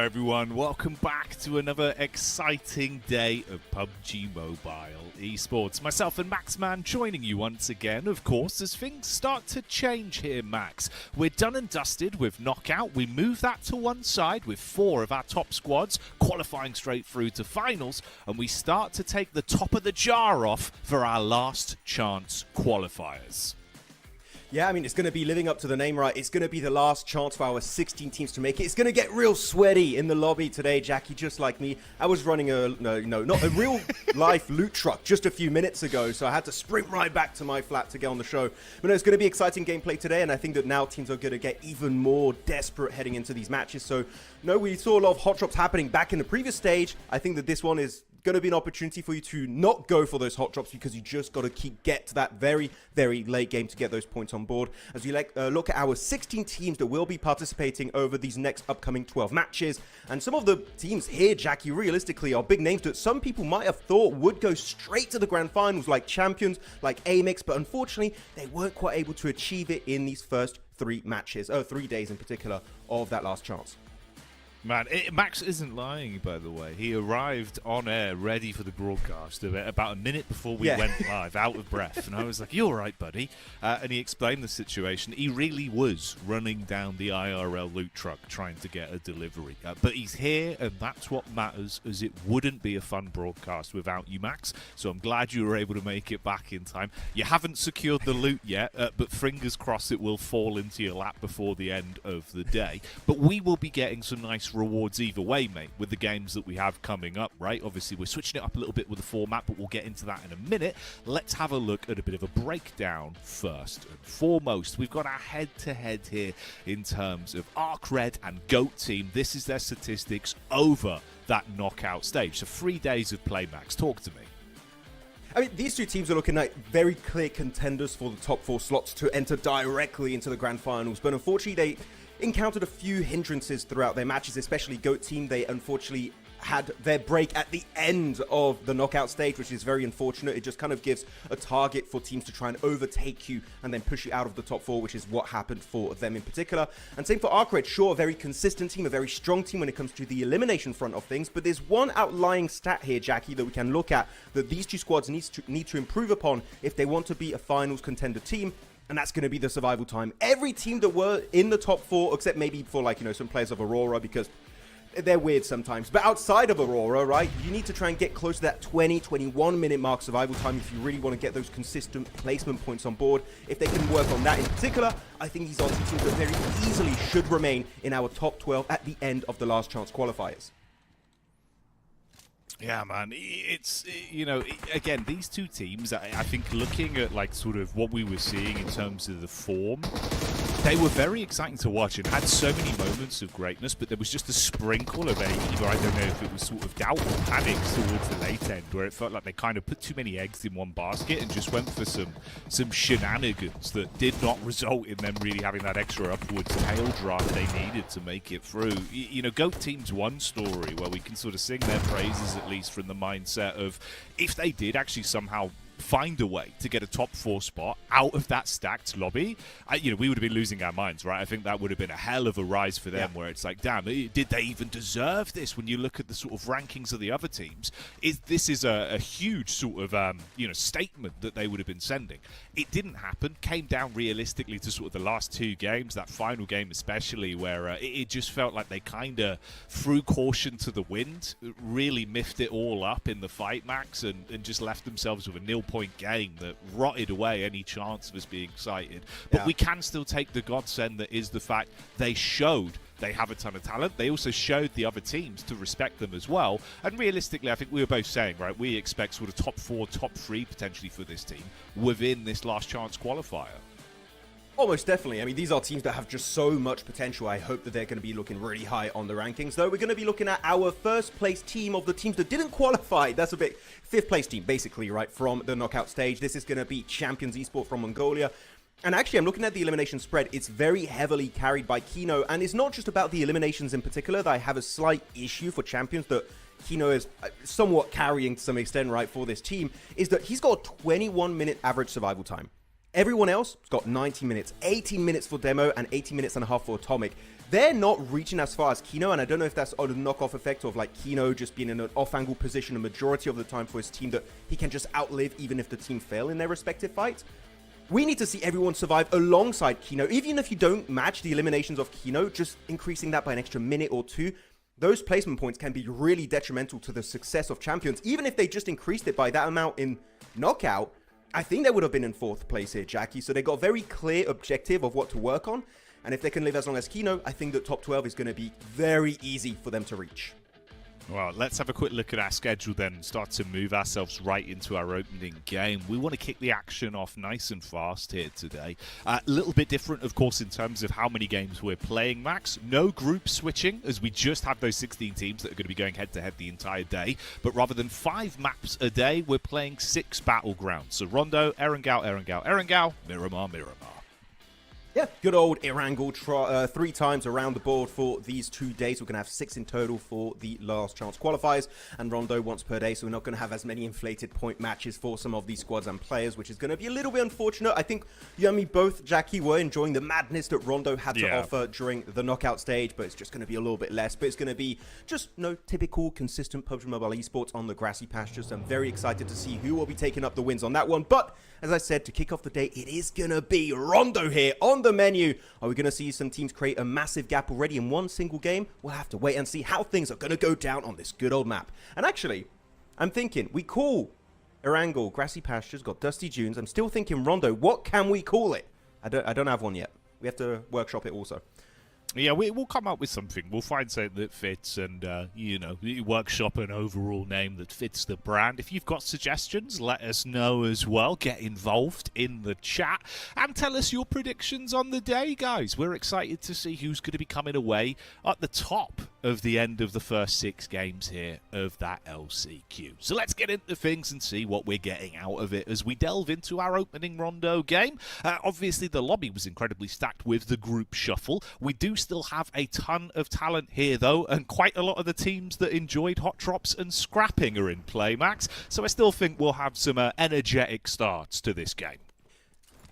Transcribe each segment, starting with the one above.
everyone. Welcome back to another exciting day of PUBG Mobile Esports. Myself and Maxman joining you once again, of course, as things start to change here, Max. We're done and dusted with Knockout. We move that to one side with 4 of our top squads qualifying straight through to finals, and we start to take the top of the jar off for our Last Chance Qualifiers. Yeah, I mean, it's going to be living up to the name, right? It's going to be the last chance for our 16 teams to make it. It's going to get real sweaty in the lobby today, Jackie, just like me. I was running not a real-life loot truck just a few minutes ago, so I had to sprint right back to my flat to get on the show. But no, it's going to be exciting gameplay today, and I think that now teams are going to get even more desperate heading into these matches. So, no, we saw a lot of hot drops happening back in the previous stage. I think that this one is going to be an opportunity for you to not go for those hot drops because you just got to get to that very, very late game to get those points on board. As we look at our 16 teams that will be participating over these next upcoming 12 matches. And some of the teams here, Jackie, realistically are big names that some people might have thought would go straight to the grand finals, like Champions, like AMIX, but unfortunately they weren't quite able to achieve it in these first 3 matches, 3 days in particular of that last chance. Man, Max isn't lying, by the way. He arrived on air ready for the broadcast about a minute before we went live, out of breath. And I was like, "You all right, buddy?" And he explained the situation. He really was running down the IRL loot truck trying to get a delivery. But he's here, and that's what matters, as it wouldn't be a fun broadcast without you, Max. So I'm glad you were able to make it back in time. You haven't secured the loot yet, but fingers crossed it will fall into your lap before the end of the day. But we will be getting some nice rewards either way, mate, with the games that we have coming up, right? Obviously, we're switching it up a little bit with the format, but we'll get into that in a minute. Let's have a look at a bit of a breakdown first and foremost. We've got our head-to-head here in terms of ARCRED and GOAT team. This is their statistics over that knockout stage. So 3 days of play, Max. Talk to me. I mean, these 2 teams are looking like very clear contenders for the top 4 slots to enter directly into the grand finals, but unfortunately they encountered a few hindrances throughout their matches, especially GOAT team. They unfortunately had their break at the end of the knockout stage, which is very unfortunate. It just kind of gives a target for teams to try and overtake you and then push you out of the top 4, which is what happened for them in particular. And same for ARCRED. Sure, a very consistent team, a very strong team when it comes to the elimination front of things, but there's one outlying stat here, Jackie, that we can look at that these 2 squads need to improve upon if they want to be a finals contender team. And that's going to be the survival time. Every team that were in the top 4, except maybe for, like, you know, some players of Aurora, because they're weird sometimes. But outside of Aurora, right, you need to try and get close to that 20-21 minute mark survival time if you really want to get those consistent placement points on board. If they can work on that in particular, I think these are 2 teams that very easily should remain in our top 12 at the end of the Last Chance Qualifiers. Yeah, man, it's, you know, again, these 2 teams, I think looking at, like, sort of what we were seeing in terms of the form, they were very exciting to watch and had so many moments of greatness, but there was just a sprinkle of either, I don't know if it was sort of doubt or panic towards the late end, where it felt like they kind of put too many eggs in one basket and just went for some shenanigans that did not result in them really having that extra upwards tail drop they needed to make it through. You know, GOAT Team's one story where we can sort of sing their praises, at least from the mindset of if they did actually somehow find a way to get a top 4 spot out of that stacked lobby, you know, we would have been losing our minds, right? I think that would have been a hell of a rise for them, where it's like, damn, did they even deserve this? When you look at the sort of rankings of the other teams, this is a huge sort of you know, statement that they would have been sending. It didn't happen. Came down realistically to sort of the last 2 games, that final game especially, where it just felt like they kind of threw caution to the wind, really miffed it all up in the fight, Max, and just left themselves with a 0-point game that rotted away any chance of us being excited. But we can still take the godsend that is the fact they showed they have a ton of talent. They also showed the other teams to respect them as well. And realistically, I think we were both saying, right, we expect sort of top 4, top 3 potentially for this team within this Last Chance Qualifier. Almost definitely. I mean, these are teams that have just so much potential. I hope that they're going to be looking really high on the rankings. Though we're going to be looking at our first place team of the teams that didn't qualify. That's a bit 5th place team, basically, right, from the knockout stage. This is going to be Champions Esports from Mongolia. And actually, I'm looking at the elimination spread. It's very heavily carried by Kino. And it's not just about the eliminations in particular that I have a slight issue for Champions that Kino is somewhat carrying to some extent, right, for this team, is that he's got a 21-minute average survival time. Everyone else has got 90 minutes, 18 minutes for Demo, and 18 minutes and a half for Atomic. They're not reaching as far as Kino, and I don't know if that's a knockoff effect of like Kino just being in an off-angle position a majority of the time for his team that he can just outlive even if the team fail in their respective fights. We need to see everyone survive alongside Kino. Even if you don't match the eliminations of Kino, just increasing that by an extra minute or two, those placement points can be really detrimental to the success of champions. Even if they just increased it by that amount in knockout, I think they would have been in 4th place here, Jackie. So they got a very clear objective of what to work on. And if they can live as long as Kino, I think that top 12 is going to be very easy for them to reach. Well, let's have a quick look at our schedule then and start to move ourselves right into our opening game. We want to kick the action off nice and fast here today. A little bit different, of course, in terms of how many games we're playing, Max. No group switching, as we just have those 16 teams that are going to be going head-to-head the entire day. But rather than 5 maps a day, we're playing 6 battlegrounds. So Rondo, Erangel, Miramar. Yeah, good old Erangel 3 times around the board for these 2 days. We're going to have 6 in total for the Last Chance Qualifiers, and Rondo once per day, so we're not going to have as many inflated point matches for some of these squads and players, which is going to be a little bit unfortunate. I think you and me both, Jackie, were enjoying the madness that Rondo had to offer during the knockout stage, but it's just going to be a little bit less. But it's going to be just typical, consistent PUBG Mobile Esports on the grassy pastures. I'm very excited to see who will be taking up the wins on that one. But as I said, to kick off the day, it is going to be Rondo here on the menu. Are we going to see some teams create a massive gap already in one single game? We'll have to wait and see how things are going to go down on this good old map. And actually, I'm thinking, we call Erangel Grassy Pastures, got Dusty Dunes. I'm still thinking Rondo, what can we call it? I don't have one yet. We have to workshop it also. Yeah, we'll come up with something. We'll find something that fits and, workshop an overall name that fits the brand. If you've got suggestions, let us know as well. Get involved in the chat and tell us your predictions on the day, guys. We're excited to see who's going to be coming away at the top of the end of the first 6 games here of that LCQ. So let's get into things and see what we're getting out of it as we delve into our opening Rondo game. Obviously, the lobby was incredibly stacked with the group shuffle. We do still have a ton of talent here, though, and quite a lot of the teams that enjoyed hot drops and scrapping are in play, Max. So I still think we'll have some energetic starts to this game.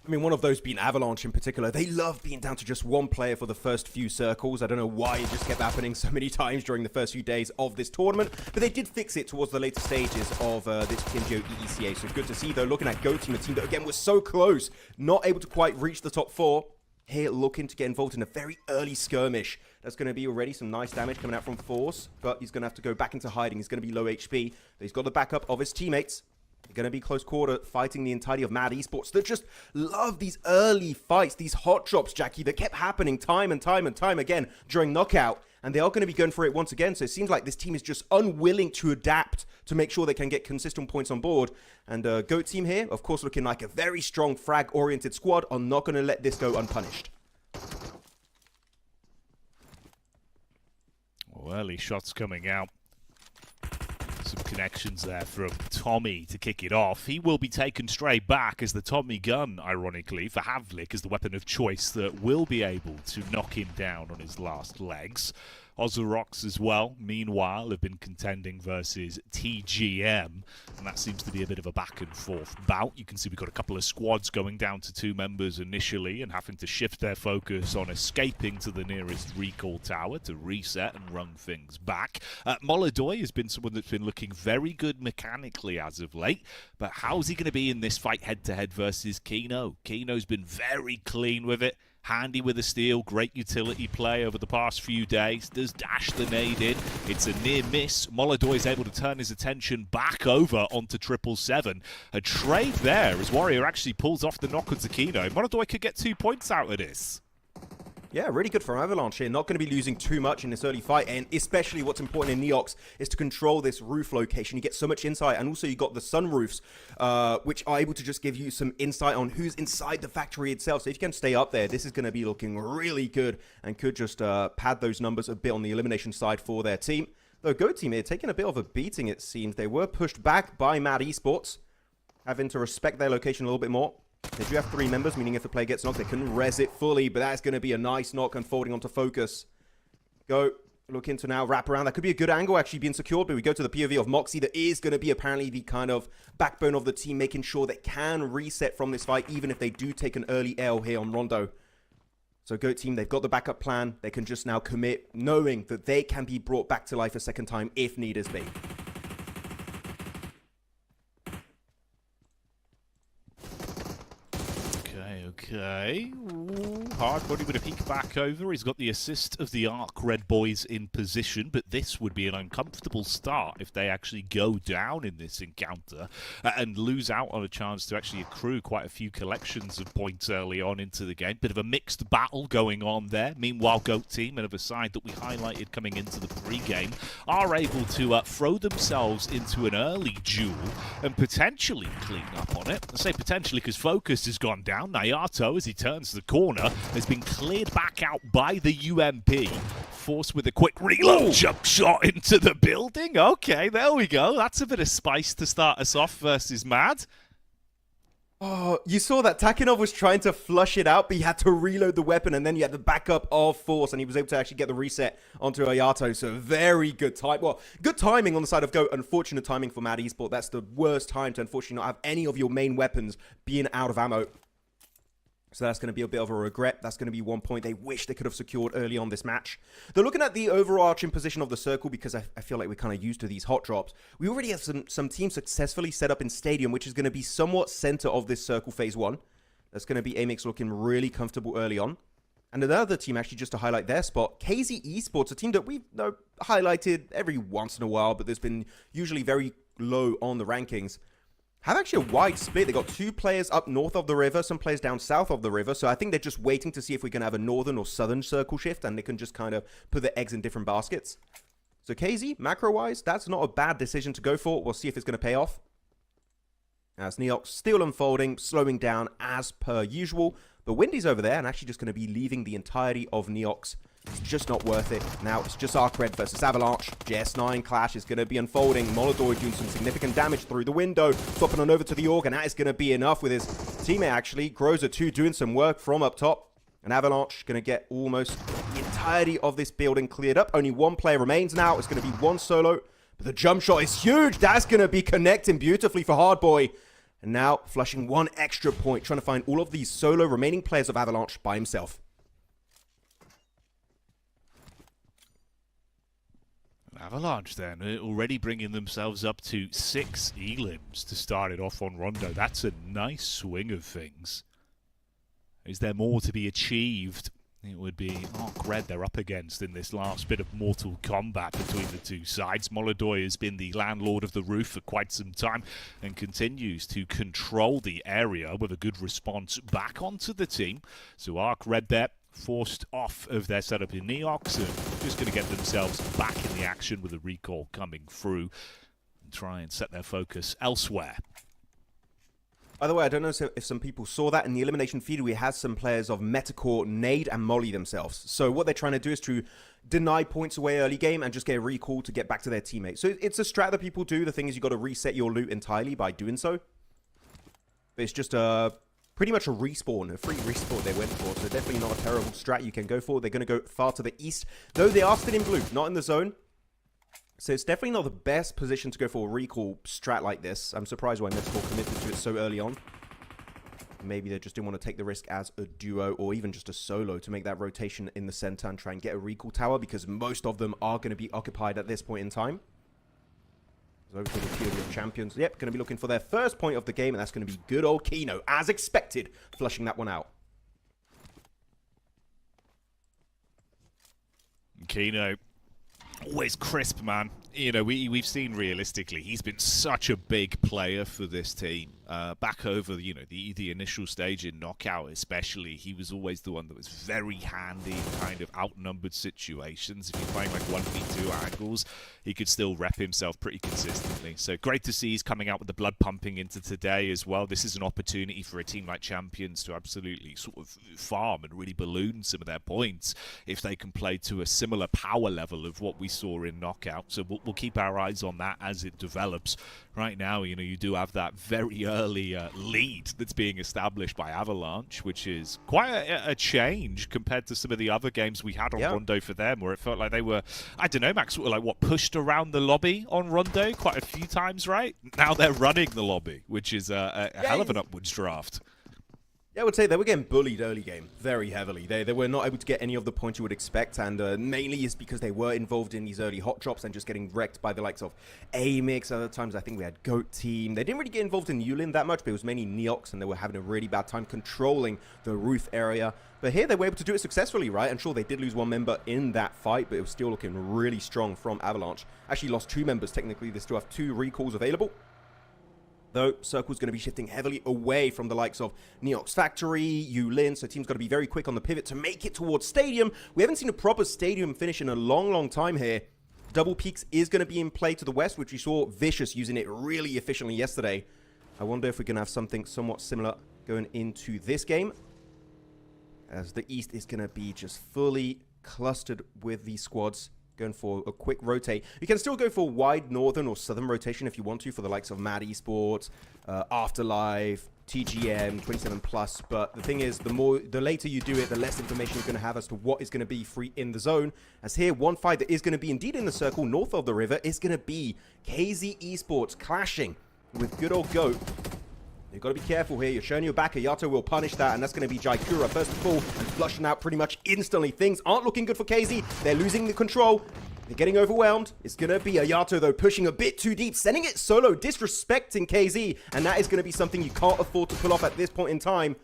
I mean, one of those being Avalanche in particular. They love being down to just one player for the first few circles. I don't know why it just kept happening so many times during the first few days of this tournament, but they did fix it towards the later stages of this PMGO EECA. So good to see, though, looking at Go Team, a team that, again, was so close, not able to quite reach the top 4. Here, looking to get involved in a very early skirmish. That's going to be already some nice damage coming out from Force, but he's going to have to go back into hiding. He's going to be low HP, but he's got the backup of his teammates. They're going to be close quarter, fighting the entirety of Mad Esports that just love these early fights, these hot drops, Jackie, that kept happening time and time again during knockout. And they are going to be going for it once again. So it seems like this team is just unwilling to adapt to make sure they can get consistent points on board. And GOAT team here, of course, looking like a very strong frag-oriented squad, are not going to let this go unpunished. Well, early shots coming out. Some connections there from Tommy to kick it off. He will be taken straight back as the Tommy gun, ironically, for Havlik as the weapon of choice that will be able to knock him down on his last legs. Ozarox as well, meanwhile, have been contending versus TGM, and that seems to be a bit of a back-and-forth bout. You can see we've got a couple of squads going down to 2 members initially and having to shift their focus on escaping to the nearest recall tower to reset and run things back. Molodoy has been someone that's been looking very good mechanically as of late, but how's he going to be in this fight head-to-head versus Kino? Kino's been very clean with it. Handy with the steal, great utility play over the past few days. Does dash the nade in. It's a near miss. Molodoy is able to turn his attention back over onto 777. A trade there as Warrior actually pulls off the knock onto Kino. Molodoy could get 2 points out of this. Yeah, really good for Avalanche here. Not going to be losing too much in this early fight, and especially what's important in Neox is to control this roof location. You get so much insight, and also you got the sunroofs, which are able to just give you some insight on who's inside the factory itself. So if you can stay up there, this is going to be looking really good and could just pad those numbers a bit on the elimination side for their team. Though Go Team here taking a bit of a beating, it seems. They were pushed back by Mad Esports, having to respect their location a little bit more. They do have 3 members, meaning if the player gets knocked, they can res it fully, but that's going to be a nice knock unfolding onto Focus. Go looking to now wrap around. That could be a good angle actually being secured, but we go to the POV of Moxie. That is going to be apparently the kind of backbone of the team, making sure they can reset from this fight, even if they do take an early L here on Rondo. So GOAT team, they've got the backup plan. They can just now commit, knowing that they can be brought back to life a second time if need is be. Okay. Ooh, Hardbody with a peek back over. He's got the assist of the ARCRED boys in position, but this would be an uncomfortable start if they actually go down in this encounter and lose out on a chance to actually accrue quite a few collections of points early on into the game. Bit of a mixed battle going on there. Meanwhile, GOAT team, another side that we highlighted coming into the pre-game, are able to throw themselves into an early duel and potentially clean up on it. I say potentially because Focus has gone down. Nayato, as he turns the corner, has been cleared back out by the UMP. Forced with a quick reload, jump shot into the building. Okay, there we go. That's a bit of spice to start us off versus Mad. Oh, you saw that Takinov was trying to flush it out, but he had to reload the weapon, and then you had the backup of Force, and he was able to actually get the reset onto Ayato. So very good time. Well, good timing on the side of GOAT. Unfortunate timing for Mad Esports. That's the worst time to unfortunately not have any of your main weapons being out of ammo. So that's going to be a bit of a regret. That's going to be 1 point they wish they could have secured early on this match. They're looking at the overarching position of the circle because I feel like we're kind of used to these hot drops. We already have some teams successfully set up in Stadium, which is going to be somewhat center of this circle phase 1. That's going to be AMIX looking really comfortable early on. And another team, actually, just to highlight their spot, KZ Esports, a team that we've highlighted every once in a while, but there's been usually very low on the rankings. Have actually a wide split. They got 2 players up north of the river, some players down south of the river. So I think they're just waiting to see if we're going to have a northern or southern circle shift, and they can just kind of put their eggs in different baskets. So KZ, macro-wise, that's not a bad decision to go for. We'll see if it's going to pay off. As Neox still unfolding, slowing down as per usual. But Windy's over there and actually just going to be leaving the entirety of Neox. It's just not worth it. Now it's just ARCRED versus Avalanche. JS9 clash is going to be unfolding. Molodor doing some significant damage through the window. Swapping on over to the Org, and that is going to be enough with his teammate actually. Groza 2 doing some work from up top. And Avalanche going to get almost the entirety of this building cleared up. Only 1 player remains now. It's going to be 1 solo. But the jump shot is huge. That's going to be connecting beautifully for Hardboy. And now flushing 1 extra point. Trying to find all of these solo remaining players of Avalanche by himself. Avalanche then, already bringing themselves up to 6 elims to start it off on Rondo. That's a nice swing of things. Is there more to be achieved? It would be ARCRED they're up against in this last bit of mortal combat between the two sides. Molodoy has been the landlord of the roof for quite some time and continues to control the area with a good response back onto the team. So ARCRED there, forced off of their setup in Neox and just going to get themselves back in the action with a recall coming through and try and set their focus elsewhere. By the way, I don't know if some people saw that in the elimination feed. We had some players of Metacore nade and molly themselves. So what they're trying to do is to deny points away early game and just get a recall to get back to their teammates. So it's a strat that people do. The thing is, you got to reset your loot entirely by doing so. But it's just pretty much a respawn, a free respawn they went for. So definitely not a terrible strat you can go for. They're going to go far to the east, though they are still in blue, not in the zone. So it's definitely not the best position to go for a recall strat like this. I'm surprised why Metacore committed to it so early on. Maybe they just didn't want to take the risk as a duo or even just a solo to make that rotation in the center and try and get a recall tower, because most of them are going to be occupied at this point in time. Over to the POV of Champions. Yep, going to be looking for their first point of the game, and that's going to be good old Kino, as expected, flushing that one out. Kino, always crisp, man. You know, we've seen realistically, he's been such a big player for this team. Back over, you know, the initial stage in Knockout especially, he was always the one that was very handy in kind of outnumbered situations. If you're playing like 1v2 angles, he could still rep himself pretty consistently. So great to see he's coming out with the blood pumping into today as well. This is an opportunity for a team like Champions to absolutely sort of farm and really balloon some of their points if they can play to a similar power level of what we saw in Knockout. So we'll keep our eyes on that as it develops. Right now, you know, you do have that very early early lead that's being established by Avalanche, which is quite a change compared to some of the other games we had on Rondo for them, where it felt like they were, I don't know, Max, like what, pushed around the lobby on Rondo quite a few times, right? Now they're running the lobby, which is a hell of an upwards draft. Yeah, I would say they were getting bullied early game very heavily. They were not able to get any of the points you would expect, and mainly is because they were involved in these early hot drops and just getting wrecked by the likes of AMIX. Other times I think we had GOAT Team. They didn't really get involved in Yulin that much, but it was mainly Neox, and they were having a really bad time controlling the roof area. But here they were able to do it successfully, right? And sure, they did lose one member in that fight, but it was still looking really strong from Avalanche. Actually lost 2 members technically. They still have 2 recalls available. Though, Circle's going to be shifting heavily away from the likes of Neox Factory, Yulin, so team's got to be very quick on the pivot to make it towards Stadium. We haven't seen a proper Stadium finish in a long, long time here. Double Peaks is going to be in play to the west, which we saw Vicious using it really efficiently yesterday. I wonder if we're going to have something somewhat similar going into this game, as the east is going to be just fully clustered with these squads. Going for a quick rotate. You can still go for wide northern or southern rotation if you want to, for the likes of Mad Esports, Afterlife, TGM, 27+. But the thing is, the later you do it, the less information you're going to have as to what is going to be free in the zone. As here, one fight that is going to be indeed in the circle north of the river is going to be KZ Esports clashing with good old GOAT. You've got to be careful here. You're showing your back. Ayato will punish that, and that's going to be Jaikura first of all, and flushing out pretty much instantly. Things aren't looking good for KZ. They're losing the control. They're getting overwhelmed. It's going to be Ayato, though, pushing a bit too deep, sending it solo, disrespecting KZ, and that is going to be something you can't afford to pull off at this point in time.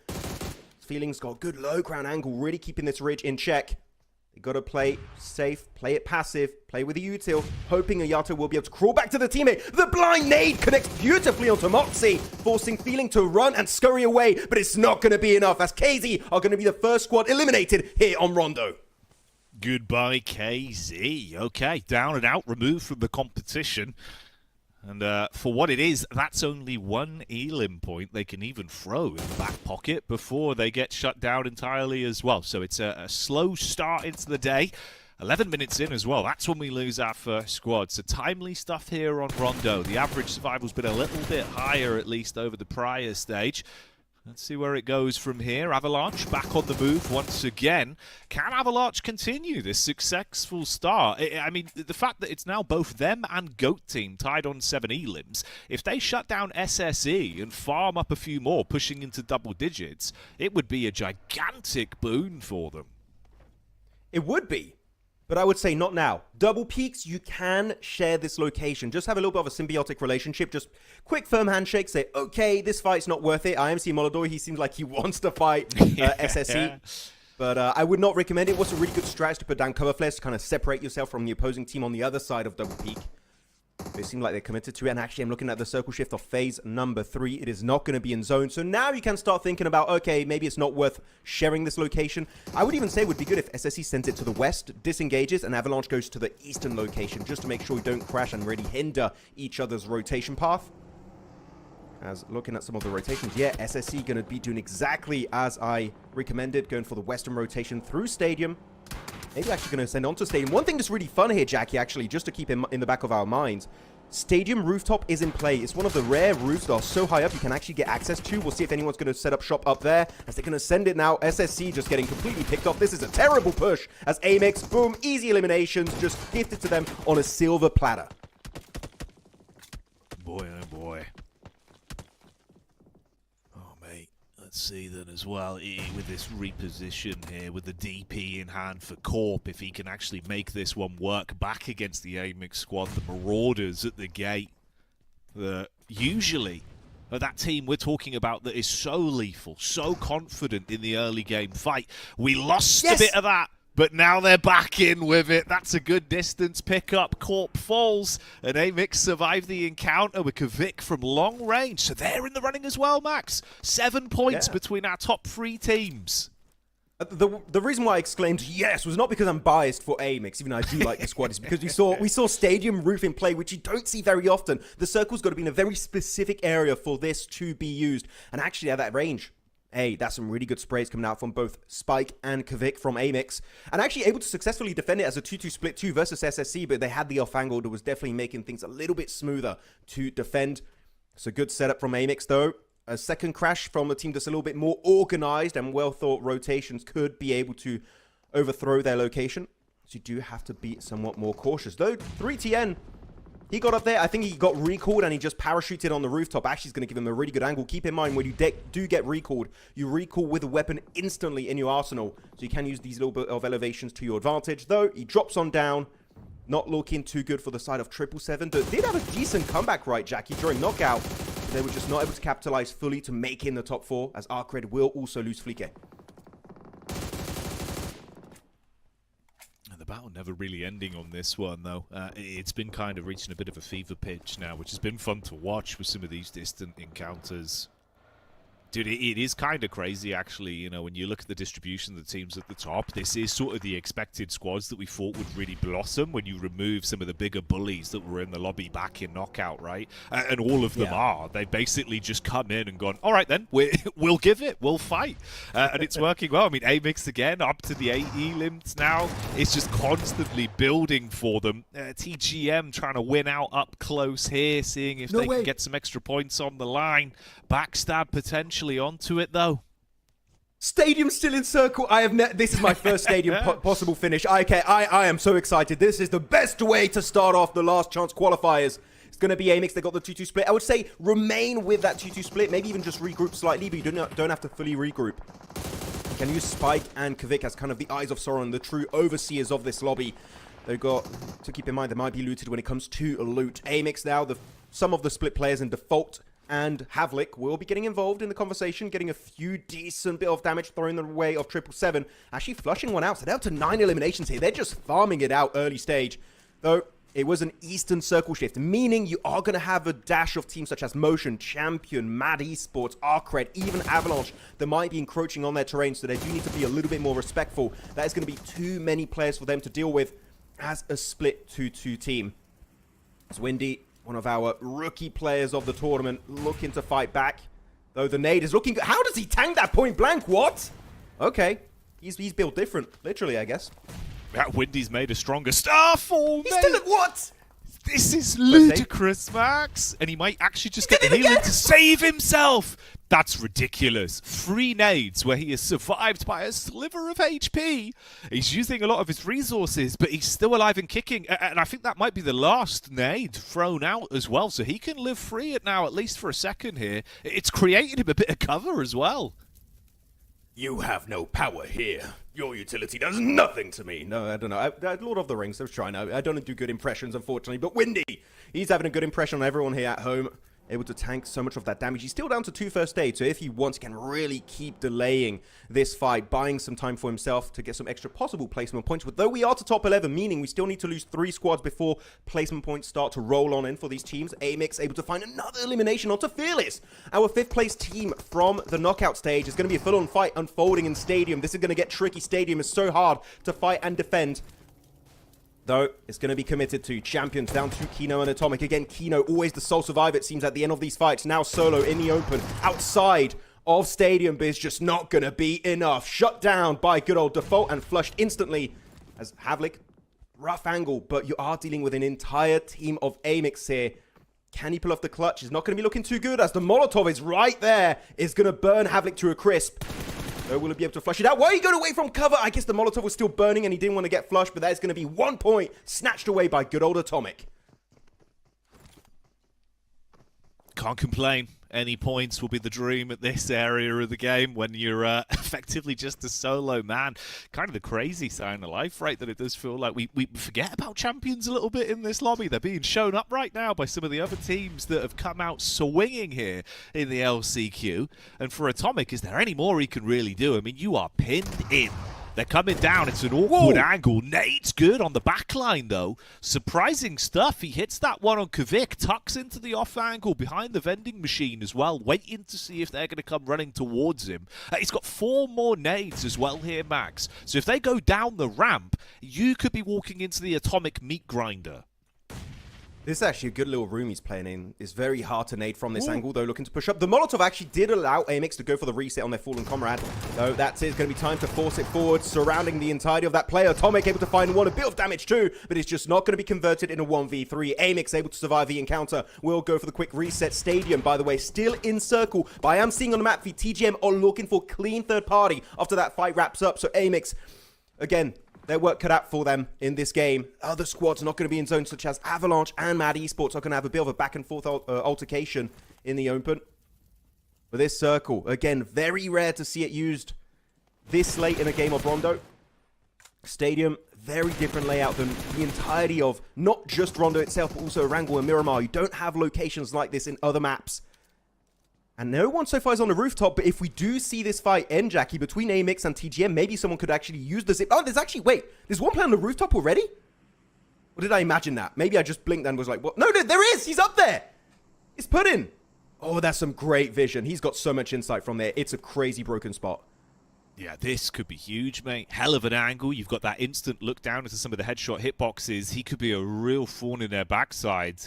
Feelings got a good low ground angle, really keeping this ridge in check. You got to play safe, play it passive, play with the util, hoping Ayato will be able to crawl back to the teammate. The blind nade connects beautifully onto Moxie, forcing Feeling to run and scurry away, but it's not going to be enough, as KZ are going to be the first squad eliminated here on Rondo. Goodbye, KZ. Okay, down and out, removed from the competition. And for what it is, that's only 1 elim point they can even throw in the back pocket before they get shut down entirely as well. So it's a slow start into the day. 11 minutes in as well. That's when we lose our first squad. So timely stuff here on Rondo. The average survival's been a little bit higher, at least, over the prior stage. Let's see where it goes from here. Avalanche back on the move once again. Can Avalanche continue this successful start? I mean, the fact that it's now both them and GOAT Team tied on 7 elims, if they shut down SSE and farm up a few more, pushing into double digits, it would be a gigantic boon for them. It would be. But I would say not now. Double Peaks, you can share this location. Just have a little bit of a symbiotic relationship. Just quick, firm handshake. Say, okay, this fight's not worth it. I am seeing Molodor. He seems like he wants to fight SSE. But I would not recommend it. What's a really good strategy to put down cover flares to kind of separate yourself from the opposing team on the other side of Double Peak. They seem like they're committed to it. And actually, I'm looking at the circle shift of phase number 3. It is not going to be in zone. So now you can start thinking about, okay, maybe it's not worth sharing this location. I would even say it would be good if SSE sends it to the west, disengages, and Avalanche goes to the eastern location, just to make sure we don't crash and really hinder each other's rotation path. As looking at some of the rotations, yeah, SSE going to be doing exactly as I recommended, going for the western rotation through Stadium. Maybe actually going to send on to Stadium. One thing that's really fun here, Jackie, actually, just to keep in the back of our minds, Stadium rooftop is in play. It's one of the rare roofs that are so high up you can actually get access to. We'll see if anyone's going to set up shop up there, as they're going to send it now. SSC just getting completely picked off. This is a terrible push, as AMIX, boom, easy eliminations, just gifted to them on a silver platter. Boy, oh boy. Let's see then as well, with this reposition here, with the DP in hand for Corp, if he can actually make this one work back against the AMIX squad, the Marauders at the gate. Usually, that team we're talking about that is so lethal, so confident in the early game fight. We lost a bit of that. But now they're back in with it. That's a good distance pickup. Corp falls, and AMIX survive the encounter with Kvik from long range. So they're in the running as well, Max. 7 points between our top 3 teams. The reason why I exclaimed yes was not because I'm biased for AMIX, even though I do like the squad, is because we saw Stadium Roof in play, which you don't see very often. The circle's got to be in a very specific area for this to be used. And actually at that range, hey, that's some really good sprays coming out from both Spike and Kvik from AMIX. And actually able to successfully defend it as a 2-2 split 2 versus SSC, but they had the off angle that was definitely making things a little bit smoother to defend. It's a good setup from AMIX though. A second crash from a team that's a little bit more organized and well-thought rotations could be able to overthrow their location. So you do have to be somewhat more cautious. Though 3TN, he got up there. I think he got recalled and he just parachuted on the rooftop. Actually, is going to give him a really good angle. Keep in mind, when you do get recalled, you recall with a weapon instantly in your arsenal. So you can use these little bit of elevations to your advantage. Though he drops on down. Not looking too good for the side of 777, but did have a decent comeback, right, Jackie, during knockout. They were just not able to capitalize fully to make in the top 4, as ARCRED will also lose Flique. The battle never really ending on this one, though. It's been kind of reaching a bit of a fever pitch now, which has been fun to watch with some of these distant encounters. Dude, it is kind of crazy, actually, you know, when you look at the distribution of the teams at the top. This is sort of the expected squads that we thought would really blossom when you remove some of the bigger bullies that were in the lobby back in knockout, right? And all of them are. They've basically just come in and gone, all right, then, we'll give it, we'll fight. And it's working well. I mean, AMIX again, up to the 80 limits now. It's just constantly building for them. TGM trying to win out up close here, seeing if they can get some extra points on the line. Backstab potentially onto it, though. Stadium still in circle. This is my first stadium possible finish. Okay, I am so excited. This is the best way to start off the last chance qualifiers. It's going to be AMIX. They got the 2-2 split. I would say remain with that 2-2 split. Maybe even just regroup slightly, but you don't have to fully regroup. You can use Spike and Kvik as kind of the eyes of Sauron, the true overseers of this lobby. They've got to keep in mind they might be looted when it comes to loot. AMIX now, some of the split players in default and Havlik will be getting involved in the conversation, getting a few decent bit of damage thrown the way of 777. Actually flushing one out, so they're up to 9 eliminations here. They're just farming it out early stage. Though, it was an Eastern Circle shift, meaning you are going to have a dash of teams such as Motion, Champion, Mad Esports, ARCRED, even Avalanche that might be encroaching on their terrain, so they do need to be a little bit more respectful. That is going to be too many players for them to deal with as a split 2-2 team. It's Windy, one of our rookie players of the tournament, looking to fight back. Though the nade is looking good. How does he tank that point blank? What? Okay. He's built different. Literally, I guess. That Windy's made a stronger Starfall, He's still at what? This is ludicrous, Max. And he might actually just get the healing to save himself. That's ridiculous. 3 nades where he is survived by a sliver of HP. He's using a lot of his resources, but he's still alive and kicking. And I think that might be the last nade thrown out as well. So he can live free it now, at least for a second here. It's created him a bit of cover as well. You have no power here. Your utility does nothing to me. No, I don't know. Lord of the Rings, I was trying. I don't do good impressions, unfortunately. But Windy, he's having a good impression on everyone here at home. Able to tank so much of that damage. He's still down to 2 first aid, so if he wants, he can really keep delaying this fight, buying some time for himself to get some extra possible placement points. But though we are to top 11, meaning we still need to lose 3 squads before placement points start to roll on in for these teams. AMIX able to find another elimination onto Fearless. Our 5th place team from the knockout stage is going to be a full-on fight unfolding in Stadium. This is going to get tricky. Stadium is so hard to fight and defend. Though, it's going to be committed to Champions down to Kino and Atomic. Again, Kino, always the sole survivor, it seems, at the end of these fights. Now solo in the open, outside of Stadium, but it's just not going to be enough. Shut down by good old Default and flushed instantly as Havlik. Rough angle, but you are dealing with an entire team of AMIX here. Can he pull off the clutch? It's not going to be looking too good as the Molotov is right there. It's going to burn Havlik to a crisp. So will he be able to flush it out? Why are you going away from cover? I guess the Molotov was still burning and he didn't want to get flushed, but that is going to be 1 point snatched away by good old Atomic. Can't complain. Any points will be the dream at this area of the game when you're effectively just a solo man. Kind of the crazy sign of life, right? That it does feel like we forget about Champions a little bit in this lobby. They're being shown up right now by some of the other teams that have come out swinging here in the LCQ. And for Atomic, is there any more he can really do? I mean, you are pinned in. They're coming down. It's an awkward angle. Nade's good on the back line, though. Surprising stuff. He hits that one on Kvik, tucks into the off angle behind the vending machine as well, waiting to see if they're going to come running towards him. He's got 4 more nades as well here, Max. So if they go down the ramp, you could be walking into the Atomic meat grinder. This is actually a good little room he's playing in. It's very hard to nade from this angle, though, looking to push up. The Molotov actually did allow AMIX to go for the reset on their fallen comrade. Though that's it. It's going to be time to force it forward, surrounding the entirety of that player. Atomic able to find one, a bit of damage too, but it's just not going to be converted in a 1v3. AMIX able to survive the encounter. Will go for the quick reset. Stadium, by the way, still in circle. But I am seeing on the map, the TGM are looking for clean third party after that fight wraps up. So AMIX, again, their work cut out for them in this game. Other squads are not going to be in zones, such as Avalanche and Mad Esports are going to have a bit of a back and forth altercation in the open. But this circle, again, very rare to see it used this late in a game of Rondo. Stadium, very different layout than the entirety of not just Rondo itself, but also Erangel and Miramar. You don't have locations like this in other maps. And no one so far is on the rooftop, but if we do see this fight end, Jackie, between AMIX and TGM, maybe someone could actually use the zip. Oh, there's actually, wait, there's one player on the rooftop already? Or did I imagine that? Maybe I just blinked and was like, what? No, there is! He's up there! It's put in! Oh, that's some great vision. He's got so much insight from there. It's a crazy broken spot. Yeah, this could be huge, mate. Hell of an angle. You've got that instant look down into some of the headshot hitboxes. He could be a real thorn in their backside.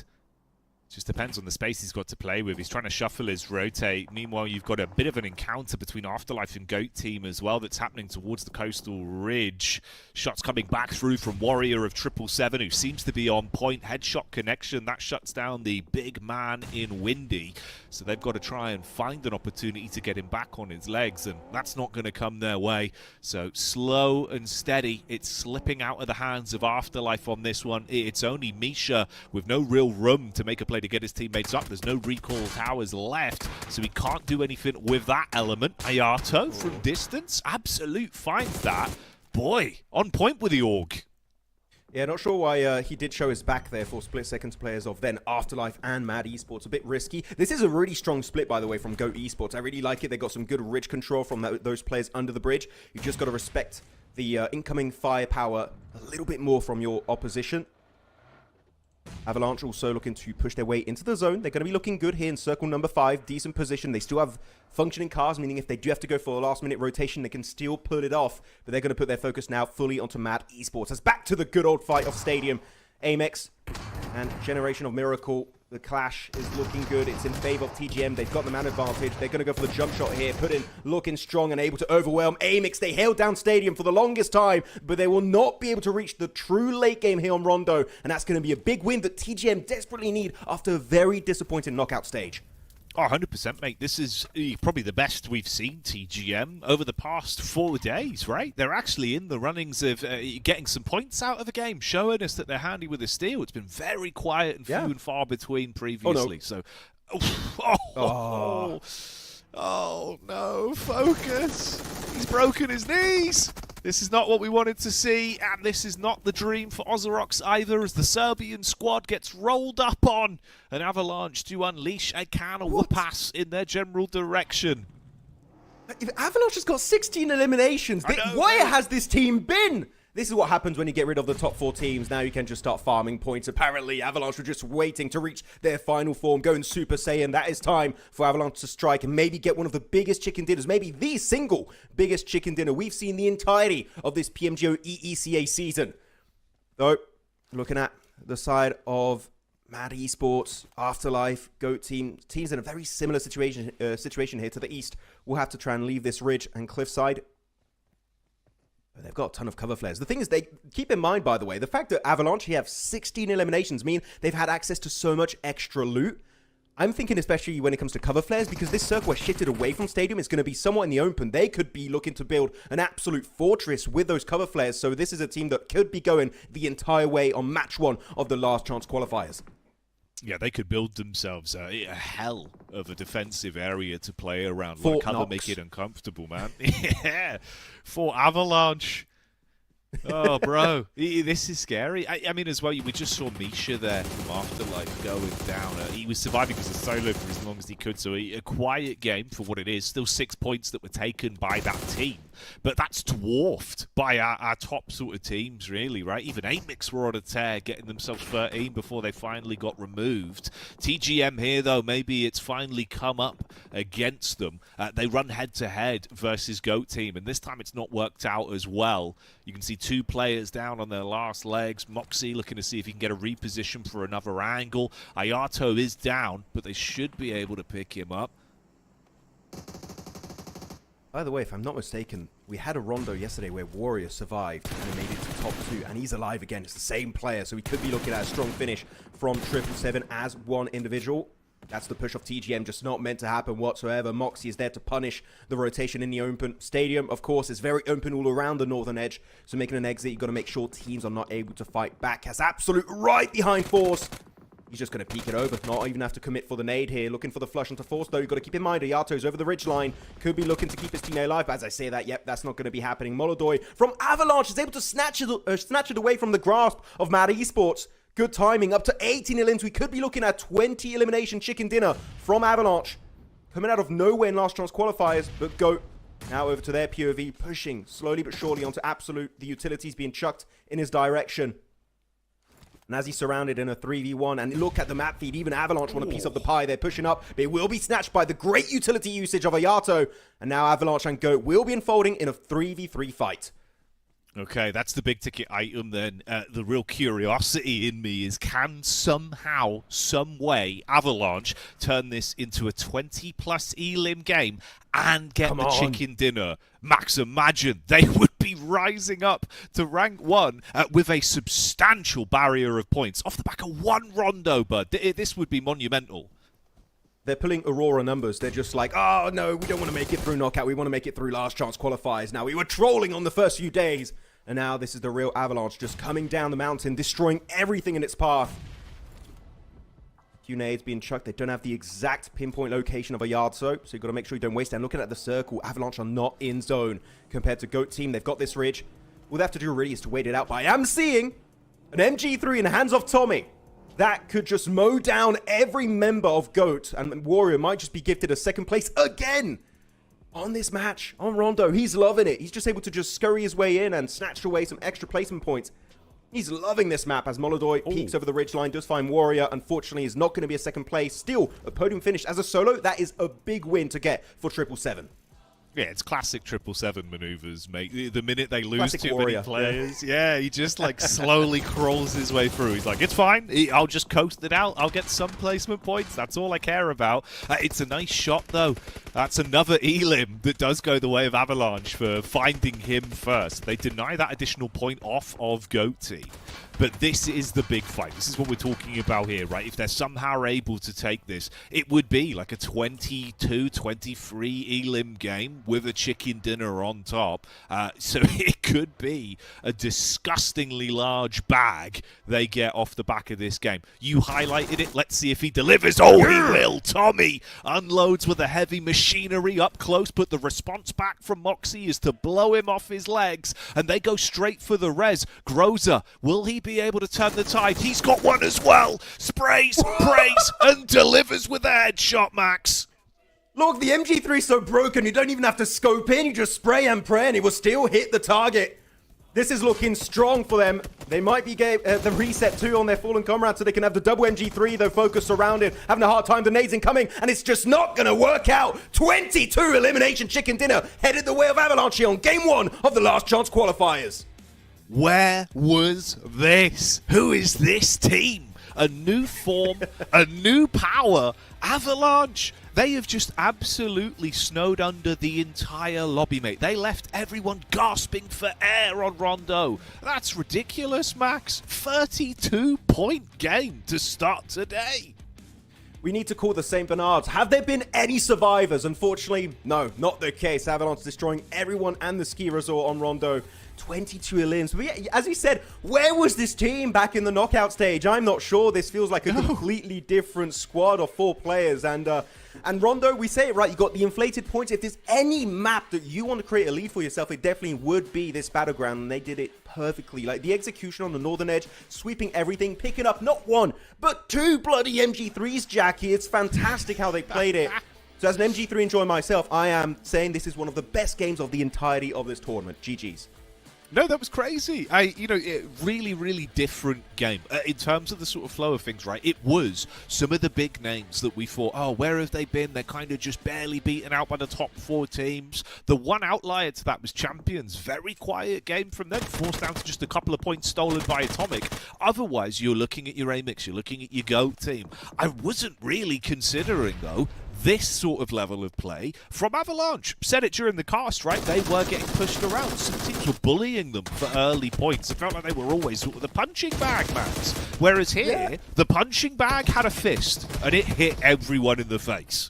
Just depends on the space he's got to play with. He's trying to shuffle his rotate. Meanwhile, you've got a bit of an encounter between Afterlife and Goat Team as well that's happening towards the coastal ridge. Shots coming back through from Warrior of 777, who seems to be on point. Headshot connection. That shuts down the big man in Windy. So they've got to try and find an opportunity to get him back on his legs, and that's not going to come their way. So slow and steady. It's slipping out of the hands of Afterlife on this one. It's only Misha with no real room to make a play to get his teammates up. There's no recall towers left, so he can't do anything with that element. Ayato from distance, absolute finds that. Boy, on point with the AUG. Yeah, not sure why he did show his back there for split seconds players of then Afterlife and Mad Esports. A bit risky. This is a really strong split, by the way, from Goat Esports. I really like it. They got some good ridge control from those players under the bridge. You just got to respect the incoming firepower a little bit more from your opposition. Avalanche also looking to push their way into the zone. They're going to be looking good here in circle number 5. Decent position. They still have functioning cars, meaning if they do have to go for a last-minute rotation, they can still pull it off. But they're going to put their focus now fully onto Mad Esports. As back to the good old fight of Stadium. AMIX and Generation of MIRACL. The clash is looking good. It's in favor of TGM. They've got the man advantage. They're going to go for the jump shot here. Put in, looking strong and able to overwhelm AMIX. They held down Stadium for the longest time, but they will not be able to reach the true late game here on Rondo. And that's going to be a big win that TGM desperately need after a very disappointing knockout stage. Oh, 100%, mate. This is probably the best we've seen TGM over the past 4 days, right? They're actually in the runnings of getting some points out of the game, showing us that they're handy with the steal. It's been very quiet and few and far between previously. Oh, no, focus. He's broken his knees. This is not what we wanted to see, and this is not the dream for Ozarox either, as the Serbian squad gets rolled up on an Avalanche to unleash a can of pass in their general direction. If Avalanche has got 16 eliminations, where has this team been? This is what happens when you get rid of the top 4 teams. Now you can just start farming points. Apparently, Avalanche were just waiting to reach their final form, going Super Saiyan. That is time for Avalanche to strike and maybe get one of the biggest chicken dinners, maybe the single biggest chicken dinner we've seen the entirety of this PMGO EECA season. Though, looking at the side of Mad Esports, Afterlife, Goat Team, teams in a very similar situation here to the east, will have to try and leave this ridge and cliffside. But they've got a ton of cover flares. The thing is, they keep in mind, by the way, the fact that Avalanche here have 16 eliminations mean they've had access to so much extra loot. I'm thinking especially when it comes to cover flares, because this circle has shifted away from Stadium. It's going to be somewhat in the open. They could be looking to build an absolute fortress with those cover flares. So this is a team that could be going the entire way on match 1 of the Last Chance Qualifiers. Yeah, they could build themselves a hell of a defensive area to play around. Let cover make it uncomfortable, man. Yeah, for Avalanche. Oh, bro, this is scary. I mean, as well, we just saw Misha there from Afterlife going down. He was surviving as a solo for as long as he could, so a quiet game for what it is. Still 6 points that were taken by that team. but that's dwarfed by our top sort of teams, really, right? Even AMIX were on a tear, getting themselves 13 before they finally got removed. TGM here, though, maybe it's finally come up against them. They run head-to-head versus GOAT team, and this time it's not worked out as well. You can see 2 players down on their last legs. Moxie looking to see if he can get a reposition for another angle. Ayato is down, but they should be able to pick him up. By the way, if I'm not mistaken, we had a Rondo yesterday where Warrior survived and made it to top 2, and he's alive again. It's the same player, so we could be looking at a strong finish from 777 as one individual. That's the push of TGM, just not meant to happen whatsoever. Moxie is there to punish the rotation in the open. Stadium, of course, is very open all around the northern edge, so making an exit, you've got to make sure teams are not able to fight back. Has absolute right behind Force. He's just going to peek it over, not even have to commit for the nade here. Looking for the flush into Force, though. You've got to keep in mind, Ayato's over the ridge line. Could be looking to keep his teammate alive, but as I say that, yep, that's not going to be happening. Molodoy from Avalanche is able to snatch it away from the grasp of Mad Esports. Good timing, up to 18 elims. We could be looking at 20 elimination chicken dinner from Avalanche. Coming out of nowhere in Last Chance Qualifiers, but GOAT now over to their POV, pushing slowly but surely onto Absolute. The utilities being chucked in his direction. And as he's surrounded in a 3v1, and look at the map feed, even Avalanche want a piece of the pie. They're pushing up, but it will be snatched by the great utility usage of Ayato. And now Avalanche and GOAT will be unfolding in a 3v3 fight. Okay, that's the big ticket item then. The real curiosity in me is, can somehow, some way, Avalanche turn this into a 20-plus elim game and get the chicken dinner? Max, imagine they would be rising up to rank 1 with a substantial barrier of points off the back of 1 Rondo, bud. This would be monumental. They're pulling Aurora numbers. They're just like, oh, no, we don't want to make it through knockout. We want to make it through Last Chance Qualifiers. Now, we were trolling on the first few days. And now this is the real Avalanche just coming down the mountain, destroying everything in its path. Few nades being chucked. They don't have the exact pinpoint location of a yard, so you've got to make sure you don't waste it. And looking at the circle, Avalanche are not in zone compared to GOAT team. They've got this ridge. All they have to do really is to wait it out. But I am seeing an MG3 in the hands of Tommy. That could just mow down every member of GOAT, and Warrior might just be gifted a 2nd place again on this match, on Rondo. He's loving it. He's just able to just scurry his way in and snatch away some extra placement points. He's loving this map as Molodoy peeks over the ridgeline, does find Warrior. Unfortunately, is not going to be a 2nd place. Still, a podium finish as a solo. That is a big win to get for 777. Yeah, it's classic 777 maneuvers, mate. The minute they lose Classic too Warrior. many players, yeah, he just like slowly crawls his way through. He's like, it's fine. I'll just coast it out. I'll get some placement points. That's all I care about. It's a nice shot, though. That's another elim that does go the way of Avalanche for finding him first. They deny that additional point off of Goatee. But this is the big fight. This is what we're talking about here, right? If they're somehow able to take this, it would be like a 22-23 elim game with a chicken dinner on top. So it could be a disgustingly large bag they get off the back of this game. You highlighted it. Let's see if he delivers. Oh, he will. Tommy unloads with a heavy machinery up close, but the response back from Moxie is to blow him off his legs, and they go straight for the res. Groza, will he be able to turn the tide? He's got one as well. Sprays, prays, and delivers with a headshot, Max. Look, the MG3 is so broken, you don't even have to scope in. You just spray and pray, and it will still hit the target. This is looking strong for them. They might be getting the reset too on their fallen comrade, so they can have the double MG3, though, focused around it. Having a hard time, the nades incoming, and it's just not going to work out. 22 elimination chicken dinner headed the way of Avalanche on game 1 of the Last Chance Qualifiers. Where was this? Who is this team? A new form, a new power. Avalanche, they have just absolutely snowed under the entire lobby, mate. They left everyone gasping for air on Rondo. That's ridiculous, Max. 32-point game to start today. We need to call the St. Bernards. Have there been any survivors? Unfortunately, no, not the case. Avalanche destroying everyone and the ski resort on Rondo. 22 elims. But yeah, as we said, where was this team back in the knockout stage? I'm not sure. This feels like a completely different squad of 4 players. And Rondo, we say it right, you got the inflated points. If there's any map that you want to create a lead for yourself, it definitely would be this battleground, and they did it perfectly. Like the execution on the northern edge, sweeping everything, picking up not 1, but 2 bloody MG3s, Jackie. It's fantastic how they played it. So as an MG3 enjoyer myself, I am saying this is one of the best games of the entirety of this tournament. GG's. No, that was crazy. Really, really different game. In terms of the sort of flow of things, right? It was some of the big names that we thought, oh, where have they been? They're kind of just barely beaten out by the top 4 teams. The one outlier to that was Champions. Very quiet game from them, forced down to just a couple of points stolen by Atomic. Otherwise, you're looking at your AMIX, you're looking at your GOAT team. I wasn't really considering, though, this sort of level of play from Avalanche. Said it during the cast, right? They were getting pushed around. Some teams were bullying them for early points. It felt like they were always sort of the punching bag, Max. Whereas here, the punching bag had a fist, and it hit everyone in the face.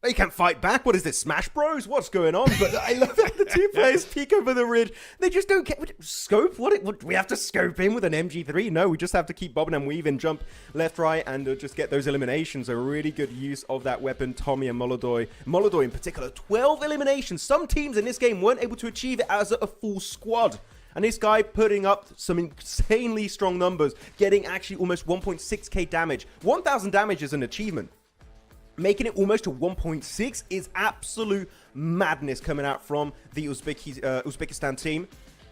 You can't fight back. What is this, Smash Bros? What's going on? But I love that the 2 players peek over the ridge. They just don't get scope. What we have to scope in with an MG3? No, we just have to keep bobbing and weaving, jump left, right, and just get those eliminations. A really good use of that weapon, Tommy and Molodoi. Molodoi in particular, 12 eliminations. Some teams in this game weren't able to achieve it as a full squad. And this guy putting up some insanely strong numbers, getting actually almost 1.6k damage. 1,000 damage is an achievement. Making it almost to 1.6 is absolute madness coming out from the Uzbekistan team.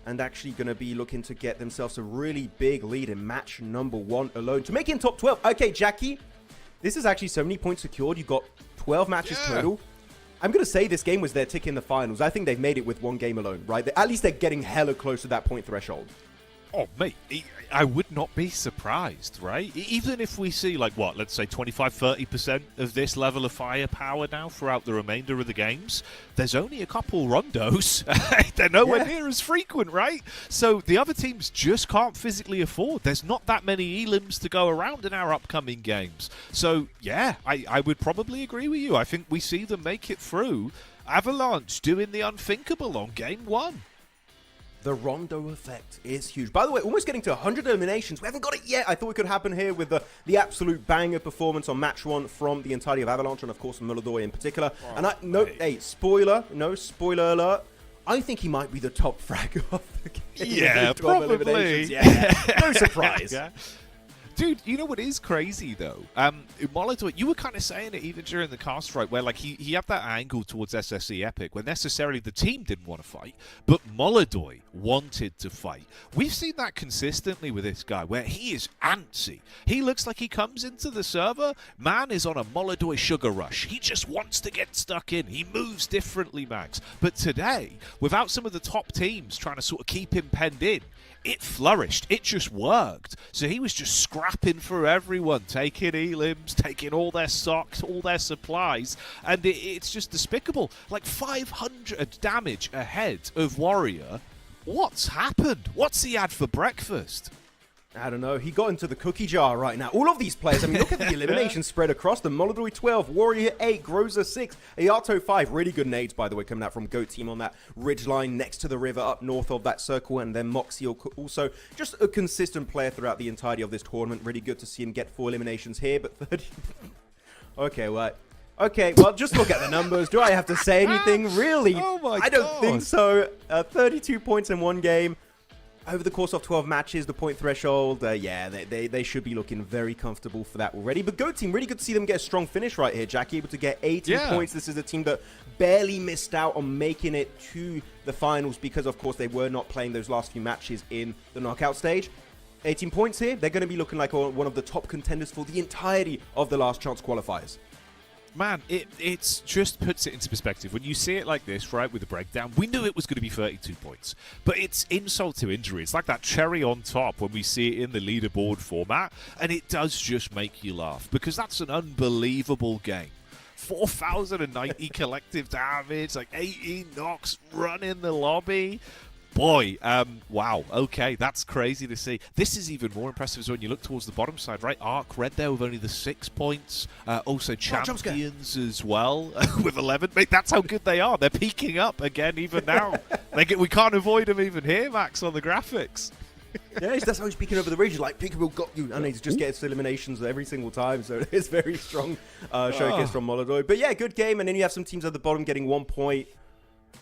And actually going to be looking to get themselves a really big lead in match number 1 alone. To make it in top 12. Okay, Jackie, this is actually so many points secured. You've got 12 matches total. I'm going to say this game was their tick in the finals. I think they've made it with 1 game alone, right? At least they're getting hella close to that point threshold. Oh, mate, I would not be surprised, right? Even if we see, like, what, let's say 25-30% of this level of firepower now throughout the remainder of the games, there's only a couple Rondos. They're nowhere near as frequent, right? So the other teams just can't physically afford. There's not that many elims to go around in our upcoming games. So, yeah, I would probably agree with you. I think we see them make it through. Avalanche doing the unthinkable on game 1. The Rondo effect is huge. By the way, almost getting to 100 eliminations. We haven't got it yet. I thought it could happen here with the absolute banger performance on match 1 from the entirety of Avalanche, and of course Molodoi in particular. Oh, and hey, spoiler alert. I think he might be the top fragger of the game. Yeah, probably. Yeah, no surprise. Yeah. Dude, you know what is crazy, though? Molodoi, you were kind of saying it even during the cast, right, where, like, he had that angle towards SSE Epic, where necessarily the team didn't want to fight, but Molodoi wanted to fight. We've seen that consistently with this guy, where he is antsy. He looks like he comes into the server, man is on a Molodoi sugar rush. He just wants to get stuck in. He moves differently, Max. But today, without some of the top teams trying to sort of keep him penned in, it flourished. It just worked. So he was just scrapping for everyone, taking elims, taking all their socks, all their supplies, and it's just despicable. Like 500 damage ahead of Warrior. What's happened? What's he had for breakfast? I don't know. He got into the cookie jar right now. All of these players, I mean, look at the elimination spread across them. Molodoi 12, Warrior 8, Groza 6, Ayato 5. Really good nades, by the way, coming out from GOAT team on that ridge line next to the river up north of that circle. And then Moxie also just a consistent player throughout the entirety of this tournament. Really good to see him get 4 eliminations here, but 30... Okay, well, just look at the numbers. Do I have to say anything? Really? Oh my I don't think so. 32 points in 1 game. Over the course of 12 matches, the point threshold, yeah, they should be looking very comfortable for that already. But GOAT team, really good to see them get a strong finish right here, Jackie. Able to get 18 points. This is a team that barely missed out on making it to the finals because, of course, they were not playing those last few matches in the knockout stage. 18 points here. They're going to be looking like one of the top contenders for the entirety of the Last Chance Qualifiers. Man, it just puts it into perspective. When you see it like this, right, with the breakdown, we knew it was going to be 32 points. But it's insult to injury. It's like that cherry on top when we see it in the leaderboard format. And it does just make you laugh because that's an unbelievable game. 4,090 collective damage, like 18 knocks, run in the lobby. Boy, wow, okay, that's crazy to see. This is even more impressive as when you look towards the bottom side, right? ARCRED there with only the 6 points. Also Champions as well with 11. Mate, that's how good they are. They're peaking up again even now. We can't avoid them even here, Max, on the graphics. Yeah, that's how he's peeking over the ridge. Like, Peekaboo got you. And he just gets eliminations every single time. So it's very strong showcase from Molodoi. But yeah, good game. And then you have some teams at the bottom getting 1 point.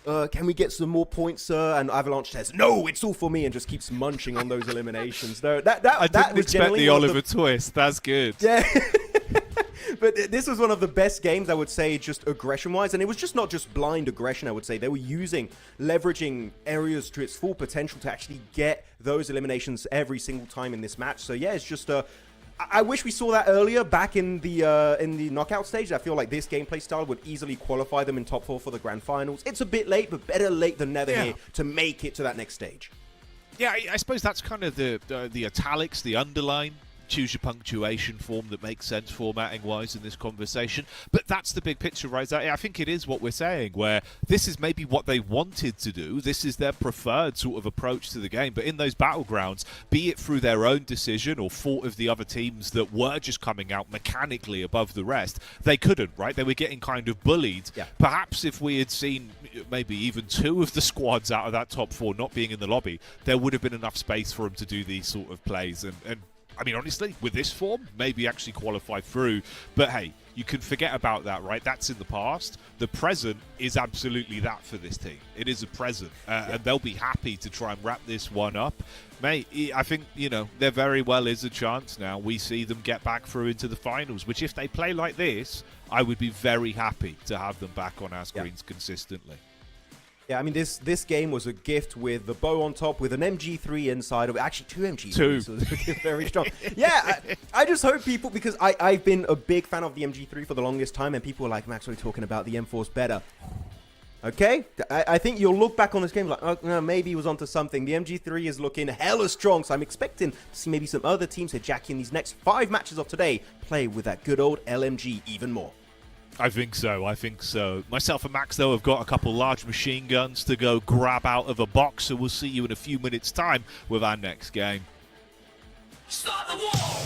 Can we get some more points, sir? And Avalanche says, no, it's all for me, and just keeps munching on those eliminations. No, I didn't expect the Oliver twist. That's good. Yeah. But this was one of the best games, I would say, just aggression-wise. And it was just not just blind aggression, I would say. They were leveraging areas to its full potential to actually get those eliminations every single time in this match. So yeah, it's just I wish we saw that earlier back in the knockout stage. I feel like this gameplay style would easily qualify them in top 4 for the grand finals. It's a bit late, but better late than never here to make it to that next stage. Yeah, I suppose that's kind of the italics, the underline. Choose your punctuation form that makes sense formatting-wise in this conversation. But that's the big picture, right? I think it is what we're saying, where this is maybe what they wanted to do. This is their preferred sort of approach to the game. But in those battlegrounds, be it through their own decision or fault of the other teams that were just coming out mechanically above the rest, they couldn't, right? They were getting kind of bullied. Yeah. Perhaps if we had seen maybe even 2 of the squads out of that top 4 not being in the lobby, there would have been enough space for them to do these sort of plays. And I mean, honestly, with this form, maybe actually qualify through. But hey, you can forget about that, right? That's in the past. The present is absolutely that for this team. It is a present. And they'll be happy to try and wrap this one up. Mate, I think, you know, there very well is a chance now. We see them get back through into the finals, which if they play like this, I would be very happy to have them back on our screens consistently. Yeah, I mean, this game was a gift with the bow on top, with an MG3 inside of it. Actually, 2 MG3s. So very strong. Yeah, I just hope people, because I've been a big fan of the MG3 for the longest time, and people are like, Max, we're talking about the M4's better. Okay, I think you'll look back on this game like, oh, no, maybe he was onto something. The MG3 is looking hella strong, so I'm expecting to see maybe some other teams here, Jackie, in these next 5 matches of today, play with that good old LMG even more. I think so. I think so. Myself and Max, though, have got a couple large machine guns to go grab out of a box, so we'll see you in a few minutes' time with our next game. Start the wall!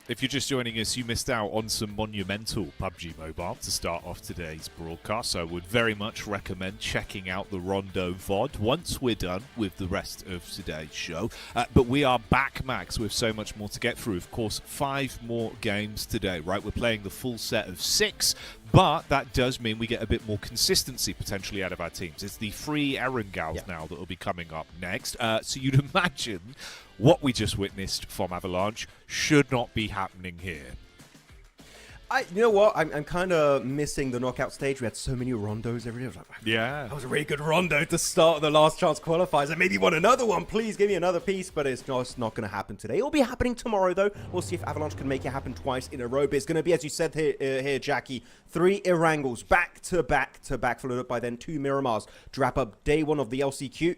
If you're just joining us, you missed out on some monumental PUBG Mobile to start off today's broadcast, so I would very much recommend checking out the Rondo VOD once we're done with the rest of today's show. But we are back, Max, with so much more to get through. Of course, 5 more games today, right? We're playing the full set of 6, but that does mean we get a bit more consistency potentially out of our teams. It's the free Erangel now that will be coming up next. So you'd imagine what we just witnessed from Avalanche should not be happening here. You know what? I'm kind of missing the knockout stage. We had so many rondos every day. I was like, Yeah. that was a really good rondo to start the last chance qualifiers. I maybe want another one. Please give me another piece, but it's not going to happen today. It'll be happening tomorrow, though. We'll see if Avalanche can make it happen twice in a row. But it's going to be, as you said here, Jackie, 3 Erangels back to back, followed up by then 2 Miramars to wrap up day 1 of the LCQ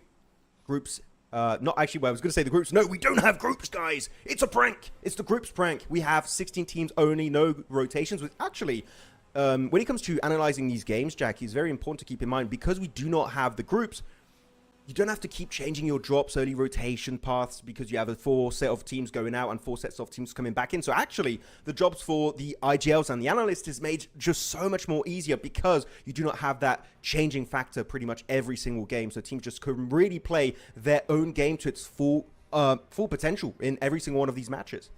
groups. Not actually, well, I was going to say the groups. No, we don't have groups, guys. It's a prank. It's the groups prank. We have 16 teams only, no rotations. With actually, when it comes to analyzing these games, Jackie, it's very important to keep in mind, because we do not have the groups, you don't have to keep changing your drops, early rotation paths, because you have a 4 set of teams going out and 4 sets of teams coming back in. So actually, the jobs for the IGLs and the analysts is made just so much more easier, because you do not have that changing factor pretty much every single game. So teams just can really play their own game to its full potential in every single one of these matches.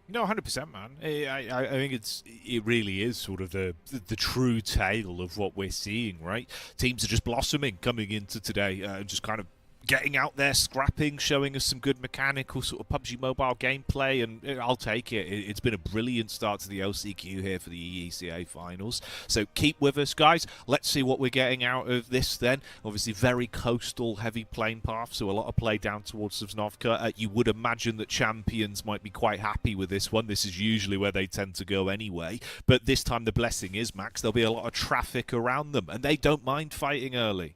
No, 100%, man. I think it really is sort of the true tale of what we're seeing, right? Teams are just blossoming coming into today, and just kind of getting out there, scrapping, showing us some good mechanical sort of PUBG Mobile gameplay, and I'll take it. It's been a brilliant start to the LCQ here for the EECA finals. So keep with us, guys. Let's see what we're getting out of this then. Obviously, very coastal, heavy plane path, so a lot of play down towards Sosnovka. You would imagine that champions might be quite happy with this one. This is usually where they tend to go anyway. But this time the blessing is, Max, there'll be a lot of traffic around them, and they don't mind fighting early.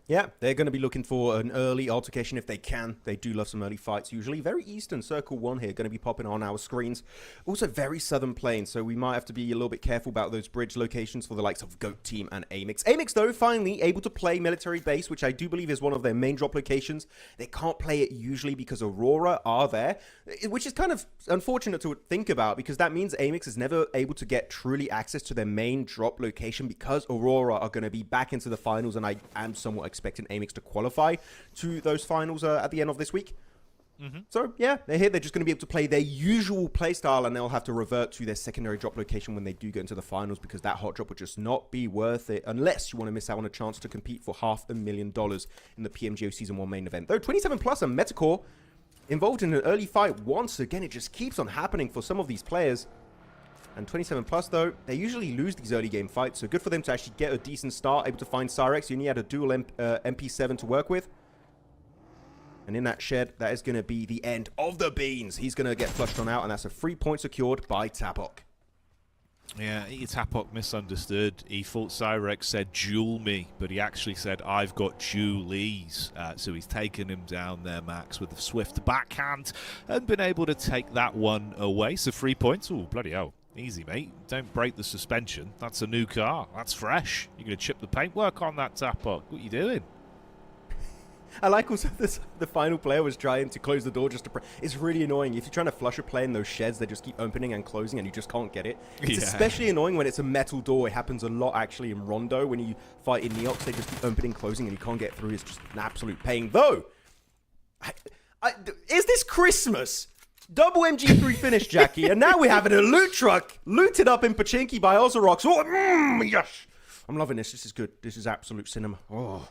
Yeah, they're going to be looking for an early altercation if they can. They do love some early fights usually. Very Eastern Circle 1 here, going to be popping on our screens. Also very Southern Plains, so we might have to be a little bit careful about those bridge locations for the likes of GOAT Team and AMIX. AMIX, though, finally able to play Military Base, which I do believe is one of their main drop locations. They can't play it usually because Aurora are there, which is kind of unfortunate to think about, because that means AMIX is never able to get truly access to their main drop location, because Aurora are going to be back into the finals, and I am somewhat expecting AMIX to qualify to those finals at the end of this week. So yeah, they're here. They're just going to be able to play their usual playstyle, and they'll have to revert to their secondary drop location when they do get into the finals, because that hot drop would just not be worth it unless you want to miss out on a chance to compete for $500,000 in the PMGO Season 1 main event. Though 27 plus and METACORE involved in an early fight once again. It just keeps on happening for some of these players. And 27 plus, though, they usually lose these early game fights, so good for them to actually get a decent start, able to find Cyrex. You only had a dual MP7 to work with. And in that shed, that is going to be the end of the beans. He's going to get flushed on out, and that's a 3 point secured by Tapok. Yeah, Tapok misunderstood. He thought Cyrex said duel me, but he actually said I've got dualies. So he's taken him down there, Max, with a swift backhand and been able to take that one away. So 3 points. Oh, bloody hell. Easy, mate. Don't break the suspension. That's a new car. That's fresh. You're going to chip the paintwork on that, Tapok. What are you doing? I like also the final player was trying to close the door just to... It's really annoying. If you're trying to flush a player in those sheds, they just keep opening and closing and you just can't get it. It's especially annoying when it's a metal door. It happens a lot actually in Rondo. When you fight in Neox, they just keep opening, closing, and you can't get through. It's just an absolute pain. Though, is this Christmas? Double MG3 finish, Jackie, and now we have a loot truck looted up in Pachinki by Ozarox. Oh, yes! I'm loving this. This is good. This is absolute cinema. Oh,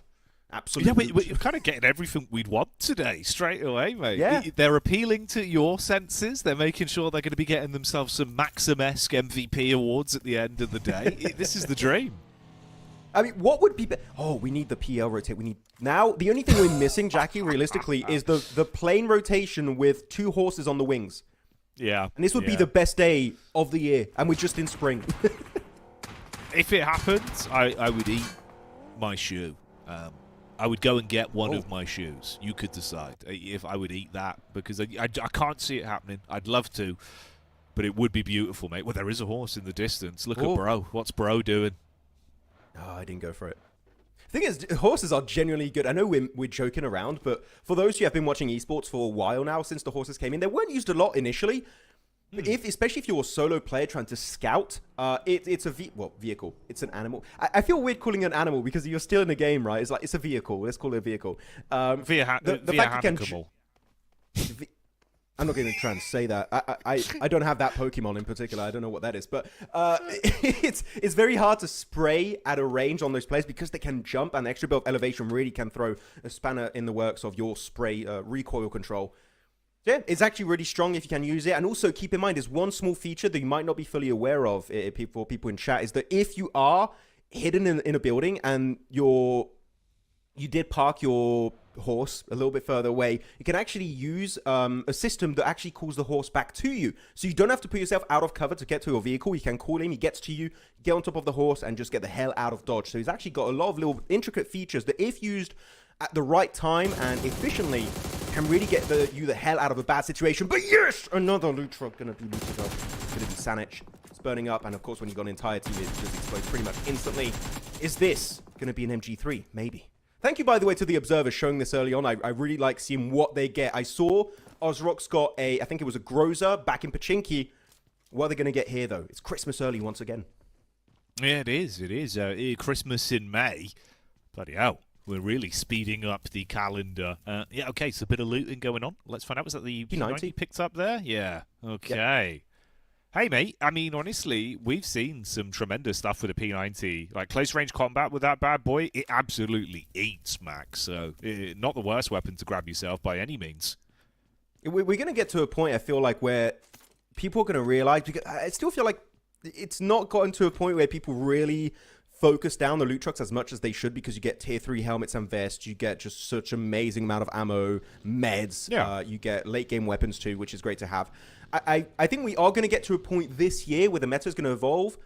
absolutely. Yeah, we're kind of getting everything we'd want today straight away, mate. Yeah. They're appealing to your senses. They're making sure they're going to be getting themselves some Maxim-esque MVP awards at the end of the day. This is the dream. I mean, what would be... Oh, we need the PL rotate. We need... Now, the only thing we're missing, Jackie, realistically, is the plane rotation with 2 horses on the wings. Yeah. And this would be the best day of the year. And we're just in spring. If it happens, I would eat my shoe. I would go and get one of my shoes. You could decide if I would eat that, because I can't see it happening. I'd love to, but it would be beautiful, mate. Well, there is a horse in the distance. Look at Bro. What's Bro doing? Oh, I didn't go for it. The thing is, horses are genuinely good. I know we're joking around, but for those who have been watching esports for a while now, since the horses came in, they weren't used a lot initially. But especially if you're a solo player trying to scout, it's a vehicle. It's an animal. I feel weird calling it an animal because you're still in the game, right? It's like it's a vehicle. Let's call it a vehicle. The fact you can. I'm not going to try and say that. I don't have that Pokemon in particular. I don't know what that is, but it's very hard to spray at a range on those players because they can jump, and the extra bit of elevation really can throw a spanner in the works of your spray recoil control. Yeah, it's actually really strong if you can use it. And also keep in mind, there's one small feature that you might not be fully aware of for people in chat, is that if you are hidden in a building and you did park your horse a little bit further away, you can actually use a system that actually calls the horse back to you. So you don't have to put yourself out of cover to get to your vehicle. You can call him, he gets to you, get on top of the horse, and just get the hell out of dodge. So he's actually got a lot of little intricate features that, if used at the right time and efficiently, can really get you the hell out of a bad situation. But yes, another loot truck gonna be looted up. It's gonna be Sanich. It's burning up, and of course, when you've got an entire team, it just explodes pretty much instantly. Is this gonna be an MG3? Maybe. Thank you, by the way, to the observers showing this early on. I really like seeing what they get. I saw Ozarox got I think it was a Groza back in Pachinki. What are they gonna get here, though? It's Christmas early once again. Yeah, it is. It is. Christmas in May. Bloody hell. We're really speeding up the calendar. Yeah, okay, so a bit of looting going on. Let's find out. Was that the P90 picked up there? Yeah, okay. Yep. Hey, mate, I mean, honestly, we've seen some tremendous stuff with the P90. Like, close-range combat with that bad boy, it absolutely eats, Max. So, not the worst weapon to grab yourself by any means. We're going to get to a point, I feel like, where people are going to realize, because I still feel like it's not gotten to a point where people really focus down the loot trucks as much as they should, because you get tier 3 helmets and vests, you get just such amazing amount of ammo, meds, you get late game weapons too, which is great to have. I think we are going to get to a point this year where the meta is going to evolve,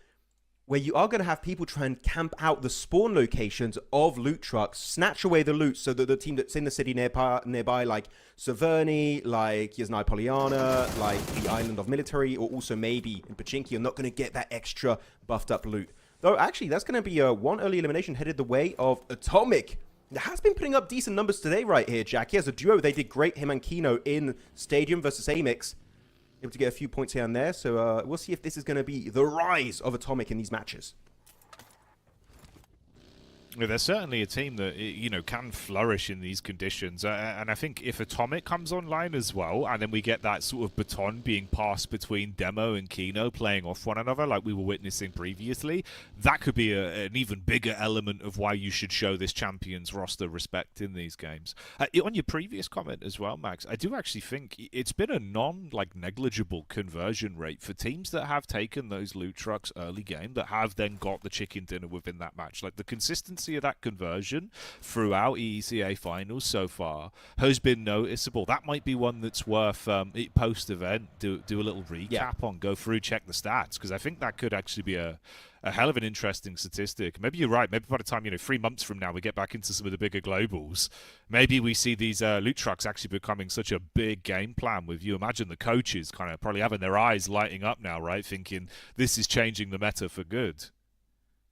where you are going to have people try and camp out the spawn locations of loot trucks, snatch away the loot, so that the team that's in the city nearby, like Severny, like Yasnai Poliana, like the Island of Military, or also maybe in Pachinki, are not going to get that extra buffed up loot. Though, actually, that's going to be one early elimination headed the way of Atomic. It has been putting up decent numbers today right here, Jackie. As a duo, they did great, him and Kino, in Stadium versus AMIX. Able to get a few points here and there. So we'll see if this is going to be the rise of Atomic in these matches. Yeah, they're certainly a team that, you know, can flourish in these conditions. And I think if Atomic comes online as well, and then we get that sort of baton being passed between Demo and Kino playing off one another like we were witnessing previously, that could be an even bigger element of why you should show this Champions roster respect in these games. On your previous comment as well, Max, I do actually think it's been a negligible conversion rate for teams that have taken those loot trucks early game, that have then got the chicken dinner within that match. Like, the consistency of that conversion throughout EECA finals so far has been noticeable. That might be one that's worth post-event do a little recap on, go through, check the stats, because I think that could actually be a hell of an interesting statistic. Maybe you're right. Maybe by the time, 3 months from now we get back into some of the bigger globals, maybe we see these loot trucks actually becoming such a big game plan with, you imagine the coaches kind of probably having their eyes lighting up now, right, thinking this is changing the meta for good.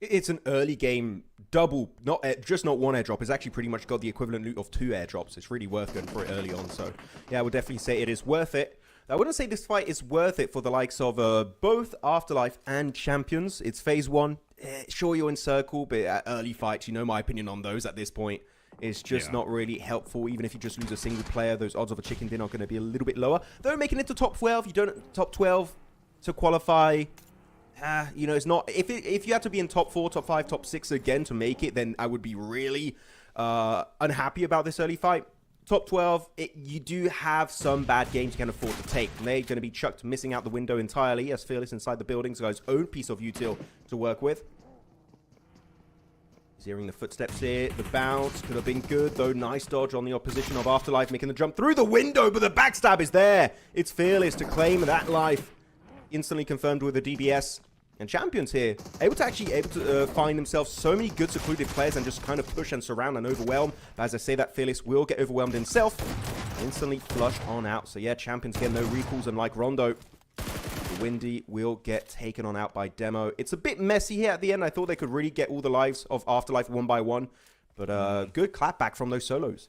It's an early game double, just not one airdrop. It's actually pretty much got the equivalent loot of 2 airdrops. It's really worth going for it early on. So, yeah, I would definitely say it is worth it. I wouldn't say this fight is worth it for the likes of both Afterlife and Champions. It's phase 1. Sure, you're in circle, but at early fights, you know my opinion on those at this point. It's just not really helpful. Even if you just lose a single player, those odds of a chicken dinner are going to be a little bit lower. Though making it to top 12, you don't top 12 to qualify. It's not. If you had to be in top 4, top 5, top 6 again to make it, then I would be really unhappy about this early fight. Top 12, you do have some bad games you can afford to take. And they're going to be chucked missing out the window entirely, as Fearless inside the building's got his own piece of util to work with. He's hearing the footsteps here. The bounce could have been good, though. Nice dodge on the opposition of Afterlife, making the jump through the window, but the backstab is there. It's Fearless to claim that life. Instantly confirmed with the DBS. And Champions here, able to find themselves so many good secluded players and just kind of push and surround and overwhelm. But as I say that, Fearless will get overwhelmed himself. Instantly flush on out. So yeah, Champions get no recalls, and like Rondo, the Windy will get taken on out by Demo. It's a bit messy here at the end. I thought they could really get all the lives of Afterlife one by one. But good clapback from those solos.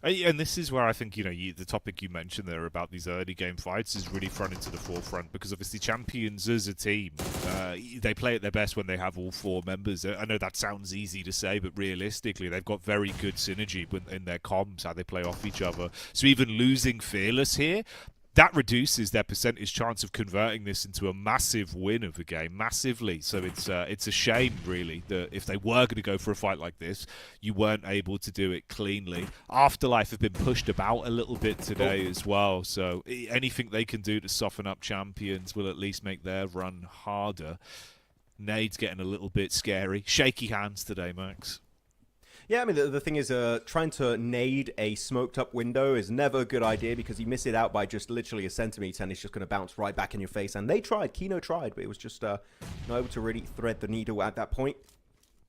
And this is where I think, the topic you mentioned there about these early game fights is really front into the forefront, because obviously champions as a team, they play at their best when they have all 4 members. I know that sounds easy to say, but realistically, they've got very good synergy in their comms, how they play off each other. So even losing Fearless here, that reduces their percentage chance of converting this into a massive win of the game, massively. So it's a shame, really, that if they were going to go for a fight like this, you weren't able to do it cleanly. Afterlife have been pushed about a little bit today as well, so anything they can do to soften up champions will at least make their run harder. Nade's getting a little bit scary. Shaky hands today, Max. Yeah, I mean, the thing is, trying to nade a smoked-up window is never a good idea, because you miss it out by just literally a centimeter, and it's just going to bounce right back in your face. And they tried, Kino tried, but it was just not able to really thread the needle at that point.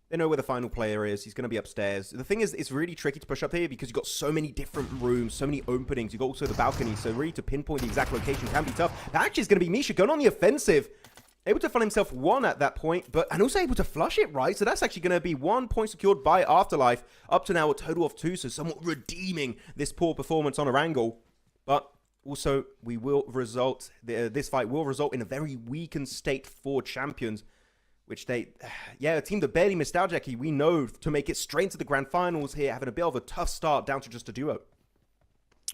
They know where the final player is. He's going to be upstairs. The thing is, it's really tricky to push up here because you've got so many different rooms, so many openings. You've got also the balcony, so really to pinpoint the exact location can be tough. That actually is going to be Misha going on the offensive. Able to find himself 1 at that point, and also able to flush it, right? So that's actually going to be 1 point secured by Afterlife, up to now a total of 2, so somewhat redeeming this poor performance on Erangel. But also, this fight will result in a very weakened state for champions, which a team that barely missed out, Jackie, we know to make it straight into the grand finals here, having a bit of a tough start down to just a duo.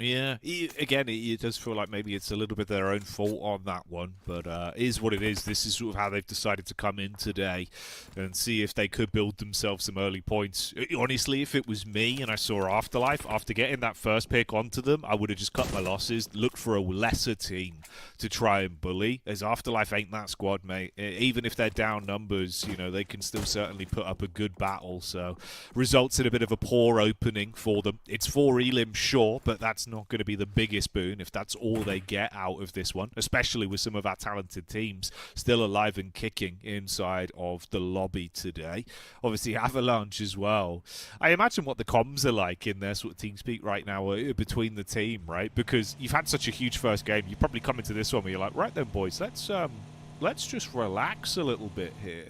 Yeah, again, it does feel like maybe it's a little bit their own fault on that one, but it is what it is. This is sort of how they've decided to come in today and see if they could build themselves some early points. Honestly, if it was me and I saw Afterlife, after getting that first pick onto them, I would have just cut my losses, looked for a lesser team to try and bully, as Afterlife ain't that squad, mate. Even if they're down numbers, they can still certainly put up a good battle, so results in a bit of a poor opening for them. It's 4 Elim, sure, but that's not going to be the biggest boon if that's all they get out of this one, especially with some of our talented teams still alive and kicking inside of the lobby today. Obviously Avalanche as well. I imagine what the comms are like in their sort of team speak right now between the team, right? Because you've had such a huge first game, you probably come into this one where you're like, right then boys, let's just relax a little bit here,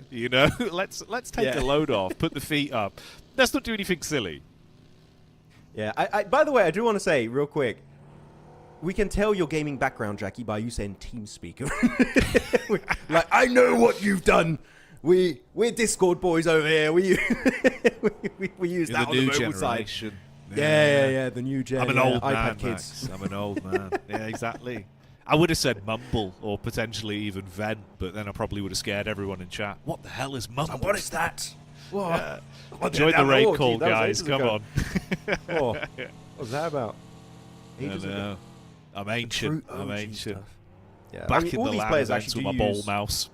let's take the load off, put the feet up, let's not do anything silly. Yeah, by the way, I do want to say, real quick, we can tell your gaming background, Jackie, by you saying TeamSpeak. Like, I know what you've done. We're Discord boys over here. We use that on the mobile side. Yeah, the new gen. I'm an old man, iPad kids. Max. I'm an old man. Yeah, exactly. I would have said Mumble or potentially even Vent, but then I probably would have scared everyone in chat. What the hell is Mumble? What is that? What? Enjoy the raid call, guys. Come on. What was that about? I know. I'm ancient. I'm ancient. Yeah, Back in the lab events with my ball mouse.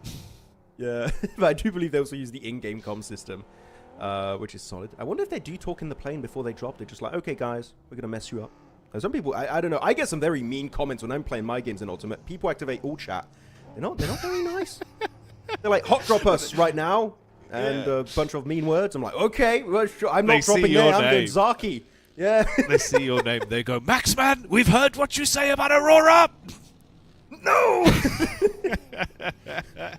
Yeah, but I do believe they also use the in-game comm system, which is solid. I wonder if they do talk in the plane before they drop. They're just like, okay, guys, we're going to mess you up. Some people, I don't know. I get some very mean comments when I'm playing my games in Ultimate. People activate all chat. They're not very nice. They're like, hot drop us right now. And a bunch of mean words. I'm like, okay, well, sure. I'm not dropping there. I'm going Zaki. Yeah. They see your name. They go, Maxman, we've heard what you say about Aurora. No!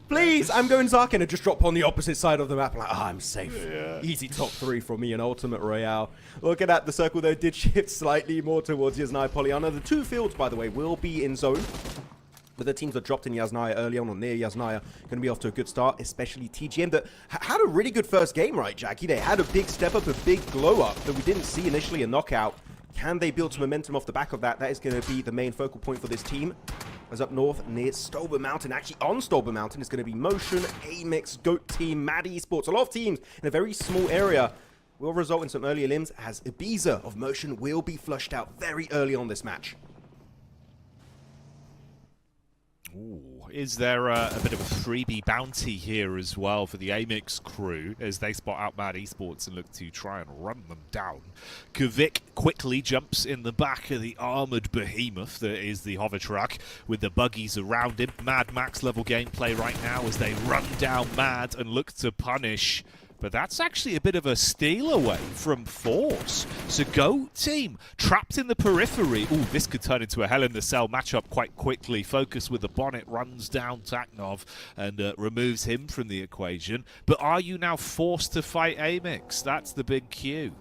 Please, I'm going Zaki, and I just drop on the opposite side of the map. I'm like, I'm safe. Yeah. Easy top 3 for me in Ultimate Royale. Looking at the circle, though, did shift slightly more towards Yasnaya Polyana. The 2 fields, by the way, will be in zone. But the teams that dropped in Yasnaya early on or near Yasnaya going to be off to a good start, especially TGM that had a really good first game, right, Jackie? They had a big step up, a big glow up that we didn't see initially, a knockout. Can they build some momentum off the back of that? That is going to be the main focal point for this team. As up north near Stolber Mountain, actually on Stolber Mountain, is going to be Motion, AMIX, Goat Team, Mad Esports. A lot of teams in a very small area will result in some earlier limbs as Ibiza of Motion will be flushed out very early on this match. Ooh, is there a bit of a freebie bounty here as well for the AMIX crew as they spot out Mad Esports and look to try and run them down? Kvik quickly jumps in the back of the armoured behemoth that is the hover truck with the buggies around him. Mad Max level gameplay right now as they run down Mad and look to punish. But that's actually a bit of a steal away from Force. So Goat Team trapped in the periphery. Ooh, this could turn into a Hell in the Cell matchup quite quickly. Focus with the bonnet runs down Taknov and removes him from the equation. But are you now forced to fight AMIX? That's the big cue.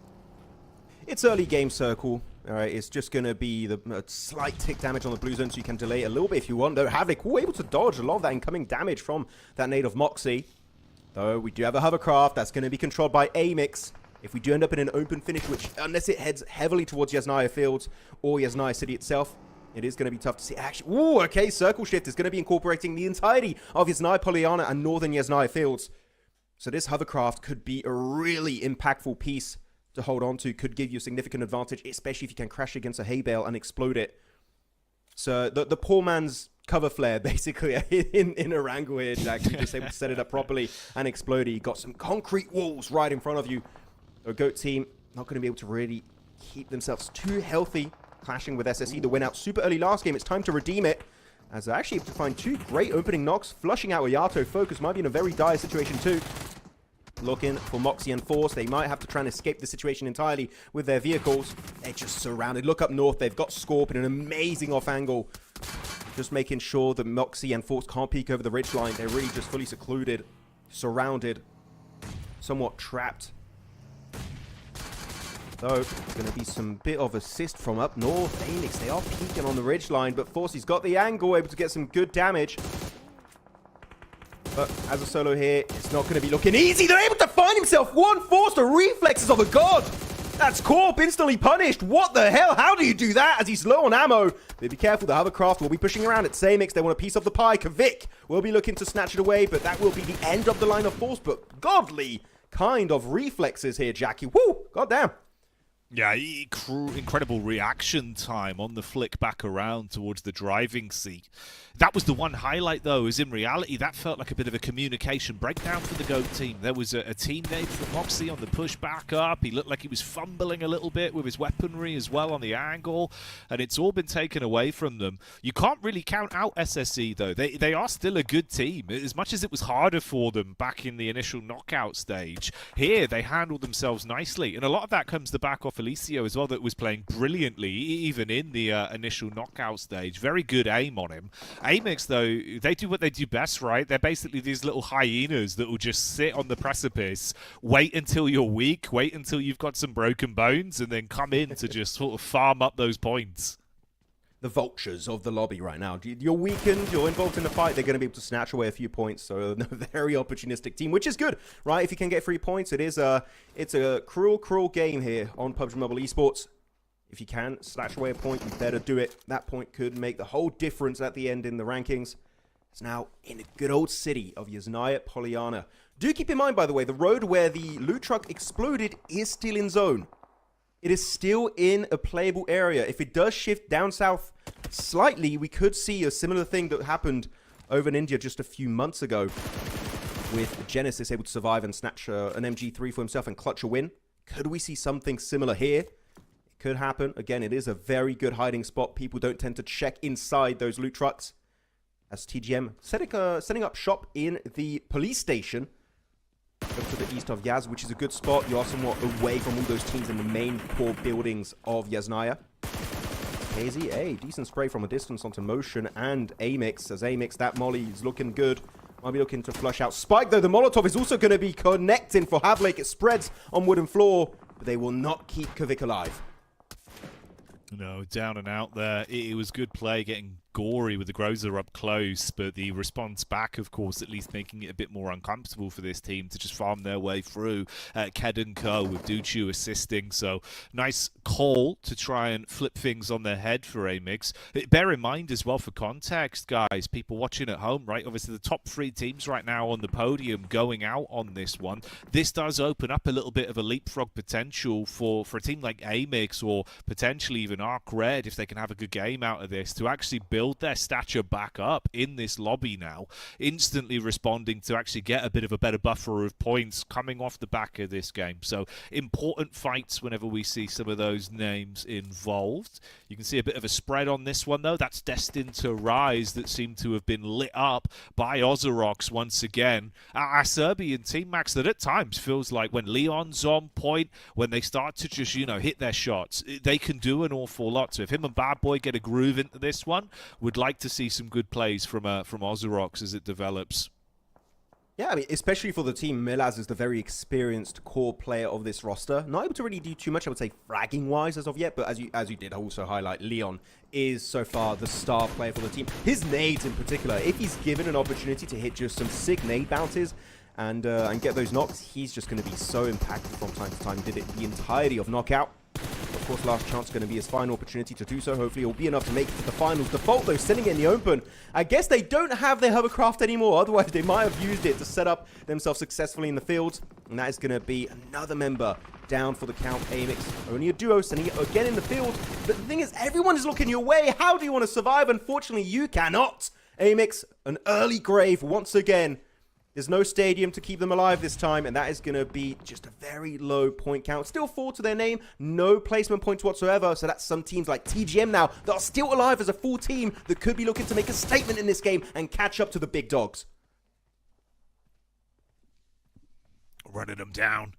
It's early game circle. All right, it's just going to be the slight tick damage on the blue zone, so you can delay it a little bit if you want. Though Havoc were able to dodge a lot of that incoming damage from that nade of Moxie. Though we do have a hovercraft that's going to be controlled by AMIX. If we do end up in an open finish, which unless it heads heavily towards Yasnaya Fields or Yasnaya City itself, it is going to be tough to see. Actually, ooh, okay, Circle Shift is going to be incorporating the entirety of Yasnaya Polyana and northern Yasnaya Fields. So this hovercraft could be a really impactful piece to hold on to, could give you a significant advantage, especially if you can crash against a hay bale and explode it. So the poor man's cover flare, basically, in Erangel here, Jack. You just able to set it up properly and explode it. You got some concrete walls right in front of you. The GOAT team not going to be able to really keep themselves too healthy, clashing with SSE. The win out super early last game. It's time to redeem it, as they're actually able to find two great opening knocks, flushing out Oyato. Focus might be in a very dire situation too. Looking for Moxie and Force. They might have to try and escape the situation entirely with their vehicles. They're just surrounded. Look up north. They've got Scorp in an amazing off angle. Just making sure that Moxie and Force can't peek over the ridge line. They're really just fully secluded, surrounded, somewhat trapped. Though, there's going to be some bit of assist from up north. AMIX, they are peeking on the ridge line, but Forcey's got the angle, able to get some good damage. But as a solo here, it's not going to be looking easy. They're able to find himself one Force. The reflexes of a god. That's Corp instantly punished. What the hell? How do you do that as he's low on ammo? But be careful, the hovercraft will be pushing around at AMIX. They want a piece of the pie. Kvik will be looking to snatch it away, but that will be the end of the line of Force. But godly kind of reflexes here, Jackie. Woo! Goddamn. Yeah, incredible reaction time on the flick back around towards the driving seat. That was the one highlight, though, is in reality, that felt like a bit of a communication breakdown for the GOAT team. There was a teammate from Moxie on the push back up. He looked like he was fumbling a little bit with his weaponry as well on the angle, and it's all been taken away from them. You can't really count out SSE, though. They are still a good team. As much as it was harder for them back in the initial knockout stage, here they handled themselves nicely, and a lot of that comes the back off Alicio as well, that was playing brilliantly, even in the initial knockout stage. Very good aim on him. AMIX, though, they do what they do best, right? They're basically these little hyenas that will just sit on the precipice, wait until you're weak, wait until you've got some broken bones, and then come in to just sort of farm up those points. The vultures of the lobby right now. You're weakened, you're involved in the fight, they're going to be able to snatch away a few points. So a very opportunistic team, which is good, right? If you can get 3 points, it's a cruel game here on PUBG Mobile Esports. If you can snatch away a point, you better do it. That point could make the whole difference at the end in the rankings. It's now in the good old city of Yasnaya Polyana. Do keep in mind, by the way, the road where the loot truck exploded is still in zone. It is still in a playable area. If it does shift down south slightly, we could see a similar thing that happened over in India just a few months ago, with Genesis able to survive and snatch an MG3 for himself and clutch a win. Could we see something similar here? It could happen. Again, it is a very good hiding spot. People don't tend to check inside those loot trucks. As TGM setting up shop in the police station, to the east of Yaz, which is a good spot. You are somewhat away from all those teams in the main core buildings of Yasnaya. KZ, a decent spray from a distance onto Motion and AMIX. As AMIX, that molly is looking good. Might be looking to flush out Spike, though. The Molotov is also going to be connecting for Havlake. It spreads on wooden floor, but they will not keep Kvik alive. No, down and out there. It was good play, getting gory with the Grozer up close, but the response back, of course, at least making it a bit more uncomfortable for this team to just farm their way through. Ked and Co with Duchu assisting, so nice call to try and flip things on their head for AMIX. Bear in mind as well, for context, guys, people watching at home, right? Obviously, the top 3 teams right now on the podium going out on this one. This does open up a little bit of a leapfrog potential for a team like AMIX, or potentially even ARCRED, if they can have a good game out of this, to actually build their stature back up in this lobby now, instantly responding to actually get a bit of a better buffer of points coming off the back of this game. So important fights whenever we see some of those names involved. You can see a bit of a spread on this one, though. That's Destined to Rise that seemed to have been lit up by Ozarox once again. Our Serbian team, Max, that at times feels like when Leon's on point, when they start to just, you know, hit their shots, they can do an awful lot. So if him and Bad Boy get a groove into this one, would like to see some good plays from Ozarox as it develops. Yeah, I mean, especially for the team, Milaz is the very experienced core player of this roster. Not able to really do too much, I would say, fragging-wise as of yet, but as you did also highlight, Leon is so far the star player for the team. His nades in particular, if he's given an opportunity to hit just some sick nade bounties and get those knocks, he's just going to be so impactful from time to time. Did it the entirety of Knockout. Of course, Last Chance going to be his final opportunity to do so. Hopefully, it'll be enough to make it to the finals. Default, though, sitting in the open. I guess they don't have their hovercraft anymore. Otherwise, they might have used it to set up themselves successfully in the field. And that is going to be another member down for the count. AMIX, only a duo, sending it again in the field. But the thing is, everyone is looking your way. How do you want to survive? Unfortunately, you cannot. AMIX, an early grave once again. There's no stadium to keep them alive this time, and that is going to be just a very low point count. Still 4 to their name, no placement points whatsoever, so that's some teams like TGM now that are still alive as a full team that could be looking to make a statement in this game and catch up to the big dogs. Running them down.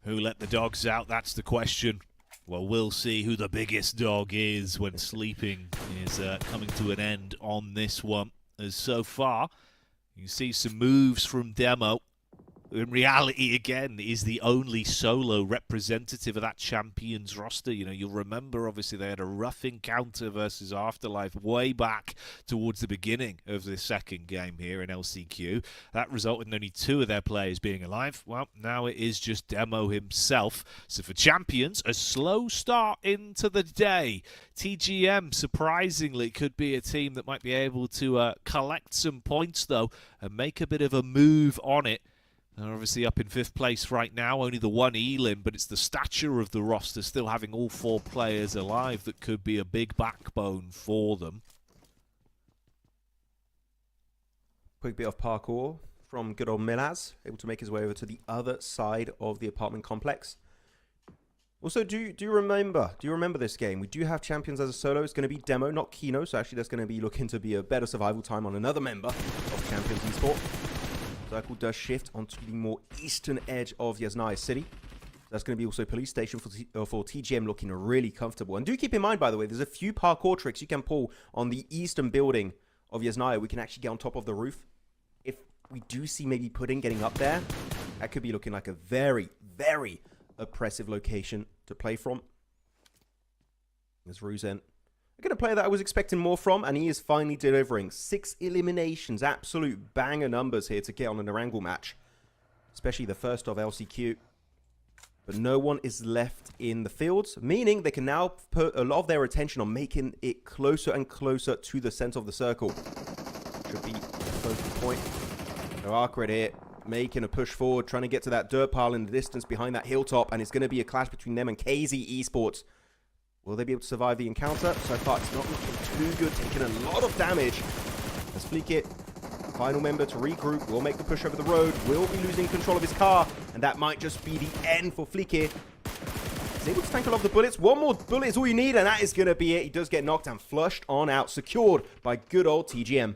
Who let the dogs out? That's the question. Well, we'll see who the biggest dog is when sleeping is coming to an end on this one. As so far, you see some moves from Demo. In reality, again, is the only solo representative of that Champions roster. You know, you'll remember, obviously, they had a rough encounter versus Afterlife way back towards the beginning of the second game here in LCQ. That resulted in only 2 of their players being alive. Well, now it is just Demo himself. So for Champions, a slow start into the day. TGM, surprisingly, could be a team that might be able to collect some points, though, and make a bit of a move on it. They're obviously up in 5th place right now, only the 1 Elim, but it's the stature of the roster still having all 4 players alive that could be a big backbone for them. Quick bit of parkour from good old Milaz, able to make his way over to the other side of the apartment complex. Also, do you remember this game? We do have Champions as a solo. It's going to be Demo, not Kino, so actually that's going to be looking to be a better survival time on another member of Champions Esports. Circle does shift onto the more eastern edge of Yasnaya City. That's going to be also police station for TGM, looking really comfortable. And do keep in mind, by the way, there's a few parkour tricks you can pull on the eastern building of Yasnaya. We can actually get on top of the roof. If we do see maybe Pudding getting up there, that could be looking like a very, very oppressive location to play from. There's Ruzen. A player that I was expecting more from, and he is finally delivering 6 eliminations. Absolute banger numbers here to get on an Erangel match, especially the first of LCQ. But no one is left in the fields, meaning they can now put a lot of their attention on making it closer and closer to the center of the circle. Should be a focal point. So ARCRED here, making a push forward, trying to get to that dirt pile in the distance behind that hilltop, and it's going to be a clash between them and KZ Esports. Will they be able to survive the encounter? So far, it's not looking too good, taking a lot of damage. As Fleekit, final member to regroup, will make the push over the road, will be losing control of his car, and that might just be the end for Fleekit. He's able to tank a lot of the bullets. One more bullet is all you need, and that is going to be it. He does get knocked and flushed on out, secured by good old TGM.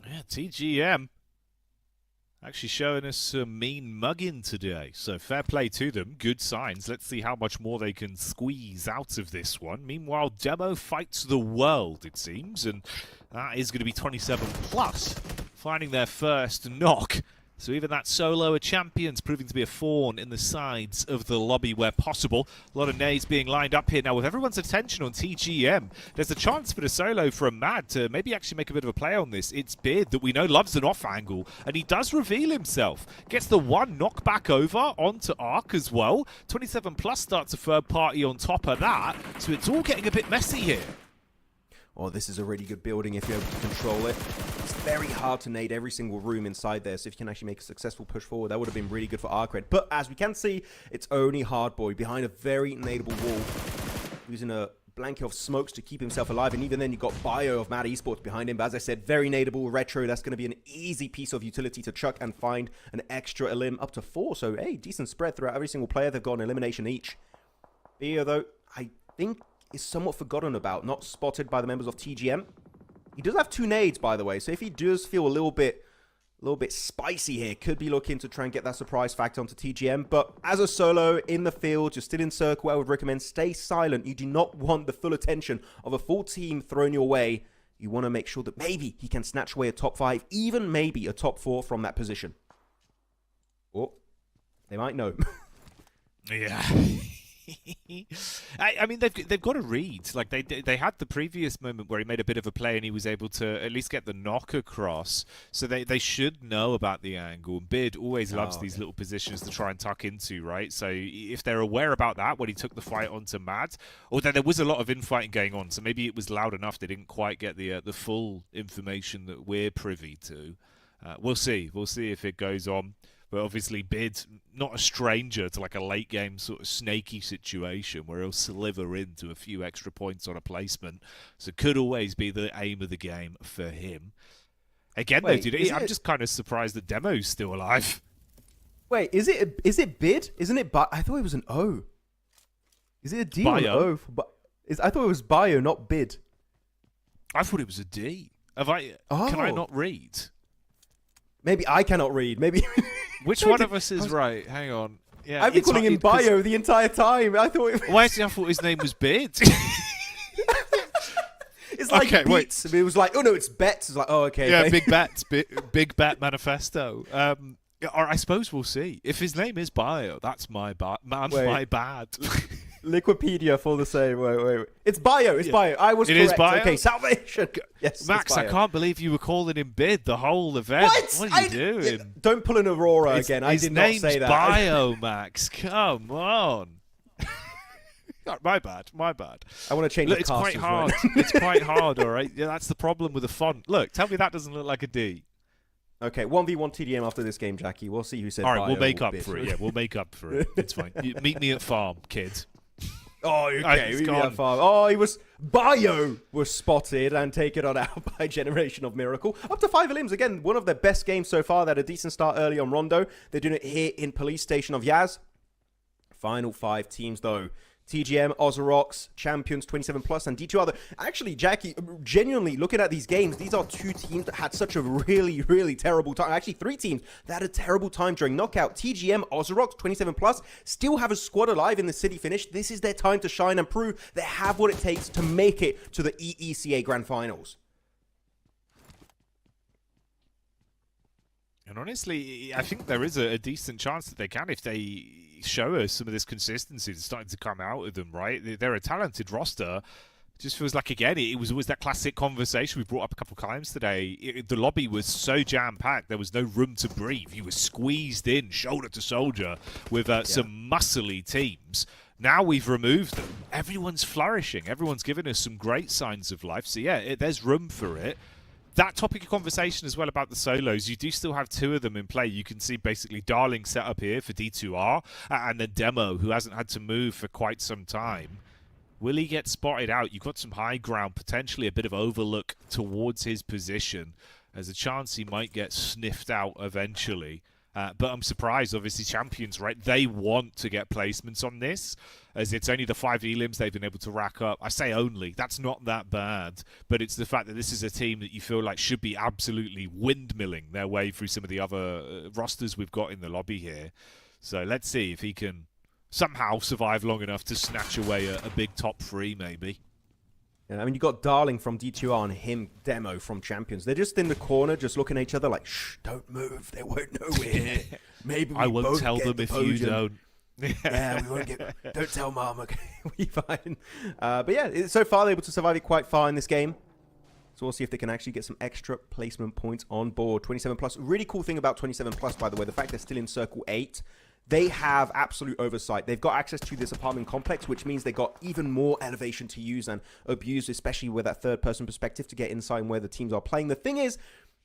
Yeah, TGM actually showing us some mean mugging today. So fair play to them. Good signs. Let's see how much more they can squeeze out of this one. Meanwhile, Demo fights the world, it seems. And that is going to be 27 plus, finding their first knock. So even that solo of Champions proving to be a thorn in the sides of the lobby where possible. A lot of nades being lined up here now with everyone's attention on TGM. There's a chance for the solo from Mad to maybe actually make a bit of a play on this. It's Beard that we know loves an off angle, and he does reveal himself. Gets the 1 knockback over onto Arc as well. 27 plus starts a third party on top of that. So it's all getting a bit messy here. Oh, this is a really good building if you're able to control it. It's very hard to nade every single room inside there, so if you can actually make a successful push forward, that would have been really good for ARCRED. But as we can see, it's only Hardboy behind a very nadeable wall, using a blanket of smokes to keep himself alive, and even then you've got Bio of Mad Esports behind him. But as I said, very nadeable retro. That's going to be an easy piece of utility to chuck and find an extra elim up to 4. So, hey, decent spread throughout every single player. They've got an elimination each. Bio, though, I think is somewhat forgotten about, not spotted by the members of TGM. He does have 2 nades, by the way, so if he does feel a little bit spicy here, could be looking to try and get that surprise factor onto TGM. But as a solo in the field, you're still in circle, I would recommend stay silent. You do not want the full attention of a full team thrown your way. You want to make sure that maybe he can snatch away a top 5, even maybe a top 4 from that position. Oh, they might know. Yeah. I mean, they've got to read. Like they had the previous moment where he made a bit of a play and he was able to at least get the knock across. So they should know about the angle. And Bid always loves these little positions to try and tuck into, right? So if they're aware about that when he took the fight onto Mad, although there was a lot of infighting going on, so maybe it was loud enough they didn't quite get the full information that we're privy to. We'll see. We'll see if it goes on. But obviously, Bid, not a stranger to like a late game sort of snaky situation where he'll sliver into a few extra points on a placement. So could always be the aim of the game for him. Again, though, dude, I'm just kind of surprised the demo's still alive. Wait, is it Bid? Isn't it? I thought it was an O. Is it a D or an O? I thought it was Bio, not Bid. I thought it was a D. Can I not read? Maybe I cannot read. Maybe. Which one of us is right? Hang on. Yeah, I've been calling him Bio the entire time. I thought. Why? I thought his name was Bid. It's like Beats. Wait. It was like, oh no, it's Bets. It's like, oh okay. Yeah, Big Bets, Big Bet Manifesto. Or I suppose we'll see. If his name is Bio, that's my bad. My bad. Liquipedia for the same. Wait. It's Bio. It's Bio. I was correct. It is Bio? Okay, Salvation. Yes, Max, I can't believe you were calling him Bid the whole event. What are you doing? Don't pull an Aurora again. I did not say that. His name's Bio, Max. Come on. My bad. I want to change the it's quite hard. It's quite hard, all right? Yeah, that's the problem with the font. Look, tell me that doesn't look like a D. Okay, 1v1 TDM after this game, Jackie. We'll see who said all right, Bio we'll make up Bid. for it. Yeah, we'll make up for it. It's fine. Meet me at farm, kid. Oh, okay. He was Bio was spotted and taken on out by Generation of Miracle. Up to 5 elims. Again, one of their best games so far. They had a decent start early on Rondo. They're doing it here in Police Station of Yaz. Final 5 teams, though. TGM, Ozarox, Champions, 27+, and D2 other. Actually, Jackie, genuinely looking at these games, these are 2 teams that had such a really, really terrible time. Actually, 3 teams that had a terrible time during knockout. TGM, Ozarox, 27+, still have a squad alive in the city finish. This is their time to shine and prove they have what it takes to make it to the EECA Grand Finals. And honestly, I think there is a decent chance that they can if they show us some of this consistency that's starting to come out of them, right? They're a talented roster. It just feels like, again, it was always that classic conversation we brought up a couple of times today. The lobby was so jam-packed, there was no room to breathe. You were squeezed in, shoulder to shoulder, with some muscly teams. Now we've removed them. Everyone's flourishing. Everyone's giving us some great signs of life. So, yeah, there's room for it. That topic of conversation as well about the solos, you do still have 2 of them in play. You can see basically Darling set up here for D2R and then Demo, who hasn't had to move for quite some time. Will he get spotted out? You've got some high ground, potentially a bit of overlook towards his position. There's a chance he might get sniffed out eventually. But I'm surprised, obviously, Champions, right? They want to get placements on this, as it's only the 5 elims they've been able to rack up. I say only. That's not that bad. But it's the fact that this is a team that you feel like should be absolutely windmilling their way through some of the other rosters we've got in the lobby here. So let's see if he can somehow survive long enough to snatch away a big top 3, maybe. I mean, you got Darling from D2R and him, Demo from Champions. They're just in the corner, just looking at each other like, shh, don't move. They won't know we're here. Maybe we I won't both tell get them the if podium. you don't. Yeah, we won't get... Don't tell Mom, okay? We fine. But yeah, so far they're able to survive it quite far in this game. So we'll see if they can actually get some extra placement points on board. 27+. Really cool thing about 27+, by the way, the fact they're still in Circle 8. They have absolute oversight. They've got access to this apartment complex, which means they got even more elevation to use and abuse, especially with that third-person perspective to get inside where the teams are playing. The thing is,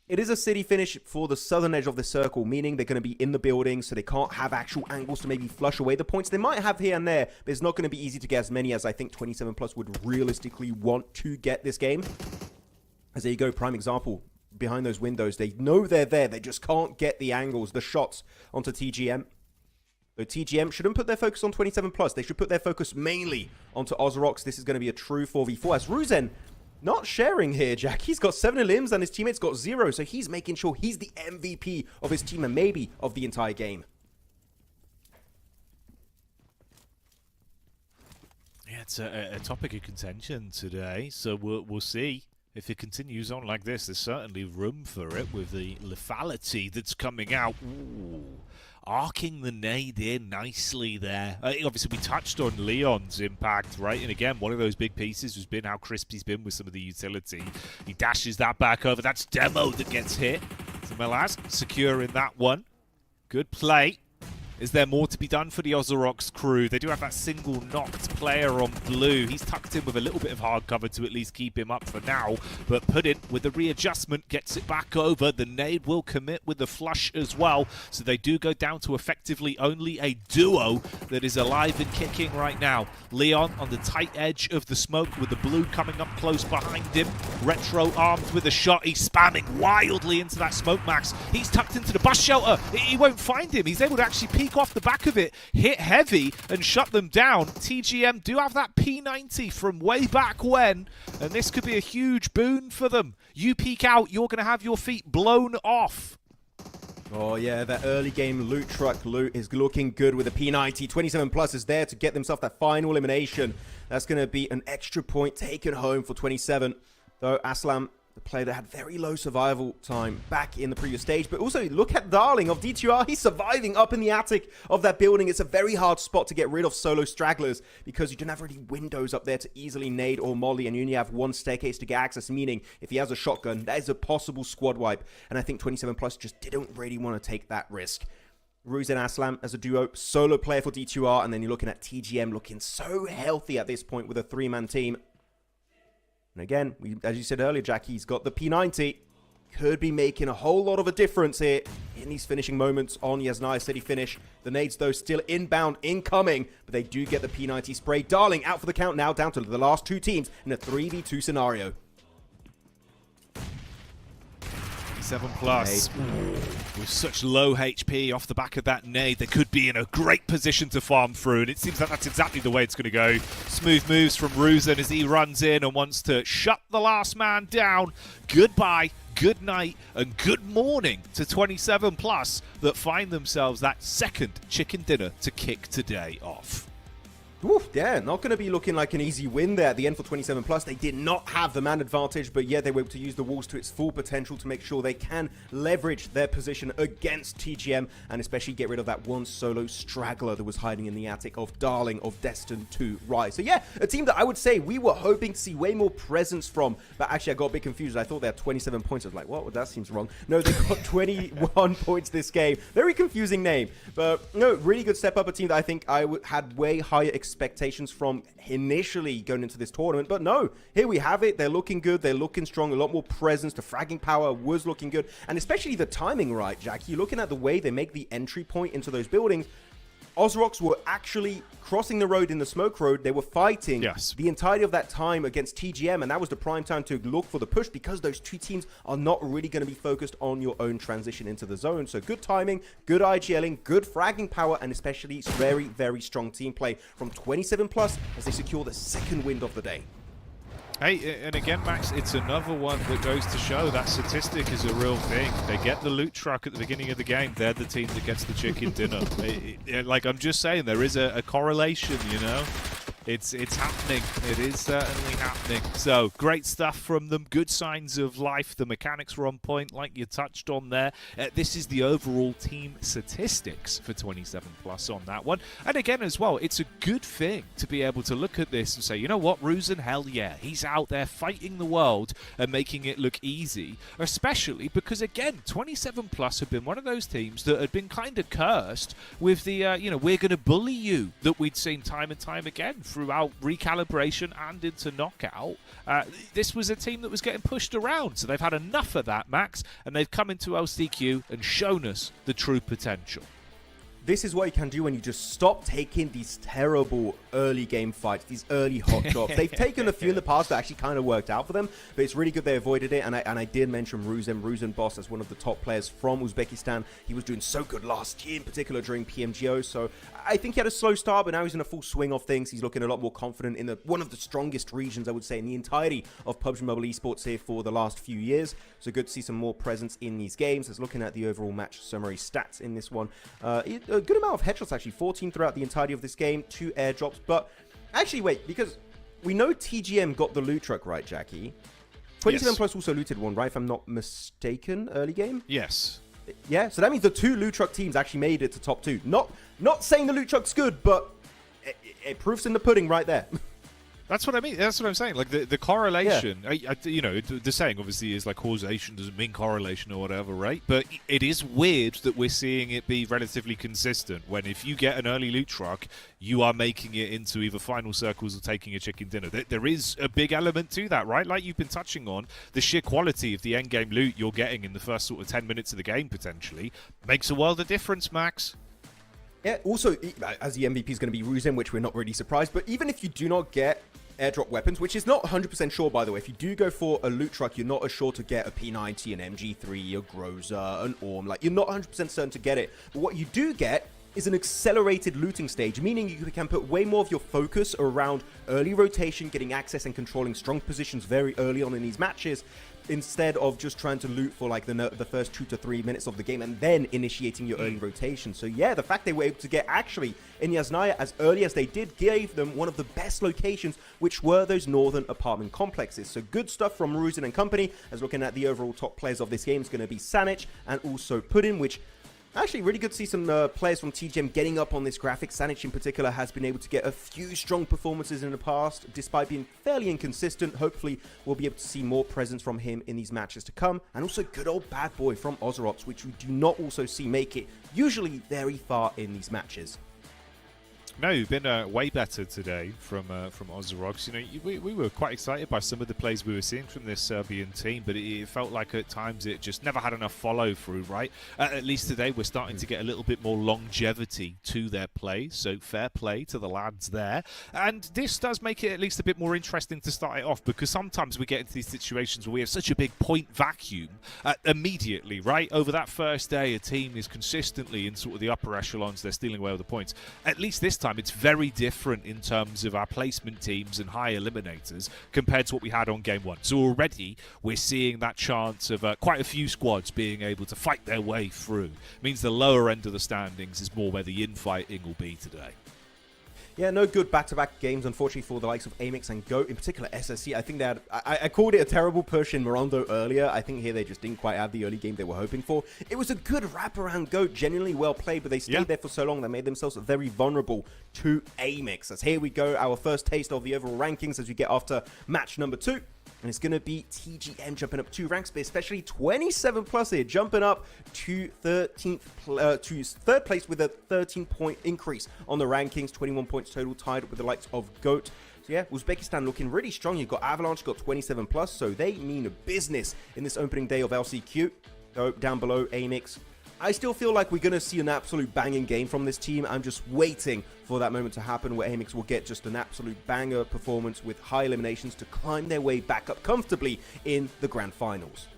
it is a city finish for the southern edge of the circle, meaning they're going to be in the building, so they can't have actual angles to maybe flush away the points. They might have here and there, but it's not going to be easy to get as many as I think 27+ would realistically want to get this game. As there you go, prime example. Behind those windows, they know they're there. They just can't get the angles, the shots onto TGM. So TGM shouldn't put their focus on 27+. They should put their focus mainly onto Ozarox. This is going to be a true 4v4. As Ruzen not sharing here, Jack. He's got 7 elims and his teammates got 0. So he's making sure he's the MVP of his team and maybe of the entire game. Yeah, it's a topic of contention today. So we'll see If it continues on like this, there's certainly room for it with the lethality that's coming out. Ooh. Arcing the nade in nicely there. Obviously, we touched on Leon's impact, right? And again, one of those big pieces has been how crisp he's been with some of the utility. He dashes that back over. That's Demo that gets hit. So Melaz securing that one. Good play. Is there more to be done for the Ozarox crew? They do have that single knocked player on blue. He's tucked in with a little bit of hard cover to at least keep him up for now. But put it with the readjustment, gets it back over. The nade will commit with the flush as well. So they do go down to effectively only a duo that is alive and kicking right now. Leon on the tight edge of the smoke with the blue coming up close behind him. Retro armed with a shot. He's spamming wildly into that smoke, Max. He's tucked into the bus shelter. He won't find him. He's able to actually peek off the back of it, hit heavy and shut them down. TGM do have that P90 from way back when, and this could be a huge boon for them. You peek out, you're going to have your feet blown off. Oh yeah, that early game loot truck loot is looking good with a P90. 27 plus is there to get themselves that final elimination. That's going to be an extra point taken home for 27. Though Aslam, the player that had very low survival time back in the previous stage. But also, look at Darling of D2R. He's surviving up in the attic of that building. It's a very hard spot to get rid of solo stragglers because you don't have any windows up there to easily nade or molly, and you only have one staircase to get access, meaning if he has a shotgun, that is a possible squad wipe. And I think 27 plus just didn't really want to take that risk. Ruz and Aslam as a duo, solo player for D2R, and then you're looking at TGM looking so healthy at this point with a three-man team. And again, as you said earlier, Jackie, he's got the P90. Could be making a whole lot of a difference here in these finishing moments on Yasnaya City finish. The nades, though, still inbound, incoming, but they do get the P90 spray. Darling out for the count now, down to the last two teams in a 3v2 scenario. 7 plus. With such low HP off the back of that nade, they could be in a great position to farm through, and it seems like that's exactly the way it's going to go. Smooth moves from Ruzan as he runs in and wants to shut the last man down. Goodbye, good night, and good morning to 27 plus that find themselves that second chicken dinner to kick today off. Oof, yeah, not going to be looking like an easy win there at the end for 27 plus. They did not have the man advantage, but yeah, they were able to use the walls to its full potential to make sure they can leverage their position against TGM and especially get rid of that one solo straggler that was hiding in the attic of Darling of Destine to Rise. So yeah, a team that I would say we were hoping to see way more presence from, but actually I got a bit confused. I thought they had 27 points. I was like, what? Well, that seems wrong. No, they got 21 points this game. Very confusing name, but no, really good step up. A team that I think I had way higher expectations from initially going into this tournament, but no, here we have it. They're looking good, they're looking strong, a lot more presence. The fragging power was looking good, and especially the timing, right, Jack? You're looking at the way they make the entry point into those buildings. Ozarox were actually crossing the road in the smoke road. They were fighting the entirety of that time against TGM, and that was the prime time to look for the push because those two teams are not really going to be focused on your own transition into the zone. So good timing, good IGLing, good fragging power, and especially very, very strong team play from 27 plus as they secure the second win of the day. Hey, and again, Max, it's another one that goes to show that statistic is a real thing. They get the loot truck at the beginning of the game. They're the team that gets the chicken dinner. Like, I'm just saying, there is a correlation, you know? It's happening. It is certainly happening. So, great stuff from them. Good signs of life. The mechanics were on point, like you touched on there. This is the overall team statistics for 27 plus on that one. And again, as well, it's a good thing to be able to look at this and say, you know what, Ruzan, hell yeah, he's out there fighting the world and making it look easy. Especially because, again, 27 plus have been one of those teams that had been kind of cursed with the, you know, we're going to bully you that we'd seen time and time again throughout recalibration and into knockout. This was a team that was getting pushed around, so they've had enough of that, Max, and they've come into LCQ and shown us the true potential. This is what you can do when you just stop taking these terrible early game fights, these early hot shots. They've taken a few in the past that actually kind of worked out for them, but it's really good they avoided it. And I did mention Ruzan Boss as one of the top players from Uzbekistan. He was doing so good last year, in particular during PMGO. So I think he had a slow start, but now he's in a full swing of things. He's looking a lot more confident in one of the strongest regions, I would say, in the entirety of PUBG Mobile Esports here for the last few years. So good to see some more presence in these games. As looking at the overall match summary stats in this one, a good amount of headshots, actually 14 throughout the entirety of this game, 2 airdrops. But actually, wait, because we know TGM got the loot truck, right, Jackie? 27 Yes. plus also looted one, right? If I'm not mistaken, early game. Yes. Yeah, so that means the 2 loot truck teams actually made it to top 2. Not saying the loot truck's good, but it proofs in the pudding right there. That's what I mean. That's what I'm saying. Like the correlation, you know, the saying obviously is like causation doesn't mean correlation or whatever, right? But it is weird that we're seeing it be relatively consistent when if you get an early loot truck, you are making it into either final circles or taking a chicken dinner. There is a big element to that, right? Like you've been touching on, the sheer quality of the end game loot you're getting in the first sort of 10 minutes of the game potentially makes a world of difference, Max. Yeah, also, as the MVP is going to be Ruzin, which we're not really surprised, but even if you do not get airdrop weapons, which is not 100% sure, by the way, if you do go for a loot truck, you're not as sure to get a P90, an MG3, a Groza, an Orm. Like, you're not 100% certain to get it. But what you do get is an accelerated looting stage, meaning you can put way more of your focus around early rotation, getting access and controlling strong positions very early on in these matches, instead of just trying to loot for like the first 2 to 3 minutes of the game and then initiating your early rotation. So yeah, the fact they were able to get actually in Yasnaya as early as they did gave them one of the best locations, which were those northern apartment complexes. So good stuff from Ruzin and company. As looking at the overall top players of this game is going to be Sanic and also Puddin, which actually really good to see some players from TGM getting up on this graphic. Sanic in particular has been able to get a few strong performances in the past, despite being fairly inconsistent. Hopefully we'll be able to see more presence from him in these matches to come. And also good old bad boy from Ozarox, which we do not also see make it usually very far in these matches. No, you've been way better today from Ozarox. You know, we were quite excited by some of the plays we were seeing from this Serbian team, but it felt like at times it just never had enough follow through, right? At least today we're starting to get a little bit more longevity to their play, so fair play to the lads there. And this does make it at least a bit more interesting to start it off, because sometimes we get into these situations where we have such a big point vacuum immediately, right? Over that first day, a team is consistently in sort of the upper echelons, they're stealing away all the points. At least this time it's very different in terms of our placement teams and high eliminators compared to what we had on game 1. So already we're seeing that chance of quite a few squads being able to fight their way through. It means the lower end of the standings is more where the infighting will be today. Yeah, no good back-to-back games, unfortunately, for the likes of AMIX and GOAT, in particular SSC. I think they had, I called it a terrible push in Rondo earlier. I think here they just didn't quite have the early game they were hoping for. It was a good wraparound GOAT, genuinely well played, but they stayed there for so long they made themselves very vulnerable to AMIX. As here we go, our first taste of the overall rankings as we get after match number 2. And it's going to be TGM jumping up 2 ranks, but especially 27 plus here, jumping up to 13th, to third place with a 13-point increase on the rankings, 21 points total, tied up with the likes of GOAT. So yeah, Uzbekistan looking really strong. You've got Avalanche, got 27 plus, so they mean business in this opening day of LCQ. So down below, AMIX. I still feel like we're going to see an absolute banging game from this team. I'm just waiting for that moment to happen where AMIX will get just an absolute banger performance with high eliminations to climb their way back up comfortably in the grand finals.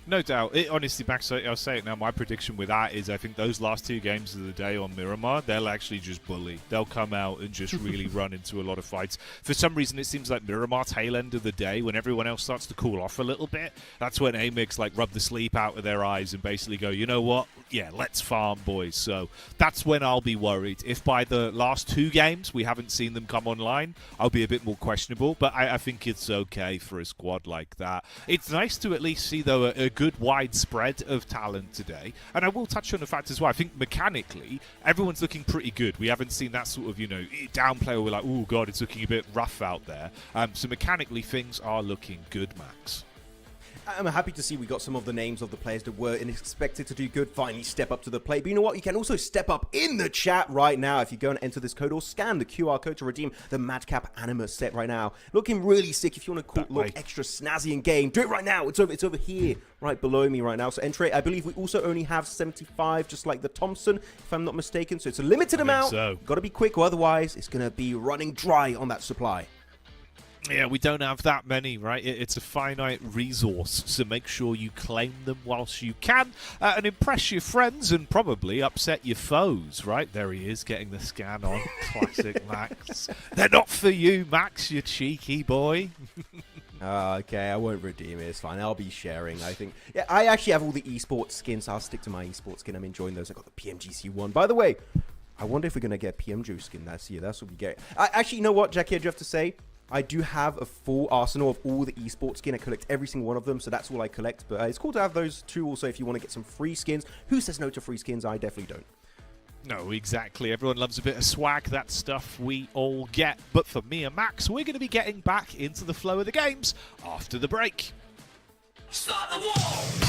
No doubt. Honestly, Max, I'll say it now. My prediction with that is I think those last 2 games of the day on Miramar, they'll actually just bully. They'll come out and just really run into a lot of fights. For some reason, it seems like Miramar tail end of the day, when everyone else starts to cool off a little bit, that's when AMIX like rub the sleep out of their eyes and basically go, you know what? Yeah, let's farm, boys. So that's when I'll be worried. If by the last 2 games we haven't seen them come online, I'll be a bit more questionable. But I think it's okay for a squad like that. It's nice to at least see, though, a good widespread of talent today. And I will touch on the fact as well, I think mechanically everyone's looking pretty good. We haven't seen that sort of, you know, downplay where we're like, oh god, it's looking a bit rough out there. So mechanically things are looking good, Max. I'm happy to see we got some of the names of the players that were expected to do good finally step up to the plate. But you know what? You can also step up in the chat right now if you go and enter this code or scan the QR code to redeem the Madcap Animus set right now. Looking really sick. If you want to look extra snazzy in game, do it right now. It's over here, right below me right now. So enter it. I believe we also only have 75, just like the Thompson, if I'm not mistaken. So it's a limited amount. Got to be quick, or otherwise it's going to be running dry on that supply. Yeah, we don't have that many, right? It's a finite resource, so make sure you claim them whilst you can and impress your friends and probably upset your foes, right? There he is, getting the scan on. Classic Max. They're not for you, Max, you cheeky boy. Okay, I won't redeem it. It's fine. I'll be sharing, I think. Yeah, I actually have all the esports skins, so I'll stick to my esports skin. I'm enjoying those. I got the PMGC one. By the way, I wonder if we're going to get PMGO skin this year. That's what we get. Actually, you know what, Jackie, I do have to say, I do have a full arsenal of all the esports skin. I collect every single one of them, so that's all I collect. But it's cool to have those too also if you want to get some free skins. Who says no to free skins? I definitely don't. No, exactly. Everyone loves a bit of swag. That's stuff we all get. But for me and Max, we're going to be getting back into the flow of the games after the break. Start the wall!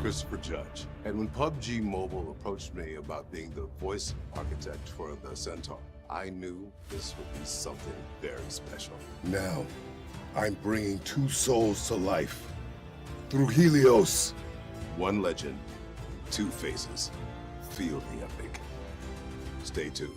Christopher Judge. And when PUBG Mobile approached me about being the voice architect for the Centaur, I knew this would be something very special. Now, I'm bringing two souls to life through Helios. One legend, two faces. Feel the epic. Stay tuned.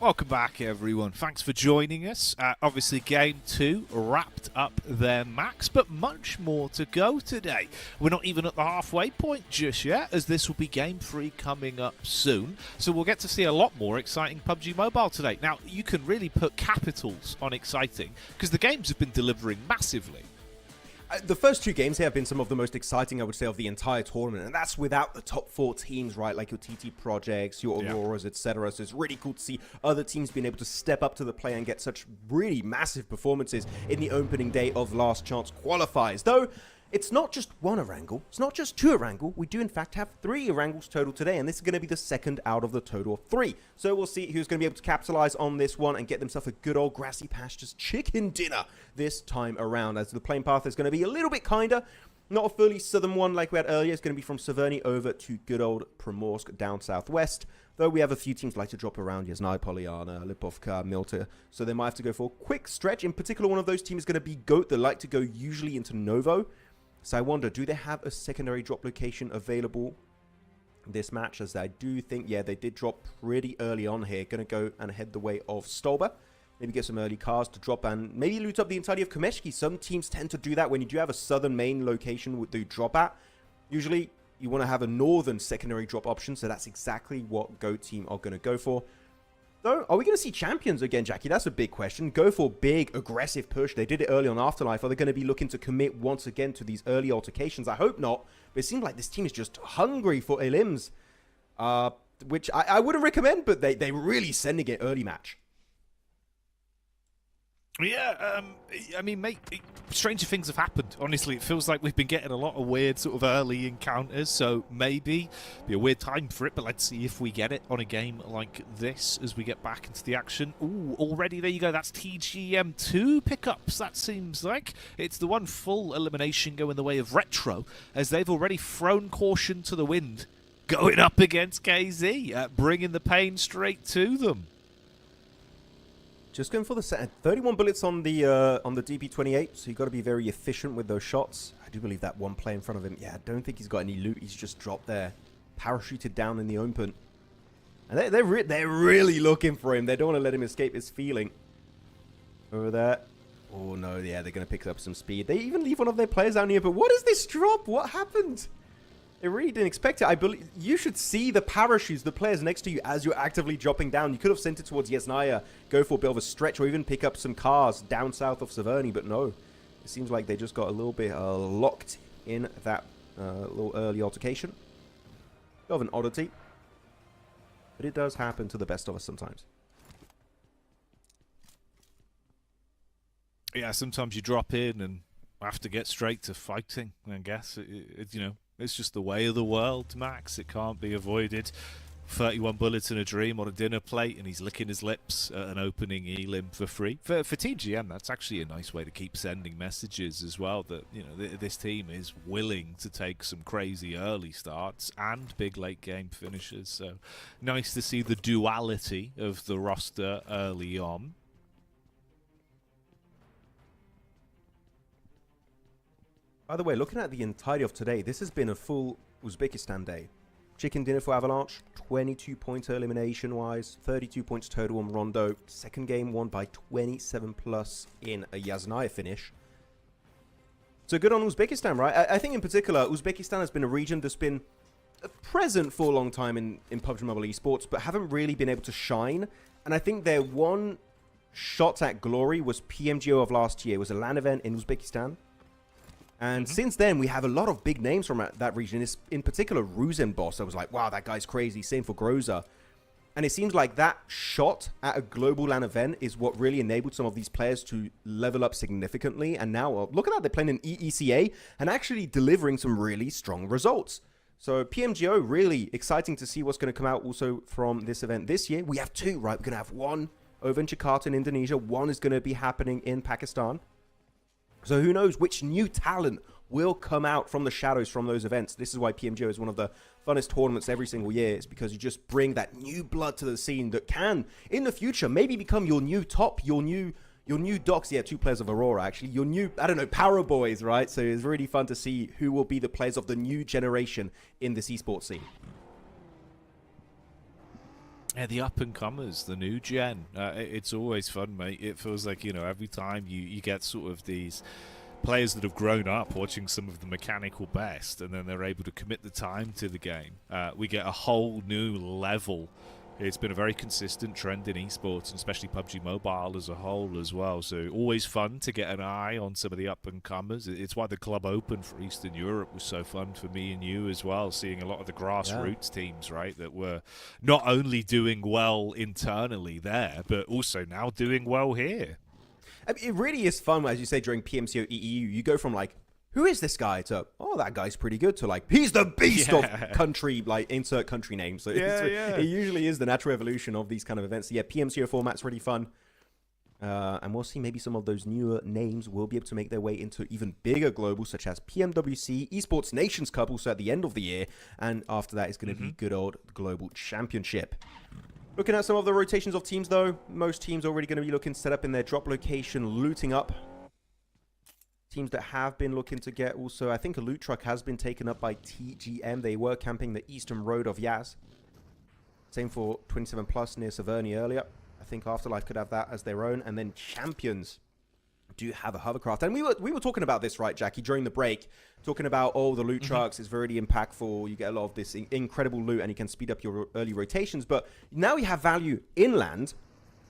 Welcome back, everyone. Thanks for joining us. Obviously, Game 2 wrapped up their max, but much more to go today. We're not even at the halfway point just yet, as this will be Game 3 coming up soon. So we'll get to see a lot more exciting PUBG Mobile today. Now, you can really put capitals on exciting, because the games have been delivering massively. The first two games here have been some of the most exciting, I would say, of the entire tournament, and that's without the top 4 teams, right? Like your TT Projects, your Auroras, etc. So it's really cool to see other teams being able to step up to the play and get such really massive performances in the opening day of Last Chance Qualifiers. Though, it's not just one Erangel, it's not just two Erangel, we do in fact have 3 Erangels total today, and this is going to be the second out of the total of 3. So we'll see who's going to be able to capitalize on this one and get themselves a good old grassy pastures chicken dinner this time around, as the playing path is going to be a little bit kinder. Not a fully southern one like we had earlier. It's going to be from Severny over to good old Primorsk down southwest. Though we have a few teams like to drop around, Yasnaya, Polyana, Lipovka, Milta. So they might have to go for a quick stretch. In particular, one of those teams is going to be GOAT. They like to go usually into Novo. So I wonder, do they have a secondary drop location available this match? As I do think, yeah, they did drop pretty early on here. Going to go and head the way of Stolber. Maybe get some early cars to drop and maybe loot up the entirety of Komeshki. Some teams tend to do that when you do have a southern main location with the drop at. Usually, you want to have a northern secondary drop option. So that's exactly what GOAT team are going to go for. Though, are we going to see champions again, Jackie? That's a big question. Go for big, aggressive push. They did it early on Afterlife. Are they going to be looking to commit once again to these early altercations? I hope not. But it seems like this team is just hungry for elims. Which I wouldn't recommend, but they're really sending it early match. Yeah, I mean, mate, stranger things have happened. Honestly, it feels like we've been getting a lot of weird sort of early encounters, so maybe be a weird time for it, but let's see if we get it on a game like this as we get back into the action. Ooh, already there you go. That's TGM2 pickups, that seems like. It's the one full elimination going the way of Retro, as they've already thrown caution to the wind, going up against KZ, bringing the pain straight to them. Just going for the set. 31 bullets on the DP28, so you've got to be very efficient with those shots. I do believe that one player in front of him, yeah, I don't think he's got any loot. He's just dropped there, parachuted down in the open. And they're really looking for him. They don't want to let him escape his feeling. Over there. Oh, no, yeah, they're going to pick up some speed. They even leave one of their players down here, but what is this drop? What happened? They really didn't expect it. I believe you should see the parachutes, the players next to you as you're actively dropping down. You could have sent it towards Yasnaya, go for a bit of a stretch, or even pick up some cars down south of Severny, but no. It seems like they just got a little bit locked in that little early altercation. Bit of an oddity. But it does happen to the best of us sometimes. Yeah, sometimes you drop in and have to get straight to fighting, I guess. You know, it's just the way of the world, Max. It can't be avoided. 31 bullets in a dream on a dinner plate, and he's licking his lips at an opening elim for free. For TGM, that's actually a nice way to keep sending messages as well, that, you know, this team is willing to take some crazy early starts and big late game finishes. So nice to see the duality of the roster early on. By the way, looking at the entirety of today, this has been a full Uzbekistan day. Chicken dinner for Avalanche, 22 points elimination-wise, 32 points total on Rondo. Second game won by 27 plus in a Yasnaya finish. So good on Uzbekistan, right? I think in particular, Uzbekistan has been a region that's been present for a long time in PUBG Mobile Esports, but haven't really been able to shine. And I think their one shot at glory was PMGO of last year. It was a LAN event in Uzbekistan. And since then, we have a lot of big names from that region. In particular, Ruzenboss. I was like, wow, that guy's crazy. Same for Groza. And it seems like that shot at a global LAN event is what really enabled some of these players to level up significantly. And now, look at that, they're playing in EECA and actually delivering some really strong results. So PMGO, really exciting to see what's going to come out also from this event this year. We have two, right? We're going to have one over in Jakarta in Indonesia. One is going to be happening in Pakistan. So who knows which new talent will come out from the shadows from those events. This is why PMGO is one of the funnest tournaments every single year. It's because you just bring that new blood to the scene that can, in the future, maybe become your new top, your new docs. Yeah, 2 players of Aurora, actually. Your new, I don't know, Power Boys, right? So it's really fun to see who will be the players of the new generation in this esports scene. Yeah, the up-and-comers, the new gen. It's always fun, mate. It feels like, you know, every time you get sort of these players that have grown up watching some of the mechanical best, and then they're able to commit the time to the game. We get a whole new level. It's been a very consistent trend in esports, and especially PUBG Mobile as a whole as well. So always fun to get an eye on some of the up-and-comers. It's why the Club Open for Eastern Europe was so fun for me and you as well, seeing a lot of the grassroots teams, right, that were not only doing well internally there, but also now doing well here. I mean, it really is fun, as you say, during PMCO EEU. You go from, like, who is this guy, to, oh, that guy's pretty good, to, like, he's the beast of country, like, insert country name. So it usually is the natural evolution of these kind of events. So yeah, PMCO format's really fun. And we'll see maybe some of those newer names will be able to make their way into even bigger globals, such as PMWC, Esports Nations Cup, also at the end of the year. And after that is going to be good old Global Championship. Looking at some of the rotations of teams, though, most teams are already going to be looking to set up in their drop location, looting up. Teams that have been looking to get also, I think a loot truck has been taken up by TGM. They were camping the eastern road of Yaz. Same for 27 Plus near Saverny earlier. I think Afterlife could have that as their own. And then Champions do have a hovercraft. And we were talking about this, right, Jackie, during the break, talking about, oh, the loot trucks is very impactful. You get a lot of this incredible loot and you can speed up your early rotations. But now you have value inland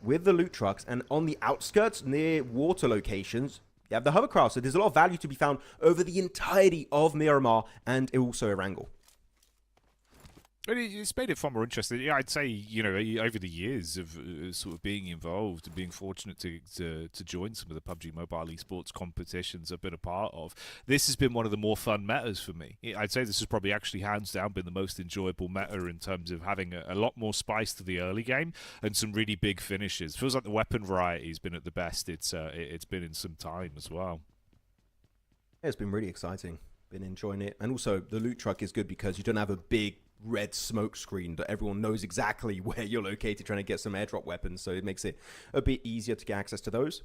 with the loot trucks, and on the outskirts near water locations, you have the hovercraft. So there's a lot of value to be found over the entirety of Miramar and also Erangel. It's made it far more interesting. Yeah, I'd say, you know, over the years of sort of being involved and being fortunate to join some of the PUBG Mobile esports competitions I've been a part of, this has been one of the more fun metas for me. I'd say this has probably actually hands down been the most enjoyable meta in terms of having a lot more spice to the early game and some really big finishes. Feels like the weapon variety has been at the best it's been in some time as well. Yeah, it's been really exciting. Been enjoying it. And also the loot truck is good because you don't have a big red smoke screen that everyone knows exactly where you're located trying to get some airdrop weapons, so it makes it a bit easier to get access to those.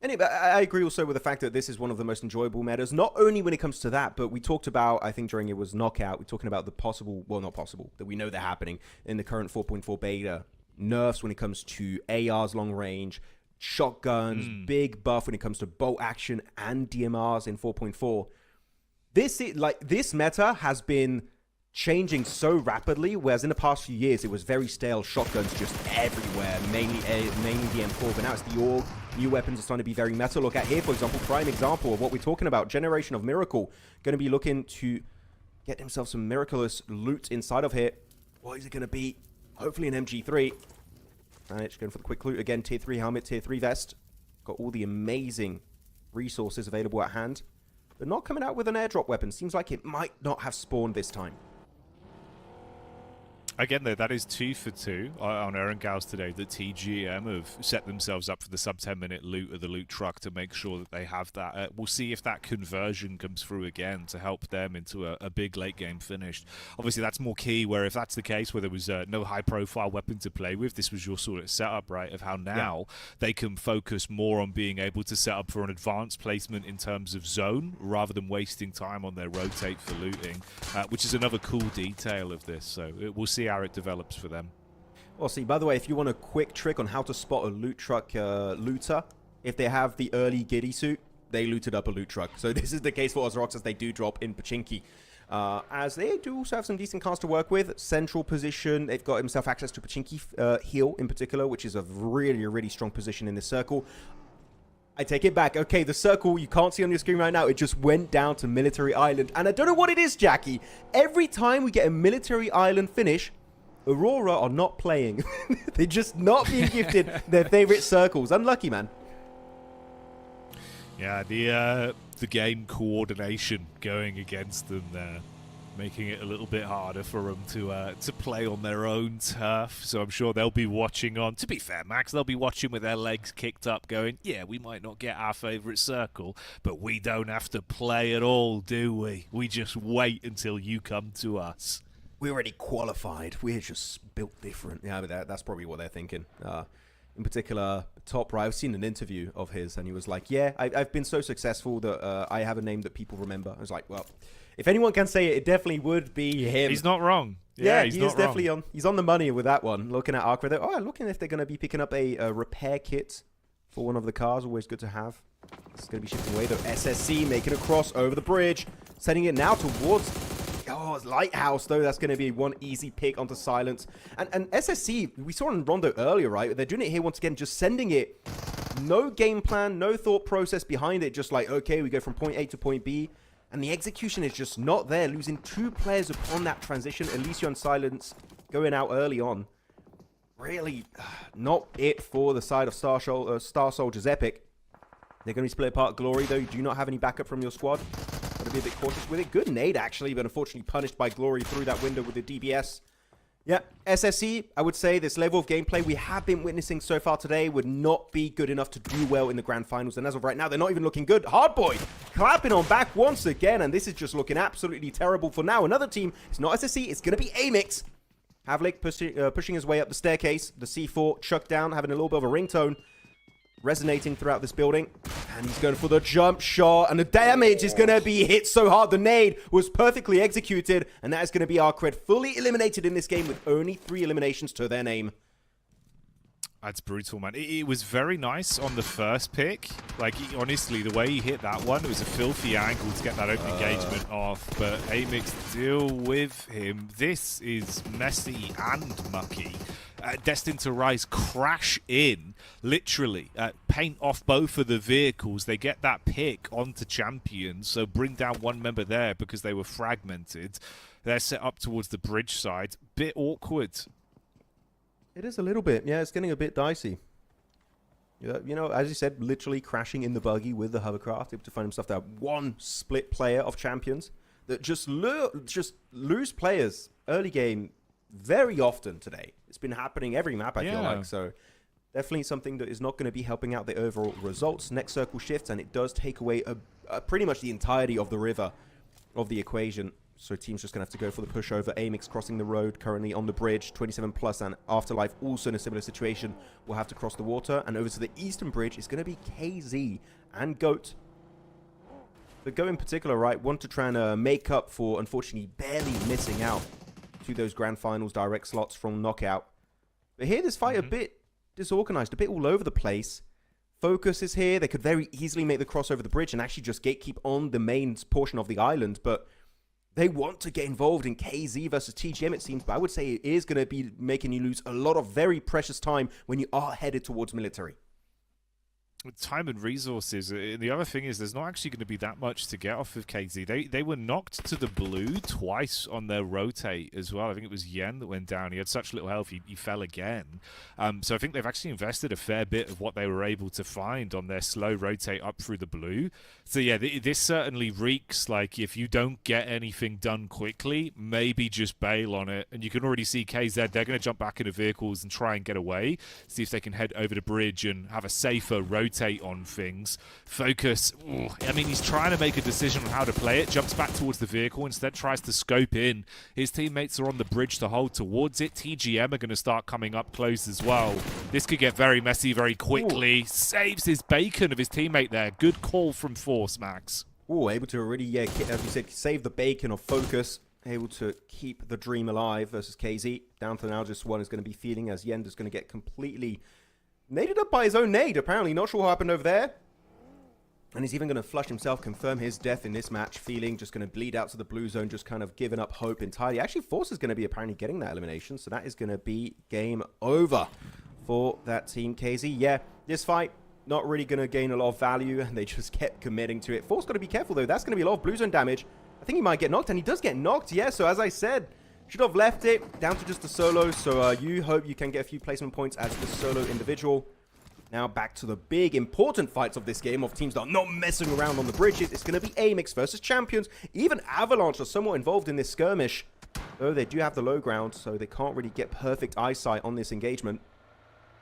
Anyway, I agree also with the fact that this is one of the most enjoyable metas, not only when it comes to that, but we talked about, I think during it was Knockout, we're talking about the possible, well, not possible, that we know they're happening in the current 4.4 beta, nerfs when it comes to ARs long range, shotguns, big buff when it comes to bolt action and DMRs in 4.4. This meta has been changing so rapidly, whereas in the past few years it was very stale, shotguns just everywhere, mainly the M4, but now it's the AUG. New weapons are starting to be very meta. Look at here, for example, prime example of what we're talking about, generation of MIRACL, going to be looking to get himself some miraculous loot inside of here. What is it going to be? Hopefully an MG3. And it's going for the quick loot again, tier 3 helmet, tier 3 vest. Got all the amazing resources available at hand, but not coming out with an airdrop weapon. Seems like it might not have spawned this time. Again, though, that is 2 for 2 on Erangel's today. That TGM have set themselves up for the sub-10-minute loot of the loot truck to make sure that they have that. We'll see if that conversion comes through again to help them into a big late-game finish. Obviously, that's more key, where if that's the case, where there was no high-profile weapon to play with, this was your sort of setup, right, of how now they can focus more on being able to set up for an advanced placement in terms of zone, rather than wasting time on their rotate for looting, which is another cool detail of this. So we'll see how it develops for them. Well, see, by the way, if you want a quick trick on how to spot a loot truck looter, if they have the early Giddy suit, they looted up a loot truck. So this is the case for Ozarox, as they do drop in Pachinki. As they do also have some decent cars to work with. Central position, they've got himself access to Pachinki heel in particular, which is a really, really strong position in this circle. I take it back. Okay, the circle you can't see on your screen right now, it just went down to Military Island. And I don't know what it is, Jackie. Every time we get a Military Island finish, Aurora are not playing. They're just not being gifted their favorite circles. Unlucky, man. Yeah, the game coordination going against them there, making it a little bit harder for them to play on their own turf. So I'm sure they'll be watching on. To be fair, Max, they'll be watching with their legs kicked up going, yeah, we might not get our favourite circle, but we don't have to play at all, do we? We just wait until you come to us. We already qualified. We're just built different. Yeah, but that's probably what they're thinking. In particular, Top Right, I've seen an interview of his, and he was like, yeah, I've been so successful that I have a name that people remember. I was like, well, if anyone can say it, it definitely would be him. He's not wrong. Yeah, he's he not is definitely he's on the money with that one. Looking at ARCRED, looking if they're going to be picking up a repair kit for one of the cars. Always good to have. It's going to be shifting away, though. SSC making a cross over the bridge, sending it now towards... Oh, it's Lighthouse, though. That's going to be one easy pick onto Silence. And SSC, we saw in Rondo earlier, right? They're doing it here once again, just sending it. No game plan, no thought process behind it. Just like, okay, we go from point A to point B. And the execution is just not there. Losing 2 players upon that transition. Alicia and Silence going out early on. Really not it for the side of Star Soldier's Epic. They're going to be split apart. Glory, though, you do not have any backup from your squad. Got to be a bit cautious with it. Good nade, actually, but unfortunately punished by Glory through that window with the DBS. Yeah, SSC, I would say this level of gameplay we have been witnessing so far today would not be good enough to do well in the grand finals. And as of right now, they're not even looking good. Hardboy clapping on back once again, and this is just looking absolutely terrible for now. Another team, it's not SSC, it's going to be AMIX. Havlik pushing his way up the staircase. The C4 chucked down, having a little bit of a ringtone resonating throughout this building. And he's going for the jump shot. And the damage is going to be hit so hard. The nade was perfectly executed. And that is going to be ARCRED fully eliminated in this game with only 3 eliminations to their name. That's brutal, man. It was very nice on the first pick. Like, honestly, the way he hit that one, it was a filthy angle to get that open engagement off. But AMIX deal with him. This is messy and mucky. Destined to rise, crash in, literally, paint off both of the vehicles. They get that pick onto champions, so bring down one member there because they were fragmented. They're set up towards the bridge side. Bit awkward. It is a little bit. Yeah, it's getting a bit dicey. You know, as you said, literally crashing in the buggy with the hovercraft, able to find himself that one split player of champions that just lose players early game very often today. It's been happening every map, I feel like. So definitely something that is not going to be helping out the overall results. Next circle shifts, and it does take away pretty much the entirety of the river of the equation. So team's just going to have to go for the pushover. AMIX crossing the road, currently on the bridge. 27 plus, and Afterlife also in a similar situation. Will have to cross the water. And over to the eastern bridge is going to be KZ and GOAT. The GOAT in particular, right, want to try and make up for, unfortunately, barely missing out to those grand finals direct slots from Knockout. But here, this fight a bit disorganized, a bit all over the place. Focus is here. They could very easily make the cross over the bridge and actually just gatekeep on the main portion of the island. But they want to get involved in KZ versus TGM, it seems. But I would say it is going to be making you lose a lot of very precious time when you are headed towards military. Time and resources. The other thing is there's not actually going to be that much to get off of KZ. They were knocked to the blue twice on their rotate as well. I think it was Yen that went down. He had such little health, he fell again. So I think they've actually invested a fair bit of what they were able to find on their slow rotate up through the blue. So yeah, this certainly reeks like if you don't get anything done quickly, maybe just bail on it. And you can already see KZ, they're going to jump back into vehicles and try and get away. See if they can head over the bridge and have a safer rotate on things. Focus, I mean, he's trying to make a decision on how to play it. Jumps back towards the vehicle, instead tries to scope in. His teammates are on the bridge to hold towards it. TGM are going to start coming up close as well. This could get very messy very quickly. Saves his bacon of his teammate there. Good call from Force, Max. Able to really, as you said, save the bacon of Focus. Able to keep the dream alive versus KZ. Down to now, just one is going to be feeling as Yender's going to get completely naded up by his own nade, apparently. Not sure what happened over there. And he's even going to flush himself, confirm his death in this match. Feeling just going to bleed out to the blue zone, just kind of giving up hope entirely. Actually, Force is going to be apparently getting that elimination. So that is going to be game over for that team. KZ, yeah, this fight not really going to gain a lot of value, and they just kept committing to it. Force got to be careful, though. That's going to be a lot of blue zone damage. I think he might get knocked, and he does get knocked, yeah. So as I said, should have left it down to just the solo. So you hope you can get a few placement points as the solo individual. Now back to the big important fights of this game of teams that are not messing around on the bridges. It's going to be AMIX versus Champions. Even Avalanche are somewhat involved in this skirmish. Though they do have the low ground, so they can't really get perfect eyesight on this engagement.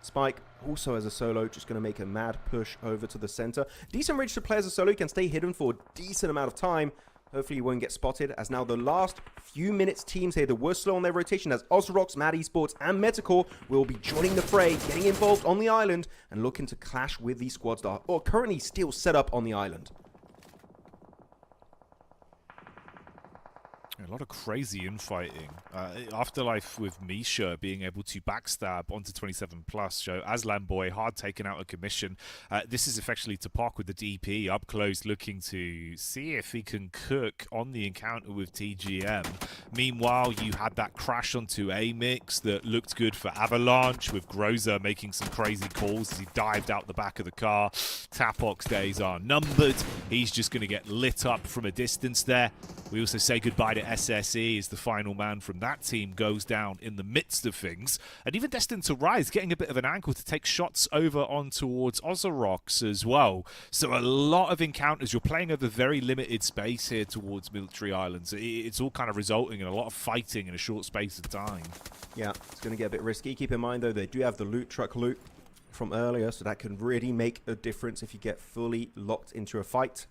Spike also as a solo, just going to make a mad push over to the center. Decent range to play as a solo. You can stay hidden for a decent amount of time. Hopefully you won't get spotted, as now the last few minutes teams here that were slow on their rotation, as Ozarox, Esports, and METACORE will be joining the fray, getting involved on the island, and looking to clash with these squads that are currently still set up on the island. A lot of crazy infighting. Afterlife with Misha being able to backstab onto 27 plus. So Aslan Boy hard taken out of commission. This is effectively to park with the DP up close, looking to see if he can cook on the encounter with TGM. Meanwhile, you had that crash onto AMIX that looked good for Avalanche, with Groza making some crazy calls as he dived out the back of the car. Tapok's days are numbered. He's just going to get lit up from a distance there. We also say goodbye to SSE as the final man from that team goes down in the midst of things. And even Destined to Rise getting a bit of an angle to take shots over on towards Ozarox as well. So a lot of encounters. You're playing over very limited space here towards Military Islands. It's all kind of resulting in a lot of fighting in a short space of time. Yeah, it's going to get a bit risky. Keep in mind, though, they do have the loot truck loot from earlier, so that can really make a difference if you get fully locked into a fight.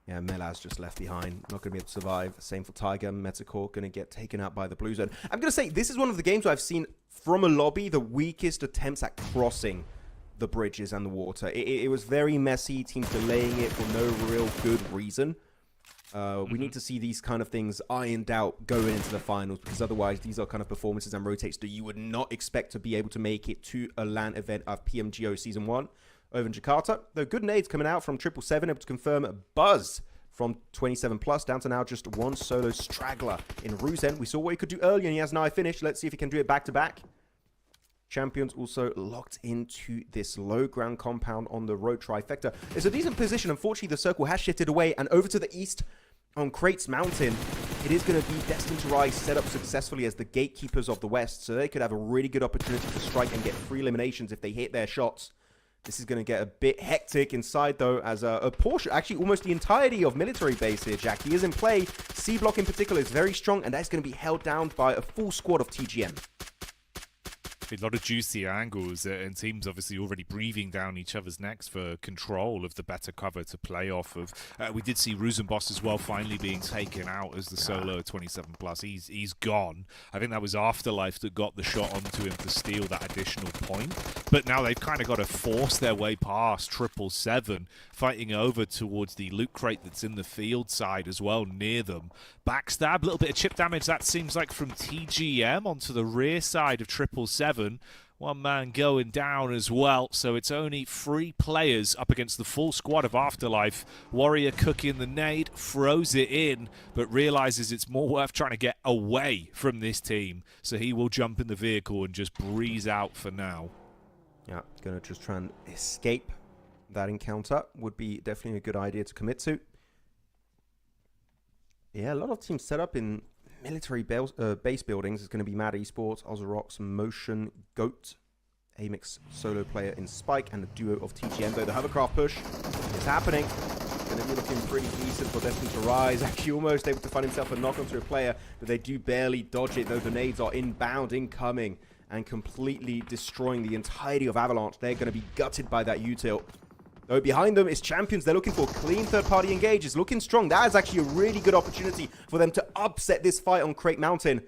Yeah, Melaz just left behind. Not going to be able to survive. Same for Tiger. METACORE going to get taken out by the blue zone. I'm going to say this is one of the games where I've seen from a lobby the weakest attempts at crossing the bridges and the water. It was very messy. Teams delaying it for no real good reason. We need to see these kind of things ironed out going into the finals, because otherwise these are kind of performances and rotates that you would not expect to be able to make it to a LAN event of PMGO Season 1. Over in Jakarta, though good nades coming out from 777, able to confirm a buzz from 27 plus, down to now just one solo straggler in Ruzen. We saw what he could do earlier, and he has now finished. Let's see if he can do it back to back. Champions also locked into this low ground compound on the road trifecta. It's a decent position. Unfortunately, the circle has shifted away, and over to the east on Crates Mountain, it is going to be Destined to Rise set up successfully as the gatekeepers of the west, so they could have a really good opportunity to strike and get free eliminations if they hit their shots. This is going to get a bit hectic inside, though, as a portion, actually almost the entirety of military base here, Jackie, is in play. C block in particular is very strong, and that's going to be held down by a full squad of TGM. A lot of juicy angles, and teams obviously already breathing down each other's necks for control of the better cover to play off of. We did see Ruzenboss as well finally being taken out as the solo 27 plus. He's gone. I think that was Afterlife that got the shot onto him to steal that additional point. But now they've kind of got to force their way past 777, fighting over towards the loot crate that's in the field side as well, near them. Backstab, a little bit of chip damage, that seems like from TGM onto the rear side of 777. One man going down as well, so it's only 3 players up against the full squad of Afterlife. Warrior cooking the nade, throws it in, but realizes it's more worth trying to get away from this team. So he will jump in the vehicle and just breeze out for now. Yeah, gonna just try and escape that encounter. Would be definitely a good idea to commit to. Yeah, a lot of teams set up in military base buildings. It's going to be Mad Esports, Ozarox, Motion, Goat, AMIX solo player in Spike, and a duo of TGM. Though the hovercraft push is happening. Going to be looking pretty decent for Destined to Rise. Actually almost able to find himself a knock onto a player, but they do barely dodge it, though the nades are inbound, incoming, and completely destroying the entirety of Avalanche. They're going to be gutted by that util. Though behind them is Champions. They're looking for a clean third-party engage. It's looking strong. That is actually a really good opportunity for them to upset this fight on Crate Mountain.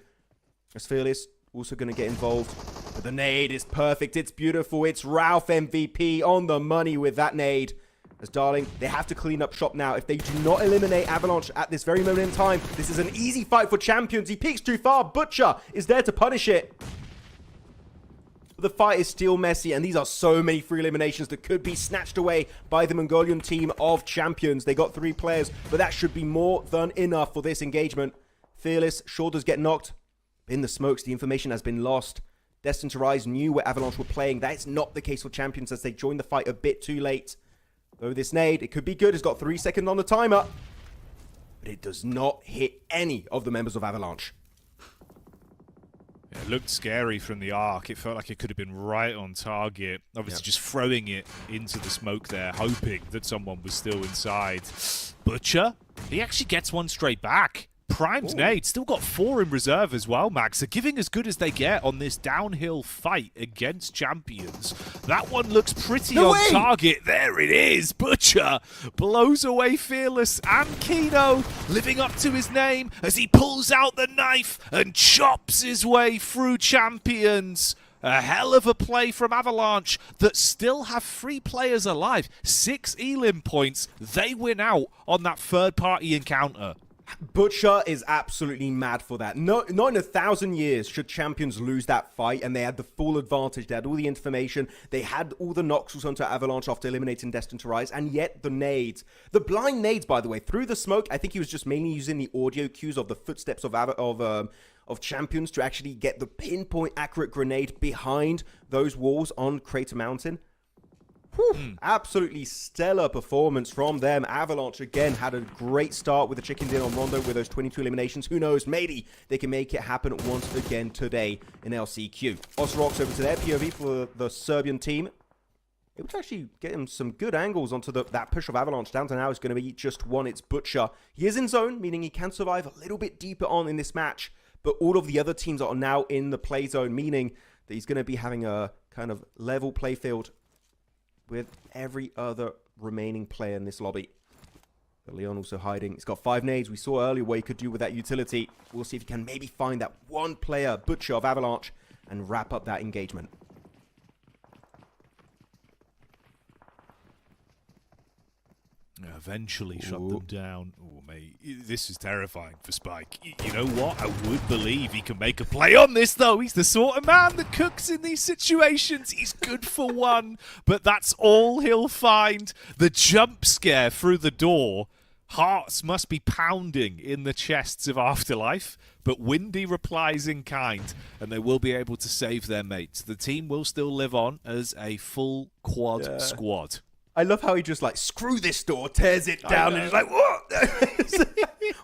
As Fearless also going to get involved. But the nade is perfect. It's beautiful. It's Ralph MVP on the money with that nade. As Darling, they have to clean up shop now. If they do not eliminate Avalanche at this very moment in time, this is an easy fight for Champions. He peeks too far. Butcher is there to punish it. The fight is still messy, and these are so many free eliminations that could be snatched away by the Mongolian team of Champions. They got 3 players, but that should be more than enough for this engagement. Fearless, shoulders get knocked. In the smokes, the information has been lost. Destined to Rise knew where Avalanche were playing. That is not the case for Champions as they joined the fight a bit too late. Though this nade, it could be good. It's got 3 seconds on the timer. But it does not hit any of the members of Avalanche. It looked scary from the arc. It felt like it could have been right on target. Obviously, just throwing it into the smoke there, hoping that someone was still inside. Butcher, he actually gets one straight back. Primed nade, still got 4 in reserve as well, Max. So giving as good as they get on this downhill fight against Champions. That one looks pretty on target. There it is. Butcher blows away Fearless and Kino, living up to his name as he pulls out the knife and chops his way through Champions. A hell of a play from Avalanche that still have 3 players alive. 6 Elim points. They win out on that third-party encounter. Butcher is absolutely mad for that. Not in 1,000 years should Champions lose that fight, and they had the full advantage. They had all the information. They had all the knocks onto Avalanche after eliminating Destined to Rise, and yet the nades. The blind nades, by the way, through the smoke, I think he was just mainly using the audio cues of the footsteps of Champions to actually get the pinpoint accurate grenade behind those walls on Crater Mountain. Absolutely stellar performance from them. Avalanche, again, had a great start with the chicken dinner on Rondo with those 22 eliminations. Who knows? Maybe they can make it happen once again today in LCQ. Ozarox over to their POV for the Serbian team. Able to actually get him some good angles onto that push of Avalanche. Down to now is going to be just one. It's Butcher. He is in zone, meaning he can survive a little bit deeper on in this match. But all of the other teams are now in the play zone, meaning that he's going to be having a kind of level playfield with every other remaining player in this lobby. But Leon also hiding. He's got 5 nades. We saw earlier what he could do with that utility. We'll see if he can maybe find that one player, Butcher of Avalanche, and wrap up that engagement. Eventually shut them down. Oh, mate, this is terrifying for Spike. You know what? I would believe he can make a play on this, though. He's the sort of man that cooks in these situations. He's good for one, but that's all he'll find. The jump scare through the door. Hearts must be pounding in the chests of Afterlife, but Windy replies in kind, and they will be able to save their mates. The team will still live on as a full quad squad. I love how he just like, screw this door, tears it down, and he's like, what?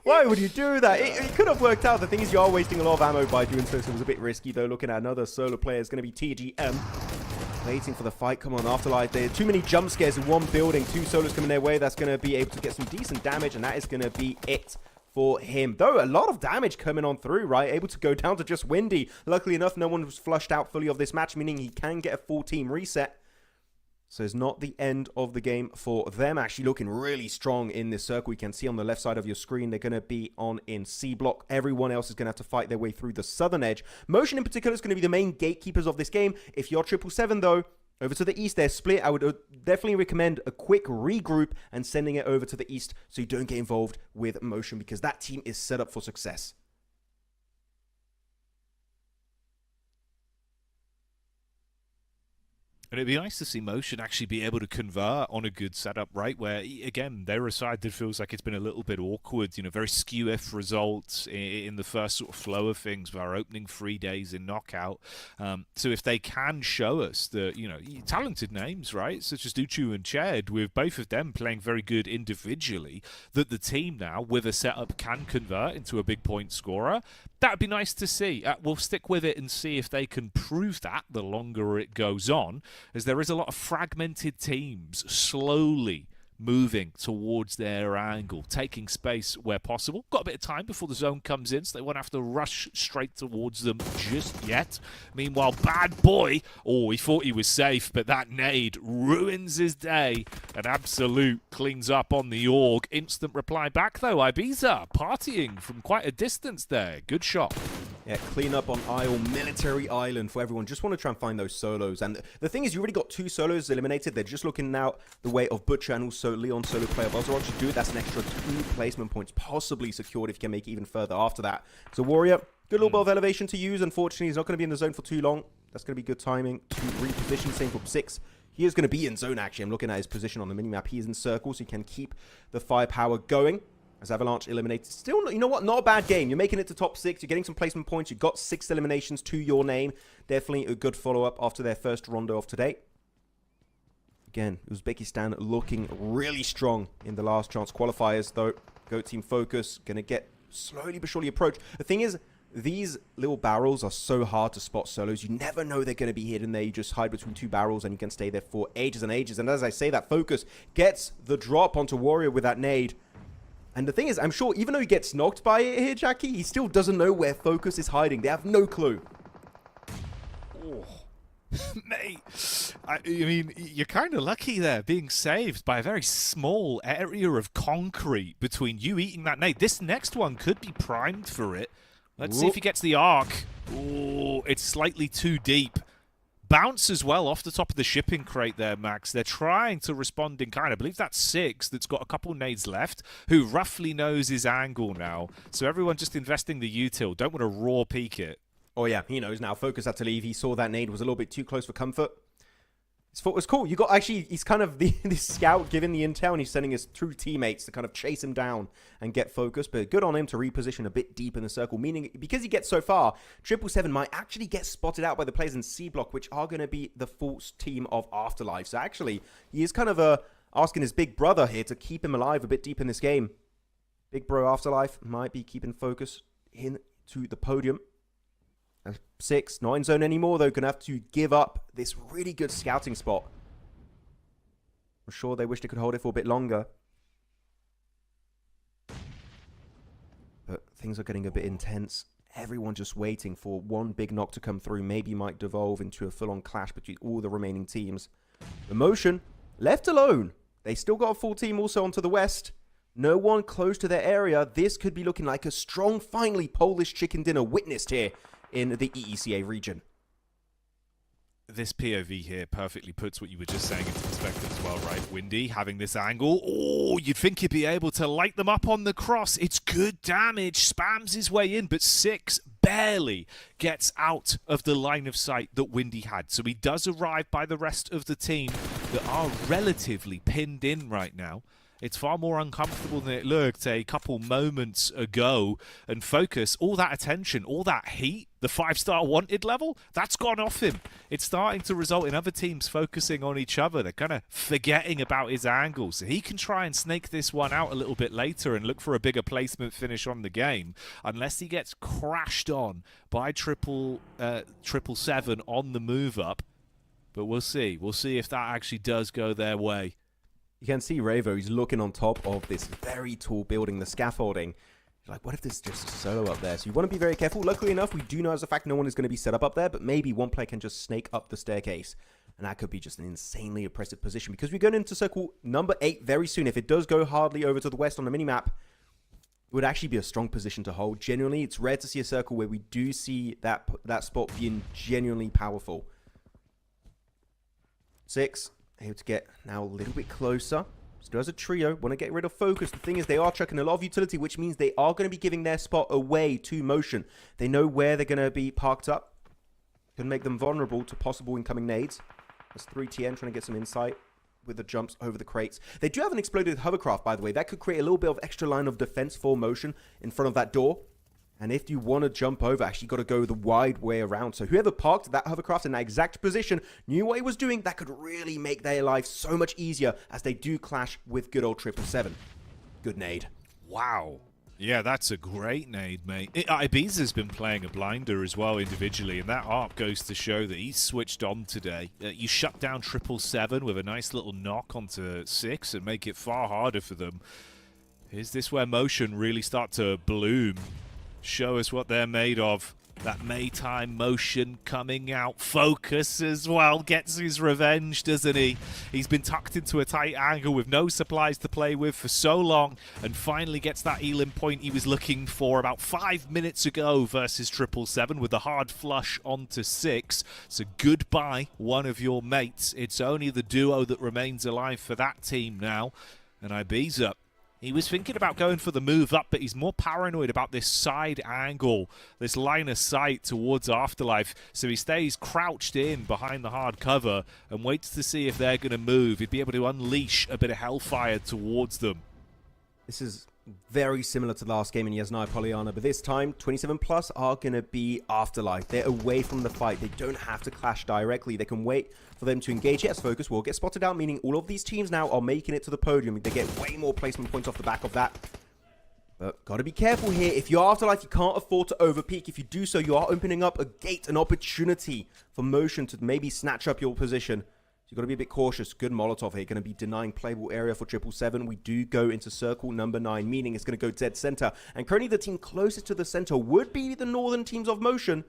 Why would you do that? It could have worked out. The thing is, you are wasting a lot of ammo by doing so, so it was a bit risky, though. Looking at another solo player is going to be TGM. Waiting for the fight. Come on, Afterlife. There are too many jump scares in one building. 2 solos coming their way. That's going to be able to get some decent damage, and that is going to be it for him. Though, a lot of damage coming on through, right? Able to go down to just Windy. Luckily enough, no one was flushed out fully of this match, meaning he can get a full team reset. So it's not the end of the game for them. Actually looking really strong in this circle. You can see on the left side of your screen, they're going to be on in C block. Everyone else is going to have to fight their way through the southern edge. Motion in particular is going to be the main gatekeepers of this game. If you're 777 though, over to the east, they're split. I would definitely recommend a quick regroup and sending it over to the east so you don't get involved with Motion, because that team is set up for success. And it'd be nice to see Motion actually be able to convert on a good setup, right? Where, again, they're a side that feels like it's been a little bit awkward, you know, very skew-if results in the first sort of flow of things with our opening 3 days in Knockout. So if they can show us the, you know, talented names, right, such as Duchu and Ched, with both of them playing very good individually, that the team now, with a setup, can convert into a big point scorer, that'd be nice to see. We'll stick with it and see if they can prove that the longer it goes on, as there is a lot of fragmented teams slowly moving towards their angle, taking space where possible. Got a bit of time before the zone comes in, so they won't have to rush straight towards them just yet. Meanwhile, Bad Boy, oh, he thought he was safe, but that nade ruins his day. An absolute cleans up on the org. Instant reply back, though. Ibiza partying from quite a distance there. Good shot. Yeah, clean up on Isle, Military Island for everyone. Just want to try and find those solos. And the thing is, you already got 2 solos eliminated. They're just looking now the way of Butcher and also Leon solo player of Ozarox. You do it, that's an extra 2 placement points possibly secured if you can make it even further after that. So Warrior, good little bit of elevation to use. Unfortunately, he's not going to be in the zone for too long. That's going to be good timing to reposition. Same for 6. He is going to be in zone, actually. I'm looking at his position on the minimap. He is in circle, so he can keep the firepower going. As Avalanche eliminated. Still, you know what? Not a bad game. You're making it to top 6. You're getting some placement points. You got 6 eliminations to your name. Definitely a good follow-up after their first Rondo of today. Again, Uzbekistan looking really strong in the last chance qualifiers, though. GOAT team focus. Going to get slowly but surely approach. The thing is, these little barrels are so hard to spot solos. You never know they're going to be hidden there. You just hide between 2 barrels and you can stay there for ages and ages. And as I say, that focus gets the drop onto Warrior with that nade. And the thing is, I'm sure even though he gets knocked by it here, Jackie, he still doesn't know where Focus is hiding. They have no clue. Oh. Mate, I mean, you're kind of lucky there, being saved by a very small area of concrete between you eating that nade. This next one could be primed for it. Let's see if he gets the arc. Oh, it's slightly too deep. Bounce as well off the top of the shipping crate there, Max. They're trying to respond in kind. I believe that's 6 that's got a couple nades left, who roughly knows his angle now. So everyone just investing the util. Don't want to raw peek it. Oh yeah, he knows now. Focus had to leave. He saw that nade was a little bit too close for comfort. It was cool. You got actually, he's kind of the scout giving the intel, and he's sending his 2 teammates to kind of chase him down and get focused. But good on him to reposition a bit deep in the circle, meaning because he gets so far, 777 might actually get spotted out by the players in C block, which are going to be the full team of Afterlife. So actually, he is kind of asking his big brother here to keep him alive a bit deep in this game. Big bro Afterlife might be keeping focus into the podium. 6, not in zone anymore, though. Gonna have to give up this really good scouting spot. I'm sure they wish they could hold it for a bit longer. But things are getting a bit intense. Everyone just waiting for one big knock to come through. Maybe might devolve into a full-on clash between all the remaining teams. Emotion, left alone. They still got a full team also onto the west. No one close to their area. This could be looking like a strong, finally, Polish chicken dinner witnessed here in the EECA region. This POV here perfectly puts what you were just saying into perspective as well, right? Windy having this angle. Oh, you'd think he'd be able to light them up on the cross. It's good damage. Spams his way in, but 6 barely gets out of the line of sight that Windy had. So he does arrive by the rest of the team that are relatively pinned in right now. It's far more uncomfortable than it looked a couple moments ago. And Focus, all that attention, all that heat, the 5-star wanted level, that's gone off him. It's starting to result in other teams focusing on each other. They're kind of forgetting about his angle. So he can try and snake this one out a little bit later and look for a bigger placement finish on the game. Unless he gets crashed on by 777 on the move up. But we'll see. We'll see if that actually does go their way. You can see Ravo, he's looking on top of this very tall building, the scaffolding. He's like, what if there's just a solo up there? So you want to be very careful. Luckily enough, we do know as a fact no one is going to be set up there, but maybe one player can just snake up the staircase. And that could be just an insanely oppressive position because we're going into circle number 8 very soon. If it does go hardly over to the west on the minimap, it would actually be a strong position to hold. Genuinely, it's rare to see a circle where we do see that spot being genuinely powerful. 6. Able to get now a little bit closer. Still as a trio, want to get rid of Focus. The thing is, they are chucking a lot of utility, which means they are going to be giving their spot away to Motion. They know where they're going to be parked up. Can make them vulnerable to possible incoming nades. That's 3TN trying to get some insight with the jumps over the crates. They do have an exploded hovercraft, by the way. That could create a little bit of extra line of defense for Motion in front of that door. And if you want to jump over, actually got to go the wide way around. So whoever parked that hovercraft in that exact position knew what he was doing. That could really make their life so much easier as they do clash with good old 777. Good nade. Wow. Yeah, that's a great nade, mate. Ibiza's been playing a blinder as well individually, and that arc goes to show that he's switched on today. You shut down 777 with a nice little knock onto 6 and make it far harder for them. Is this where Motion really start to bloom? Show us what they're made of. That Maytime Motion coming out. Focus as well. Gets his revenge, doesn't he? He's been tucked into a tight angle with no supplies to play with for so long and finally gets that Elim point he was looking for about 5 minutes ago versus 777 with a hard flush onto 6. So goodbye, one of your mates. It's only the duo that remains alive for that team now. And Ibiza, he was thinking about going for the move up, but he's more paranoid about this side angle, this line of sight towards Afterlife. So he stays crouched in behind the hard cover and waits to see if they're going to move. He'd be able to unleash a bit of hellfire towards them. This is Very similar to the last game in Yasnaya Polyana, but this time 27 plus are going to be Afterlife. They're away from the fight. They don't have to clash directly. They can wait for them to engage. Yes, Focus will get spotted out, meaning all of these teams now are making it to the podium. They get way more placement points off the back of that. But got to be careful here. If you're Afterlife, you can't afford to overpeak. If you do so, you are opening up a gate, an opportunity for Motion to maybe snatch up your position. You've got to be a bit cautious. Good Molotov here. Going to be denying playable area for 777. We do go into circle number 9, meaning it's going to go dead center. And currently the team closest to the center would be the northern teams of Motion.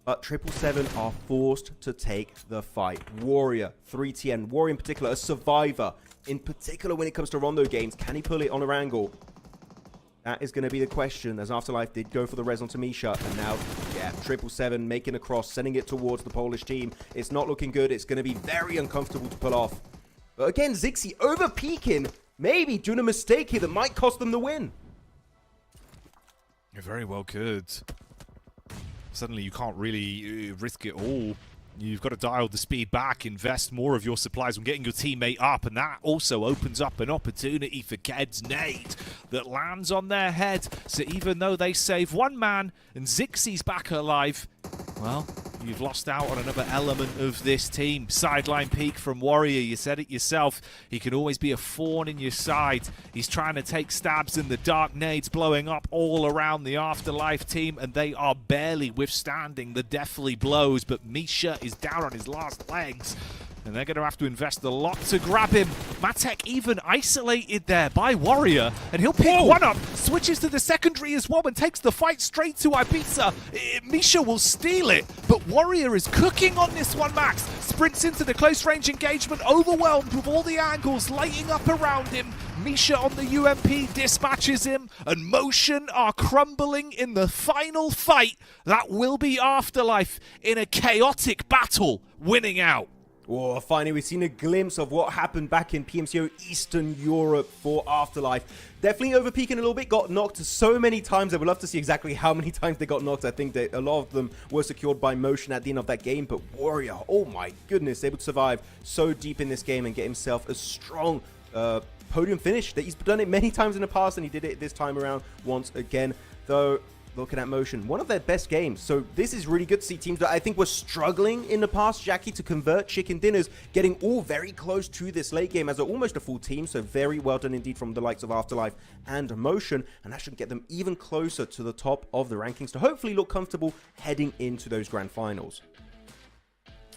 But 777 are forced to take the fight. Warrior, 3TN. Warrior in particular, a survivor. In particular when it comes to Rondo games. Can he pull it on Erangel? That is going to be the question, as Afterlife did go for the res onto Misha. And now, yeah, 777 making a cross, sending it towards the Polish team. It's not looking good. It's going to be very uncomfortable to pull off. But again, Zixi over-peaking, maybe doing a mistake here that might cost them the win. You're very well good. Suddenly you can't really risk it all. You've got to dial the speed back, invest more of your supplies on getting your teammate up, and that also opens up an opportunity for Ked's nade that lands on their head. So even though they save one man and Zixi's back alive, well, you've lost out on another element of this team. Sideline peek from Warrior, you said it yourself. He can always be a thorn in your side. He's trying to take stabs in the dark nades blowing up all around the Afterlife team, and they are barely withstanding the deathly blows. But Misha is down on his last legs, and they're going to have to invest a lot to grab him. Matek even isolated there by Warrior, and he'll pick one up, switches to the secondary as well, and takes the fight straight to Ibiza. Misha will steal it, but Warrior is cooking on this one, Max. Sprints into the close range engagement, overwhelmed with all the angles lighting up around him. Misha on the UMP dispatches him, and Motion are crumbling in the final fight. That will be Afterlife in a chaotic battle, winning out. Oh, finally, we've seen a glimpse of what happened back in PMGO Eastern Europe for Afterlife. Definitely overpeaking a little bit, got knocked so many times. I would love to see exactly how many times they got knocked. I think that a lot of them were secured by Motion at the end of that game. But Warrior, oh my goodness, able to survive so deep in this game and get himself a strong podium finish. That he's done it many times in the past, and he did it this time around once again. Though, looking at Motion, one of their best games. So this is really good to see teams that I think were struggling in the past, Jackie, to convert chicken dinners, getting all very close to this late game as almost a full team. So very well done indeed from the likes of Afterlife and Motion. And that should get them even closer to the top of the rankings to hopefully look comfortable heading into those grand finals.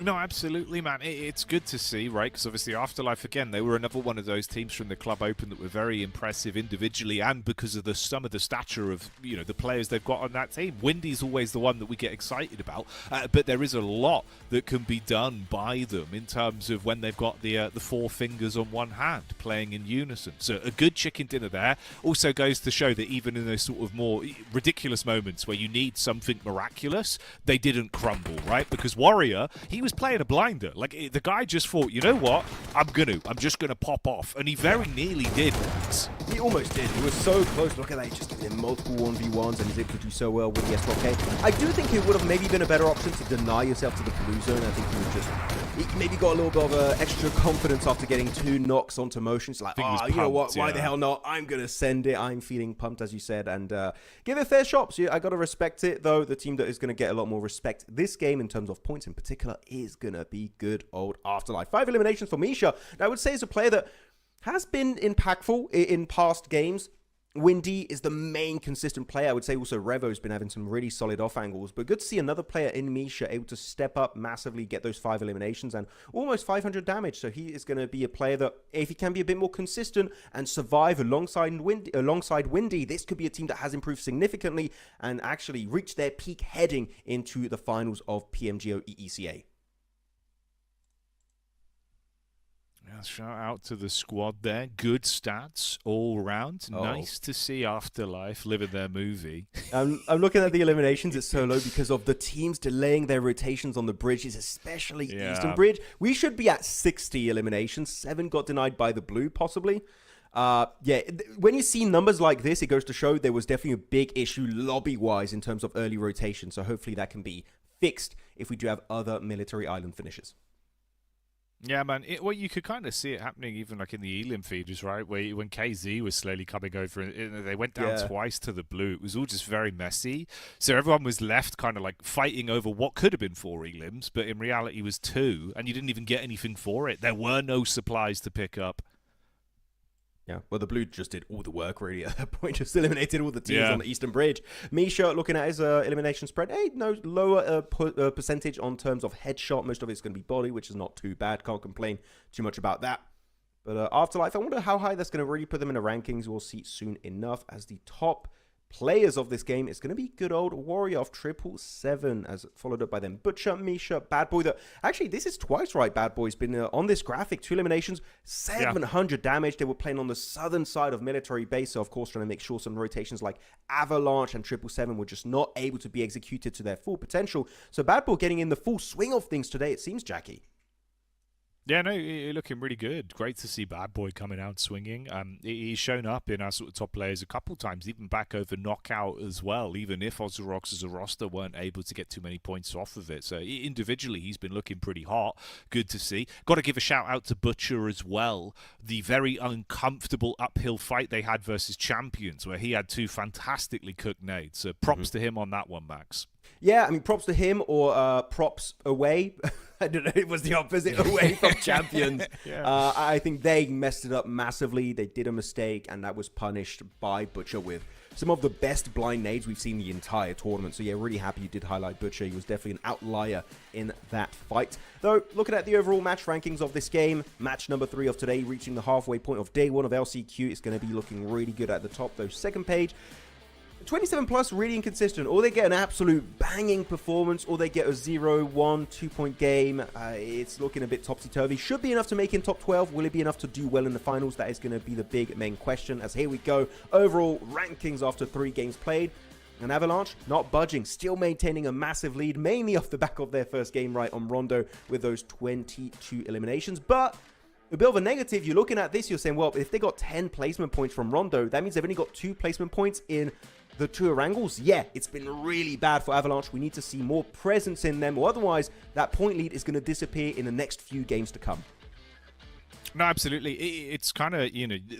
No, absolutely, man. It's good to see, right? Because obviously Afterlife, again, they were another one of those teams from the Club Open that were very impressive individually and because of some of the stature of, you know, the players they've got on that team. Windy's always the one that we get excited about, but there is a lot that can be done by them in terms of when they've got the four fingers on one hand playing in unison. So a good chicken dinner there also goes to show that even in those sort of more ridiculous moments where you need something miraculous, they didn't crumble, right? Because Warrior, he was playing a blinder. Like, the guy just thought, you know what, I'm just gonna pop off, and he very nearly did. He almost did. He was so close. Look at that. He just did multiple 1v1s, and he's able to do so well with the S12K. I do think it would have maybe been a better option to deny yourself to the blue zone. I think he maybe got a little bit of extra confidence after getting 2 knocks onto Motion. It's like, oh, you know what, why the hell not? I'm gonna send it. I'm feeling pumped, as you said, and give it a fair shot. So I gotta respect it, though. The team that is gonna get a lot more respect this game in terms of points in particular is gonna be good old Afterlife. 5 eliminations for Misha. I would say is a player that has been impactful in past games. Windy is the main consistent player. I would say also Revo's been having some really solid off angles, but good to see another player in Misha able to step up massively, get those 5 eliminations and almost 500 damage. So he is going to be a player that, if he can be a bit more consistent and survive alongside Windy, this could be a team that has improved significantly and actually reached their peak heading into the finals of PMGO EECA. Yeah, shout out to the squad there. Good stats all round. Nice to see Afterlife living their movie. I'm looking at the eliminations. It's so low because of the teams delaying their rotations on the bridges, especially Eastern Bridge. We should be at 60 eliminations. 7 got denied by the blue, possibly. When you see numbers like this, it goes to show there was definitely a big issue lobby-wise in terms of early rotation. So hopefully that can be fixed if we do have other military island finishes. Yeah, man. Well, you could kind of see it happening even like in the Elim feeders, right? Where when KZ was slowly coming over, and they went down twice to the blue. It was all just very messy. So everyone was left kind of like fighting over what could have been 4 Elims, but in reality was 2, and you didn't even get anything for it. There were no supplies to pick up. Yeah, well, the blue just did all the work, really, at that point. Just eliminated all the teams on the Eastern Bridge. Misha, looking at his elimination spread, no lower percentage on terms of headshot. Most of it's going to be body, which is not too bad. Can't complain too much about that. But Afterlife, I wonder how high that's going to really put them in the rankings. We'll see soon enough, as the top players of this game is going to be good old Warrior of 777, as followed up by them Butcher, Misha, Bad Boy. Actually, this is twice right. Bad Boy's been on this graphic, 2 eliminations, 700 damage. They were playing on the southern side of military base, so of course trying to make sure some rotations like Avalanche and 777 were just not able to be executed to their full potential. So Bad Boy getting in the full swing of things today, it seems, Jackie. Yeah, no, you're looking really good. Great to see Bad Boy coming out swinging. He's shown up in our sort of top players a couple times, even back over Knockout as well, even if Ozarox as a roster weren't able to get too many points off of it. So individually, he's been looking pretty hot. Good to see. Got to give a shout out to Butcher as well. The very uncomfortable uphill fight they had versus Champions, where he had 2 fantastically cooked nades. So props to him on that one, Max. Yeah, I mean, props to him, or props away. I don't know, it was the opposite, away from Champions. I think they messed it up massively. They did a mistake, and that was punished by Butcher with some of the best blind nades we've seen the entire tournament. So yeah, really happy you did highlight Butcher. He was definitely an outlier in that fight. Though, looking at the overall match rankings of this game, match number 3 of today, reaching the halfway point of day 1 of LCQ, is going to be looking really good at the top. Though, second page, 27 plus, really inconsistent. Or they get an absolute banging performance, or they get a 0-1, 2-point game. It's looking a bit topsy-turvy. Should be enough to make in top 12. Will it be enough to do well in the finals? That is going to be the big main question. As here we go, overall rankings after 3 games played. And Avalanche not budging, still maintaining a massive lead, mainly off the back of their first game right on Rondo with those 22 eliminations. But a bit of a negative, you're looking at this, you're saying, well, if they got 10 placement points from Rondo, that means they've only got 2 placement points in the 2 Erangels. Yeah, it's been really bad for Avalanche. We need to see more presence in them, or otherwise that point lead is going to disappear in the next few games to come. No, absolutely. It's kind of,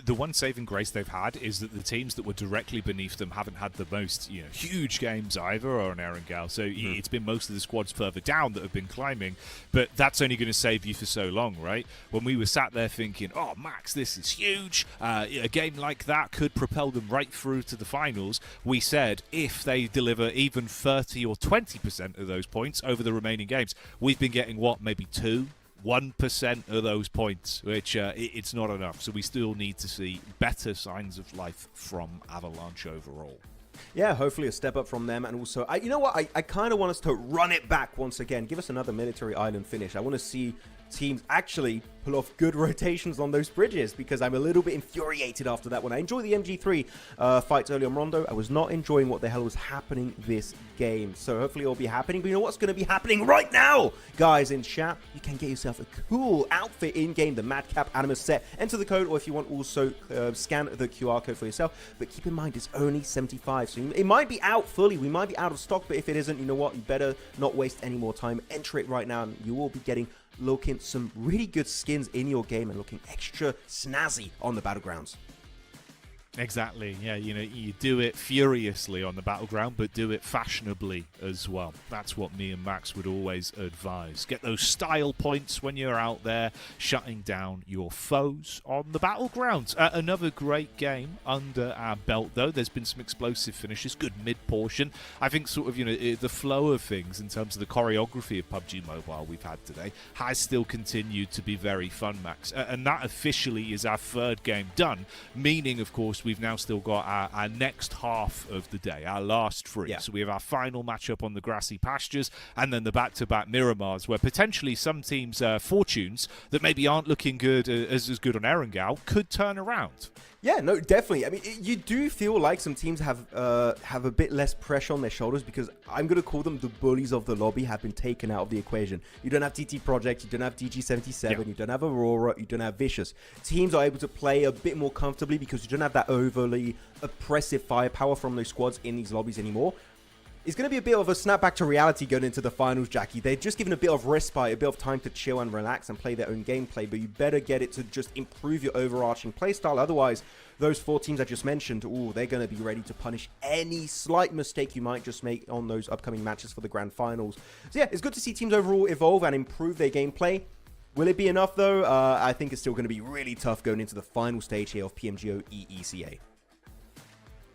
the one saving grace they've had is that the teams that were directly beneath them haven't had the most, huge games either, or an Erangel. So it's been most of the squads further down that have been climbing, but that's only going to save you for so long, right? When we were sat there thinking, oh, Max, this is huge. A game like that could propel them right through to the finals. We said if they deliver even 30 or 20% of those points over the remaining games, we've been getting, maybe 1% of those points, which it's not enough. So we still need to see better signs of life from Avalanche overall. Yeah, hopefully a step up from them. And also, you know what? I kind of want us to run it back once again. Give us another military island finish. I want to see teams actually pull off good rotations on those bridges, because I'm a little bit infuriated after that one. I enjoyed the MG3 fights early on Rondo. I was not enjoying what the hell was happening this game. So hopefully it'll be happening. But you know what's going to be happening right now? Guys in chat, you can get yourself a cool outfit in-game, the Madcap Animus set. Enter the code, or if you want, also scan the QR code for yourself. But keep in mind, it's only 75. So it might be out fully. We might be out of stock. But if it isn't, you know what? You better not waste any more time. Enter it right now, and you will be getting looking some really good skins in your game and looking extra snazzy on the battlegrounds. Exactly. Yeah, you do it furiously on the battleground, but do it fashionably as well. That's what me and Max would always advise. Get those style points when you're out there shutting down your foes on the battlegrounds. Another great game under our belt, though. There's been some explosive finishes, good mid-portion. I think sort of, the flow of things in terms of the choreography of PUBG Mobile we've had today has still continued to be very fun, Max. And that officially is our 3rd game done, meaning, of course, we've now still got our next half of the day, our last 3. Yeah. So we have our final matchup on the grassy pastures, and then the back-to-back Miramars, where potentially some teams' fortunes that maybe aren't looking good as good on Erangel could turn around. Yeah, no, definitely. I mean, you do feel like some teams have a bit less pressure on their shoulders, because I'm going to call them the bullies of the lobby have been taken out of the equation. You don't have TT Project, you don't have DG77, you don't have Aurora, you don't have Vicious. Teams are able to play a bit more comfortably because you don't have that overly oppressive firepower from those squads in these lobbies anymore. It's going to be a bit of a snapback to reality going into the finals, Jackie. They're just given a bit of respite, a bit of time to chill and relax and play their own gameplay, but you better get it to just improve your overarching playstyle. Otherwise, those 4 teams I just mentioned, they're going to be ready to punish any slight mistake you might just make on those upcoming matches for the grand finals. So yeah, it's good to see teams overall evolve and improve their gameplay. Will it be enough, though? I think it's still going to be really tough going into the final stage here of PMGO EECA.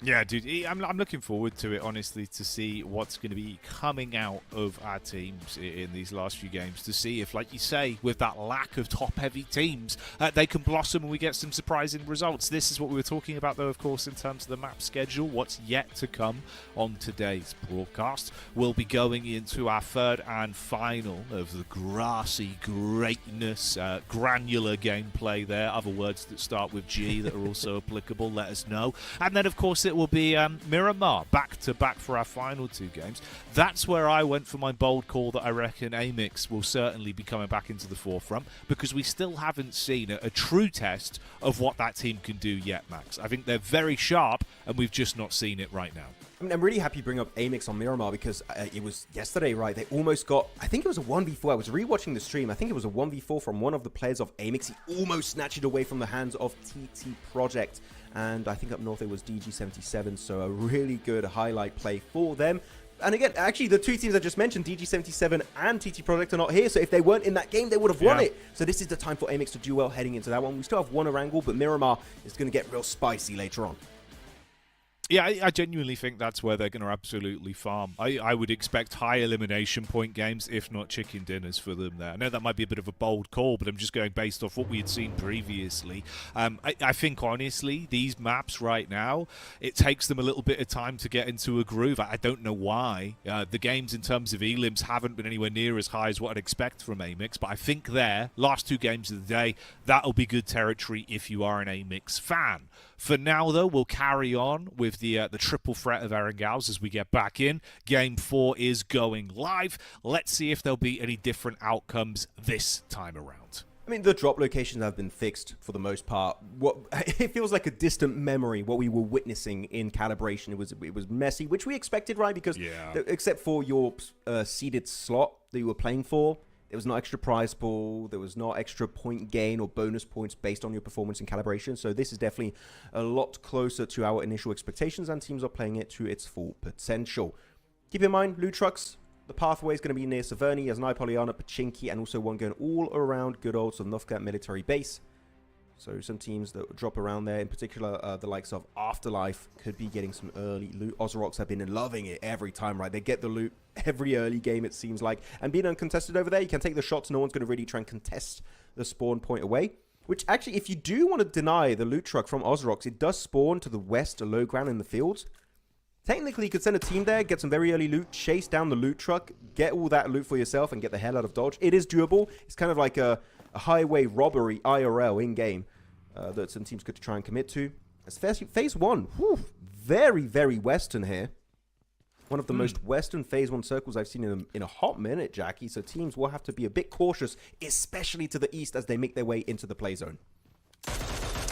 Yeah, dude, I'm looking forward to it, honestly, to see what's going to be coming out of our teams in these last few games, to see if, like you say, with that lack of top-heavy teams, they can blossom and we get some surprising results. This is what we were talking about, though, of course, in terms of the map schedule. What's yet to come on today's broadcast. We'll be going into our third and final of the grassy greatness, granular gameplay there, other words that start with G that are also applicable, let us know. And then, of course, it will be Miramar back-to-back for our final 2 games. That's where I went for my bold call that I reckon AMIX will certainly be coming back into the forefront, because we still haven't seen a true test of what that team can do yet, Max. I think they're very sharp, and we've just not seen it right now. I mean, I'm really happy you bring up AMIX on Miramar, because it was yesterday, right? They almost got, I think it was a 1v4. I was rewatching the stream. I think it was a 1v4 from one of the players of AMIX. He almost snatched it away from the hands of TT Project. And I think up north it was DG77, so a really good highlight play for them. And again, actually, the 2 teams I just mentioned, DG77 and TT Project, are not here, so if they weren't in that game, they would have won it. So this is the time for AMIX to do well heading into that one. We still have one Erangel, but Miramar is going to get real spicy later on. Yeah, I genuinely think that's where they're going to absolutely farm. I would expect high elimination point games, if not chicken dinners for them there. I know that might be a bit of a bold call, but I'm just going based off what we had seen previously. I think, honestly, these maps right now, it takes them a little bit of time to get into a groove. I don't know why. The games in terms of elims haven't been anywhere near as high as what I'd expect from AMIX, but I think last 2 games of the day, that'll be good territory if you are an AMIX fan. For now, though, we'll carry on with the triple threat of Erangels as we get back in. Game 4 is going live. Let's see if there'll be any different outcomes this time around. I mean, the drop locations have been fixed for the most part. It feels like a distant memory, what we were witnessing in calibration. It was messy, which we expected, right? Because except for your seeded slot that you were playing for, there was no extra prize pool. There was no extra point gain or bonus points based on your performance in calibration. So this is definitely a lot closer to our initial expectations, and teams are playing it to its full potential. Keep in mind, loot trucks, the pathway is going to be near Severny, as Poliana, Pachinki, and also one going all around good old Novka military base. So some teams that drop around there, in particular the likes of Afterlife, could be getting some early loot. Ozarox have been loving it every time, right? They get the loot every early game, it seems like. And being uncontested over there, you can take the shots. No one's going to really try and contest the spawn point away. Which actually, if you do want to deny the loot truck from Ozarox, it does spawn to the west, a low ground in the fields. Technically, you could send a team there, get some very early loot, chase down the loot truck, get all that loot for yourself, and get the hell out of Dodge. It is doable. It's kind of like a highway robbery IRL in-game that some teams could try and commit to. As phase 1, very, very western here. One of the most western phase 1 circles I've seen in a hot minute, Jackie. So teams will have to be a bit cautious, especially to the east as they make their way into the play zone.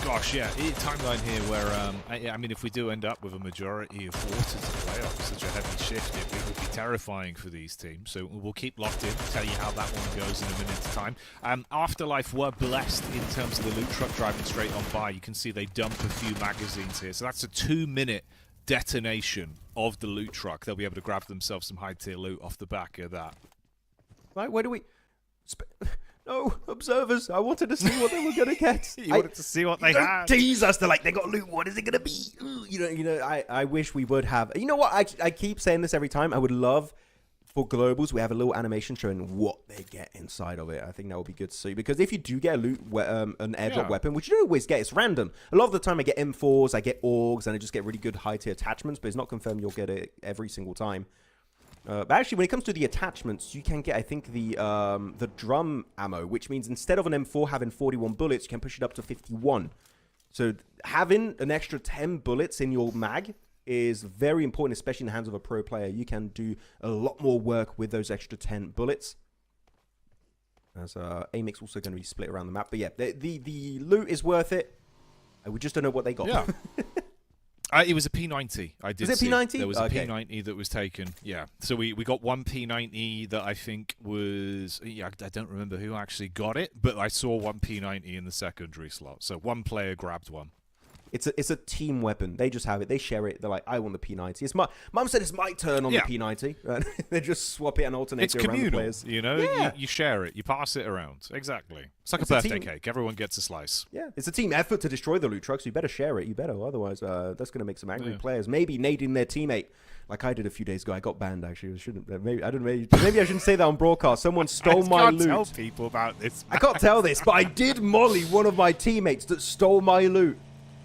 Gosh, yeah, timeline here where, I mean, if we do end up with a majority of water to play off, such a heavy shift, it would be terrifying for these teams. So we'll keep locked in, tell you how that one goes in a minute's time. Afterlife were blessed in terms of the loot truck driving straight on by. You can see they dump a few magazines here. So that's a 2-minute detonation of the loot truck. They'll be able to grab themselves some high-tier loot off the back of that. Right, where do we... No, observers. I wanted to see what they were going to get. You wanted to see what they had. Tease us. They're like, they got loot. What is it going to be? Ooh, you know. I wish we would have. You know what? I keep saying this every time. I would love for globals. We have a little animation showing what they get inside of it. I think that would be good to see, because if you do get a loot, an airdrop weapon, which you don't always get, it's random. A lot of the time, I get M4s, I get AUGs, and I just get really good high tier attachments. But it's not confirmed you'll get it every single time. But actually, when it comes to the attachments, you can get, I think, the drum ammo, which means instead of an M4 having 41 bullets, you can push it up to 51. So having an extra 10 bullets in your mag is very important, especially in the hands of a pro player. You can do a lot more work with those extra 10 bullets. As AMIX also going to be split around the map. But yeah, the loot is worth it. We just don't know what they got. Yeah. It was a P90. I did. Was it P90? There was Okay. a P90 that was taken. Yeah. So we got one P90 that I think was. Yeah, I don't remember who actually got it, but I saw one P90 in the secondary slot. So one player grabbed one. It's a team weapon. They just have it. They share it. They're like, I want the P90. It's my mum said it's my turn on the P90. And they just swap it and alternate It's it around the communal, players. you know. Yeah. You share it. You pass it around. Exactly. It's like It's a a birthday team. cake. Everyone gets a slice. Yeah, it's a team effort to destroy the loot truck, so you better share it. You better, otherwise that's going to make some angry players. Maybe nading their teammate, like I did a few days ago. I got banned actually. I shouldn't. Maybe I don't. Maybe I shouldn't say that on broadcast. Someone stole my can't loot. tell people about this. I can't tell this, but I did molly one of my teammates that stole my loot.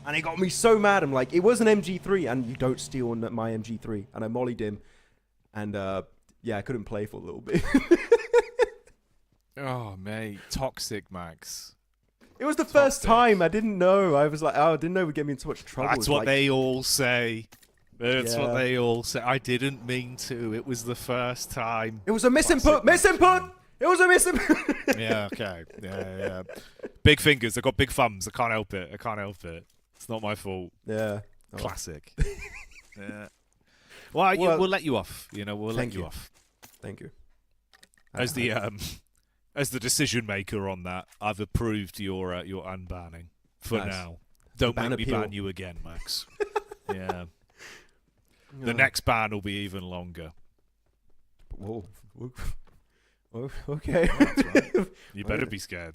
And it got me so mad. I'm like, it was an MG3, and you don't steal my MG3. And I mollied him. And, yeah, I couldn't play for a little bit. Oh, mate. Toxic, Max. It was the first time. I didn't know. I was like, oh, I didn't know we'd get me in so much trouble. That's It was what like, they all say. That's what Yeah. they all say. I didn't mean to. It was the first time. It was a misinput. Misinput! It was a misinput! Yeah, okay. Yeah. Big fingers. I've got big thumbs. I can't help it. It's not my fault. Yeah. Oh. Classic. Yeah. Well, we'll let you off. You know, we'll let Thank you you. off. Thank you. As the decision maker on that, I've approved your unbanning for Nice. now. Don't Ban make me appeal. ban you again, Max. Yeah. The next ban will be even longer. Whoa. Oh, okay. That's right. You better be scared.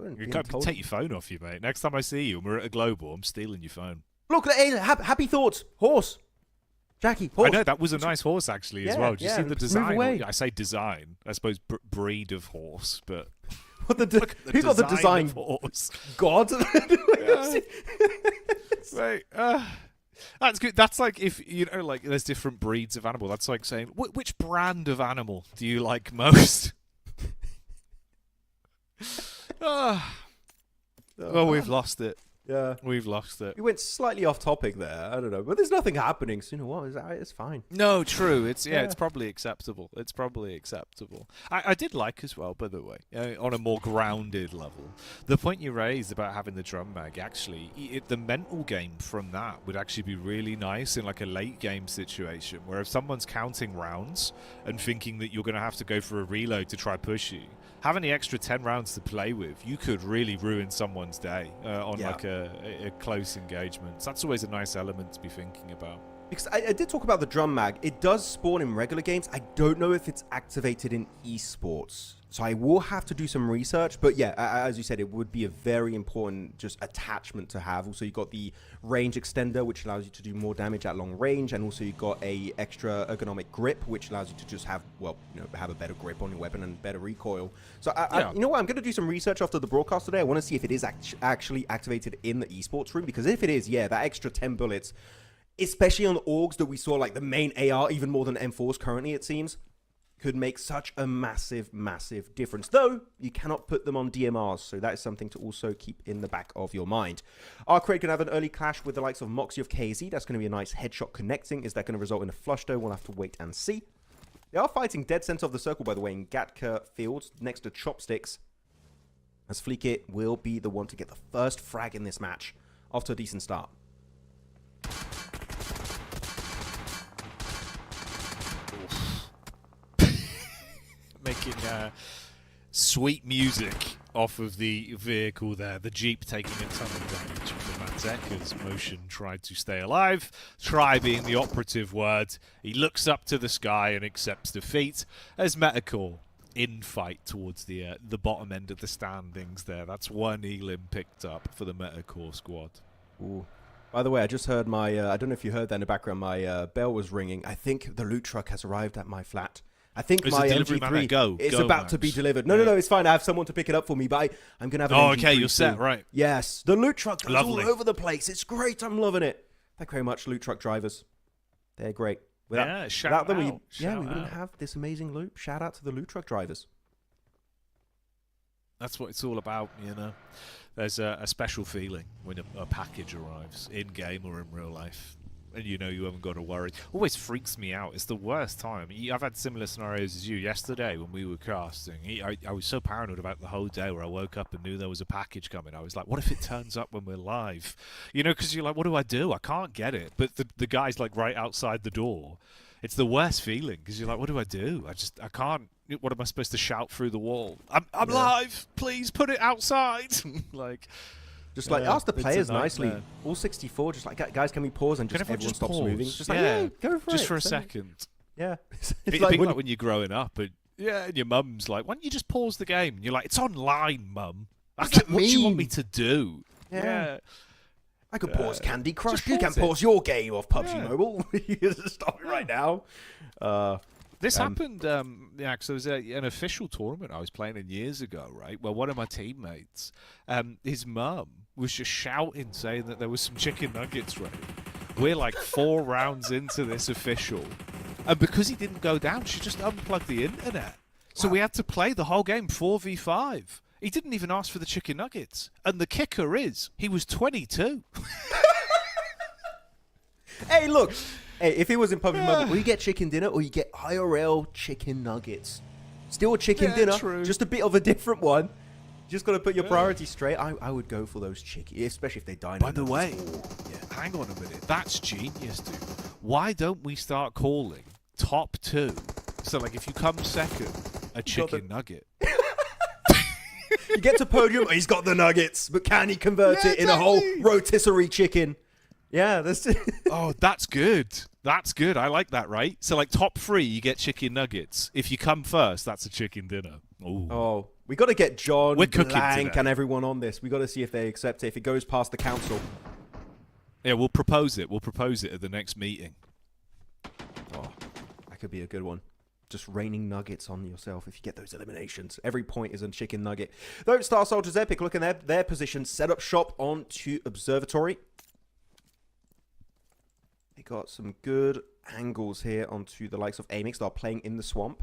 You Being can't told- take your phone off you, mate. Next time I see you and we're at a global, I'm stealing your phone. Look, hey, happy thoughts. Horse. Jackie, horse. I know, that was a nice horse, actually, as Yeah, well. Did you yeah, see the move design? away. I say design. I suppose breed of horse, but... What the The who got the design? of horse. God. Mate, that's good. That's like if, you know, like there's different breeds of animal. That's like saying, which brand of animal do you like most? Oh, we've lost it. Yeah. We've lost it. We went slightly off topic there. I don't know, but there's nothing happening. So you know what? It's fine. No, true. It's Yeah. it's probably acceptable. I did like as well, by the way, on a more grounded level, the point you raised about having the drum mag. Actually, the mental game from that would actually be really nice in like a late game situation, where if someone's counting rounds and thinking that you're going to have to go for a reload to try push you, having the extra 10 rounds to play with, you could really ruin someone's day on Yeah. like a close engagement. So that's always a nice element to be thinking about. Because I did talk about the drum mag. It does spawn in regular games. I don't know if it's activated in esports. So I will have to do some research. But yeah, as you said, it would be a very important just attachment to have. Also, you've got the range extender, which allows you to do more damage at long range. And also you've got a extra ergonomic grip, which allows you to just have, well, you know, have a better grip on your weapon and better recoil. So you know what? I'm going to do some research after the broadcast today. I want to see if it is actually activated in the esports room. Because if it is, yeah, that extra 10 bullets, especially on the AUGs that we saw, like the main AR, even more than M4s currently, it seems, could make such a massive, massive difference. Though, you cannot put them on DMRs, so that is something to also keep in the back of your mind. ARCRED can have an early clash with the likes of Moxie of KZ. That's going to be a nice headshot connecting. Is that going to result in a flush, though? We'll have to wait and see. They are fighting dead center of the circle, by the way, in Gatka Fields, next to Chopsticks, as Fleekit will be the one to get the first frag in this match after a decent start. Making sweet music off of the vehicle there. The Jeep taking a ton of damage from Matek as Motion tried to stay alive. Try being the operative word. He looks up to the sky and accepts defeat as METACORE in fight towards the bottom end of the standings there. That's one elim picked up for the METACORE squad. Ooh. By the way, I just heard my, I don't know if you heard that in the background, my bell was ringing. I think the loot truck has arrived at my flat. I think Is my the delivery man there? MG3 is Go, about to be Max. delivered. No, it's fine. I have someone to pick it up for me, but I'm going to have an Oh, MG3 okay, you're set, soon. right. Yes, the loot truck goes Lovely. all over the place. It's great. I'm loving it. Thank you very much, loot truck drivers. They're great. Yeah, shout without them, out, we shout wouldn't out. have this amazing loot. Shout out to the loot truck drivers. That's what it's all about, you know. There's a special feeling when a package arrives, in-game or in real life. and you know you haven't got to worry. Always freaks me out. It's the worst time. I've had similar scenarios as you yesterday when we were casting. I was so paranoid about the whole day where I woke up and knew there was a package coming. I was like, what if it turns up when we're live? You know, because you're like, what do I do? I can't get it. But the guy's like right outside the door. It's the worst feeling because you're like, what do I do? I can't. What am I supposed to shout through the wall? I'm live. Please put it outside. Like. Just like ask the players nicely. All 64, just like, guys, can we pause and just everyone stops moving? Just like, yeah, go for it. Just for a second. Yeah. It's like when you're growing up and your mum's like, why don't you just pause the game? And you're like, it's online, mum. What do you want me to do? Yeah. I could pause Candy Crush. You can pause your game off PUBG Mobile. You just stop it right now. This happened, because there was an official tournament I was playing in years ago, right, where one of my teammates, his mum was just shouting, saying that there was some chicken nuggets ready. We're like 4 rounds into this official, and because he didn't go down, she just unplugged the internet. So we had to play the whole game 4v5. He didn't even ask for the chicken nuggets. And the kicker is, he was 22. Hey, look. Hey, if it was in PUBG Mobile, you get chicken dinner or you get IRL chicken nuggets. Still a chicken dinner, just a bit of a different one. Just got to put your priorities straight. I would go for those chicken, especially if they dine. By the way, hang on a minute. That's genius, dude. Why don't we start calling top 2? So, like, if you come second, a chicken nugget. You get to podium, he's got the nuggets, but can he convert it in a whole rotisserie chicken? Yeah, that's Oh, that's good. That's good. I like that, right? So, like, top 3, you get chicken nuggets. If you come first, that's a chicken dinner. Ooh. Oh, we got to get John, We're cooking Blank, today. and everyone on this. We got to see if they accept it. If it goes past the council. Yeah, we'll propose it. We'll propose it at the next meeting. Oh, that could be a good one. Just raining nuggets on yourself if you get those eliminations. Every point is a chicken nugget. Though Star Soldiers Epic, looking at their position, set up shop onto Observatory. They got some good angles here onto the likes of AMIX. They're playing in the swamp.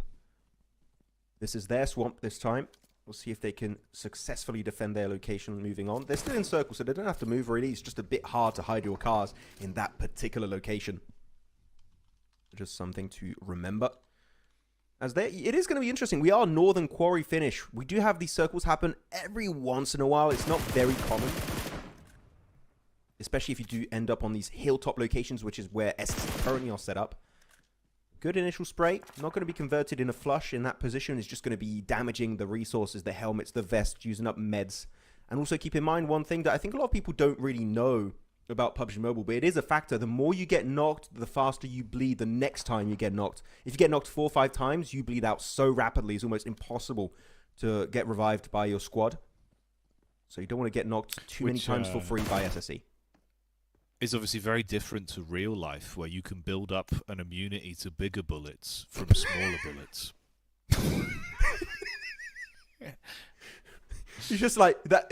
This is their swamp this time. We'll see if they can successfully defend their location moving on. They're still in circles, so they don't have to move really. It's just a bit hard to hide your cars in that particular location. Just something to remember. It is going to be interesting. We are Northern Quarry finish. We do have these circles happen every once in a while. It's not very common. Especially if you do end up on these hilltop locations, which is where SSC currently are set up. Good initial spray. Not going to be converted in a flush in that position. It's just going to be damaging the resources, the helmets, the vests, using up meds. And also keep in mind one thing that I think a lot of people don't really know about PUBG Mobile, but it is a factor. The more you get knocked, the faster you bleed the next time you get knocked. If you get knocked 4 or 5 times, you bleed out so rapidly, it's almost impossible to get revived by your squad. So you don't want to get knocked too many times for free by SSC. It's obviously very different to real life, where you can build up an immunity to bigger bullets from smaller bullets. It's just like that.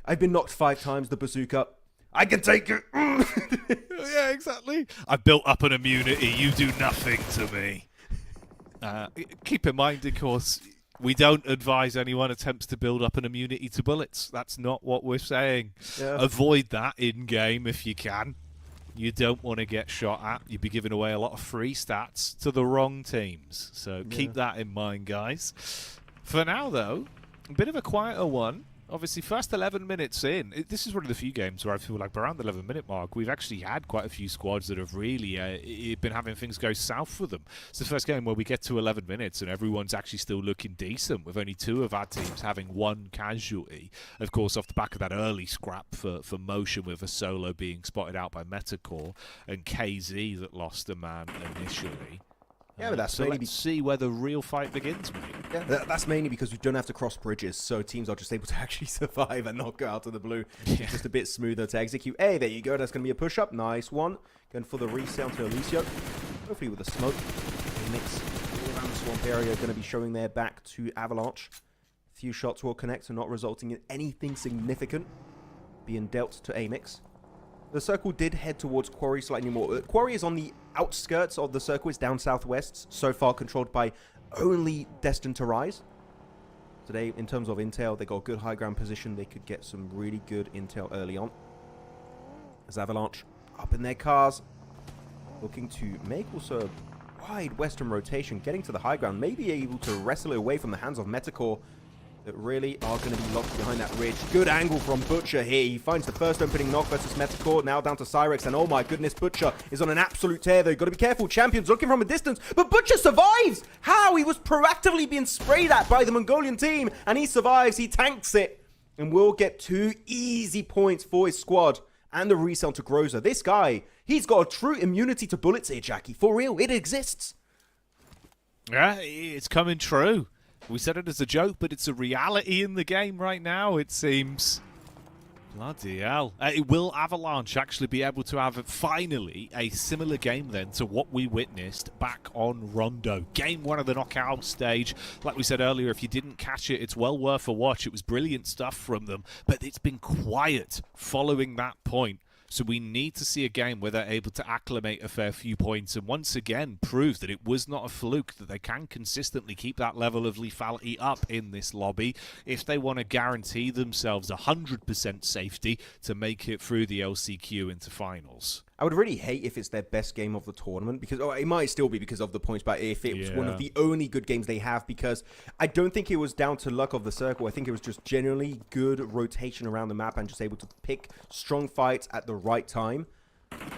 I've been knocked 5 times, the bazooka. I can take it. Yeah, exactly. I built up an immunity. You do nothing to me. Keep in mind, of course, we don't advise anyone attempts to build up an immunity to bullets. That's not what we're saying. Yeah. Avoid that in-game if you can. You don't want to get shot at. You'd be giving away a lot of free stats to the wrong teams. So keep that in mind, guys. For now, though, a bit of a quieter one. Obviously, first 11 minutes in, this is one of the few games where I feel like around the 11-minute mark, we've actually had quite a few squads that have really been having things go south for them. It's the first game where we get to 11 minutes and everyone's actually still looking decent, with only 2 of our teams having 1 casualty. Of course, off the back of that early scrap for Motion, with a solo being spotted out by METACORE, and KZ that lost a man initially. Yeah, but that's so mainly let's see where the real fight begins, mate. Yeah, that's mainly because we don't have to cross bridges, so teams are just able to actually survive and not go out of the blue. Yeah. It's just a bit smoother to execute. Hey, there you go. That's going to be a push-up. Nice one. Going for the resale to Alicio. Hopefully with a smoke. Mix all around the swamp area. Going to be showing their back to Avalanche. A few shots will connect, so not resulting in anything significant being dealt to AMIX. The circle did head towards Quarry slightly more. Quarry is on the outskirts of the circle. It's down southwest, so far controlled by only Destined to Rise. Today, in terms of intel, they got a good high ground position. They could get some really good intel early on. As Avalanche up in their cars, looking to make also a wide western rotation, getting to the high ground, maybe able to wrestle it away from the hands of METACORE that really are going to be locked behind that ridge. Good angle from Butcher here. He finds the first opening knock versus METACORE, now down to Cyrex, and oh my goodness, Butcher is on an absolute tear though. Got to be careful. Champions looking from a distance, but Butcher survives! How? He was proactively being sprayed at by the Mongolian team, and he survives. He tanks it, and will get 2 easy points for his squad, and the resell to Groza. This guy, he's got a true immunity to bullets here, Jackie. For real, it exists. Yeah, it's coming true. We said it as a joke, but it's a reality in the game right now, it seems. Bloody hell. Will Avalanche actually be able to have finally a similar game then to what we witnessed back on Rondo? Game 1 of the knockout stage. Like we said earlier, if you didn't catch it, it's well worth a watch. It was brilliant stuff from them, but it's been quiet following that point. So we need to see a game where they're able to acclimate a fair few points and once again prove that it was not a fluke, that they can consistently keep that level of lethality up in this lobby if they want to guarantee themselves 100% safety to make it through the LCQ into finals. I would really hate if it's their best game of the tournament, because it might still be because of the points, but if it was one of the only good games they have, because I don't think it was down to luck of the circle. I think it was just generally good rotation around the map and just able to pick strong fights at the right time.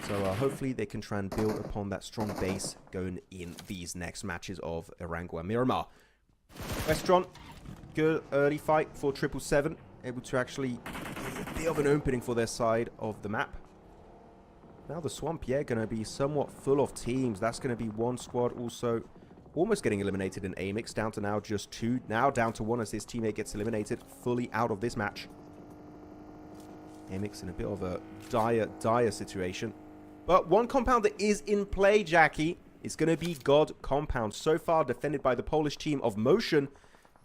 So hopefully they can try and build upon that strong base going in these next matches of Erangel and Miramar. Restaurant, good early fight for 777, able to actually get a bit of an opening for their side of the map. Now the Swamp, yeah, going to be somewhat full of teams. That's going to be one squad also almost getting eliminated in AMIX, down to now just 2. Now down to 1 as his teammate gets eliminated fully out of this match. AMIX in a bit of a dire situation. But one compound that is in play, Jackie, is going to be God Compound. So far defended by the Polish team of Motion.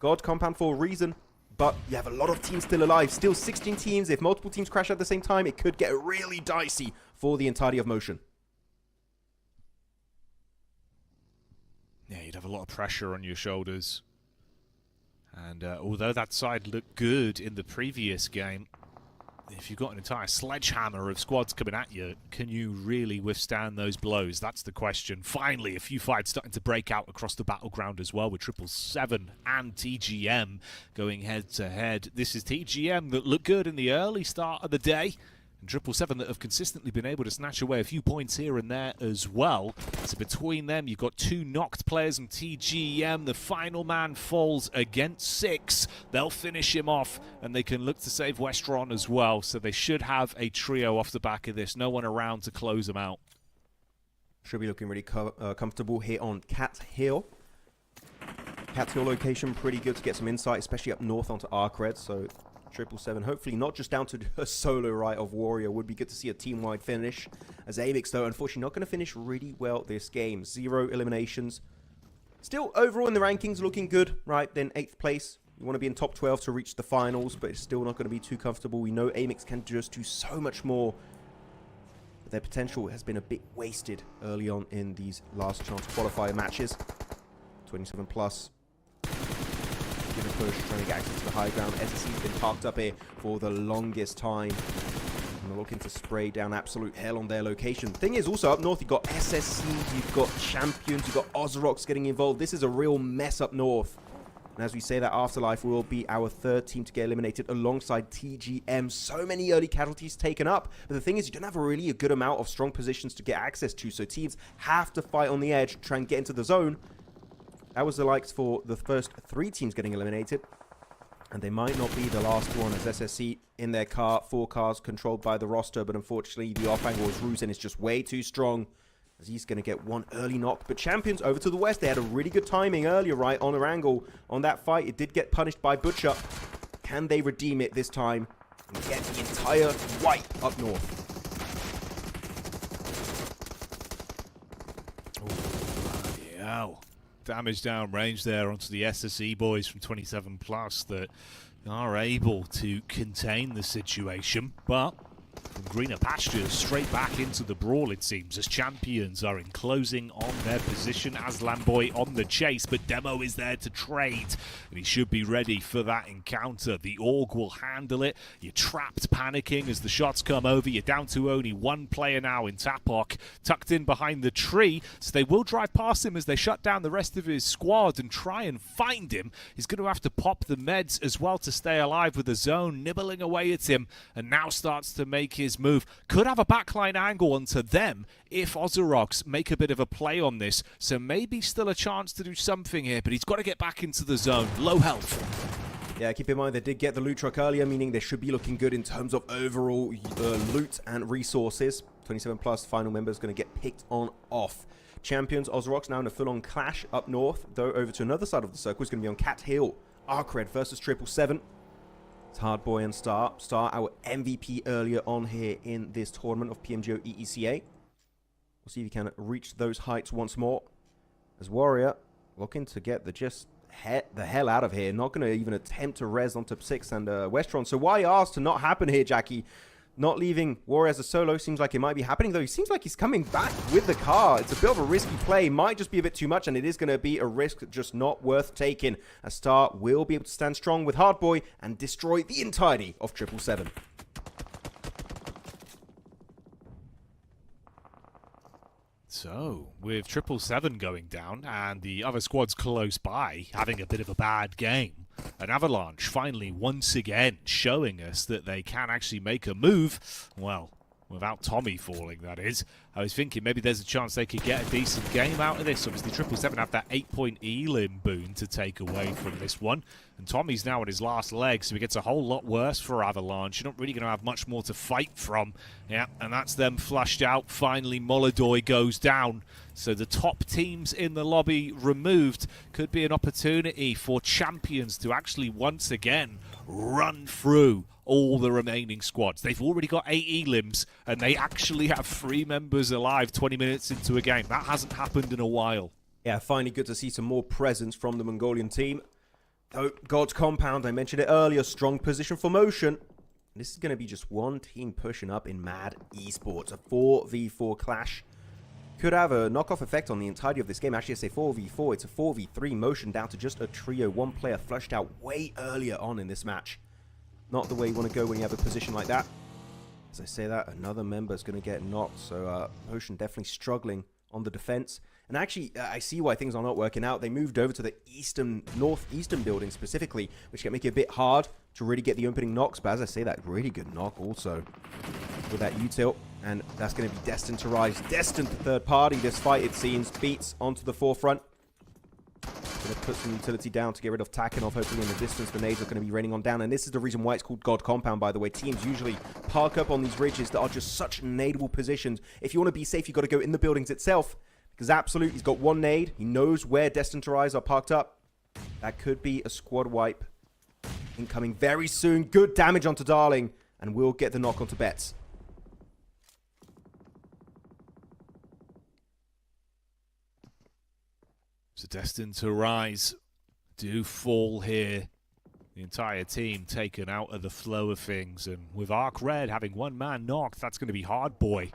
God Compound for a reason. But you have a lot of teams still alive. Still 16 teams. If multiple teams crash at the same time, it could get really dicey for the entirety of Motion. Yeah, you'd have a lot of pressure on your shoulders. And although that side looked good in the previous game, if you've got an entire sledgehammer of squads coming at you, can you really withstand those blows? That's the question. Finally, a few fights starting to break out across the battleground as well, with 777 and TGM going head-to-head. This is TGM that looked good in the early start of the day, and 777 that have consistently been able to snatch away a few points here and there as well. So between them, you've got 2 knocked players from TGM. The final man falls against 6. They'll finish him off, and they can look to save Westron as well. So they should have a trio off the back of this. No one around to close them out. Should be looking really comfortable here on Cat Hill. Cat Hill location, pretty good to get some insight, especially up north onto ARCRED. So 777, hopefully not just down to a solo right of Warrior. Would be good to see a team-wide finish. As AMIX, though, unfortunately not going to finish really well this game. 0 eliminations. Still, overall in the rankings, looking good, right? Then 8th place. You want to be in top 12 to reach the finals, but it's still not going to be too comfortable. We know AMIX can just do so much more. But their potential has been a bit wasted early on in these last chance qualifier matches. 27 plus. Gonna push, trying to get access to the high ground. SSC's been parked up here for the longest time. And they're looking to spray down absolute hell on their location. Thing is, also up north, you've got SSC, you've got Champions, you've got Ozarox getting involved. This is a real mess up north. And as we say, that Afterlife will be our 3rd team to get eliminated alongside TGM. So many early casualties taken up. But the thing is, you don't have a good amount of strong positions to get access to. So teams have to fight on the edge, try and get into the zone. That was the likes for the first 3 teams getting eliminated. And they might not be the last one, as SSC in their car, 4 cars controlled by the roster. But unfortunately, the off angle is Rusen is just way too strong, as he's going to get 1 early knock. But Champions over to the west. They had a really good timing earlier, right, on Erangel on that fight. It did get punished by Butcher. Can they redeem it this time and get the entire white up north? Oh, yeah. Damage down range there onto the SSE boys from 27 plus that are able to contain the situation, but From greener pastures straight back into the brawl, it seems, as champions are enclosing on their position. Aslanboy on the chase, but Demo is there to trade, and he should be ready for that encounter. The Org will handle it. You're trapped, panicking as the shots come over. You're down to only one player now in Tapok, tucked in behind the tree, so they will drive past him as they shut down the rest of his squad and try and find him. He's going to have to pop the meds as well to stay alive, with the zone nibbling away at him, and now starts to make his move. Could have a backline angle onto them if Ozarox make a bit of a play on this, so maybe still a chance to do something here, but he's got to get back into the zone. Low health. Yeah, keep in mind they did get the loot truck earlier, meaning they should be looking good in terms of overall loot and resources. 27 plus final member is going to get picked on off. Champions, Ozarox now in a full-on clash up north, though over to another side of the circle is going to be on Cat Hill. ARCRED versus 777. It's Hardboy and Star. Star, our MVP earlier on here in this tournament of PMGO EECA. We'll see if he can reach those heights once more. As Warrior looking to get the hell out of here. Not going to even attempt to res onto 6 and Westron. So why ask to not happen here, Jackie? Not leaving Warrior as a solo seems like it might be happening, though. He seems like he's coming back with the car. It's a bit of a risky play. Might just be a bit too much, and it is going to be a risk just not worth taking. A Star will be able to stand strong with Hardboy and destroy the entirety of 777. So, with 777 going down and the other squads close by having a bit of a bad game, and Avalanche finally once again showing us that they can actually make a move, well, without Tommy falling, that is. I was thinking maybe there's a chance they could get a decent game out of this. Obviously, 777 have that 8-point elim boon to take away from this one. And Tommy's now on his last leg, so it gets a whole lot worse for Avalanche. You're not really going to have much more to fight from. Yeah, and that's them flushed out. Finally, Molodoy goes down. So the top teams in the lobby removed. Could be an opportunity for champions to actually once again run through all the remaining squads. They've already got 8 elims, and they actually have 3 members alive 20 minutes into a game. That hasn't happened in a while. Yeah, finally good to see some more presence from the Mongolian team. Oh, God's Compound, I mentioned it earlier, strong position for motion. This is going to be just one team pushing up in Mad Esports. A 4v4 clash. Could have a knockoff effect on the entirety of this game. Actually, I say 4v4. It's a 4v3 motion down to just a trio. One player flushed out way earlier on in this match. Not the way you want to go when you have a position like that. As I say that, another member is going to get knocked. So Potion definitely struggling on the defense. And actually, I see why things are not working out. They moved over to the northeastern building specifically, which can make it a bit hard to really get the opening knocks. But as I say that, really good knock also with that util. And that's going to be destined to rise. Destined to third party this fight, it seems. Beats onto the forefront. Going to put some utility down to get rid of Takenov. Hopefully in the distance, the nades are going to be raining on down. And this is the reason why it's called God Compound, by the way. Teams usually park up on these ridges that are just such nadeable positions. If you want to be safe, you've got to go in the buildings itself. Because absolutely, he's got one nade. He knows where Destined to Rise are parked up. That could be a squad wipe. Incoming very soon. Good damage onto Darling. And we'll get the knock onto Betts. So Destined to Rise do fall here. The entire team taken out of the flow of things. And with ARCRED having one man knocked, that's going to be Hardboy.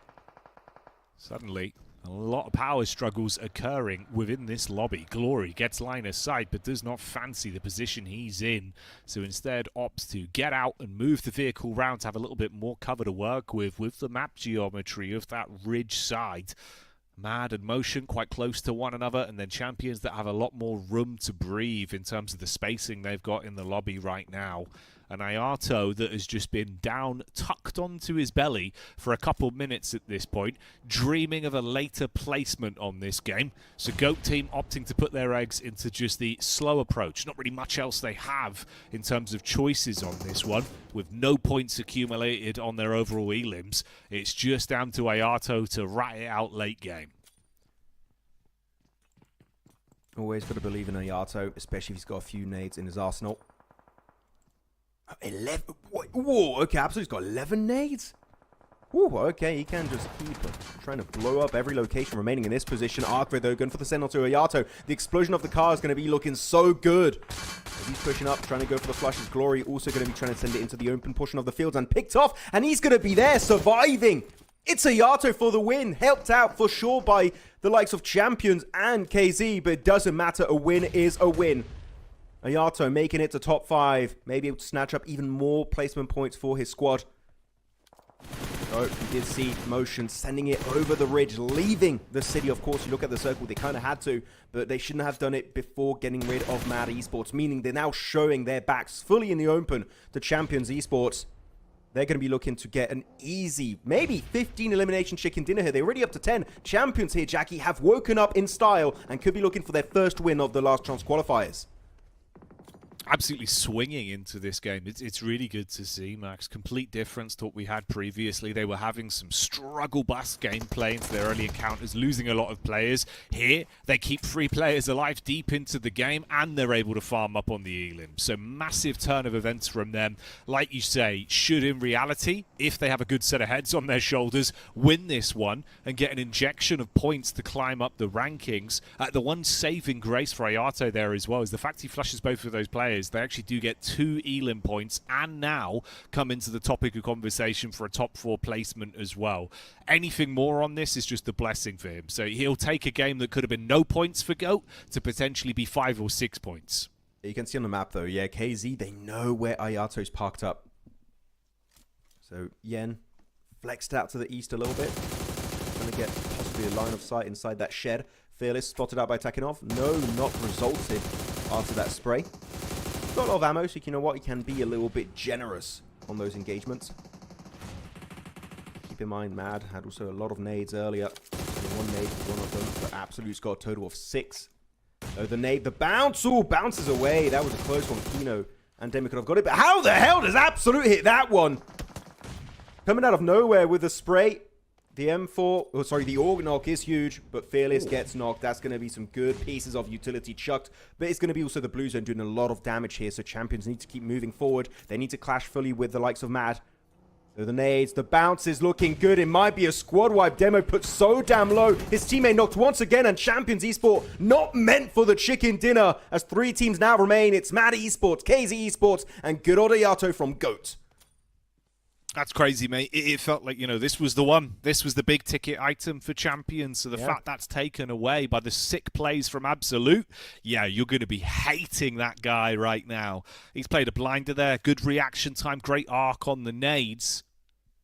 Suddenly, a lot of power struggles occurring within this lobby. Glory gets line of sight, but does not fancy the position he's in. So instead opts to get out and move the vehicle round to have a little bit more cover to work with the map geometry of that ridge side. Mad and Motion quite close to one another, and then champions that have a lot more room to breathe in terms of the spacing they've got in the lobby right now. An Ayato that has just been down, tucked onto his belly for a couple minutes at this point, dreaming of a later placement on this game. So GOAT team opting to put their eggs into just the slow approach. Not really much else they have in terms of choices on this one, with no points accumulated on their overall elims. It's just down to Ayato to rat it out late game. Always got to believe in Ayato, especially if he's got a few nades in his arsenal. 11. Whoa, okay, Absolute's got 11 nades. Ooh, okay, he can just keep trying to blow up every location remaining in this position. ARCRED, though, going for the send to Ayato. The explosion of the car is going to be looking so good. As he's pushing up, trying to go for the flushes. Glory also going to be trying to send it into the open portion of the fields and picked off. And he's going to be there, surviving. It's Ayato for the win. Helped out for sure by the likes of Champions and KZ, but it doesn't matter. A win is a win. Ayato making it to top 5. Maybe able to snatch up even more placement points for his squad. Oh, we did see motion sending it over the ridge, leaving the city. Of course, you look at the circle, they kind of had to, but they shouldn't have done it before getting rid of Mad Esports, meaning they're now showing their backs fully in the open to Champions Esports. They're going to be looking to get an easy, maybe 15 elimination chicken dinner here. They're already up to 10. Champions here, Jackie, have woken up in style and could be looking for their first win of the Last Chance Qualifiers. Absolutely swinging into this game. It's really good to see, Max. Complete difference to what we had previously. They were having some struggle bus gameplay into their early encounters, losing a lot of players. Here, they keep 3 players alive deep into the game, and they're able to farm up on the elim. So massive turn of events from them. Like you say, should in reality, if they have a good set of heads on their shoulders, win this one and get an injection of points to climb up the rankings. The one saving grace for Ayato there as well is the fact he flushes both of those players. They actually do get 2 elim points and now come into the topic of conversation for a top 4 placement as well. Anything more on this is just a blessing for him. So he'll take a game that could have been no points for GOAT to potentially be 5 or 6 points. You can see on the map though, yeah, KZ, they know where Ayato's parked up. So Yen flexed out to the east a little bit. Trying to get possibly a line of sight inside that shed. Fearless spotted out by Takinov. No, not resulted after that spray. Got a lot of ammo, so you know what, he can be a little bit generous on those engagements. Keep in mind, Mad had also a lot of nades earlier. One nade was one of them, but Absolute's got a total of 6. Oh, the nade, the bounce, ooh, bounces away. That was a close one. Kino and Demi could have got it, but how the hell does Absolute hit that one? Coming out of nowhere with the spray. The M4, oh sorry, the Org knock is huge, but Fearless gets knocked. That's going to be some good pieces of utility chucked, but it's going to be also the Blue Zone doing a lot of damage here, so Champions need to keep moving forward. They need to clash fully with the likes of Mad. So the nades, the bounce is looking good. It might be a squad wipe. Demo put so damn low. His teammate knocked once again, and Champions Esports not meant for the chicken dinner, as 3 teams now remain. It's Mad Esports, KZ Esports, and good old Ayato from GOAT. That's crazy, mate. It felt like, you know, this was the one. This was the big ticket item for Champions. So the fact that's taken away by the sick plays from Absolute, yeah, you're going to be hating that guy right now. He's played a blinder there. Good reaction time. Great arc on the nades.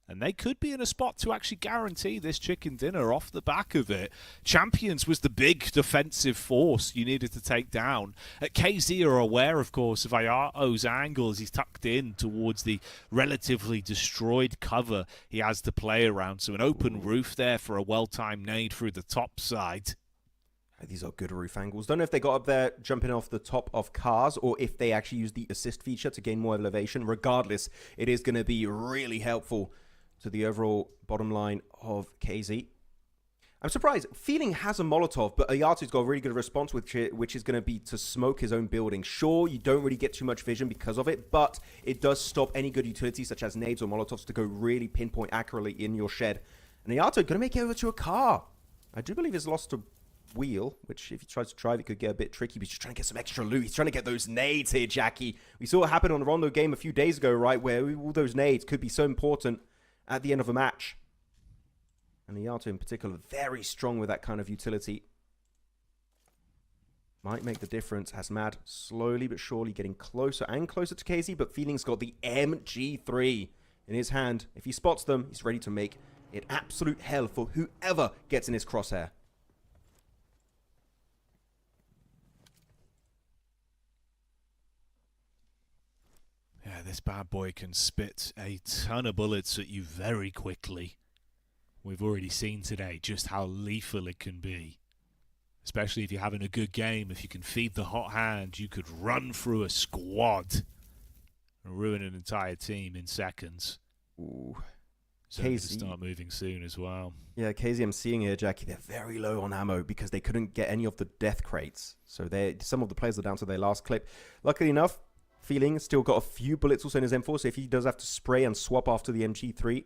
And they could be in a spot to actually guarantee this chicken dinner off the back of it. Champions was the big defensive force you needed to take down. KZ are aware, of course, of Ayato's angle as he's tucked in towards the relatively destroyed cover he has to play around. So an open roof there for a well-timed nade through the top side. These are good roof angles. Don't know if they got up there jumping off the top of cars or if they actually used the assist feature to gain more elevation. Regardless, it is going to be really helpful to the overall bottom line of KZ. I'm surprised. Feeling has a Molotov, but Ayato's got a really good response, which is going to be to smoke his own building. Sure, you don't really get too much vision because of it, but it does stop any good utilities such as nades or Molotovs to go really pinpoint accurately in your shed. And Ayato going to make it over to a car. I do believe he's lost a wheel, which if he tries to drive, it could get a bit tricky, but he's just trying to get some extra loot. He's trying to get those nades here, Jackie. We saw what happened on the Rondo game a few days ago, right, where all those nades could be so important at the end of a match. And Ayato in particular, very strong with that kind of utility. Might make the difference as Mad slowly but surely getting closer and closer to KZ, but Feeling's got the MG3 in his hand. If he spots them, he's ready to make it absolute hell for whoever gets in his crosshair. Yeah, this bad boy can spit a ton of bullets at you very quickly. We've already seen today just how lethal it can be. Especially if you're having a good game, if you can feed the hot hand, you could run through a squad and ruin an entire team in seconds. Ooh. So KZ start moving soon as well. Yeah, KZ I'm seeing here, Jackie, they're very low on ammo because they couldn't get any of the death crates. So some of the players are down to their last clip. Luckily enough, Feeling still got a few bullets also in his M4, so if he does have to spray and swap after the MG3,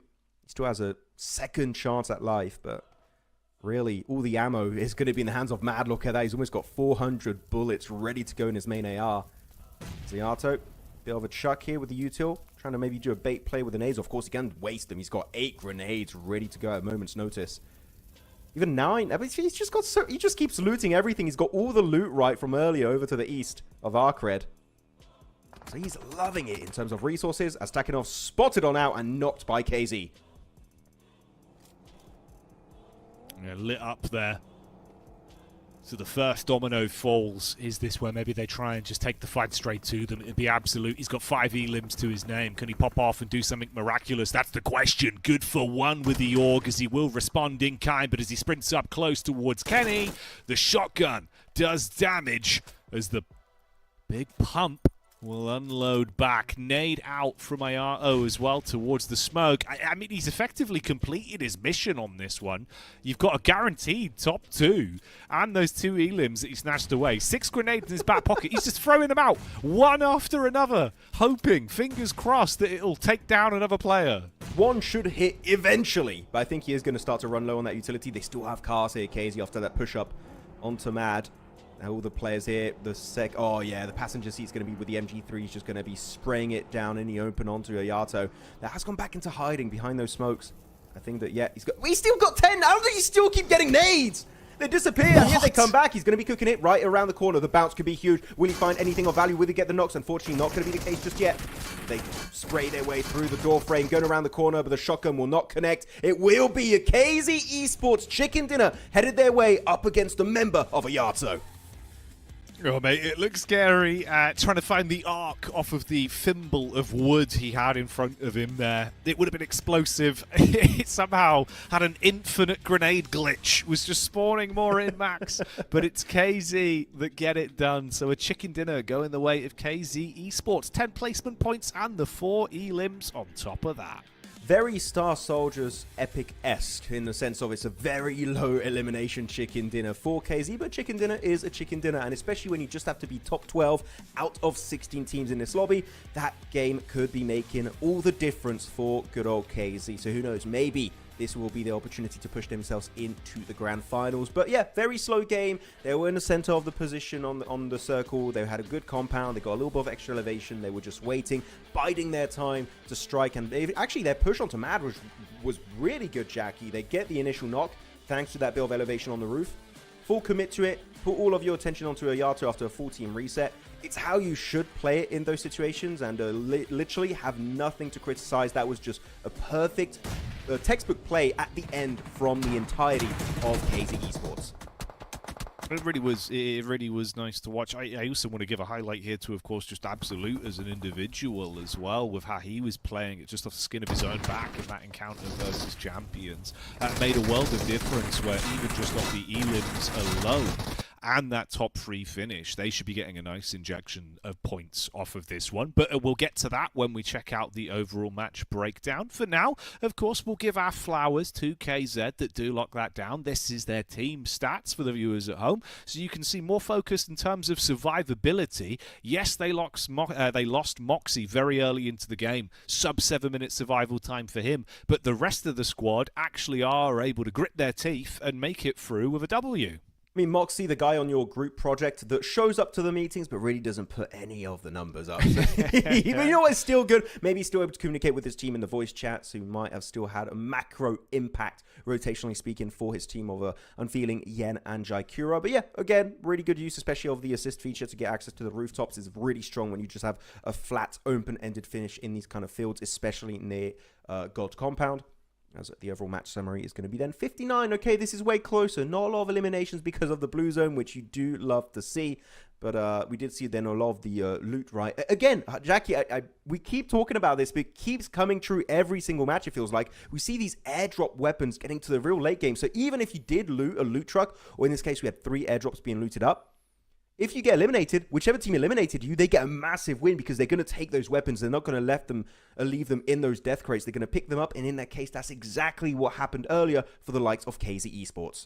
He still has a second chance at life, but really, all the ammo is going to be in the hands of Mad. Look at that. He's almost got 400 bullets ready to go in his main AR. Ziato, bit of a chuck here with the util. Trying to maybe do a bait play with the nades. Of course, he can waste them. He's got 8 grenades ready to go at a moment's notice. Even 9. I mean, he's just got so... He just keeps looting everything. He's got all the loot right from earlier over to the east of ARCRED. So he's loving it in terms of resources. As Stakhanov spotted on out and knocked by KZ. Yeah, lit up there. So the first domino falls. Is this where maybe they try and just take the fight straight to them? It'd be absolute. He's got 5 elims to his name. Can he pop off and do something miraculous? That's the question. Good for 1 with the AUG as he will respond in kind, but as he sprints up close towards Kenny, the shotgun does damage as the big pump will unload back. Nade out from IRO as well towards the smoke. I mean, he's effectively completed his mission on this one. You've got a guaranteed top 2 and those 2 elims that he snatched away. 6 grenades in his back pocket. He's just throwing them out one after another, hoping, fingers crossed, that it'll take down another player. One should hit eventually, but I think he is going to start to run low on that utility. They still have cars here, KZ, after that push-up onto Mad. Now all the players here, oh yeah, the passenger seat's going to be with the MG3. He's just going to be spraying it down in the open onto Ayato. That has gone back into hiding behind those smokes. I think that, yeah, he's still got 10. I don't think you still keep getting nades. They disappear, and yet they come back. He's going to be cooking it right around the corner. The bounce could be huge. Will he find anything of value? Will he get the knocks? Unfortunately, not going to be the case just yet. They spray their way through the door frame, going around the corner, but the shotgun will not connect. It will be a KZ Esports chicken dinner headed their way up against a member of Ayato. Oh, mate, it looks scary. Trying to find the arc off of the thimble of wood he had in front of him there. It would have been explosive. It somehow had an infinite grenade glitch. Was just spawning more in max. But it's KZ that get it done. So a chicken dinner going the way of KZ Esports. 10 placement points and the 4 elims on top of that. Very Star Soldiers epic-esque in the sense of it's a very low elimination chicken dinner for KZ, but chicken dinner is a chicken dinner, and especially when you just have to be top 12 out of 16 teams in this lobby, that game could be making all the difference for good old KZ. So who knows, maybe this will be the opportunity to push themselves into the grand finals. But yeah, very slow game. They were in the center of the position on the circle. They had a good compound. They got a little bit of extra elevation. They were just waiting, biding their time to strike. And actually, their push onto Mad was really good, Jackie. They get the initial knock thanks to that bit of elevation on the roof. Full commit to it. Put all of your attention onto Ayato after a full team reset. It's how you should play it in those situations, and literally have nothing to criticize. That was just a perfect textbook play at the end from the entirety of KZ Esports. It really was nice to watch. I also want to give a highlight here to, of course, just Absolute as an individual as well, with how he was playing it just off the skin of his own back in that encounter versus champions. That made a world of difference, where even just off the elims alone and that top 3 finish, they should be getting a nice injection of points off of this one. But we'll get to that when we check out the overall match breakdown. For now, of course, we'll give our flowers to KZ that do lock that down. This is their team stats for the viewers at home, so you can see more focused in terms of survivability. Yes, they lost Moxie very early into the game, sub 7-minute survival time for him, but the rest of the squad actually are able to grit their teeth and make it through with a W. I mean, Moxie, the guy on your group project that shows up to the meetings but really doesn't put any of the numbers up. But you know what? It's still good. Maybe he's still able to communicate with his team in the voice chat, so he might have still had a macro impact, rotationally speaking, for his team of Unfeeling, Yen, and Jaikura. But yeah, again, really good use, especially of the assist feature to get access to the rooftops. Is really strong when you just have a flat, open-ended finish in these kind of fields, especially near God Compound. As the overall match summary is going to be then 59. Okay, this is way closer. Not a lot of eliminations because of the blue zone, which you do love to see. But we did see then a lot of the loot, right? Again, Jackie, we keep talking about this, but it keeps coming true every single match, it feels like. We see these airdrop weapons getting to the real late game. So even if you did loot a loot truck, or in this case, we had 3 airdrops being looted up, if you get eliminated, whichever team eliminated you, they get a massive win because they're going to take those weapons. They're not going to leave them in those death crates. They're going to pick them up. And in that case, that's exactly what happened earlier for the likes of KZ Esports.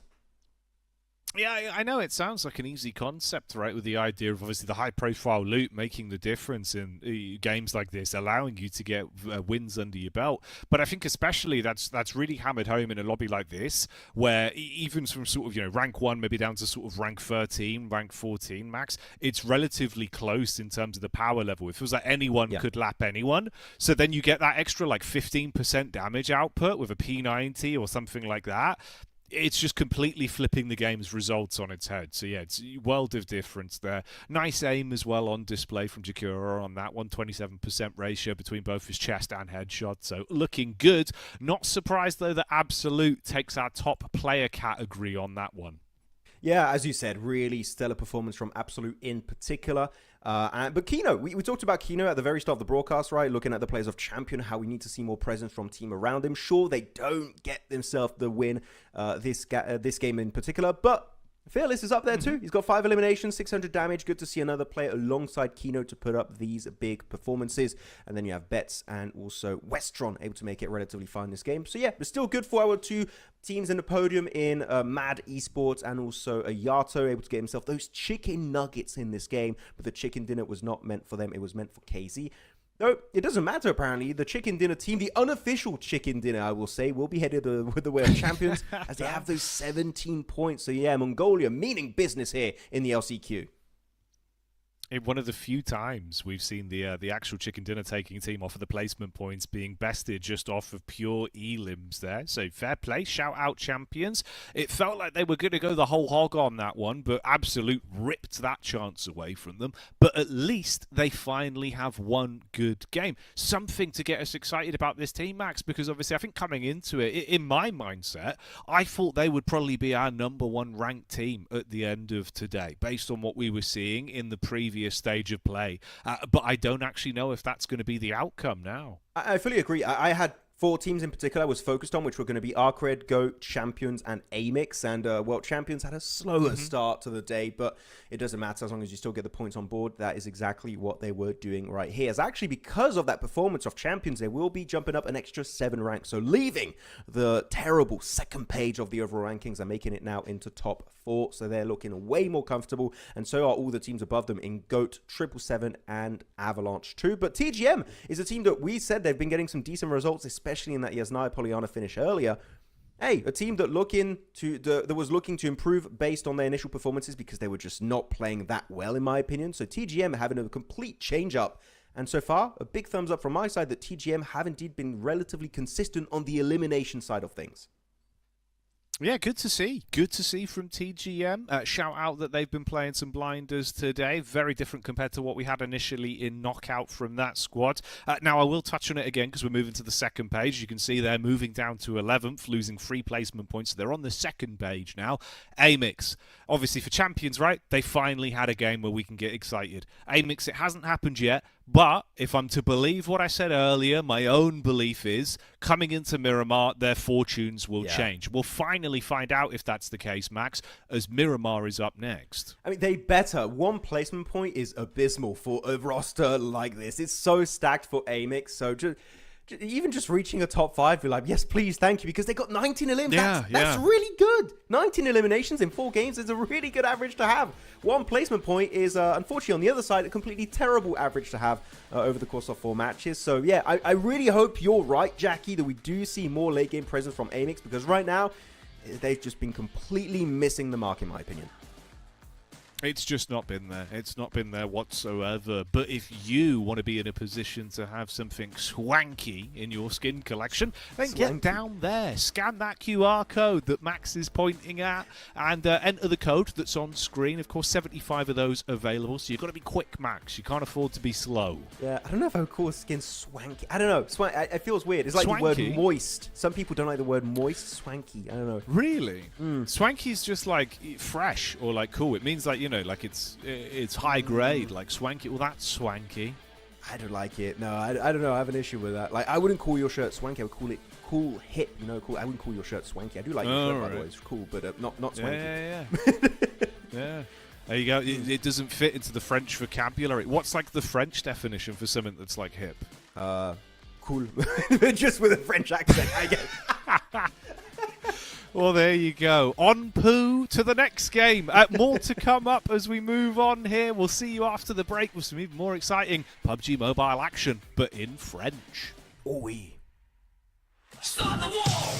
Yeah, I know it sounds like an easy concept, right? With the idea of obviously the high-profile loot making the difference in games like this, allowing you to get wins under your belt. But I think especially that's really hammered home in a lobby like this, where even from sort of rank 1 maybe down to sort of rank 13, rank 14 max, it's relatively close in terms of the power level. It feels like anyone could lap anyone. So then you get that extra like 15% damage output with a P90 or something like that. It's just completely flipping the game's results on its head. So, yeah, it's a world of difference there. Nice aim as well on display from Jakura on that one. 27% ratio between both his chest and headshot. So, looking good. Not surprised, though, that Absolute takes our top player category on that one. Yeah, as you said, really stellar performance from Absolute in particular. But Kino, we talked about Kino at the very start of the broadcast, right? Looking at the players of Champion, how we need to see more presence from team around him. Sure, they don't get themselves the win this game in particular, but Fearless is up there too. He's got 5 eliminations, 600 damage. Good to see another player alongside Kino to put up these big performances. And then you have Betts and also Westron able to make it relatively fun in this game. So yeah, but still good for our 2 teams in the podium in Mad Esports and also Yato able to get himself those chicken nuggets in this game. But the chicken dinner was not meant for them. It was meant for KZ. No, it doesn't matter, apparently. The chicken dinner team, the unofficial chicken dinner, I will say, will be headed with the way of champions as they have those 17 points. So, yeah, Mongolia meaning business here in the LCQ. One of the few times we've seen the actual chicken dinner taking team off of the placement points being bested just off of pure elims there. So fair play, shout out champions. It felt like they were going to go the whole hog on that one, but Absolute ripped that chance away from them. But at least they finally have one good game. Something to get us excited about this team, Max, because obviously I think coming into it, in my mindset, I thought they would probably be our #1 ranked team at the end of today, based on what we were seeing in the previous stage of play, but I don't actually know if that's going to be the outcome now. I fully agree. I had 4 teams in particular I was focused on, which were going to be ARCRED, GOAT, Champions, and AMIX. And World Champions had a slower start to the day, but it doesn't matter as long as you still get the points on board. That is exactly what they were doing right here. As actually, because of that performance of Champions, they will be jumping up an extra 7 ranks. So leaving the terrible second page of the overall rankings and making it now into top 4. So they're looking way more comfortable, and so are all the teams above them in GOAT, 777, and Avalanche too. But TGM is a team that we said they've been getting some decent results, especially in that Yasnaya Polyana finish earlier. Hey, a team that was looking to improve based on their initial performances because they were just not playing that well, in my opinion. So TGM having a complete change up. And so far, a big thumbs up from my side that TGM have indeed been relatively consistent on the elimination side of things. Yeah, good to see. Good to see from TGM. Shout out that they've been playing some blinders today. Very different compared to what we had initially in Knockout from that squad. Now, I will touch on it again because we're moving to the second page. You can see they're moving down to 11th, losing 3 placement points. So they're on the second page now. AMIX, obviously for champions, right? They finally had a game where we can get excited. AMIX, it hasn't happened yet. But if I'm to believe what I said earlier, my own belief is coming into Miramar, their fortunes will change. We'll finally find out if that's the case, Max, as Miramar is up next. I mean, they better. 1 placement point is abysmal for a roster like this. It's so stacked for AMIX. So even just reaching a top 5, you're like, yes, please, thank you, because they got 19 eliminations. That's really good. 19 eliminations in 4 games is a really good average to have. 1 placement point is, unfortunately, on the other side, a completely terrible average to have over the course of 4 matches. So, yeah, I really hope you're right, Jackie, that we do see more late game presence from AMIX, because right now, they've just been completely missing the mark, in my opinion. It's just not been there. It's not been there whatsoever. But if you want to be in a position to have something swanky in your skin collection, then get down there. Scan that QR code that Max is pointing at and enter the code that's on screen. Of course, 75 of those available, so you've got to be quick, Max. You can't afford to be slow. Yeah, I don't know if I would call skin swanky. I don't know. It feels weird. It's like swanky? The word moist. Some people don't like the word moist. Swanky. I don't know. Really? Swanky's just like fresh or like cool. It means like, you know, like it's high grade, like swanky. Well, that's swanky. I don't like it. No, I don't know. I have an issue with that. Like, I wouldn't call your shirt swanky. I would call it cool hip. You know, cool. I wouldn't call your shirt swanky. I do like your shirt, by the way. It's cool, but not swanky. Yeah. Yeah. There you go. It doesn't fit into the French vocabulary. What's like the French definition for something that's like hip? Cool. Just with a French accent, I guess. Well, there you go. On poo to the next game. More to come up as we move on here. We'll see you after the break with some even more exciting PUBG Mobile action, but in French. Oh, oui. Start the wall!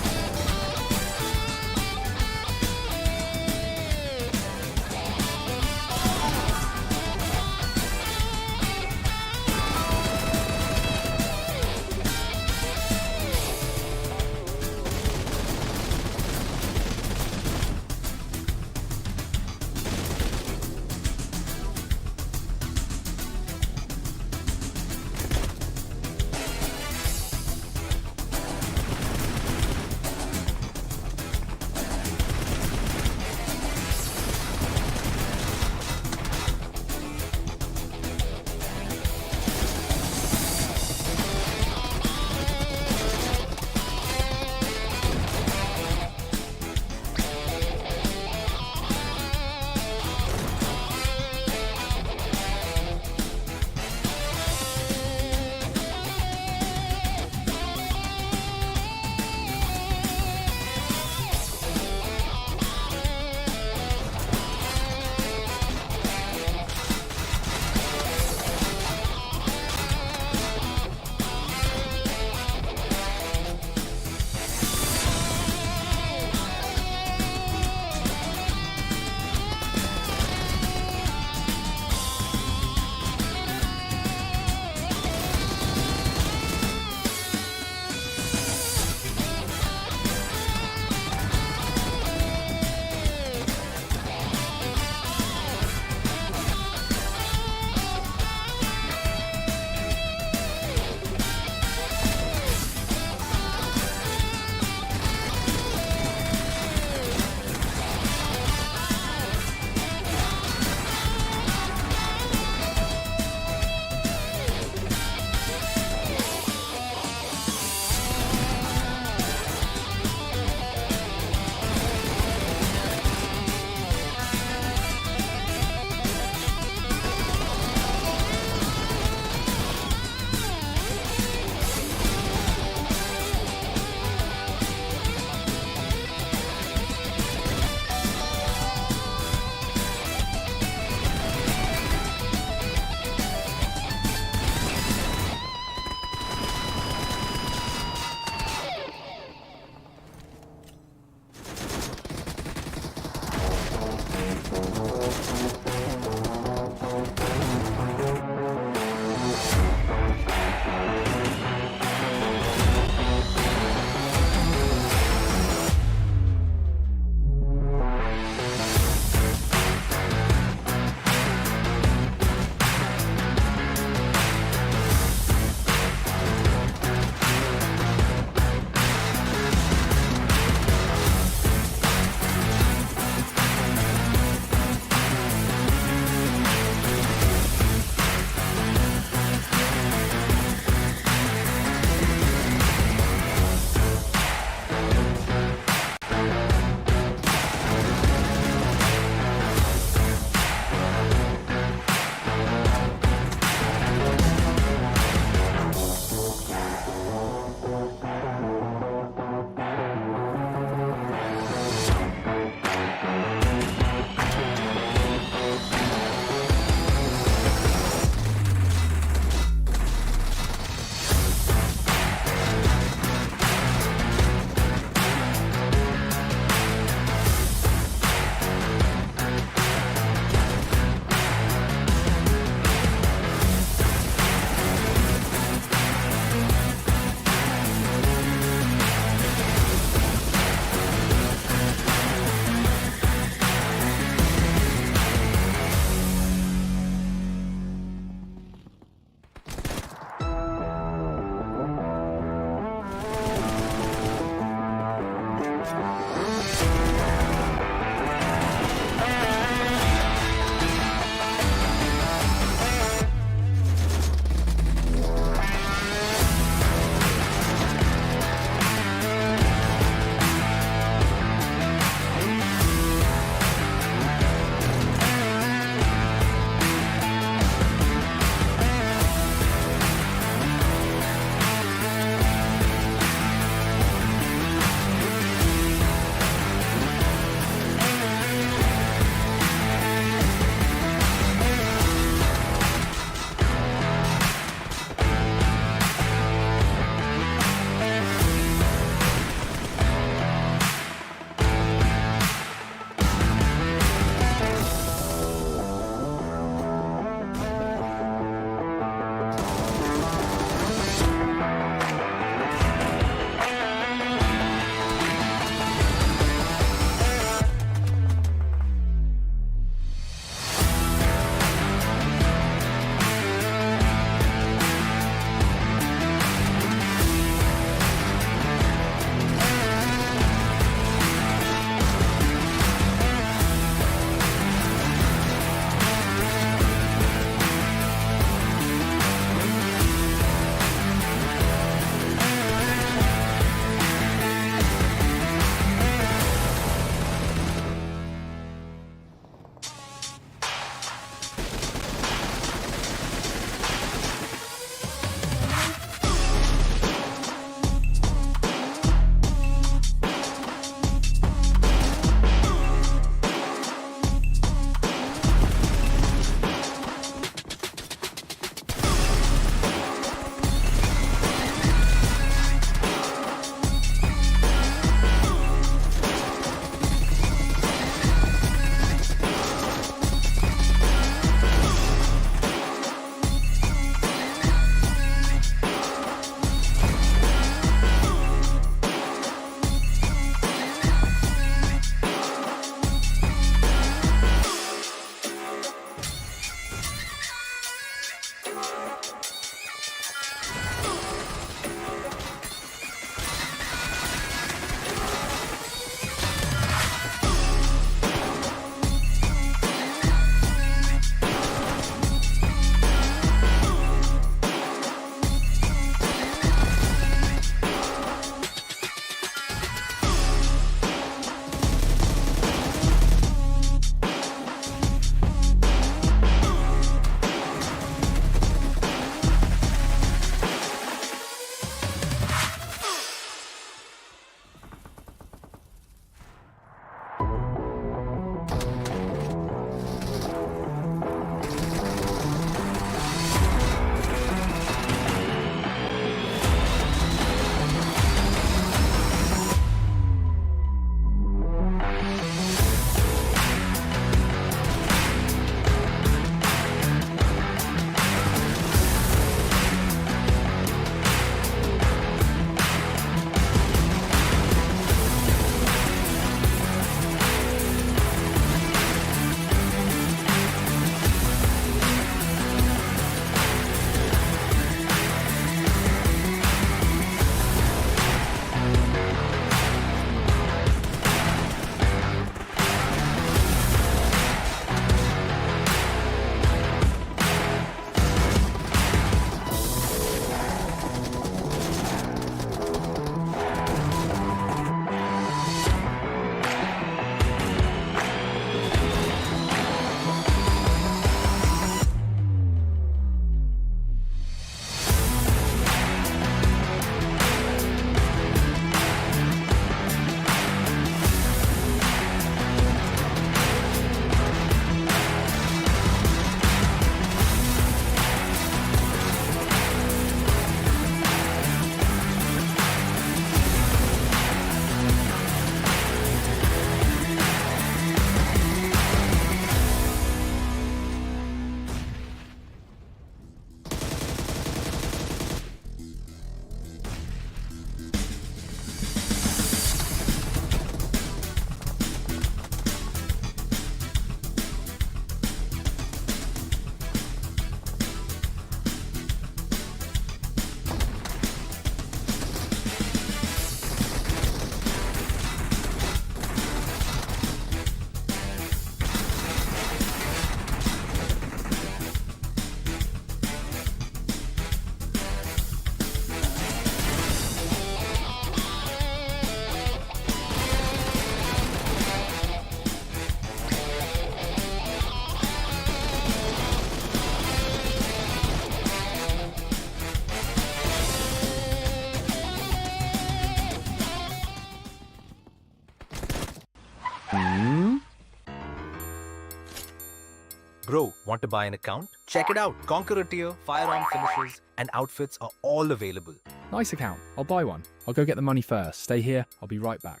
Bro, want to buy an account? Check it out. Conqueror tier, firearm finishes, and outfits are all available. Nice account. I'll buy one. I'll go get the money first. Stay here. I'll be right back.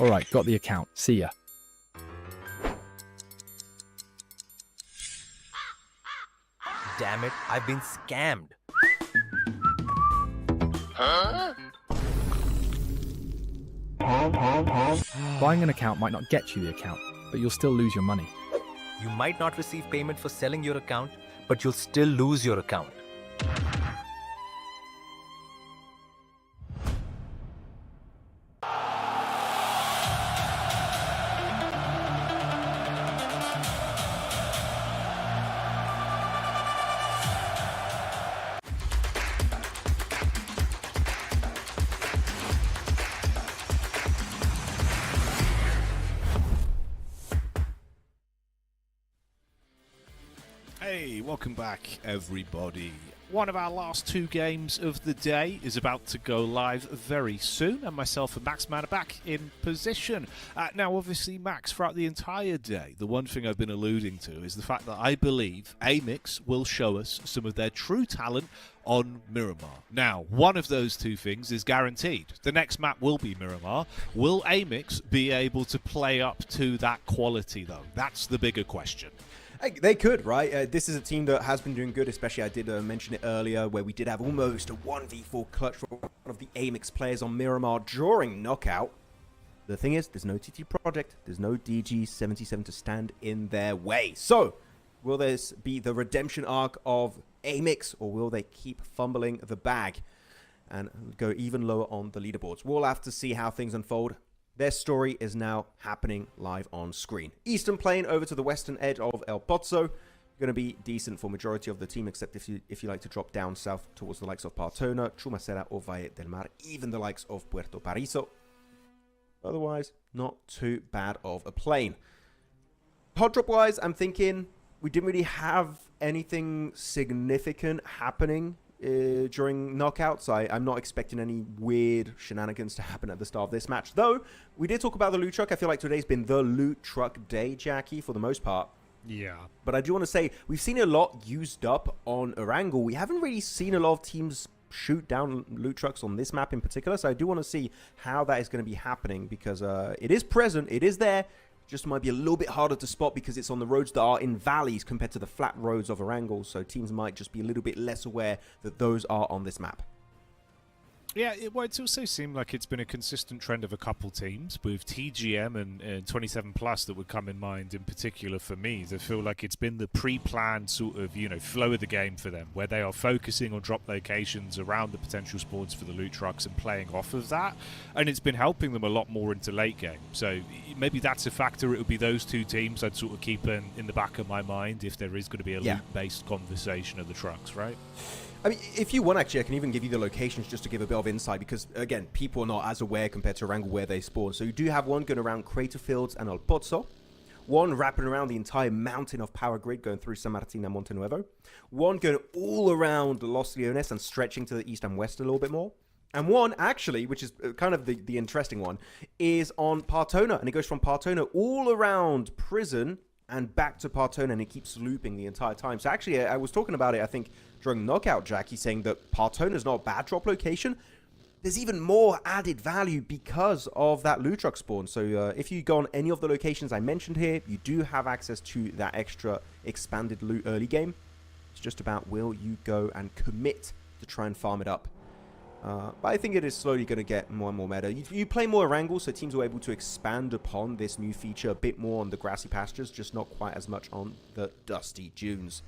All right, got the account. See ya. Damn it, I've been scammed. Buying an account might not get you the account, but you'll still lose your money. You might not receive payment for selling your account, but you'll still lose your account. Hey, welcome back, everybody. One of our last two games of the day is about to go live very soon, and myself and Maxman are back in position. Now, obviously, Max, throughout the entire day, the one thing I've been alluding to is the fact that I believe AMIX will show us some of their true talent on Miramar. Now, one of those two things is guaranteed. The next map will be Miramar. Will AMIX be able to play up to that quality, though? That's the bigger question. They could, right? This is a team that has been doing good, especially I did mention it earlier, where we did have almost a 1v4 clutch for one of the AMIX players on Miramar during knockout. The thing is, there's no TT Project, there's no DG77 to stand in their way. So, will this be the redemption arc of AMIX, or will they keep fumbling the bag and go even lower on the leaderboards? We'll have to see how things unfold. Their story is now happening live on screen. Eastern plane over to the western edge of El Pozo. Going to be decent for majority of the team, except if you like to drop down south towards the likes of Partona, Chumacera, or Valle del Mar, even the likes of Puerto Pariso. Otherwise, not too bad of a plane. Hot drop wise, I'm thinking we didn't really have anything significant happening during knockouts. I'm not expecting any weird shenanigans to happen at the start of this match. Though, we did talk about the loot truck. I feel like today's been the loot truck day, Jackie, for the most part. Yeah. But I do want to say, we've seen a lot used up on Erangel. We haven't really seen a lot of teams shoot down loot trucks on this map in particular. So I do want to see how that is going to be happening, because it is present, it is there. Just might be a little bit harder to spot because it's on the roads that are in valleys compared to the flat roads of Erangel. So teams might just be a little bit less aware that those are on this map. Yeah, it's also seemed like it's been a consistent trend of a couple teams, with TGM and 27 Plus that would come in mind in particular for me. They feel like it's been the pre-planned sort of, flow of the game for them, where they are focusing on drop locations around the potential spawns for the loot trucks and playing off of that. And it's been helping them a lot more into late game. So maybe that's a factor. It would be those two teams I'd sort of keep in the back of my mind if there is going to be a loot-based conversation of the trucks, right? I mean, if you want, actually, I can even give you the locations just to give a bit of insight, because, again, people are not as aware compared to Erangel where they spawn. So you do have one going around Crater Fields and El Pozo, one wrapping around the entire mountain of Power Grid going through San Martin and Monte Nuevo, one going all around Los Leones and stretching to the east and west a little bit more, and one, actually, which is kind of the interesting one, is on Partona, and it goes from Partona all around Prison and back to Partona, and it keeps looping the entire time. So actually, I was talking about it, I think, during Knockout, Jackie, saying that Partona is not a bad drop location. There's even more added value because of that loot truck spawn. So if you go on any of the locations I mentioned here, you do have access to that extra expanded loot early game. It's just about, will you go and commit to try and farm it up? But I think it is slowly going to get more and more meta. You play more Erangel, so teams are able to expand upon this new feature a bit more on the grassy pastures, just not quite as much on the dusty dunes.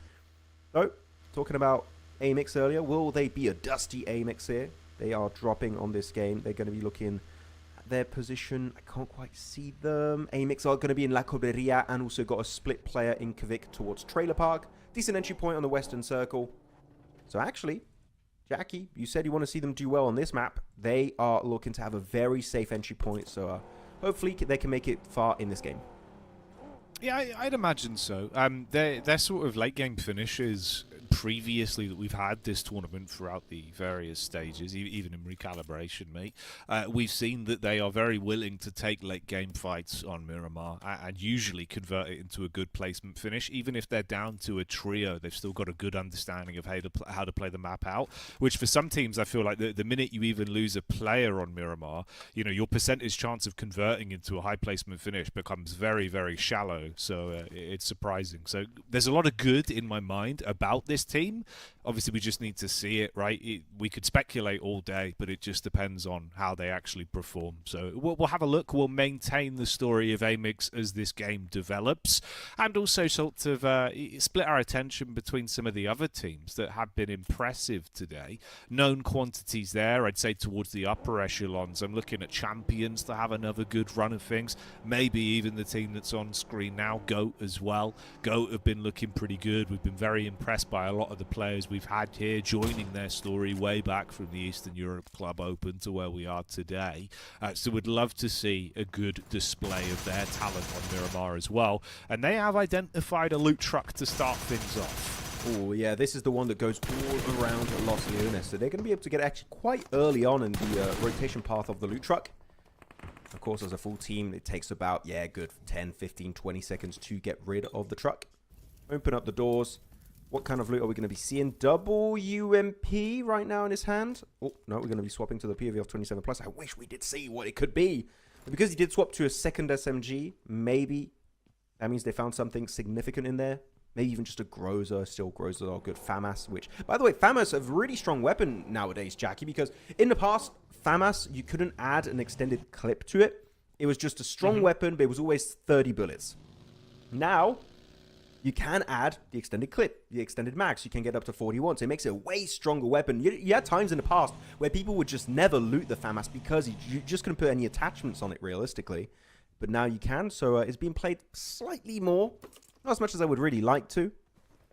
So, talking about AMIX earlier, will they be a dusty AMIX here? They are dropping on this game. They're going to be looking at their position. I can't quite see them. AMIX are going to be in La Cobreria and also got a split player in Kvik towards Trailer Park. Decent entry point on the western circle. So actually, Jackie, you said you want to see them do well on this map. They are looking to have a very safe entry point, so hopefully they can make it far in this game. Yeah, I'd imagine so. Their sort of late game finishes previously that we've had this tournament throughout the various stages, even in recalibration, mate, we've seen that they are very willing to take late game fights on Miramar and usually convert it into a good placement finish. Even if they're down to a trio, they've still got a good understanding of how to play the map out, which for some teams I feel like the minute you even lose a player on Miramar, you know, your percentage chance of converting into a high placement finish becomes very, very shallow. So it's surprising. So there's a lot of good in my mind about this team. Obviously, we just need to see it, right? We could speculate all day, but it just depends on how they actually perform. So we'll have a look. We'll maintain the story of AMIX as this game develops, and also sort of split our attention between some of the other teams that have been impressive today. Known quantities there, I'd say towards the upper echelons. I'm looking at Champions to have another good run of things. Maybe even the team that's on screen now, GOAT as well. GOAT have been looking pretty good. We've been very impressed by a lot of the players we've had here joining their story way back from the Eastern Europe Club Open to where we are today. So we'd love to see a good display of their talent on Miramar as well. And they have identified a loot truck to start things off. Oh, yeah, this is the one that goes all around Los Leones. So they're going to be able to get actually quite early on in the rotation path of the loot truck. Of course, as a full team, it takes about, yeah, good 10, 15, 20 seconds to get rid of the truck. Open up the doors. What kind of loot are we going to be seeing? Double UMP right now in his hand. Oh, no, we're going to be swapping to the POV of 27+. I wish we did see what it could be. But because he did swap to a second SMG, maybe that means they found something significant in there. Maybe even just a Groza. Still, Grozas are good. FAMAS, which, by the way, FAMAS are a really strong weapon nowadays, Jackie, because in the past, FAMAS, you couldn't add an extended clip to it. It was just a strong weapon, but it was always 30 bullets. Now, you can add the extended clip, the extended max. You can get up to 41, so it makes it a way stronger weapon. You had times in the past where people would just never loot the FAMAS because you just couldn't put any attachments on it realistically. But now you can, so it's being played slightly more. Not as much as I would really like to,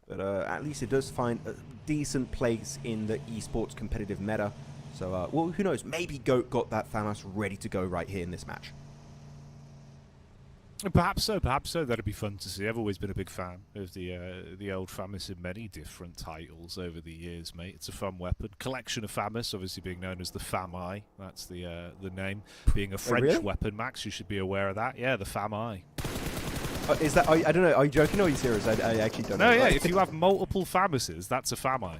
but at least it does find a decent place in the esports competitive meta. So, well, who knows? Maybe GOAT got that FAMAS ready to go right here in this match. Perhaps so, perhaps so. That'd be fun to see. I've always been a big fan of the old FAMAS in many different titles over the years, mate. It's a fun weapon. Collection of FAMAS, obviously being known as the FAMI. That's the name. Being a French weapon, Max, you should be aware of that. Yeah, the FAMI. Is that? I don't know. Are you joking or are you serious? I actually don't know. No, yeah. If you have multiple FAMASes, that's a FAMI.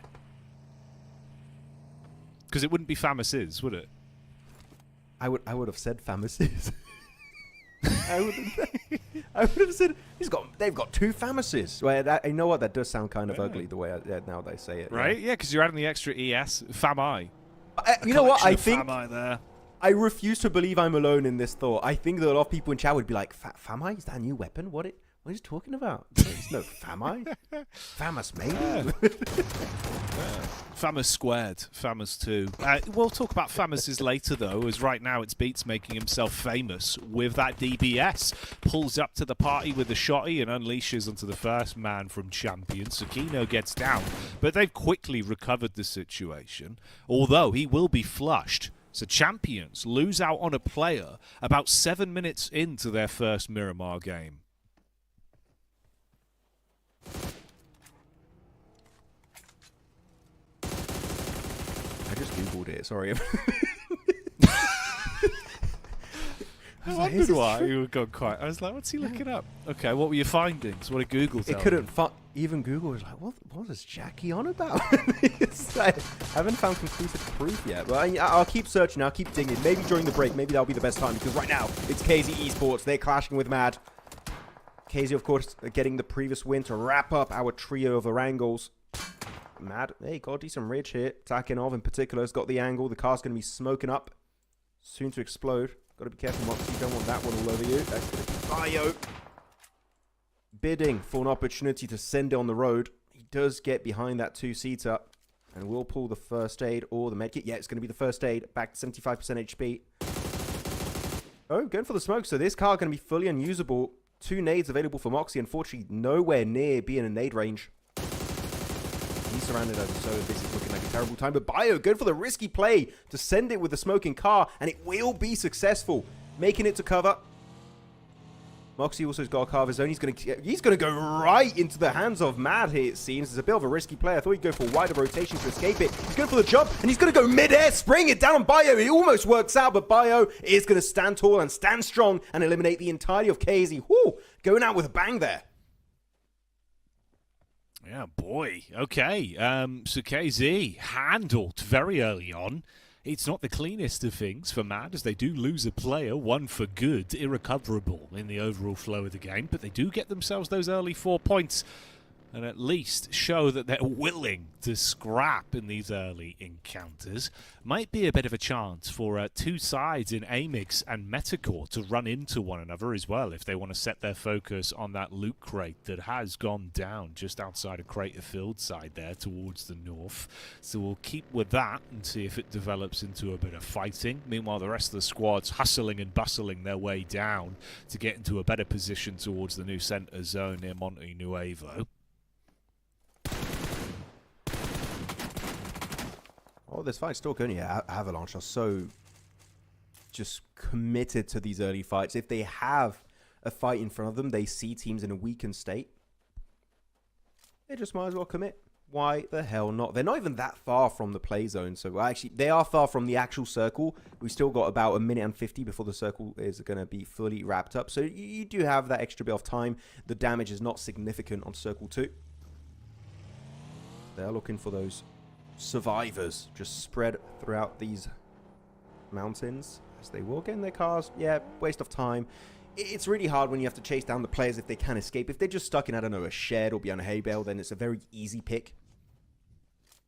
Because it wouldn't be FAMASes, would it? I would have said FAMASes. I would have said they've got two FAMASes. Well, you know what? That does sound kind of ugly the way now they say it. Right? Yeah, because you're adding the extra ES. FAMI. You know what? I think FAMI there. I refuse to believe I'm alone in this thought. I think that a lot of people in chat would be like, "FAMI? Is that a new weapon? What are you talking about? There's no FAMI. FAMAS, maybe." FAMAS squared, FAMAS 2. We'll talk about FAMAS's later, though, as right now it's Beats making himself famous with that DBS. Pulls up to the party with the shotty and unleashes onto the first man from Champion. Sakino gets down, but they've quickly recovered the situation, although he will be flushed. So Champions lose out on a player about 7 minutes into their first Miramar game. I just googled it. Sorry. I wondered why you were gone quiet. I was like, what's he looking up? Okay, what were your findings? What did Google tell It couldn't even Google was like, what is Jackie on about? I haven't found conclusive proof yet, but I'll keep searching. I'll keep digging. Maybe during the break, maybe that'll be the best time, because right now it's KZ Esports. They're clashing with Mad. KZ, of course, getting the previous win to wrap up our trio of Erangels. Mad, hey, got a decent ridge here. Takinov in particular has got the angle. The car's going to be smoking up, soon to explode. Got to be careful, Mox. You don't want that one all over you. That's going to be Bio. Bidding for an opportunity to send it on the road. He does get behind that two-seater and will pull the first aid or the medkit. Yeah, it's going to be the first aid. Back to 75% HP. Oh, going for the smoke. So this car going to be fully unusable. 2 nades available for Moxie. Unfortunately, nowhere near being in nade range. He's surrounded over, so this is looking like a terrible time. But Bio going for the risky play to send it with the smoking car, and it will be successful, making it to cover. Moxie also has got a car of his own. He's going to go right into the hands of Mad here, it seems. He's a bit of a risky player. I thought he'd go for wider rotation to escape it. He's going for the jump, and he's going to go mid-air, spraying it down on Bio. It almost works out, but Bio is going to stand tall and stand strong and eliminate the entirety of KZ. Whoo, going out with a bang there. Yeah, boy. Okay. So KZ handled very early on. It's not the cleanest of things for Mad, as they do lose a player, one for good, irrecoverable in the overall flow of the game, but they do get themselves those early 4 points and at least show that they're willing to scrap in these early encounters. Might be a bit of a chance for two sides in AMIX and METACORE to run into one another as well if they want to set their focus on that loot crate that has gone down just outside of Crater Field side there towards the north. So we'll keep with that and see if it develops into a bit of fighting. Meanwhile, the rest of the squad's hustling and bustling their way down to get into a better position towards the new center zone near Monte Nuevo. Oh, this fight's still going. Yeah, Avalanche are so just committed to these early fights. If they have a fight in front of them, they see teams in a weakened state, they just might as well commit. Why the hell not? They're not even that far from the play zone. So actually, they are far from the actual circle. We've still got about 1:50 before the circle is going to be fully wrapped up. So you do have that extra bit of time. The damage is not significant on Circle 2. They're looking for those survivors just spread throughout these mountains as they will get in their cars. Yeah, waste of time. It's really hard when you have to chase down the players if they can escape. If they're just stuck in, I don't know, a shed or behind a hay bale, then it's a very easy pick.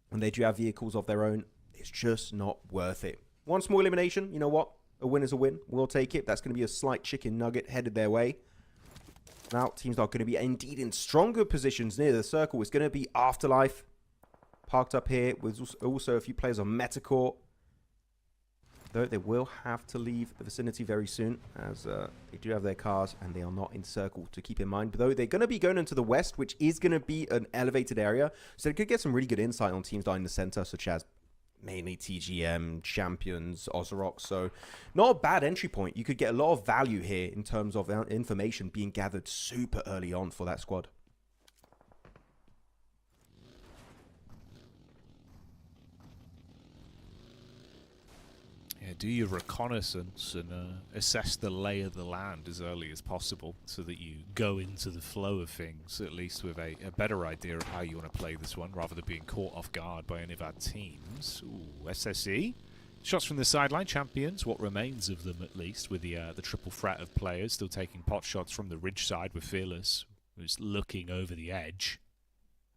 When they do have vehicles of their own, it's just not worth it. One small elimination, you know what? A win is a win. We'll take it. That's going to be a slight chicken nugget headed their way. Now, teams are going to be indeed in stronger positions near the circle. It's going to be Afterlife parked up here with also a few players on METACORE. Though they will have to leave the vicinity very soon, as they do have their cars and they are not in circle, to keep in mind. But though they're going to be going into the west, which is going to be an elevated area, so they could get some really good insight on teams down in the center, such as mainly TGM, Champions, Ozarox. So not a bad entry point. You could get a lot of value here in terms of information being gathered super early on for that squad. Yeah, do your reconnaissance and assess the lay of the land as early as possible so that you go into the flow of things, at least with a better idea of how you want to play this one, rather than being caught off guard by any of our teams. Ooh, SSE. Shots from the sideline, Champions, what remains of them at least, with the triple threat of players still taking pot shots from the ridge side with Fearless, who's looking over the edge.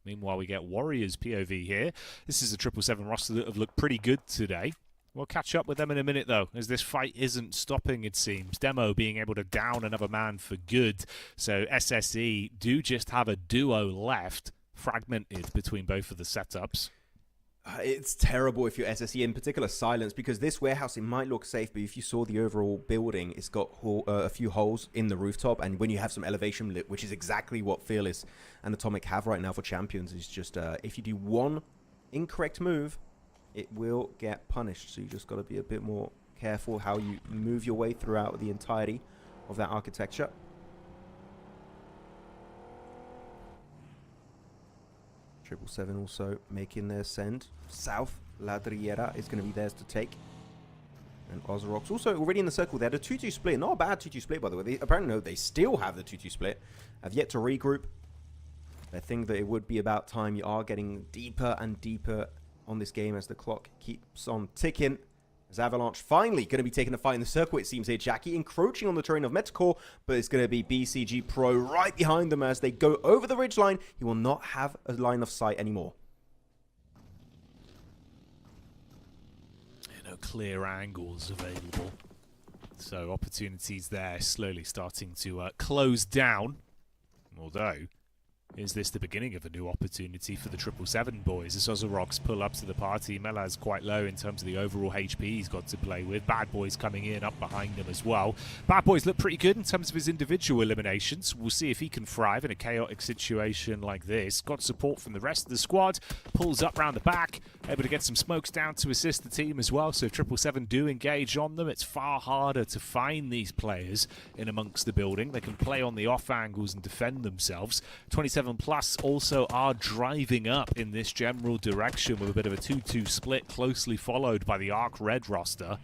Meanwhile, we get Warriors POV here. This is a 777 roster that have looked pretty good today. We'll catch up with them in a minute, though, as this fight isn't stopping, it seems. Demo being able to down another man for good. So SSE do just have a duo left, fragmented between both of the setups. It's terrible if you're SSE, in particular Silence, because this warehouse, it might look safe, but if you saw the overall building, it's got a few holes in the rooftop, and when you have some elevation lit, which is exactly what Fearless and Atomic have right now for Champions, is just if you do one incorrect move, it will get punished. So you just got to be a bit more careful how you move your way throughout the entirety of that architecture. Triple 7 also making their send south. Ladriera is going to be theirs to take. And Ozarox also already in the circle. They had a 2-2 split. Not a bad 2-2 split, by the way. They apparently no, they still have the 2-2 split. Have yet to regroup. I think that it would be about time. You are getting deeper and deeper on this game as the clock keeps on ticking. As Avalanche finally going to be taking a fight in the circle, it seems here. Jackie encroaching on the terrain of METACORE, but it's going to be BCG Pro right behind them as they go over the ridge line. He will not have a line of sight anymore. No clear angles available. So opportunities there slowly starting to close down. Although Is this the beginning of a new opportunity for the 777 boys? As Ozarox pull up to the party, Mela's quite low in terms of the overall HP he's got to play with. Bad Boy's coming in up behind him as well. Bad Boy's look pretty good in terms of his individual eliminations. We'll see if he can thrive in a chaotic situation like this. Got support from the rest of the squad. Pulls up round the back. Able to get some smokes down to assist the team as well. So if 777 do engage on them, it's far harder to find these players in amongst the building. They can play on the off angles and defend themselves. 27 Plus also are driving up in this general direction with a bit of a 2-2 split, closely followed by the ARCRED roster.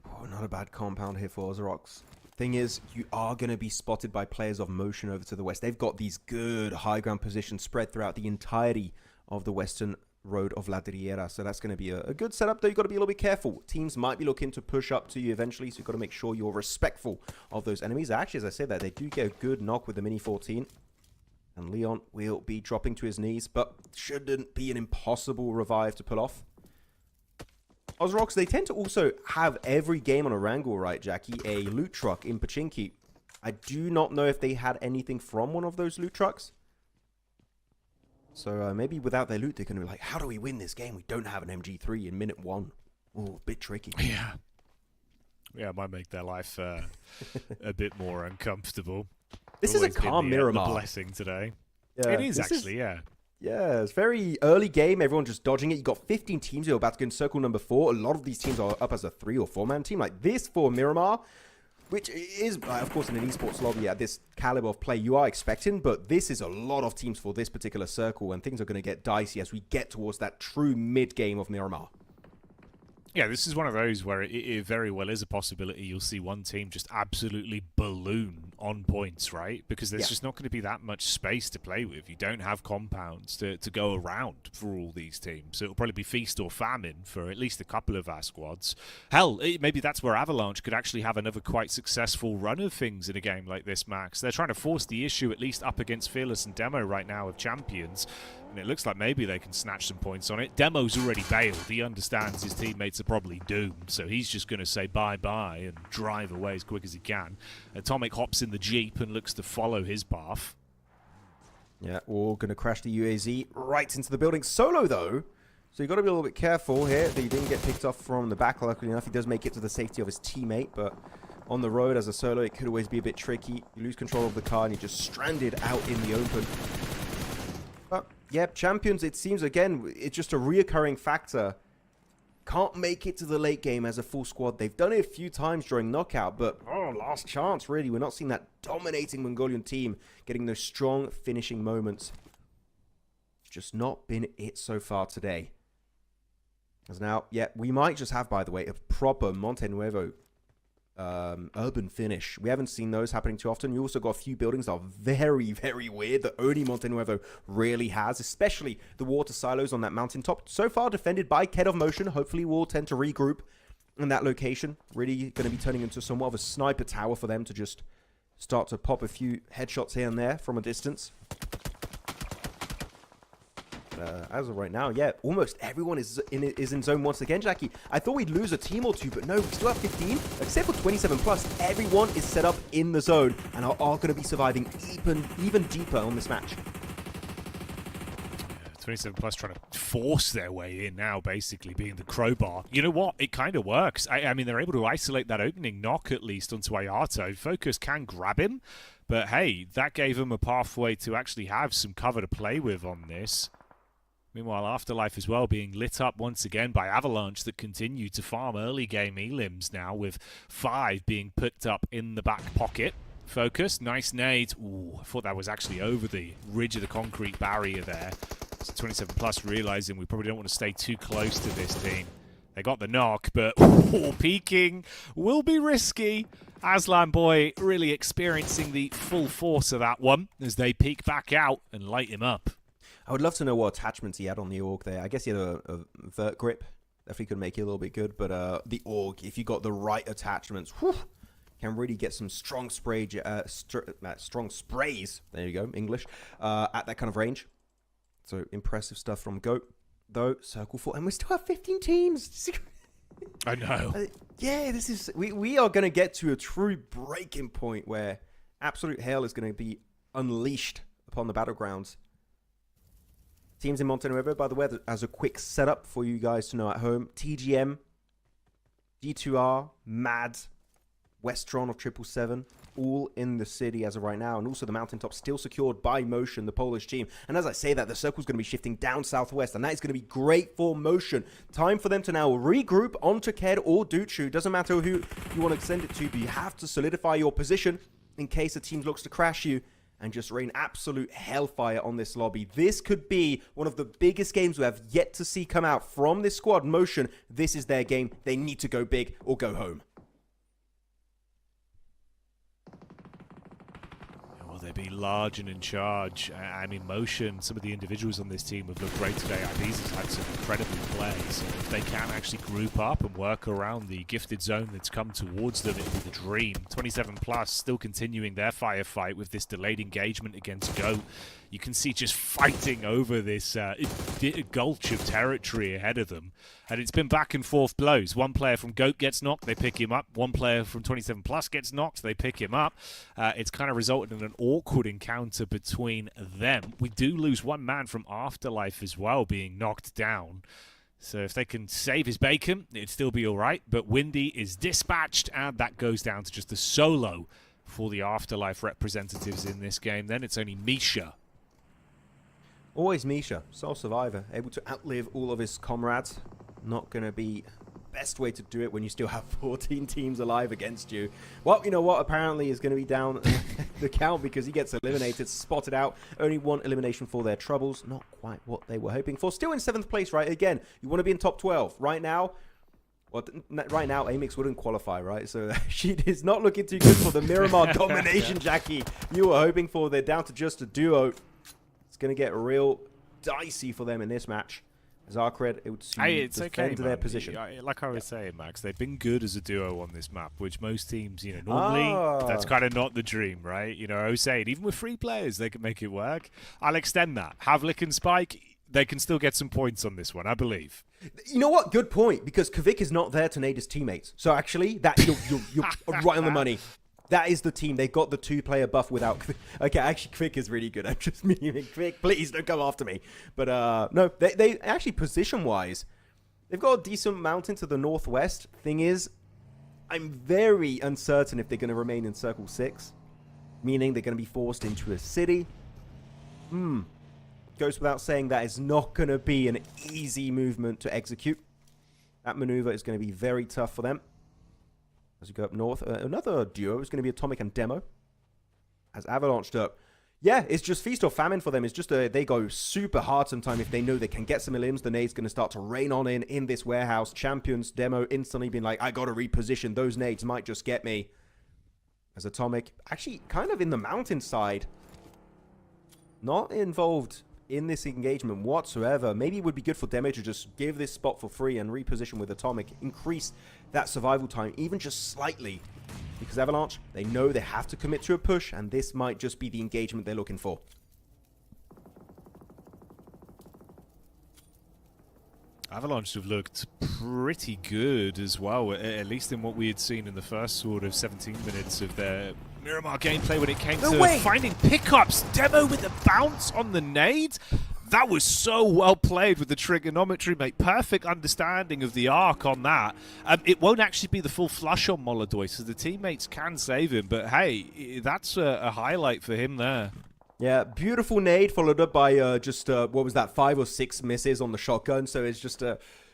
Oh, not a bad compound here for Ozarox. Thing is, you are going to be spotted by players of motion over to the west. They've got these good high ground positions spread throughout the entirety of the western road of La Riera, so that's going to be a good setup, though. You've got to be a little bit careful. Teams might be looking to push up to you eventually, so you've got to make sure you're respectful of those enemies. Actually, as I said that, they do get a good knock with the Mini 14, and Leon will be dropping to his knees, but shouldn't be an impossible revive to pull off. Ozarox, they tend to also have every game on Erangel, right, Jackie? A loot truck in Pachinki. I do not know if they had anything from one of those loot trucks. So maybe without their loot, they're going to be like, how do we win this game? We don't have an MG3 in minute 1. Oh, a bit tricky. Yeah. Yeah, it might make their life a bit more uncomfortable. This is a calm Miramar. The blessing today. Yeah, it is actually, yeah. Yeah, it's very early game. Everyone just dodging it. You got 15 teams who are about to go in circle number 4. A lot of these teams are up as a 3 or 4-man team. Like this for Miramar, which is, of course, in an esports lobby at this caliber of play, you are expecting, but this is a lot of teams for this particular circle, and things are going to get dicey as we get towards that true mid-game of Miramar. Yeah, this is one of those where it very well is a possibility you'll see one team just absolutely balloon on points, right? Because there's just not going to be that much space to play with. You don't have compounds to go around for all these teams. So it'll probably be feast or famine for at least a couple of our squads. Hell, maybe that's where Avalanche could actually have another quite successful run of things in a game like this, Max. They're trying to force the issue at least up against Fearless and Demo right now of champions. And it looks like maybe they can snatch some points on it. Demo's already bailed. He understands his teammates are probably doomed, so he's just going to say bye-bye and drive away as quick as he can. Atomic hops in the Jeep and looks to follow his path. Yeah, we're going to crash the UAZ right into the building. Solo, though, so you've got to be a little bit careful here that he didn't get picked off from the back. Luckily enough, he does make it to the safety of his teammate, but on the road as a solo, it could always be a bit tricky. You lose control of the car and you're just stranded out in the open. But, yeah, champions, it seems, again, it's just a reoccurring factor. Can't make it to the late game as a full squad. They've done it a few times during knockout, but, last chance, really. We're not seeing that dominating Mongolian team getting those strong finishing moments. It's just not been it so far today. As now, yeah, we might just have, by the way, a proper Monte Nuevo urban finish. We haven't seen those happening too often. You also got a few buildings that are very, very weird that only Monte Nuevo really has, especially the water silos on that mountaintop. So far defended by Ked of Motion. Hopefully we'll tend to regroup in that location. Really going to be turning into somewhat of a sniper tower for them to just start to pop a few headshots here and there from a distance. As of right now, yeah, almost everyone is in zone once again, Jackie. I thought we'd lose a team or two, but no, we still have 15. Except for 27 plus, everyone is set up in the zone and are all going to be surviving even deeper on this match. 27 plus trying to force their way in now, basically being the crowbar. You know what? It kind of works. I mean, they're able to isolate that opening knock at least onto Ayato. Focus can grab him, but hey, that gave him a pathway to actually have some cover to play with on this. Meanwhile, Afterlife as well being lit up once again by Avalanche that continue to farm early game elims now, with 5 being picked up in the back pocket. Focus, nice nade. Ooh, I thought that was actually over the ridge of the concrete barrier there. So 27 plus realizing we probably don't want to stay too close to this team. They got the knock, but peeking will be risky. Aslan Boy really experiencing the full force of that one as they peek back out and light him up. I would love to know what attachments he had on the AUG there. I guess he had a vert grip. Definitely could make it a little bit good. But the AUG, if you got the right attachments, can really get some strong strong sprays. There you go, English. At that kind of range. So impressive stuff from GOAT. Though, Circle 4. And we still have 15 teams. I know. Yeah, this is... We are going to get to a true breaking point where absolute hell is going to be unleashed upon the battlegrounds. Teams in Montenegro, by the way, as a quick setup for you guys to know at home. TGM, G2R, MAD, Westron of 777, all in the city as of right now. And also the mountaintop still secured by Motion, the Polish team. And as I say that, the circle's going to be shifting down southwest. And that is going to be great for Motion. Time for them to now regroup onto Ked or Duchu. Doesn't matter who you want to send it to, but you have to solidify your position in case a team looks to crash you. And just rain absolute hellfire on this lobby. This could be one of the biggest games we have yet to see come out from this squad. Motion, this is their game. They need to go big or go home. Will they be large and in charge? I mean, Motion, some of the individuals on this team have looked great today. Ibiza has had some incredible play. So if they can actually group up and work around the gifted zone that's come towards them, it'll be the dream. 27 plus still continuing their firefight with this delayed engagement against GOAT. You can see just fighting over this gulch of territory ahead of them. And it's been back and forth blows. One player from GOAT gets knocked, they pick him up. One player from 27 plus gets knocked, they pick him up. It's kind of resulted in an awkward encounter between them. We do lose one man from Afterlife as well, being knocked down. So if they can save his bacon, it'd still be all right. But Windy is dispatched, and that goes down to just a solo for the Afterlife representatives in this game. Then it's only Misha. Always Misha, sole survivor, able to outlive all of his comrades. Not going to be the best way to do it when you still have 14 teams alive against you. Well, you know what? Apparently is going to be down the count because he gets eliminated, spotted out. Only one elimination for their troubles. Not quite what they were hoping for. Still in 7th place, right? Again, you want to be in top 12. Right now, well, right now, AMIX wouldn't qualify, right? So she is not looking too good for the Miramar domination, Jackie. You were hoping for. They're down to just a duo. It's going to get real dicey for them in this match. As ARCRED able to defend their position. Like I was saying, Max, they've been good as a duo on this map, which most teams, you know, normally that's kind of not the dream, right? You know, I was saying, even with 3 players, they can make it work. I'll extend that. Havlik and Spike, they can still get some points on this one, I believe. You know what? Good point, because Kvik is not there to nade his teammates. So actually, that you're right on the money. That is the team. They got the 2-player buff without Kvik. Okay, actually, Kvik is really good. I'm just meaning Kvik. Please don't come after me. But no, they actually, position-wise, they've got a decent mountain to the northwest. Thing is, I'm very uncertain if they're going to remain in Circle 6, meaning they're going to be forced into a city. Goes without saying that is not going to be an easy movement to execute. That maneuver is going to be very tough for them. As we go up north, another duo is going to be Atomic and Demo. As Avalanche up. Yeah, it's just feast or famine for them. It's just they go super hard sometimes if they know they can get some elims. The nade's going to start to rain on in this warehouse. Champions, Demo instantly being like, I got to reposition. Those nades might just get me. As Atomic, actually kind of in the mountainside. Not involved in this engagement whatsoever. Maybe it would be good for Demo to just give this spot for free and reposition with Atomic. Increase that survival time even just slightly. Because Avalanche, they know they have to commit to a push, and this might just be the engagement they're looking for. Avalanche have looked pretty good as well, at least in what we had seen in the first sort of 17 minutes of their Miramar gameplay when it came to finding pickups. Demo with the bounce on the nade. That was so well played with the trigonometry, mate. Perfect understanding of the arc on that. It won't actually be the full flush on Molodoi, so the teammates can save him. But hey, that's a highlight for him there. Yeah, beautiful nade followed up by what was that, 5 or 6 misses on the shotgun. So it's just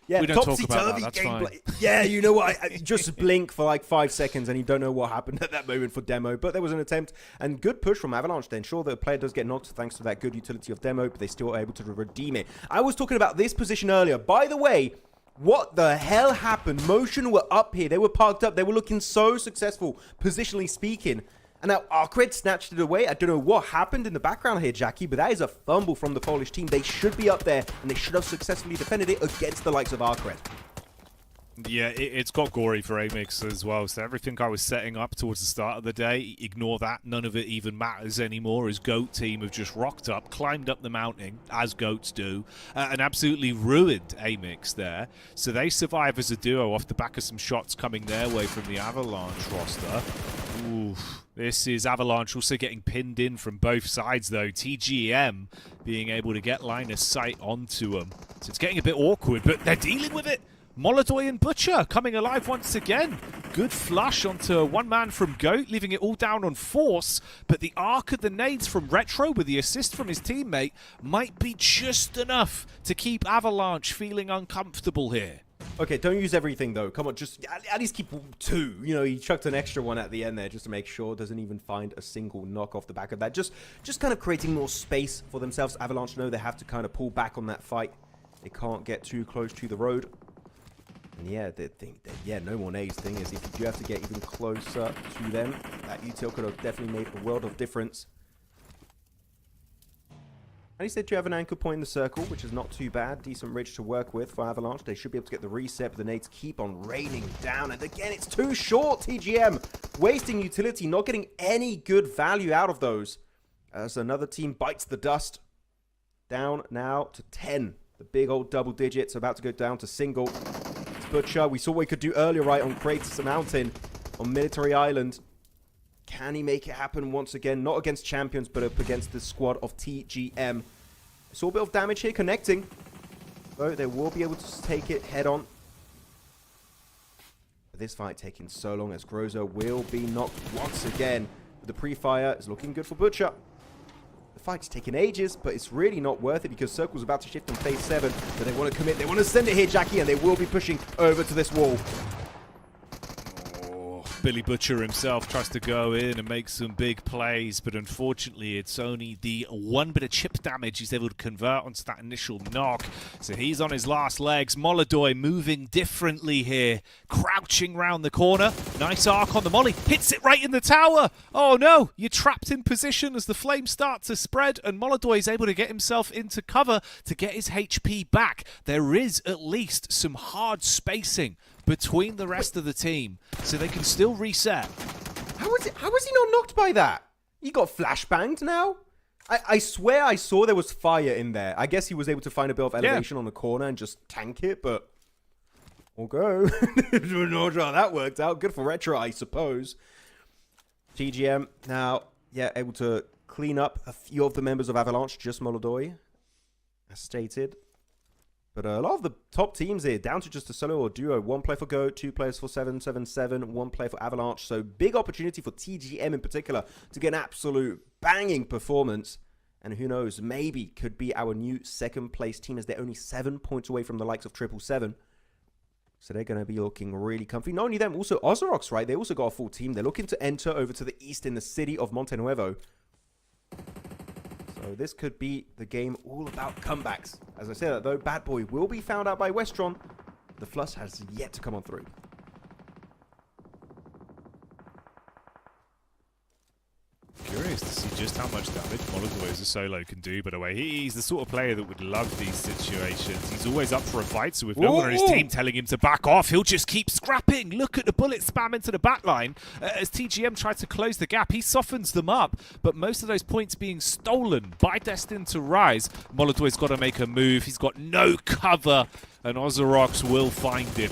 yeah, we don't talk about topsy-turvy that, gameplay. Yeah, you know what? I just blink for like 5 seconds and you don't know what happened at that moment for Demo. But there was an attempt and good push from Avalanche then. Sure, the player does get knocked thanks to that good utility of Demo, but they still are able to redeem it. I was talking about this position earlier. By the way, what the hell happened? Motion were up here. They were parked up. They were looking so successful, positionally speaking. And now ARCRED snatched it away. I don't know what happened in the background here, Jackie, but that is a fumble from the Polish team. They should be up there, and they should have successfully defended it against the likes of ARCRED. Yeah, it's got gory for AMIX as well. So everything I was setting up towards the start of the day, ignore that. None of it even matters anymore as GOAT team have just rocked up, climbed up the mountain, as GOATs do, and absolutely ruined AMIX there. So they survive as a duo off the back of some shots coming their way from the Avalanche roster. Oof. This is Avalanche also getting pinned in from both sides, though. TGM being able to get line of sight onto them. So it's getting a bit awkward, but they're dealing with it. Molodoy and Butcher coming alive once again. Good flush onto one man from GOAT, leaving it all down on force. But the arc of the nades from Retro with the assist from his teammate might be just enough to keep Avalanche feeling uncomfortable here. Okay, don't use everything though. Come on, just at least keep 2. You know, he chucked an extra one at the end there just to make sure. Doesn't even find a single knock off the back of that. Just kind of creating more space for themselves. Avalanche know they have to kind of pull back on that fight. They can't get too close to the road. And yeah, they think that, yeah, no more nades. Thing is, if you do have to get even closer to them, that util could have definitely made a world of difference. And he said you have an anchor point in the circle, which is not too bad. Decent ridge to work with for Avalanche. They should be able to get the reset, but the nades keep on raining down. And again, it's too short, TGM. Wasting utility, not getting any good value out of those. As another team bites the dust. Down now to 10. The big old double digits about to go down to single. It's Butcher. We saw what he could do earlier, right, on Kratos Mountain, on Military Island. Can he make it happen once again? Not against champions, but up against the squad of TGM. Saw a bit of damage here connecting. Though they will be able to take it head on. But this fight taking so long as Grozo will be knocked once again. But the pre-fire is looking good for Butcher. The fight's taking ages, but it's really not worth it because Circle's about to shift in phase 7. But they want to commit. They want to send it here, Jackie, and they will be pushing over to this wall. Billy Butcher himself tries to go in and make some big plays, but unfortunately it's only the one bit of chip damage he's able to convert onto that initial knock. So he's on his last legs. Molodoy moving differently here, crouching round the corner. Nice arc on the molly, hits it right in the tower. Oh no, you're trapped in position as the flames start to spread, and Molodoy is able to get himself into cover to get his HP back. There is at least some hard spacing between the rest of the team, so they can still reset. How was he not knocked by that? He got flashbanged now? I swear I saw there was fire in there. I guess he was able to find a bit of elevation on the corner and just tank it, but we'll go. Not sure how that worked out. Good for Retro, I suppose. TGM now, yeah, able to clean up a few of the members of Avalanche, just Molodoy, as stated. But a lot of the top teams here, down to just a solo or duo. 1 player for GOAT, 2 players for 777, 1 player for Avalanche. So big opportunity for TGM in particular to get an absolute banging performance. And who knows, maybe could be our new 2nd place team as they're only 7 points away from the likes of 777. So they're going to be looking really comfy. Not only them, also Ozarox, right? They also got a full team. They're looking to enter over to the east in the city of Monte Nuevo. So this could be the game all about comebacks. As I said, though, Bad Boy will be found out by Westron. The Flush has yet to come on through. Curious to see just how much damage Molodoy as a solo can do, by the way. He's the sort of player that would love these situations. He's always up for a fight, so with no one on his team telling him to back off, he'll just keep scrapping. Look at the bullet spam into the backline. As TGM tries to close the gap, he softens them up, but most of those points being stolen by Destine to Rise. Molodoy's got to make a move. He's got no cover, and Ozarox will find him.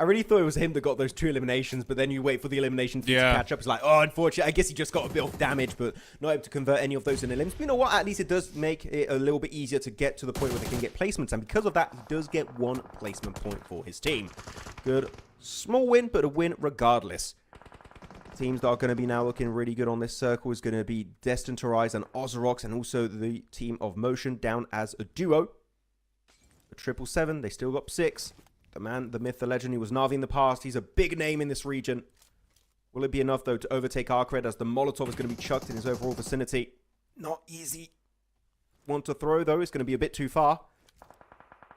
I really thought it was him that got those 2 eliminations, but then you wait for the elimination to catch up. It's like, oh, unfortunately, I guess he just got a bit of damage, but not able to convert any of those in elims. But you know what? At least it does make it a little bit easier to get to the point where they can get placements. And because of that, he does get 1 placement point for his team. Good. Small win, but a win regardless. Teams that are going to be now looking really good on this circle is going to be Destine to Rise and Ozarox, and also the team of Motion down as a duo. The 777, they still got 6. The man, the myth, the legend, he was Na'Vi in the past. He's a big name in this region. Will it be enough, though, to overtake ARCRED as the Molotov is going to be chucked in his overall vicinity? Not easy. Want to throw, though. It's going to be a bit too far.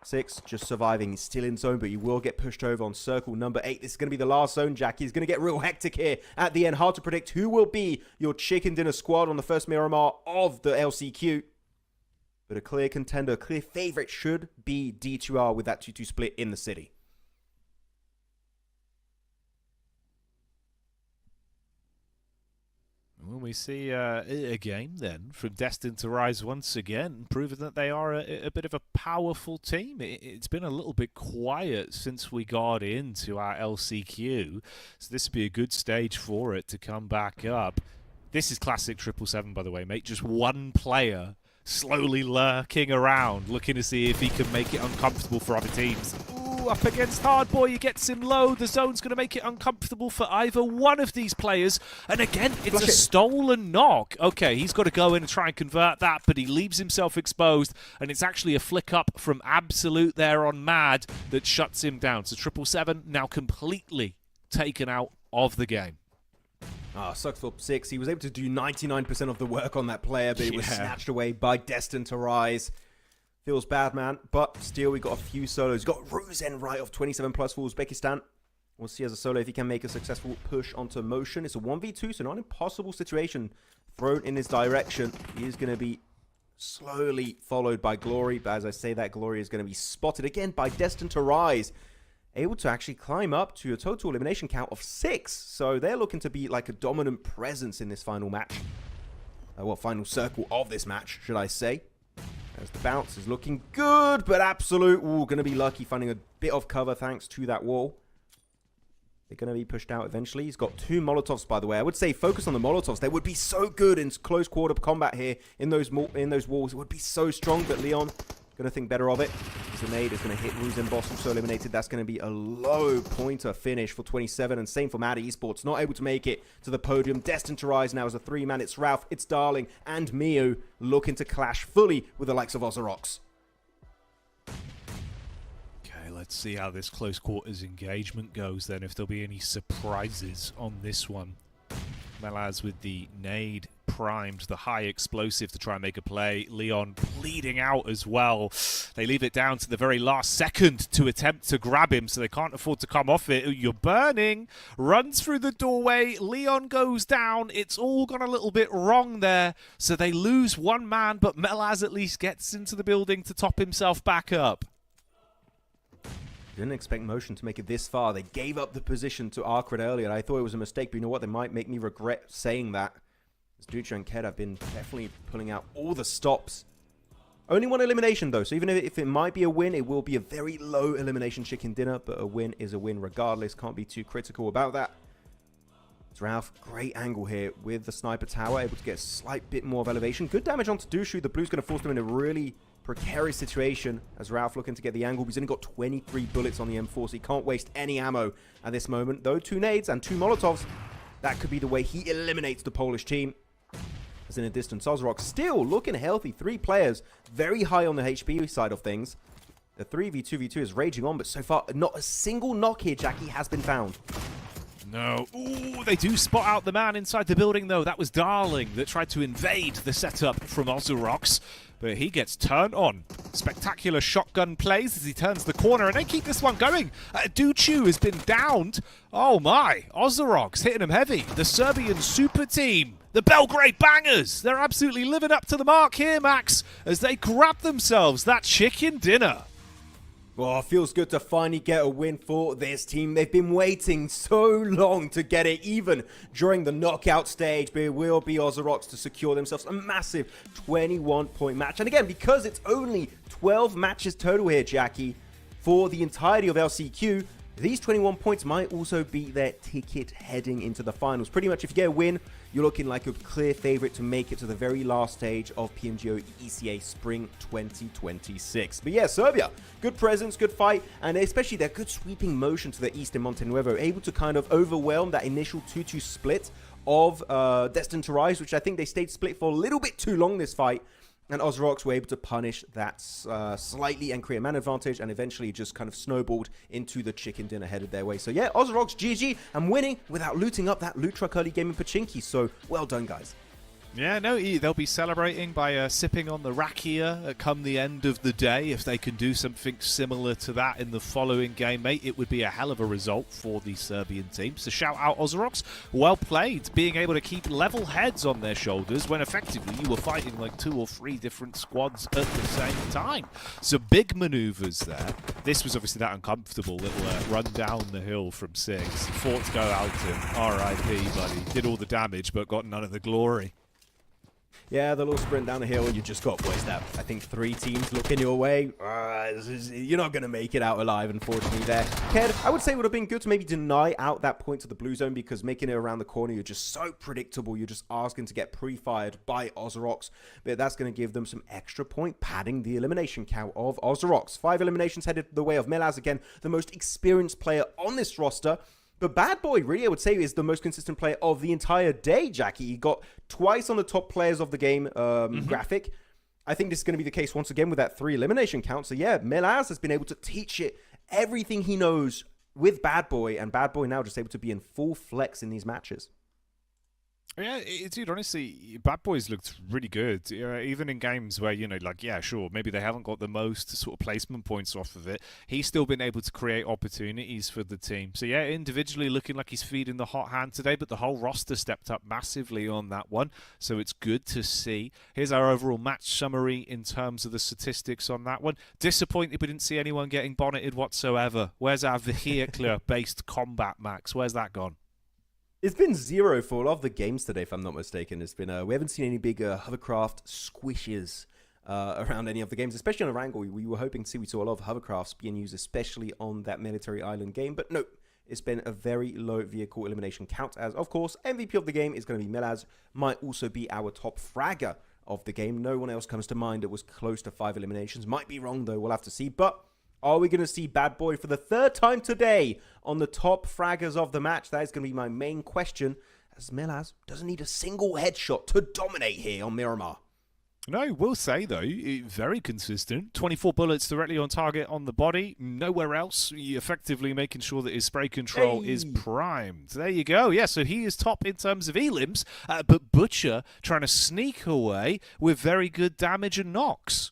6, just surviving. He's still in zone, but he will get pushed over on circle number 8. This is going to be the last zone, Jackie. He's going to get real hectic here at the end. Hard to predict who will be your chicken dinner squad on the first Miramar of the LCQ. But a clear contender, a clear favorite should be D2R with that 2-2 split in the city. Well, we see a game then from Destine to rise once again, proving that they are a bit of a powerful team. It's been a little bit quiet since we got into our LCQ, so this would be a good stage for it to come back up. This is classic 777, by the way, mate. Just one player slowly lurking around, looking to see if he can make it uncomfortable for other teams. Ooh, up against Hardboy, he gets him low. The zone's going to make it uncomfortable for either one of these players. And again, it's a stolen knock. Okay, he's got to go in and try and convert that, but he leaves himself exposed, and it's actually a flick up from Absolute there on Mad that shuts him down. So 777 now completely taken out of the game. Sucks for 6. He was able to do 99% of the work on that player, but it was snatched away by Destined to Rise. Feels bad, man. But still, we got a few solos. Got Ruzen right off 27 plus for Uzbekistan. We'll see as a solo if he can make a successful push onto Motion. It's a 1v2, so not an impossible situation thrown in his direction. He is going to be slowly followed by Glory. But as I say that, Glory is going to be spotted again by Destined to Rise. Able to actually climb up to a total elimination count of 6. So they're looking to be like a dominant presence in this final match. Final circle of this match, should I say. As the bounce is looking good, but Absolute, going to be lucky finding a bit of cover thanks to that wall. They're going to be pushed out eventually. He's got 2 Molotovs, by the way. I would say focus on the Molotovs. They would be so good in close quarter combat here in those walls. It would be so strong, but Leon going to think better of it. The nade is going to hit Ruzen Boss, also eliminated. That's going to be a low pointer finish for 27, and same for Mad Esports. Not able to make it to the podium. Destined to Rise now as a 3-man. It's Ralph, it's Darling, and Mio looking to clash fully with the likes of Ozarox. Okay, let's see how this close quarters engagement goes then, if there'll be any surprises on this one. Melaz with the nade primed, the high explosive to try and make a play. Leon bleeding out as well. They leave it down to the very last second to attempt to grab him, so they can't afford to come off it. You're burning. Runs through the doorway. Leon goes down. It's all gone a little bit wrong there, so they lose one man, but Melaz at least gets into the building to top himself back up. Didn't expect Motion to make it this far. They gave up the position to ARCRED earlier. I thought it was a mistake, but you know what? They might make me regret saying that. As Dutra and Ked have been definitely pulling out all the stops. Only one elimination, though. So even if it might be a win, it will be a very low elimination chicken dinner. But a win is a win regardless. Can't be too critical about that. It's Ralph. Great angle here with the sniper tower. Able to get a slight bit more of elevation. Good damage onto Dushu. The blue's going to force them in a really precarious situation as Ralph looking to get the angle. He's only got 23 bullets on the M4, so he can't waste any ammo at this moment. Though 2 nades and 2 Molotovs, that could be the way he eliminates the Polish team. As in a distance, Ozarox still looking healthy. 3 players, very high on the HP side of things. The 3v2v2 is raging on, but so far, not a single knock here, Jackie, has been found. No. Ooh, they do spot out the man inside the building, though. That was Darling that tried to invade the setup from Ozarox, but he gets turned on. Spectacular shotgun plays as he turns the corner, and they keep this one going. Duchu has been downed. Oh my, Ozarox hitting him heavy. The Serbian super team, the Belgrade Bangers, they're absolutely living up to the mark here, Max, as they grab themselves that chicken dinner. Well, it feels good to finally get a win for this team. They've been waiting so long to get it, even during the knockout stage. But it will be Ozarox to secure themselves a massive 21-point match. And again, because it's only 12 matches total here, Jackie, for the entirety of LCQ, these 21 points might also be their ticket heading into the finals. Pretty much, if you get a win, you're looking like a clear favorite to make it to the very last stage of PMGO ECA Spring 2026. But yeah, Serbia, good presence, good fight, and especially their good sweeping motion to the east in Montenuevo, able to kind of overwhelm that initial 2-2 split of Destined to Rise, which I think they stayed split for a little bit too long this fight. And Ozarox were able to punish that slightly and create a man advantage, and eventually just kind of snowballed into the chicken dinner headed their way. So yeah, Ozarox GG and winning without looting up that loot truck early game in Pachinki. So well done, guys. Yeah, no, they'll be celebrating by sipping on the rakia come the end of the day. If they can do something similar to that in the following game, mate, it would be a hell of a result for the Serbian team. So shout out Ozarox. Well played, being able to keep level heads on their shoulders when effectively you were fighting like 2 or 3 different squads at the same time. So big maneuvers there. This was obviously that uncomfortable little run down the hill from 6. Fought to go out and RIP, buddy. Did all the damage but got none of the glory. Yeah, the little sprint down the hill, and you just got voiced out. I think 3 teams looking your way. You're not going to make it out alive, unfortunately, there. Ked, I would say it would have been good to maybe deny out that point to the blue zone, because making it around the corner, you're just so predictable. You're just asking to get pre-fired by Ozarox. But that's going to give them some extra point, padding the elimination count of Ozarox. 5 eliminations headed the way of Melaz, again, the most experienced player on this roster. But Bad Boy, really, I would say, is the most consistent player of the entire day, Jackie. He got twice on the top players of the game graphic. I think this is going to be the case once again with that 3 elimination count. So, yeah, Melaz has been able to teach it everything he knows with Bad Boy, and Bad Boy now just able to be in full flex in these matches. Yeah, dude, honestly, Bad Boys looked really good. Even in games where, like, yeah, sure, maybe they haven't got the most sort of placement points off of it. He's still been able to create opportunities for the team. So, yeah, individually looking like he's feeding the hot hand today, but the whole roster stepped up massively on that one. So it's good to see. Here's our overall match summary in terms of the statistics on that one. Disappointed we didn't see anyone getting bonneted whatsoever. Where's our vehicular-based combat, Max? Where's that gone? It's been 0 for a lot of the games today, if I'm not mistaken. It's been we haven't seen any big hovercraft squishes around any of the games, especially on Erangel. We were hoping to see, we saw a lot of hovercrafts being used, especially on that military island game. But no, it's been a very low vehicle elimination count, as, of course, MVP of the game is going to be Melaz. Might also be our top fragger of the game. No one else comes to mind that was close to 5 eliminations. Might be wrong, though. We'll have to see. But are we going to see Bad Boy for the 3rd time today on the top fraggers of the match? That is going to be my main question, as Melaz doesn't need a single headshot to dominate here on Miramar. No, we'll say, though, very consistent. 24 bullets directly on target on the body. Nowhere else. Effectively making sure that his spray control is primed. There you go. Yeah, so he is top in terms of elims, but Butcher trying to sneak away with very good damage and knocks.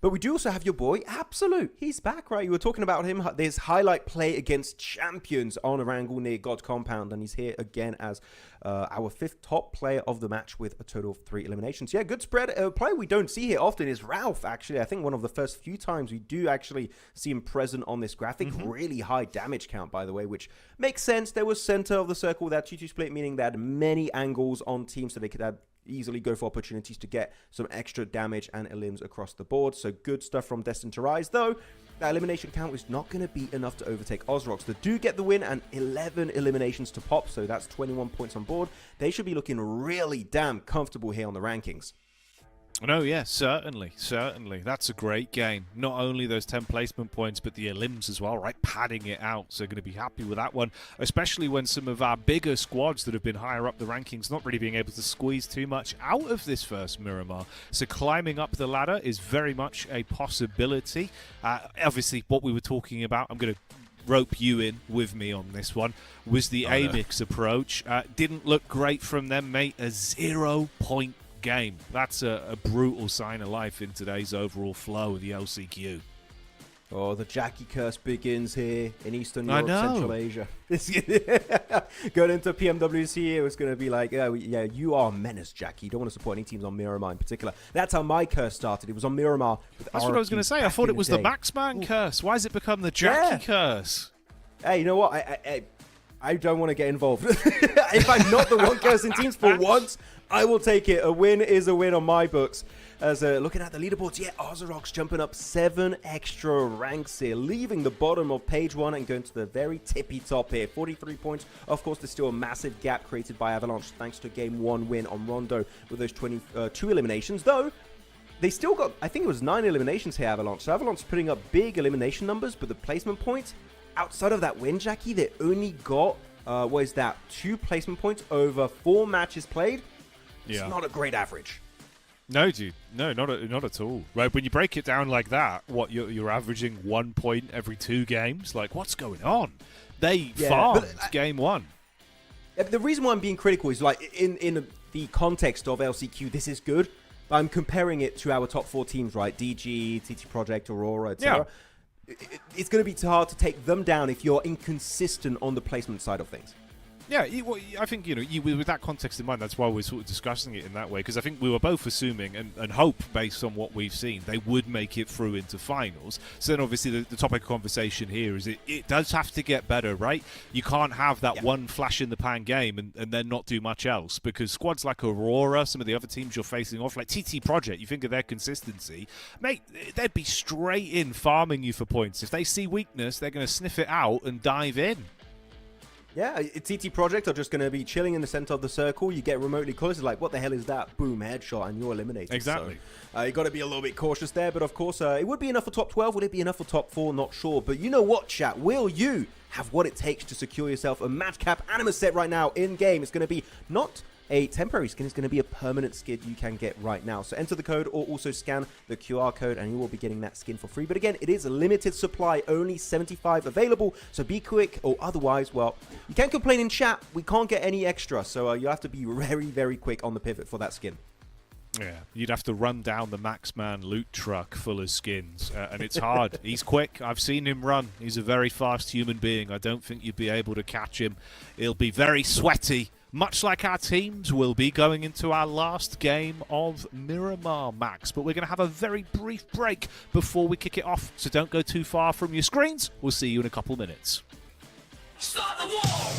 But we do also have your boy, Absolute. He's back, right? You were talking about him. There's highlight play against champions on Erangel near God Compound, and he's here again as our 5th top player of the match with a total of 3 eliminations. Yeah, good spread. A player we don't see here often is Ralph, actually. I think one of the first few times we do actually see him present on this graphic. Really high damage count, by the way, which makes sense. There was center of the circle, that 2-2 split, meaning they had many angles on teams, so they could have easily go for opportunities to get some extra damage and elims across the board. So good stuff from Destine to Rise, though that elimination count is not going to be enough to overtake Ozarox. They do get the win and 11 eliminations to pop, so that's 21 points on board. They should be looking really damn comfortable here on the rankings. No, yeah, certainly. That's a great game. Not only those 10 placement points, but the elims as well, right? Padding it out. So going to be happy with that one, especially when some of our bigger squads that have been higher up the rankings not really being able to squeeze too much out of this first Miramar. So climbing up the ladder is very much a possibility. Obviously, what we were talking about, I'm going to rope you in with me on this one, was the AMIX approach. Didn't look great from them, mate. A 0-point game. That's a brutal sign of life in today's overall flow of the LCQ. Oh, the Jackie curse begins here in Eastern Europe, Central Asia. Going into PMWC, it was going to be like, yeah, you are a menace, Jackie. You don't want to support any teams on Miramar in particular. That's how my curse started. It was on Miramar. That's what I was going to say. I thought it was the Maxman curse. Why has it become the Jackie curse? Hey, you know what? I don't want to get involved. If I'm not the one cursing teams for once, I will take it. A win is a win on my books. As looking at the leaderboards, yeah, Ozarox jumping up 7 extra ranks here, leaving the bottom of page 1 and going to the very tippy top here. 43 points. Of course, there's still a massive gap created by Avalanche thanks to a game 1 win on Rondo with those 22 eliminations, though they still got, I think it was 9 eliminations here, Avalanche. So Avalanche putting up big elimination numbers, but the placement points, outside of that win, Jackie, they only got, 2 placement points over 4 matches played. It's not a great average. No, dude. No, not at all. Right, when you break it down like that, what, you're averaging 1 point every 2 games? Like, what's going on? They farmed game 1. The reason why I'm being critical is, like, in the context of LCQ, this is good. I'm comparing it to our top 4 teams, right? DG, TT Project, Aurora, etc. It's going to be too hard to take them down if you're inconsistent on the placement side of things. Yeah, I think, with that context in mind, that's why we're sort of discussing it in that way, because I think we were both assuming and hope, based on what we've seen, they would make it through into finals. So then obviously the topic of conversation here is it does have to get better, right? You can't have that one flash-in-the-pan game and then not do much else, because squads like Aurora, some of the other teams you're facing off, like TT Project, you think of their consistency, mate, they'd be straight in farming you for points. If they see weakness, they're going to sniff it out and dive in. Yeah, TT Project are just going to be chilling in the center of the circle. You get remotely close, it's like, what the hell is that? Boom, headshot, and you're eliminated. Exactly. So, you got to be a little bit cautious there, but of course, it would be enough for top 12. Would it be enough for top 4? Not sure. But you know what, chat? Will you have what it takes to secure yourself a match cap Animus set right now in-game? It's going to be not a temporary skin, is going to be a permanent skin you can get right now. So enter the code or also scan the QR code and you will be getting that skin for free. But again, it is a limited supply, only 75 available. So be quick, or otherwise, well, you can't complain in chat. We can't get any extra. So you have to be very, very quick on the pivot for that skin. Yeah, you'd have to run down the Maxman loot truck full of skins, and it's hard. He's quick. I've seen him run. He's a very fast human being. I don't think you'd be able to catch him. He'll be very sweaty, much like our teams will be going into our last game of Miramar, Max. But we're going to have a very brief break before we kick it off, so don't go too far from your screens. We'll see you in a couple minutes. Start the wall!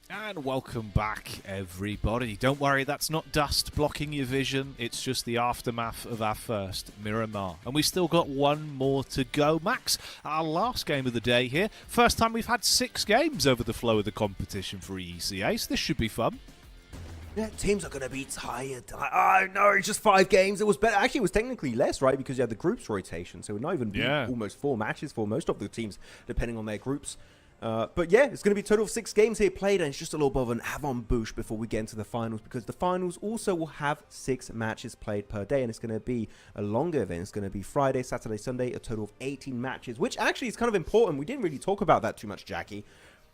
And welcome back, everybody. Don't worry, that's not dust blocking your vision. It's just the aftermath of our first Miramar. And we've still got one more to go. Max, our last game of the day here. First time we've had 6 games over the flow of the competition for ECA, so this should be fun. Yeah, teams are going to be tired. Oh, no, it's just 5 games. It was better. Actually, it was technically less, right? Because you had the groups rotation. So it would not even be almost 4 matches for most of the teams, depending on their groups. But yeah, it's going to be a total of 6 games here played, and it's just a little bit of an avant-bouche before we get into the finals, because the finals also will have 6 matches played per day, and it's going to be a longer event. It's going to be Friday, Saturday, Sunday, a total of 18 matches, which actually is kind of important. We didn't really talk about that too much, Jackie.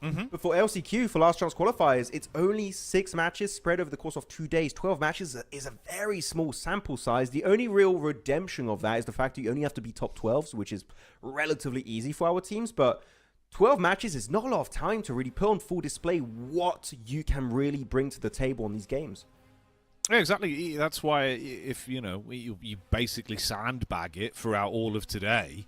But for LCQ, for Last Chance Qualifiers, it's only 6 matches spread over the course of 2 days. 12 matches is a very small sample size. The only real redemption of that is the fact that you only have to be top 12s, which is relatively easy for our teams. But 12 matches is not a lot of time to really put on full display what you can really bring to the table on these games. Yeah, exactly. That's why if, you basically sandbag it throughout all of today,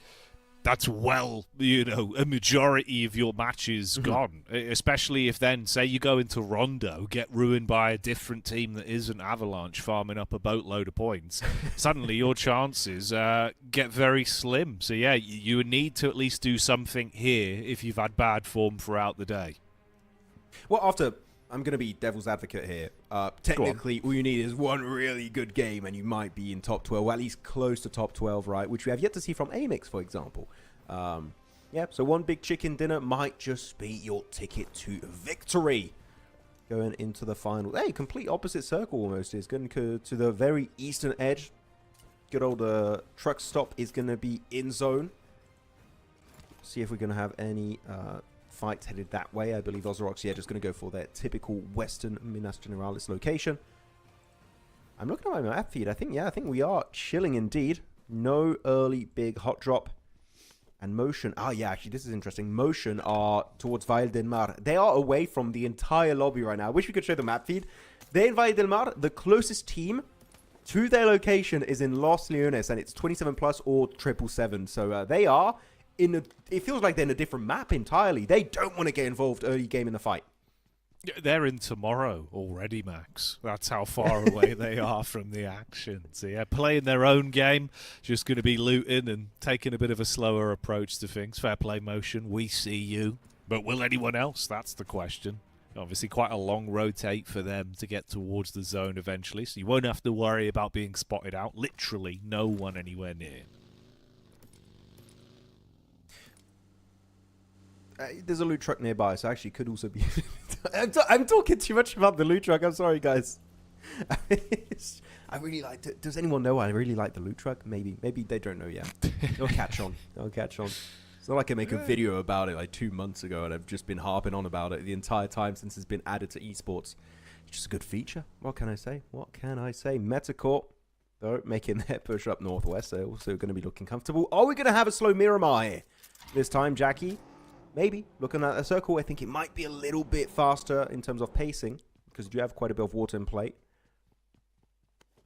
that's a majority of your matches gone. Especially if then, say you go into Rondo, get ruined by a different team that isn't Avalanche farming up a boatload of points. Suddenly your chances get very slim. So yeah, you would need to at least do something here if you've had bad form throughout the day. Well, I'm going to be devil's advocate here. Technically, all you need is one really good game and you might be in top 12, or at least close to top 12, right? Which we have yet to see from AMIX, for example. Yeah, so one big chicken dinner might just be your ticket to victory. Going into the final. Hey, complete opposite circle almost. It's going to the very eastern edge. Good old truck stop is going to be in zone. See if we're going to have any... fights headed that way. I believe Ozarox, just going to go for their typical Western Minas Generalis location. I'm looking at my map feed. I think we are chilling indeed. No early big hot drop. And Motion, actually, this is interesting. Motion are towards Valle del Mar. They are away from the entire lobby right now. I wish we could show the map feed. They're in Valle del Mar. The closest team to their location is in Los Leones, and it's 27 plus or 777. So they are... it feels like they're in a different map entirely. They don't want to get involved early game in the fight. They're in tomorrow already, Max. That's how far away they are from the action. So yeah, playing their own game, just going to be looting and taking a bit of a slower approach to things. Fair play, Motion. We see you. But will anyone else? That's the question. Obviously quite a long rotate for them to get towards the zone eventually, so you won't have to worry about being spotted out. Literally no one anywhere near. There's a loot truck nearby, so actually could also be... I'm talking too much about the loot truck. I'm sorry, guys. I really like it. Does anyone know I really like the loot truck? Maybe they don't know yet. They'll catch on. It's not like I make a video about it like 2 months ago and I've just been harping on about it the entire time since it's been added to esports. It's just a good feature. What can I say? METACORE, though, making their push up northwest. They're also going to be looking comfortable. Are we going to have a slow Miramar here this time, Jackie? Maybe. Looking at the circle, I think it might be a little bit faster in terms of pacing, because you do have quite a bit of water in plate.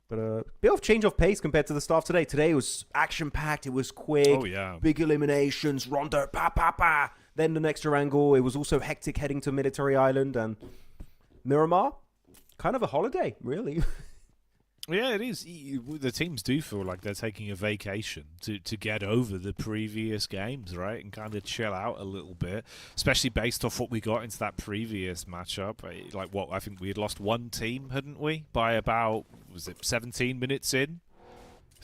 But a bit of change of pace compared to the start today. Today was action-packed, it was quick, Oh, yeah. big eliminations, Rondo, pa. Then the next Erangel, it was also hectic heading to Military Island, and Miramar, kind of a holiday, really. Yeah, it is. The teams do feel like they're taking a vacation to get over the previous games, right? And kind of chill out a little bit, especially based off what we got into that previous matchup. Like, what, I think we had lost one team, hadn't we? By about, was it 17 minutes in?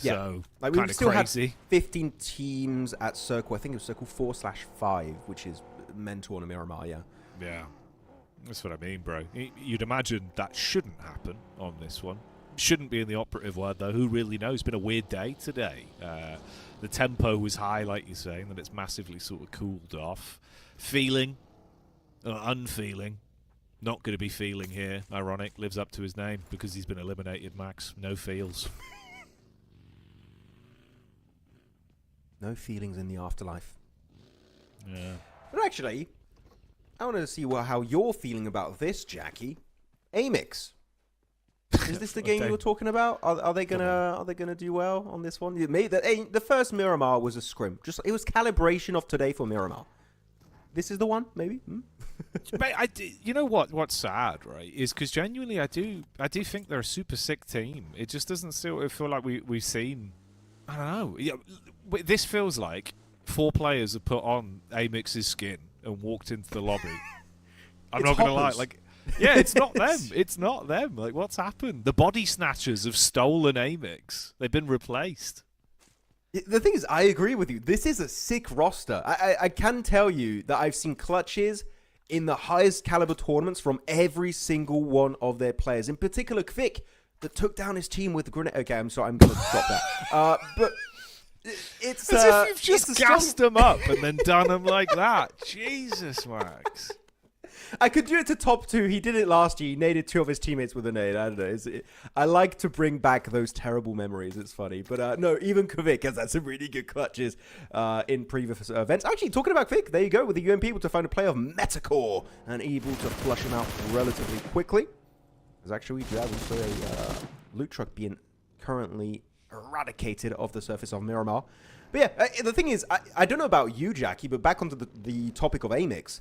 Yeah. So, like, kind we of still crazy. had 15 teams at Circle. I think it was Circle 4/5, which is mental on a Miramar, yeah. Yeah. That's what I mean, bro. You'd imagine that shouldn't happen on this one. Shouldn't be in the operative word, though. Who really knows? It's been a weird day today. The tempo was high, like you're saying, and it's massively sort of cooled off. Feeling, or unfeeling, not going to be feeling here. Ironic, lives up to his name because he's been eliminated, Max. No feels. No feelings in the afterlife. Yeah. But actually, I want to see how you're feeling about this, Jackie. AMIX. Is this the game you were talking about? Are they gonna do well on this one? The first Miramar was a scrim. It was calibration of today for Miramar. This is the one, maybe. But you know what's sad, right? Is because genuinely, I do think they're a super sick team. It just doesn't feel like we've seen. I don't know. Yeah, this feels like 4 players have put on AMIX's skin and walked into the lobby. I'm not gonna lie, like. Yeah, it's not them. It's not them. Like, what's happened? The body snatchers have stolen AMIX. They've been replaced. The thing is, I agree with you. This is a sick roster. I can tell you that I've seen clutches in the highest caliber tournaments from every single one of their players. In particular, Kvik, that took down his team with the grenade. Okay, I'm sorry. I'm going to stop that. But it's... As if you've just gassed them up and then done them like that. Jesus, Max. I could do it to top 2. He did it last year. He naded 2 of his teammates with a nade. I don't know. I like to bring back those terrible memories. It's funny. But no, even Kvik has had some really good clutches in previous events. Actually, talking about Kvik, there you go. With the UMP able to find a player of METACORE and able to flush him out relatively quickly. There's actually we do have also a loot truck being currently eradicated off the surface of Miramar. But yeah, the thing is, I don't know about you, Jackie, but back onto the topic of AMIX,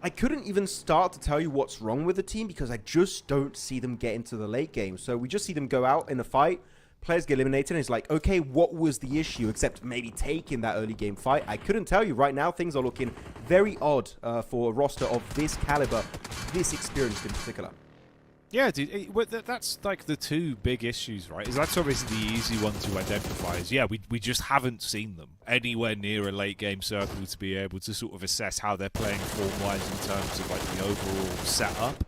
I couldn't even start to tell you what's wrong with the team because I just don't see them get into the late game. So we just see them go out in a fight, players get eliminated, and it's like, okay, what was the issue except maybe taking that early game fight? I couldn't tell you. Right now, things are looking very odd for a roster of this caliber, this experience in particular. Yeah, dude, that's like the 2 big issues, right? Is that's obviously the easy one to identify. Is yeah, we just haven't seen them anywhere near a late game circle to be able to sort of assess how they're playing form-wise in terms of like the overall setup.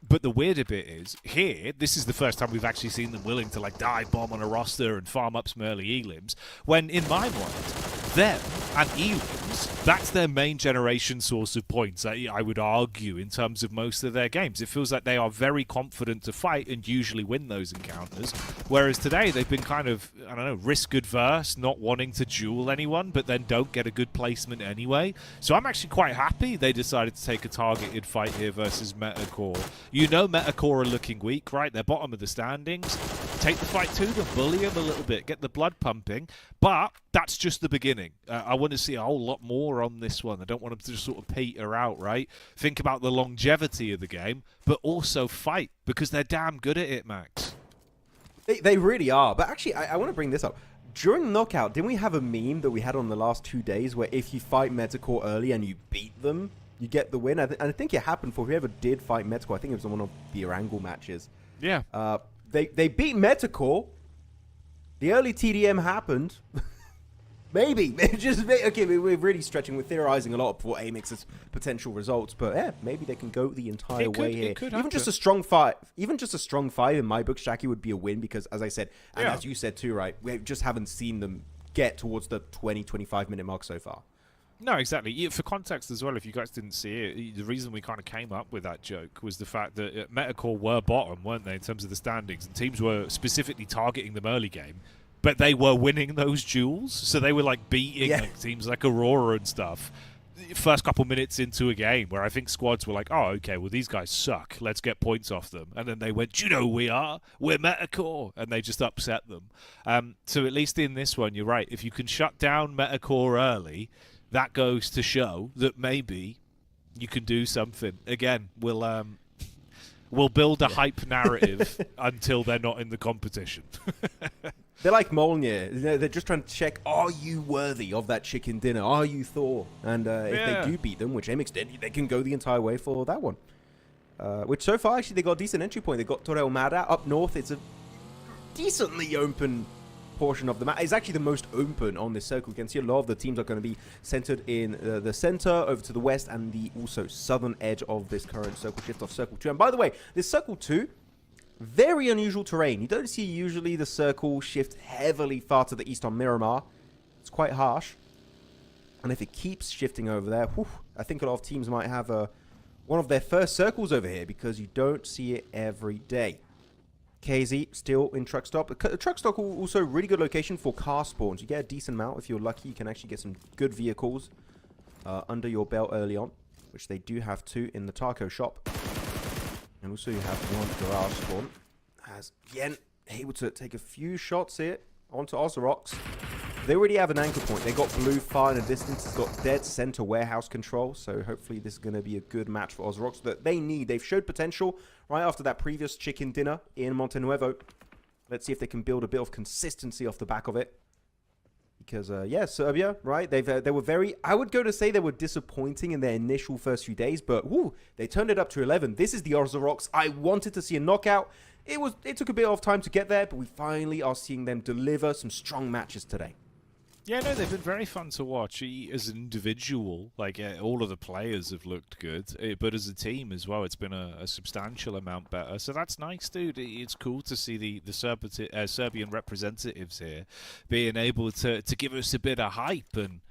But the weirder bit is here, this is the first time we've actually seen them willing to like dive bomb on a roster and farm up some early elims. When in my mind, them and elims, that's their main generation source of points. I would argue in terms of most of their games, it feels like they are very confident to fight and usually win those encounters. Whereas today they've been kind of, I don't know, risk adverse, not wanting to duel anyone, but then don't get a good placement anyway. So I'm actually quite happy they decided to take a targeted fight here versus METACORE. You know METACORE are looking weak, right? They're bottom of the standings. Take the fight to them, bully them a little bit, get the blood pumping. But that's just the beginning. I want to see a whole lot more on this one. I don't want them to just sort of peter out, right? Think about the longevity of the game, but also fight, because they're damn good at it, Max. They really are. But actually, I want to bring this up. During Knockout, didn't we have a meme that we had on the last 2 days where if you fight METACORE early and you beat them, you get the win? And I think it happened for whoever did fight METACORE. I think it was on one of the Erangel matches. Yeah. They beat METACORE. The early TDM happened. Maybe. Okay, we're really stretching. We're theorizing a lot for AMIX's potential results. But yeah, maybe they can go the entire way here. Even just a strong fight. Even just a strong fight in my book, Shaki, would be a win because, as I said, and as you said too, right, we just haven't seen them get towards the 20-25 minute mark so far. No, exactly. For context as well, if you guys didn't see it, the reason we kind of came up with that joke was the fact that METACORE were bottom, weren't they, in terms of the standings, and teams were specifically targeting them early game, but they were winning those duels, so they were like beating like, teams like Aurora and stuff. First couple minutes into a game where I think squads were like, oh, okay, well, these guys suck. Let's get points off them. And then they went, do you know who we are? We're METACORE. And they just upset them. So at least in this one, you're right. If you can shut down METACORE early, that goes to show that maybe you can do something. Again, we'll build a hype narrative until they're not in the competition. They're like Molnir. They're just trying to check, are you worthy of that chicken dinner? Are you Thor? And if they do beat them, which AMIX did, they can go the entire way for that one. Which so far, actually, they got a decent entry point. They got Torel Mada up north. It's a decently open portion of the map. It's actually the most open on this circle. You can see a lot of the teams are going to be centered in the center, over to the west, and the also southern edge of this current circle shift of Circle 2. And by the way, this Circle 2, very unusual terrain. You don't see usually the circle shift heavily far to the east on Miramar. It's quite harsh. And if it keeps shifting over there, whew, I think a lot of teams might have one of their first circles over here because you don't see it every day. KZ still in truck stop. Truck stop also really good location for car spawns. You get a decent amount. If you're lucky, you can actually get some good vehicles under your belt early on, which they do have two in the taco shop. And also you have one garage spawn. As Yen able to take a few shots here onto Ozarox. They already have an anchor point. They got blue far in the distance. It's got dead center warehouse control. So hopefully this is going to be a good match for Ozarox that they need. They've showed potential right after that previous chicken dinner in Montenuevo. Let's see if they can build a bit of consistency off the back of it. Because, yeah, Serbia, right? They were very, I would go to say they were disappointing in their initial first few days, but whoo, they turned it up to 11. This is the Ozarox I wanted to see a knockout. It took a bit of time to get there, but we finally are seeing them deliver some strong matches today. Yeah, no, they've been very fun to watch. As an individual, like all of the players have looked good, but as a team as well, it's been a substantial amount better. So that's nice, dude. It's cool to see the Serbian representatives here being able to give us a bit of hype. And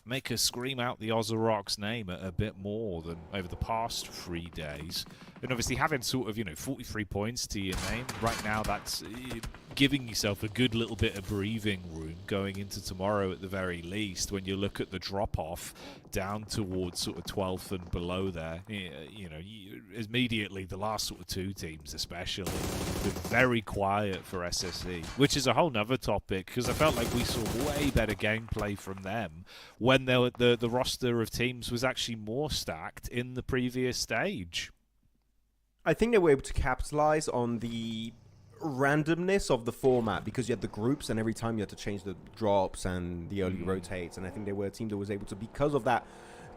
make us scream out the Ozarox name a bit more than over the past 3 days. And obviously having sort of, 43 points to your name, right now that's giving yourself a good little bit of breathing room going into tomorrow at the very least. When you look at the drop-off down towards sort of 12th and below there, immediately the last sort of 2 teams especially, been very quiet for SSE, which is a whole nother topic because I felt like we saw way better gameplay from them when the roster of teams was actually more stacked in the previous stage. I think they were able to capitalize on the randomness of the format because you had the groups and every time you had to change the drops and the early rotates, and I think they were a team that was able to, because of that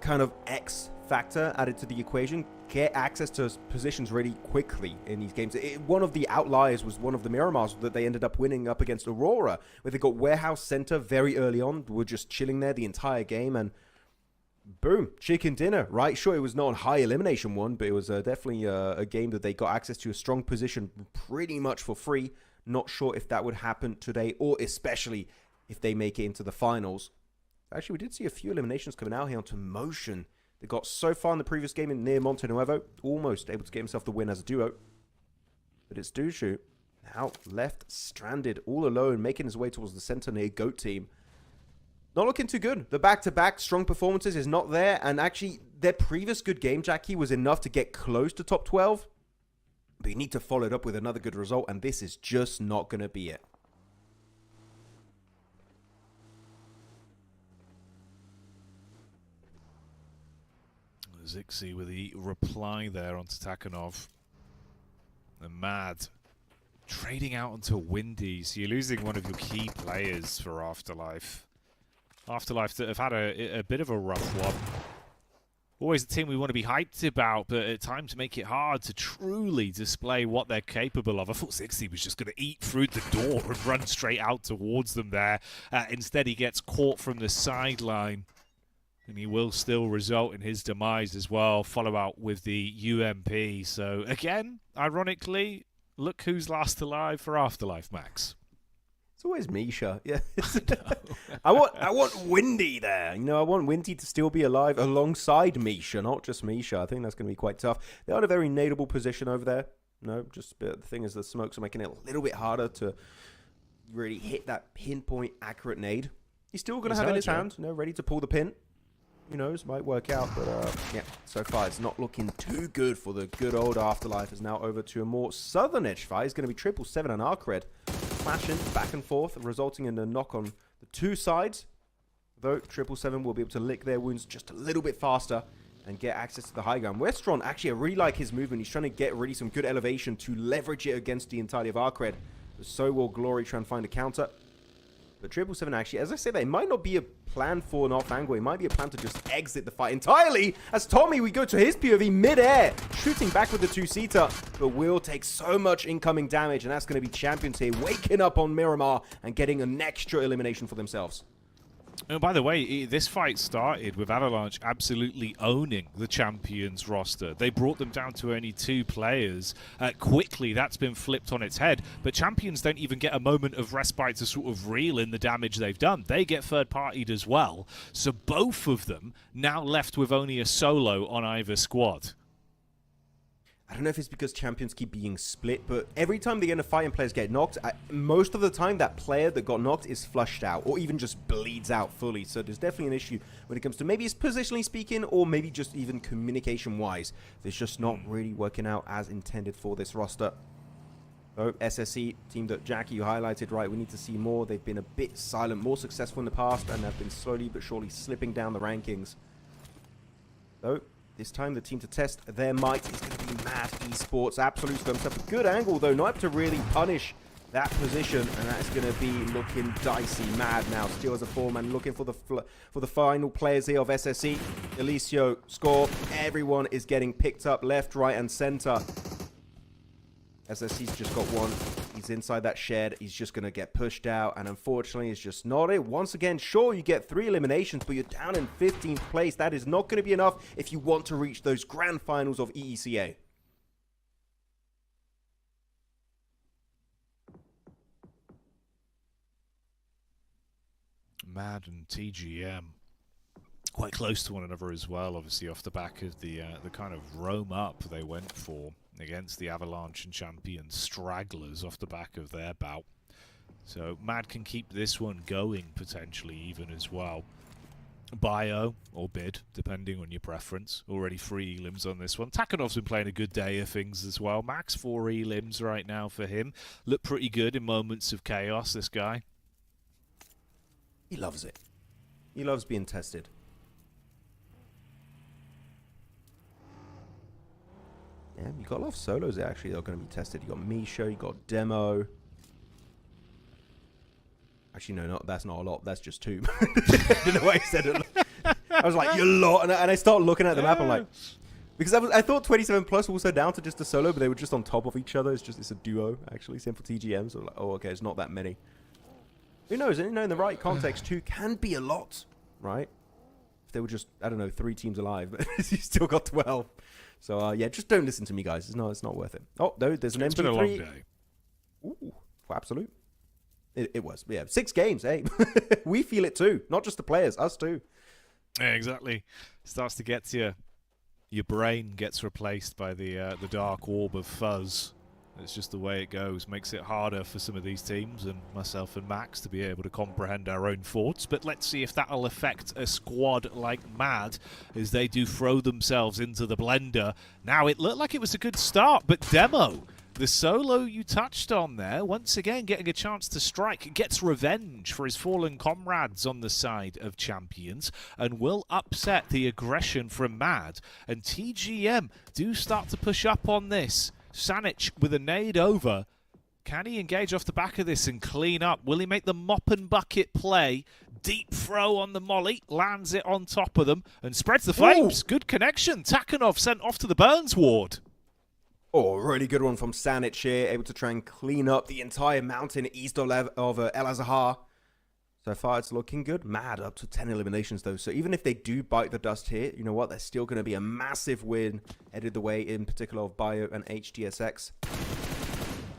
kind of X factor added to the equation, get access to positions really quickly in these games. One of the outliers was one of the Miramars that they ended up winning up against Aurora, where they got warehouse center very early on, were just chilling there the entire game, and boom, chicken dinner, right? Sure, it was not a high elimination one, but it was definitely a game that they got access to a strong position pretty much for free. Not sure if that would happen today, or especially if they make it into the finals. Actually, we did see a few eliminations coming out here onto Motion. They got so far in the previous game in near Monte Nuevo, almost able to get himself the win as a duo. But it's Dushu now left stranded all alone, making his way towards the center near GOAT team. Not looking too good. The back-to-back strong performances is not there. And actually, their previous good game, Jackie, was enough to get close to top 12. But you need to follow it up with another good result. And this is just not going to be it. Zixi with the reply there onto Takanov. And Mad trading out onto Windy. So you're losing one of your key players for Afterlife. Afterlife that have had a bit of a rough one. Always a team we want to be hyped about, but at times make it hard to truly display what they're capable of. I thought 60 was just going to eat through the door and run straight out towards them there. Instead, he gets caught from the sideline, and he will still result in his demise as well. Follow out with the UMP. So, again, ironically, look who's last alive for Afterlife, Max. It's always Misha. Yeah. I want Windy there. I want Windy to still be alive alongside Misha, not just Misha. I think that's going to be quite tough. They're in a very nadeable position over there. The thing is the smokes are making it a little bit harder to really hit that pinpoint accurate nade. He's still going to have in his hand, ready to pull the pin. Who knows, might work out, but yeah, so far it's not looking too good for the good old Afterlife. Is now over to a more southern-edge fight. It's going to be 777 and ARCRED flashing back and forth, resulting in a knock on the 2 sides. Though 777 will be able to lick their wounds just a little bit faster and get access to the high ground. Westron, actually, I really like his movement. He's trying to get really some good elevation to leverage it against the entirety of ARCRED. But so will Glory try and find a counter. But 777 actually, as I say, that it might not be a plan for an off-angle. It might be a plan to just exit the fight entirely. As Tommy, we go to his POV mid-air, shooting back with the 2-seater. But will take so much incoming damage, and that's going to be Champions here, waking up on Miramar and getting an extra elimination for themselves. And by the way, this fight started with Avalanche absolutely owning the Champions roster. They brought them down to only 2 players. Quickly, that's been flipped on its head. But Champions don't even get a moment of respite to sort of reel in the damage they've done. They get third-partied as well. So both of them now left with only a solo on either squad. I don't know if it's because Champions keep being split, but every time they get in a fight and players get knocked, most of the time that player that got knocked is flushed out or even just bleeds out fully. So there's definitely an issue when it comes to maybe it's positionally speaking or maybe just even communication-wise. It's just not really working out as intended for this roster. So SSE, team that Jackie, you highlighted, right, we need to see more. They've been a bit silent, more successful in the past, and have been slowly but surely slipping down the rankings. So this time, the team to test their might is going to be Mad Esports. Absolute themselves a good angle, though, not to really punish that position, and that's going to be looking dicey. Mad now still as a 4-man, looking for the final players here of SSE. Elicio, score. Everyone is getting picked up left, right, and center. SSE's just got one. He's inside that shed. He's just going to get pushed out, and unfortunately, it's just not it. Once again, sure, you get 3 eliminations, but you're down in 15th place. That is not going to be enough if you want to reach those grand finals of EECA. Mad and TGM. quite close to one another as well, obviously off the back of the kind of roam up they went for against the Avalanche and Champion stragglers off the back of their bout. So Mad can keep this one going potentially even as well. Bio or bid, depending on your preference. Already 3 elims on this one. Takenov's been playing a good day of things as well. Max 4 elims right now for him. Looked pretty good in moments of chaos, this guy. He loves it. He loves being tested. Yeah, you got a lot of solos actually that are going to be tested. You got Misha, you got Demo. Actually, no, that's not a lot. That's just 2. I don't know why I said it. I was like, you're a lot. And I start looking at the map. I'm like, because I thought 27 plus was also down to just a solo, but they were just on top of each other. It's a duo, actually. Same for TGM. So, like, oh, okay, it's not that many. Who knows? You know, in the right context, 2 can be a lot, right? If they were just, I don't know, 3 teams alive, but you still got 12. So, yeah, just don't listen to me, guys. It's not worth it. Oh, no, there's an MP3. It's been a long day. Ooh, absolute. It was. Yeah, 6 games, hey. We feel it too. Not just the players, us too. Yeah, exactly. Starts to get to you. Your brain gets replaced by the dark orb of fuzz. It's just the way it goes. Makes it harder for some of these teams and myself and Max to be able to comprehend our own thoughts. But let's see if that'll affect a squad like Mad as they do throw themselves into the blender. Now, it looked like it was a good start, but Demo, the solo you touched on there, once again getting a chance to strike, gets revenge for his fallen comrades on the side of Champions and will upset the aggression from Mad. And TGM do start to push up on this. Sanic with a nade over. Can he engage off the back of this and clean up? Will he make the mop and bucket play? Deep throw on the molly, lands it on top of them and spreads the flames. Ooh. Good connection. Takenov sent off to the Burns ward. Oh, really good one from Sanic here, able to try and clean up the entire mountain east of El Azhar. So far, it's looking good. Mad up to 10 eliminations, though. So even if they do bite the dust here, you know what? There's still going to be a massive win headed the way, in particular, of Bio and HDSX.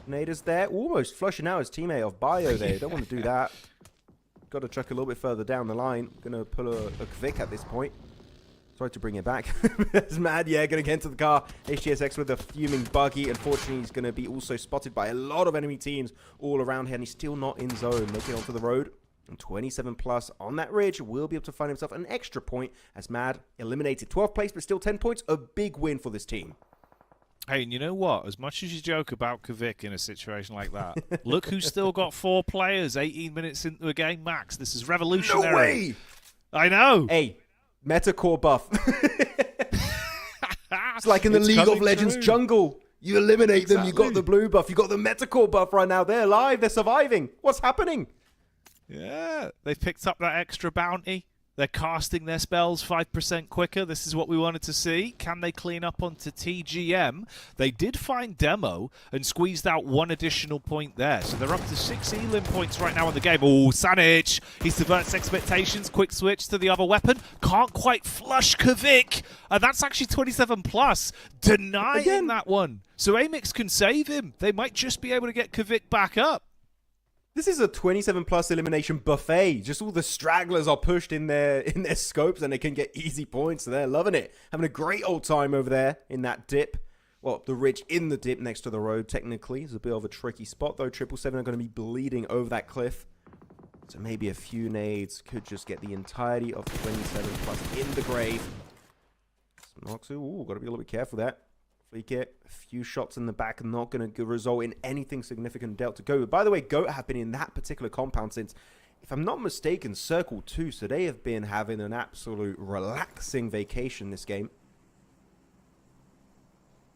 Nader's there, almost flushing out his teammate of Bio there. Don't want to do that. Got to chuck a little bit further down the line. Going to pull a Kvik at this point. Sorry to bring it back. It's Mad, yeah, going to get into the car. HDSX with a fuming buggy. Unfortunately, he's going to be also spotted by a lot of enemy teams all around here, and he's still not in zone. Making it onto the road. And 27 plus on that ridge will be able to find himself an extra point as Mad eliminated 12th place, but still 10 points. A big win for this team. Hey, and you know what? As much as you joke about Kvik in a situation like that, look who's still got 4 players 18 minutes into a game max. This is revolutionary. No way! I know. Hey, MetaCore buff. It's like in the League of Legends jungle. You eliminate them, you got the blue buff. You got the MetaCore buff right now. They're alive. They're surviving. What's happening? Yeah, they've picked up that extra bounty. They're casting their spells 5% quicker. This is what we wanted to see. Can they clean up onto TGM? They did find Demo and squeezed out 1 additional point there. So they're up to 6 elim points right now in the game. Oh, Sanic! He subverts expectations. Quick switch to the other weapon. Can't quite flush Kvik. And that's actually 27 plus. Denying that one. So AMIX can save him. They might just be able to get Kvik back up. This is a 27 plus elimination buffet. Just all the stragglers are pushed in their scopes and they can get easy points. So they're loving it. Having a great old time over there in that dip. Well, the ridge in the dip next to the road, technically. It's a bit of a tricky spot, though. 777 are going to be bleeding over that cliff. So maybe a few nades could just get the entirety of 27 plus in the grave. Noxu, ooh, got to be a little bit careful there. Get a few shots in the back, not going to result in anything significant dealt to Goat. By the way, Goat have been in that particular compound since, if I'm not mistaken, Circle 2. So they have been having an absolute relaxing vacation this game.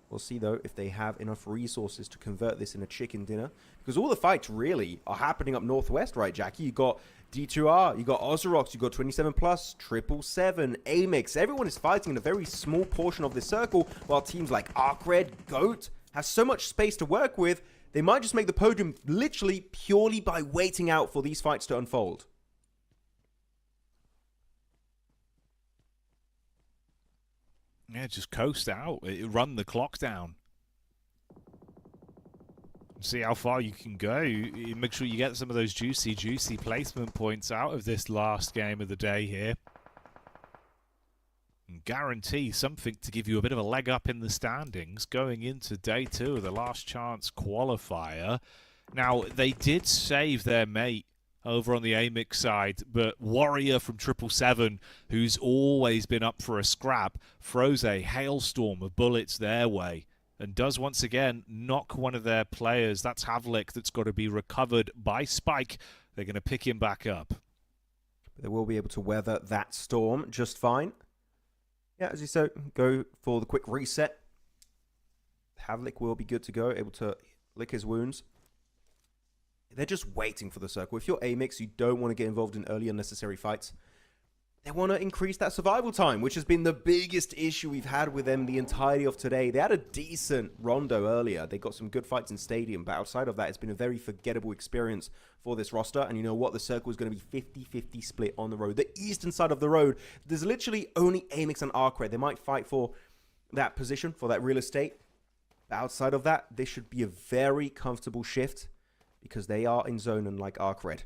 We'll see, though, if they have enough resources to convert this in a chicken dinner. Because all the fights really are happening up northwest, right, Jackie? You got D2R, you got Ozarox, you got 27 plus, 777, AMIX. Everyone is fighting in a very small portion of this circle, while teams like ARCRED, GOAT have so much space to work with, they might just make the podium literally purely by waiting out for these fights to unfold. Yeah, just coast out. Run the clock down. See how far you can go. You make sure you get some of those juicy placement points out of this last game of the day here. guarantee something to give you a bit of a leg up in the standings going into day 2 of the Last Chance Qualifier. Now, they did save their mate over on the AMIX side, but Warrior from 777, who's always been up for a scrap, throws a hailstorm of bullets their way and does once again knock one of their players. That's Havlik, that's got to be recovered by Spike. They're going to pick him back up. They will be able to weather that storm just fine. Yeah, as you said, go for the quick reset. Havlik will be good to go, able to lick his wounds. They're just waiting for the circle. If you're AMIX, you don't want to get involved in early unnecessary fights. They want to increase that survival time, which has been the biggest issue we've had with them the entirety of today. They had a decent Rondo earlier. They got some good fights in Stadium, but outside of that, it's been a very forgettable experience for this roster. And you know what? The circle is going to be 50-50 split on the road. The eastern side of the road, there's literally only AMIX and ARCRED. They might fight for that position, for that real estate. But outside of that, this should be a very comfortable shift because they are in zone, unlike ARCRED.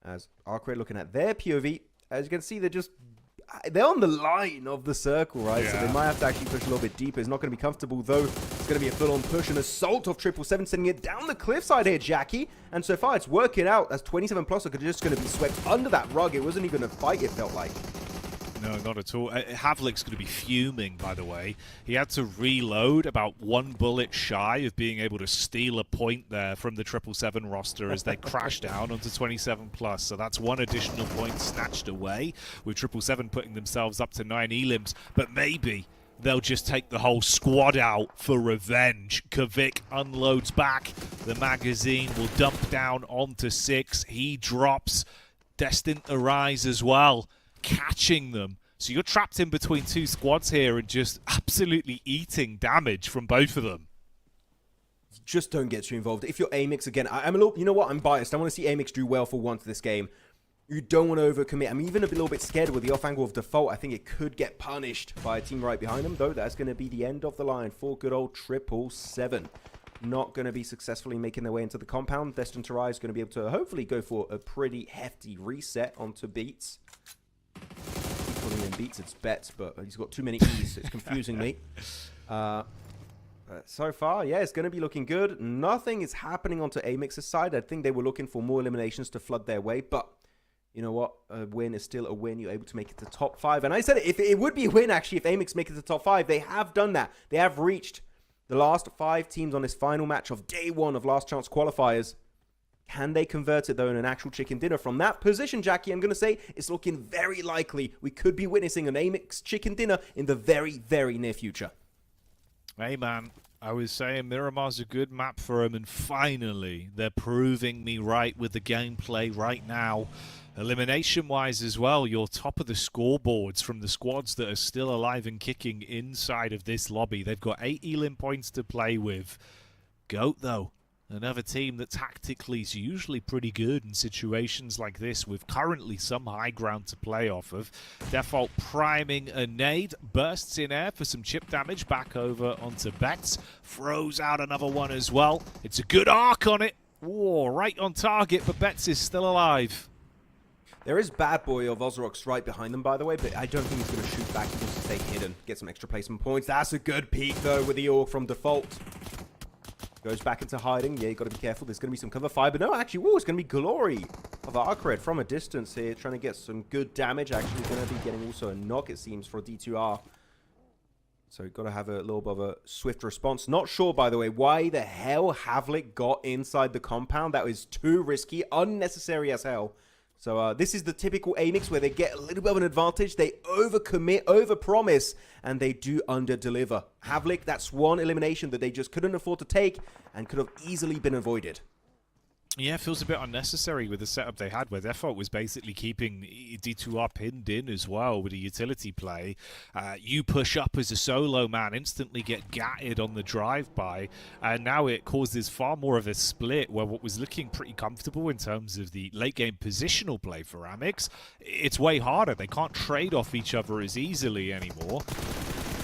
As ARCRED looking at their POV, as you can see, they're on the line of the circle, right? Yeah. So they might have to actually push a little bit deeper. It's not going to be comfortable, though. It's going to be a full-on push, an assault of 777, sending it down the cliffside here, Jackie. And so far, it's working out as 27 plus are just going to be swept under that rug. It wasn't even a fight, it felt like. No, not at all. Havlik's going to be fuming, by the way. He had to reload about 1 bullet shy of being able to steal a point there from the 777 roster as they crash down onto 27 plus. So that's 1 additional point snatched away, with 777 putting themselves up to 9 elims. But maybe they'll just take the whole squad out for revenge. Kvik unloads back. The magazine will dump down onto 6. He drops. Destined to rise as well, catching them. So you're trapped in between 2 squads here and just absolutely eating damage from both of them. Just don't get too involved. If you're AMIX, again, I'm a little, you know what, I'm biased. I want to see AMIX do well for once this game. You don't want to overcommit. I'm even a little bit scared with the off angle of default. I think it could get punished by a team right behind them, though. That's going to be the end of the line for good old 777. Not going to be successfully making their way into the compound. Destined to Rise going to be able to hopefully go for a pretty hefty reset onto Beats. Calling him Beats, it's Bets, but he's got too many E's, so it's confusing me. So far, yeah, it's going to be looking good. Nothing is happening onto AMIX's side. I think they were looking for more eliminations to flood their way, but you know what? A win is still a win. You're able to make it to top 5. And I said it would be a win, actually, if AMIX make it to top 5. They have done that. They have reached the last 5 teams on this final match of day 1 of Last Chance Qualifiers. Can they convert it, though, in an actual chicken dinner? From that position, Jackie, I'm going to say it's looking very likely we could be witnessing an AMIX chicken dinner in the very, very near future. Hey, man, I was saying Miramar's a good map for them, and finally, they're proving me right with the gameplay right now. Elimination-wise as well, you're top of the scoreboards from the squads that are still alive and kicking inside of this lobby. They've got 8 elim points to play with. Goat, though. Another team that tactically is usually pretty good in situations like this, with currently some high ground to play off of. Default priming a nade, bursts in air for some chip damage, back over onto Bets. Throws out another one as well. It's a good arc on it. Whoa, right on target, but Bets is still alive. There is Bad Boy of Ozarox right behind them, by the way, but I don't think he's going to shoot back. He wants to stay hidden, get some extra placement points. That's a good peek, though, with the AWP from default. Goes back into hiding. Yeah, you got to be careful. There's going to be some cover fire. But no, actually, whoa, it's going to be Glory of ARCRED from a distance here, trying to get some good damage. Actually, going to be getting also a knock, it seems, for D2R. So you've got to have a little bit of a swift response. Not sure, by the way, why the hell Havlik got inside the compound. That was too risky, unnecessary as hell. So this is the typical AMIX where they get a little bit of an advantage. They overcommit, overpromise, and they do underdeliver. Havlik, that's one elimination that they just couldn't afford to take and could have easily been avoided. Yeah, it feels a bit unnecessary with the setup they had, where their fault was basically keeping D2R pinned in as well with a utility play. You push up as a solo man, instantly get gatted on the drive-by, and now it causes far more of a split where what was looking pretty comfortable in terms of the late-game positional play for AMIX, it's way harder. They can't trade off each other as easily anymore.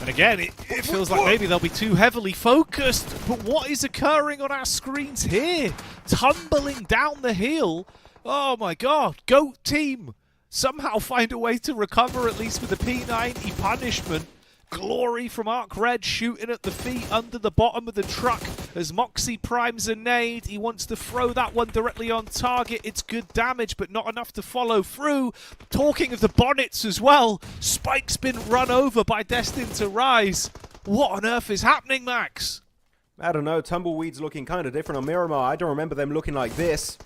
And again, it feels like maybe they'll be too heavily focused. But what is occurring on our screens here? Tumbling down the hill. Oh my god. GOAT team somehow find a way to recover, at least with the P90 punishment. Glory from ARCRED shooting at the feet under the bottom of the truck as Moxie primes a nade. He wants to throw that one directly on target. It's good damage, but not enough to follow through. Talking of the bonnets as well, Spike's been run over by Destine to Rise. What on earth is happening, Max? I don't know, Tumbleweed's looking kind of different on Miramar. I don't remember them looking like this.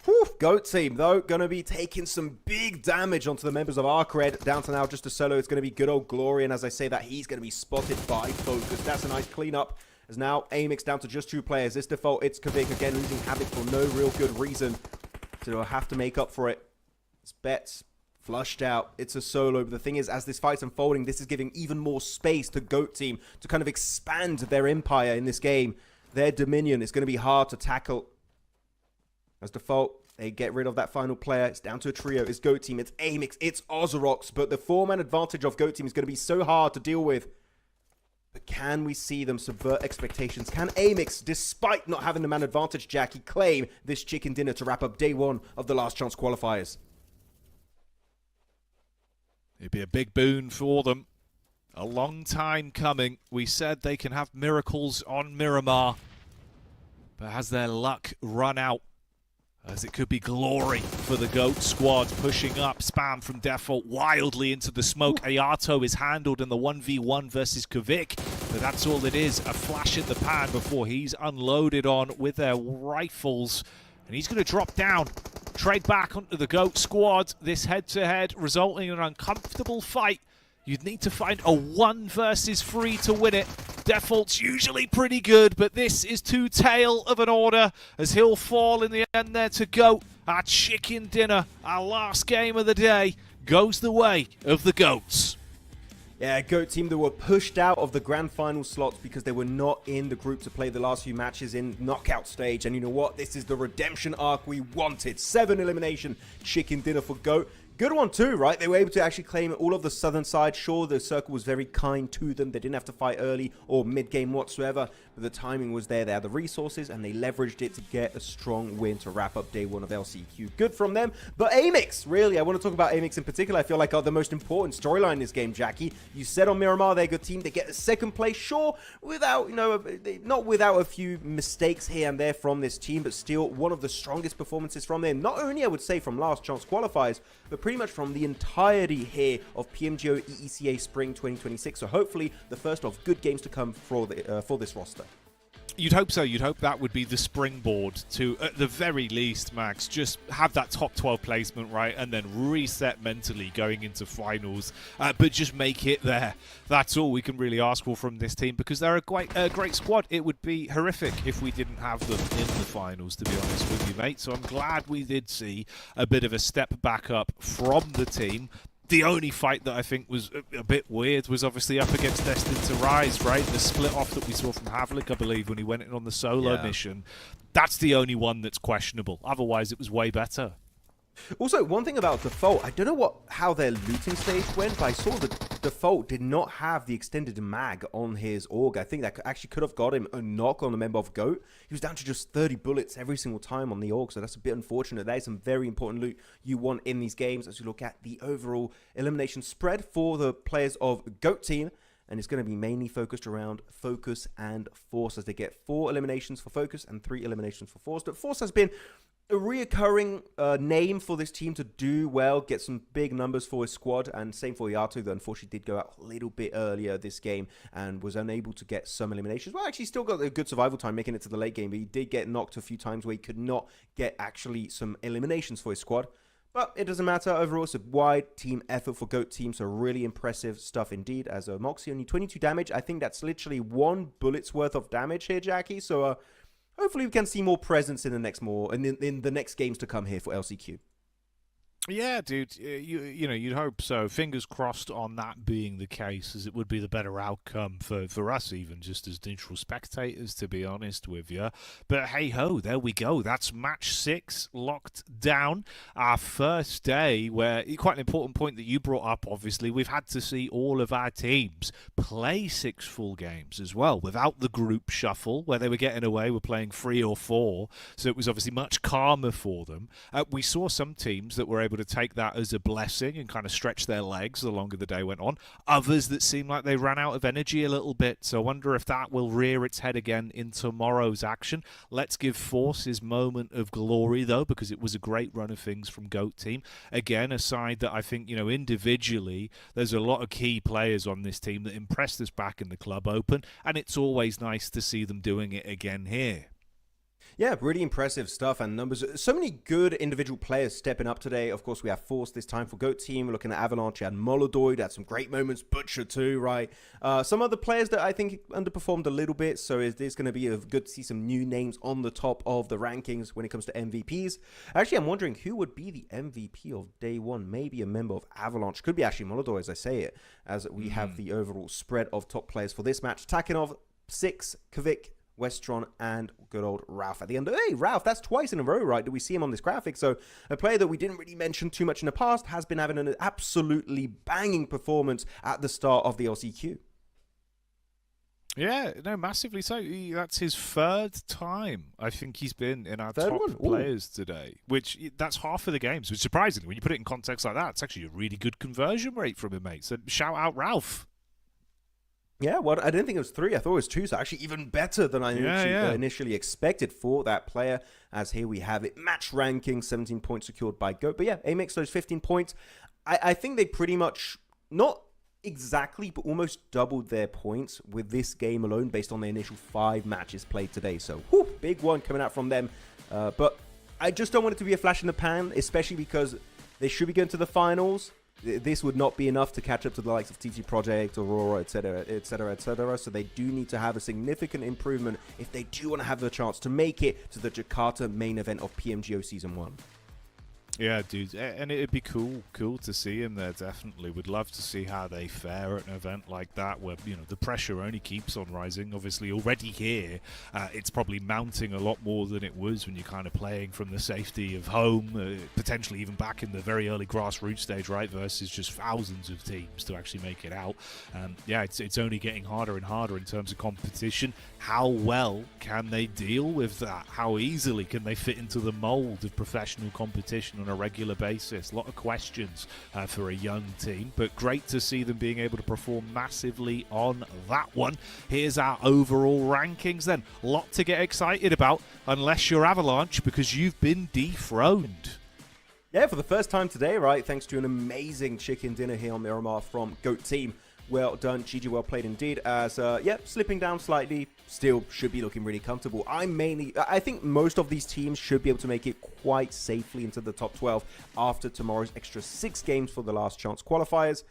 Whew, GOAT team, though, going to be taking some big damage onto the members of ARCRED. Down to now just a solo. It's going to be good old Glory, and as I say that, he's going to be spotted by Focus. That's a nice cleanup. As now AMIX down to just 2 players. This default, it's Kvik again losing Havoc for no real good reason. So they'll have to make up for it. It's Bets flushed out. It's a solo. But the thing is, as this fight's unfolding, this is giving even more space to GOAT team to kind of expand their empire in this game. Their dominion is going to be hard to tackle. As default, they get rid of that final player. It's down to a trio. It's GOAT team. It's AMIX. It's Ozarox. But the 4-man advantage of GOAT team is going to be so hard to deal with. But can we see them subvert expectations? Can AMIX, despite not having the man advantage, Jackie, claim this chicken dinner to wrap up day 1 of the Last Chance Qualifiers? It'd be a big boon for them. A long time coming. We said they can have miracles on Miramar. But has their luck run out? As it could be Glory for the GOAT squad, pushing up, spam from default wildly into the smoke. Ayato is handled in the 1v1 versus Kvik, but that's all it is, a flash in the pan before he's unloaded on with their rifles. And he's going to drop down, trade back onto the GOAT squad. This head-to-head resulting in an uncomfortable fight. You'd need to find a 1 versus 3 to win it. Default's usually pretty good, but this is too tail of an order as he'll fall in the end there to GOAT. Our chicken dinner, our last game of the day, goes the way of the GOATs. Yeah, GOAT team that were pushed out of the grand final slots because they were not in the group to play the last few matches in knockout stage. And you know what? This is the redemption arc we wanted. 7 elimination chicken dinner for GOAT. Good one too, right? They were able to actually claim all of the southern side. Sure, the circle was very kind to them. They didn't have to fight early or mid-game whatsoever, but the timing was there. They had the resources, and they leveraged it to get a strong win to wrap up day 1 of LCQ. Good from them. But AMIX, really, I want to talk about AMIX in particular. I feel like are the most important storyline in this game, Jackie. You said on Miramar, they're a good team. They get a 2nd place, sure, without, you know, not without a few mistakes here and there from this team, but still one of the strongest performances from them. Not only, I would say, from Last Chance Qualifiers, but pretty much from the entirety here of PMGO EECA Spring 2026. So hopefully the first of good games to come for this roster. You'd hope so. You'd hope that would be the springboard to, at the very least, Max, just have that top 12 placement, right, and then reset mentally going into finals, but just make it there. That's all we can really ask for from this team, because they're a great squad. It would be horrific if we didn't have them in the finals, to be honest with you, mate. So I'm glad we did see a bit of a step back up from the team. The only fight that I think was a bit weird was obviously up against Destine to Rise, right? The split off that we saw from Havlik, I believe, when he went in on the solo mission. That's the only one that's questionable. Otherwise, it was way better. Also, one thing about Default, I don't know how their looting stage went, but I saw that Default did not have the extended mag on his AUG. I think that actually could have got him a knock on the member of GOAT. He was down to just 30 bullets every single time on the AUG, so that's a bit unfortunate. That is some very important loot you want in these games as you look at the overall elimination spread for the players of GOAT team. And it's going to be mainly focused around Focus and Force, as they get 4 eliminations for Focus and 3 eliminations for Force. But Force has been a reoccurring name for this team to do well, get some big numbers for his squad, and same for Yato, that unfortunately did go out a little bit earlier this game and was unable to get some eliminations. Well, actually still got a good survival time making it to the late game, but he did get knocked a few times where he could not get actually some eliminations for his squad. But it doesn't matter. Overall, it's a wide team effort for GOAT team, so really impressive stuff indeed. As Moxie, only 22 damage. I think that's literally 1 bullet's worth of damage here, Jackie. So hopefully we can see more presence in the next games to come here for LCQ. Yeah, dude, you know, you'd hope so. Fingers crossed on that being the case, as it would be the better outcome for us, even just as neutral spectators, to be honest with you. But hey-ho, there we go. That's match 6 locked down. Our first day, where quite an important point that you brought up, obviously, we've had to see all of our teams play 6 full games as well, without the group shuffle, where they were getting away with playing 3 or 4. So it was obviously much calmer for them. We saw some teams that were able to take that as a blessing and kind of stretch their legs the longer the day went on. Others that seem like they ran out of energy a little bit. So I wonder if that will rear its head again in tomorrow's action. Let's give Force his moment of glory, though, because it was a great run of things from GOAT Team. Again, a side that I think, individually, there's a lot of key players on this team that impressed us back in the Club Open, and it's always nice to see them doing it again here. Yeah, really impressive stuff and numbers. So many good individual players stepping up today. Of course, we have Force this time for GOAT Team. We're looking at Avalanche and Molodoid. Had some great moments. Butcher too, right? Some other players that I think underperformed a little bit. So is this going to be good to see some new names on the top of the rankings when it comes to MVPs? Actually, I'm wondering who would be the MVP of day one. Maybe a member of Avalanche. Could be actually Molodoid as I say it, as we have the overall spread of top players for this match. Takinov, 6, Kvik, Westron, and good old Ralph at the end. Hey, Ralph, that's twice in a row, right? Do we see him on this graphic? So a player that we didn't really mention too much in the past has been having an absolutely banging performance at the start of the LCQ. Yeah, no, massively so. That's his third time I think he's been in our top players today, which that's half of the games, which surprisingly, when you put it in context like that, it's actually a really good conversion rate from him, mate. So shout out Ralph. Yeah, well, I didn't think it was 3. I thought it was 2, so actually even better than I initially expected for that player, as here we have it. Match ranking, 17 points secured by GOAT. But yeah, AMIX, those 15 points. I think they pretty much, not exactly, but almost doubled their points with this game alone based on the initial 5 matches played today. So, big one coming out from them. But I just don't want it to be a flash in the pan, especially because they should be going to the finals. This would not be enough to catch up to the likes of TT Project, Aurora, etc., etc., etc. So they do need to have a significant improvement if they do want to have the chance to make it to the Jakarta main event of PMGO Season 1. Yeah, dude, and it'd be cool to see him there, definitely. Would love to see how they fare at an event like that where, the pressure only keeps on rising. Obviously, already here, it's probably mounting a lot more than it was when you're kind of playing from the safety of home, potentially even back in the very early grassroots stage, right, versus just thousands of teams to actually make it out. Yeah, it's only getting harder and harder in terms of competition. How well can they deal with that? How easily can they fit into the mold of professional competition on a regular basis? A lot of questions for a young team, but great to see them being able to perform massively on that one. Here's our overall rankings then. A lot to get excited about, unless you're Avalanche, because you've been dethroned. Yeah, for the first time today, right, thanks to an amazing chicken dinner here on Miramar from GOAT Team. Well done, GG, well played indeed, as, slipping down slightly, still should be looking really comfortable. I think most of these teams should be able to make it quite safely into the top 12 after tomorrow's extra 6 games for the Last Chance Qualifiers,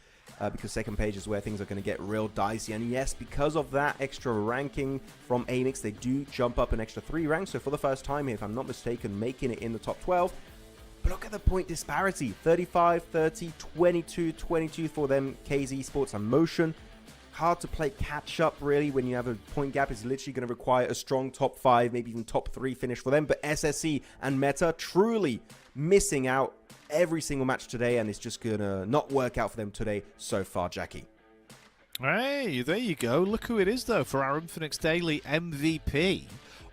because second page is where things are going to get real dicey. And yes, because of that extra ranking from AMIX, they do jump up an extra 3 ranks, so for the first time here, if I'm not mistaken, making it in the top 12. But look at the point disparity, 35, 30, 22, 22 for them, KZ Esports and Motion. Hard to play catch up really when you have a point gap. It's literally going to require a strong top 5, maybe even top 3 finish for them. But SSE and Meta truly missing out every single match today, and it's just going to not work out for them today so far, Jackie. Hey, there you go. Look who it is though for our Infinix Daily MVP.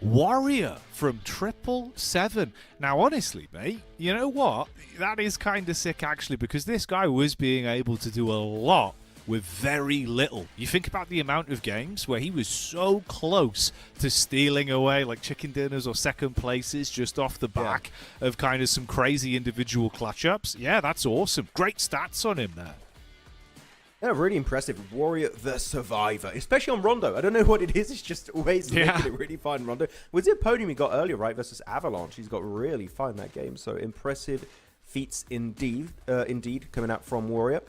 Warrior from 777. Now, honestly, mate, you know what? That is kind of sick, actually, because this guy was being able to do a lot with very little. You think about the amount of games where he was so close to stealing away like chicken dinners or second places just off the back of kind of some crazy individual clutch-ups. Yeah, that's awesome. Great stats on him there. Yeah, really impressive. Warrior the Survivor, especially on Rondo. I don't know what it is. It's just always making it really fun. Rondo was it a podium he got earlier, right? Versus Avalanche. He's got really fun that game. So impressive feats indeed coming out from Warrior.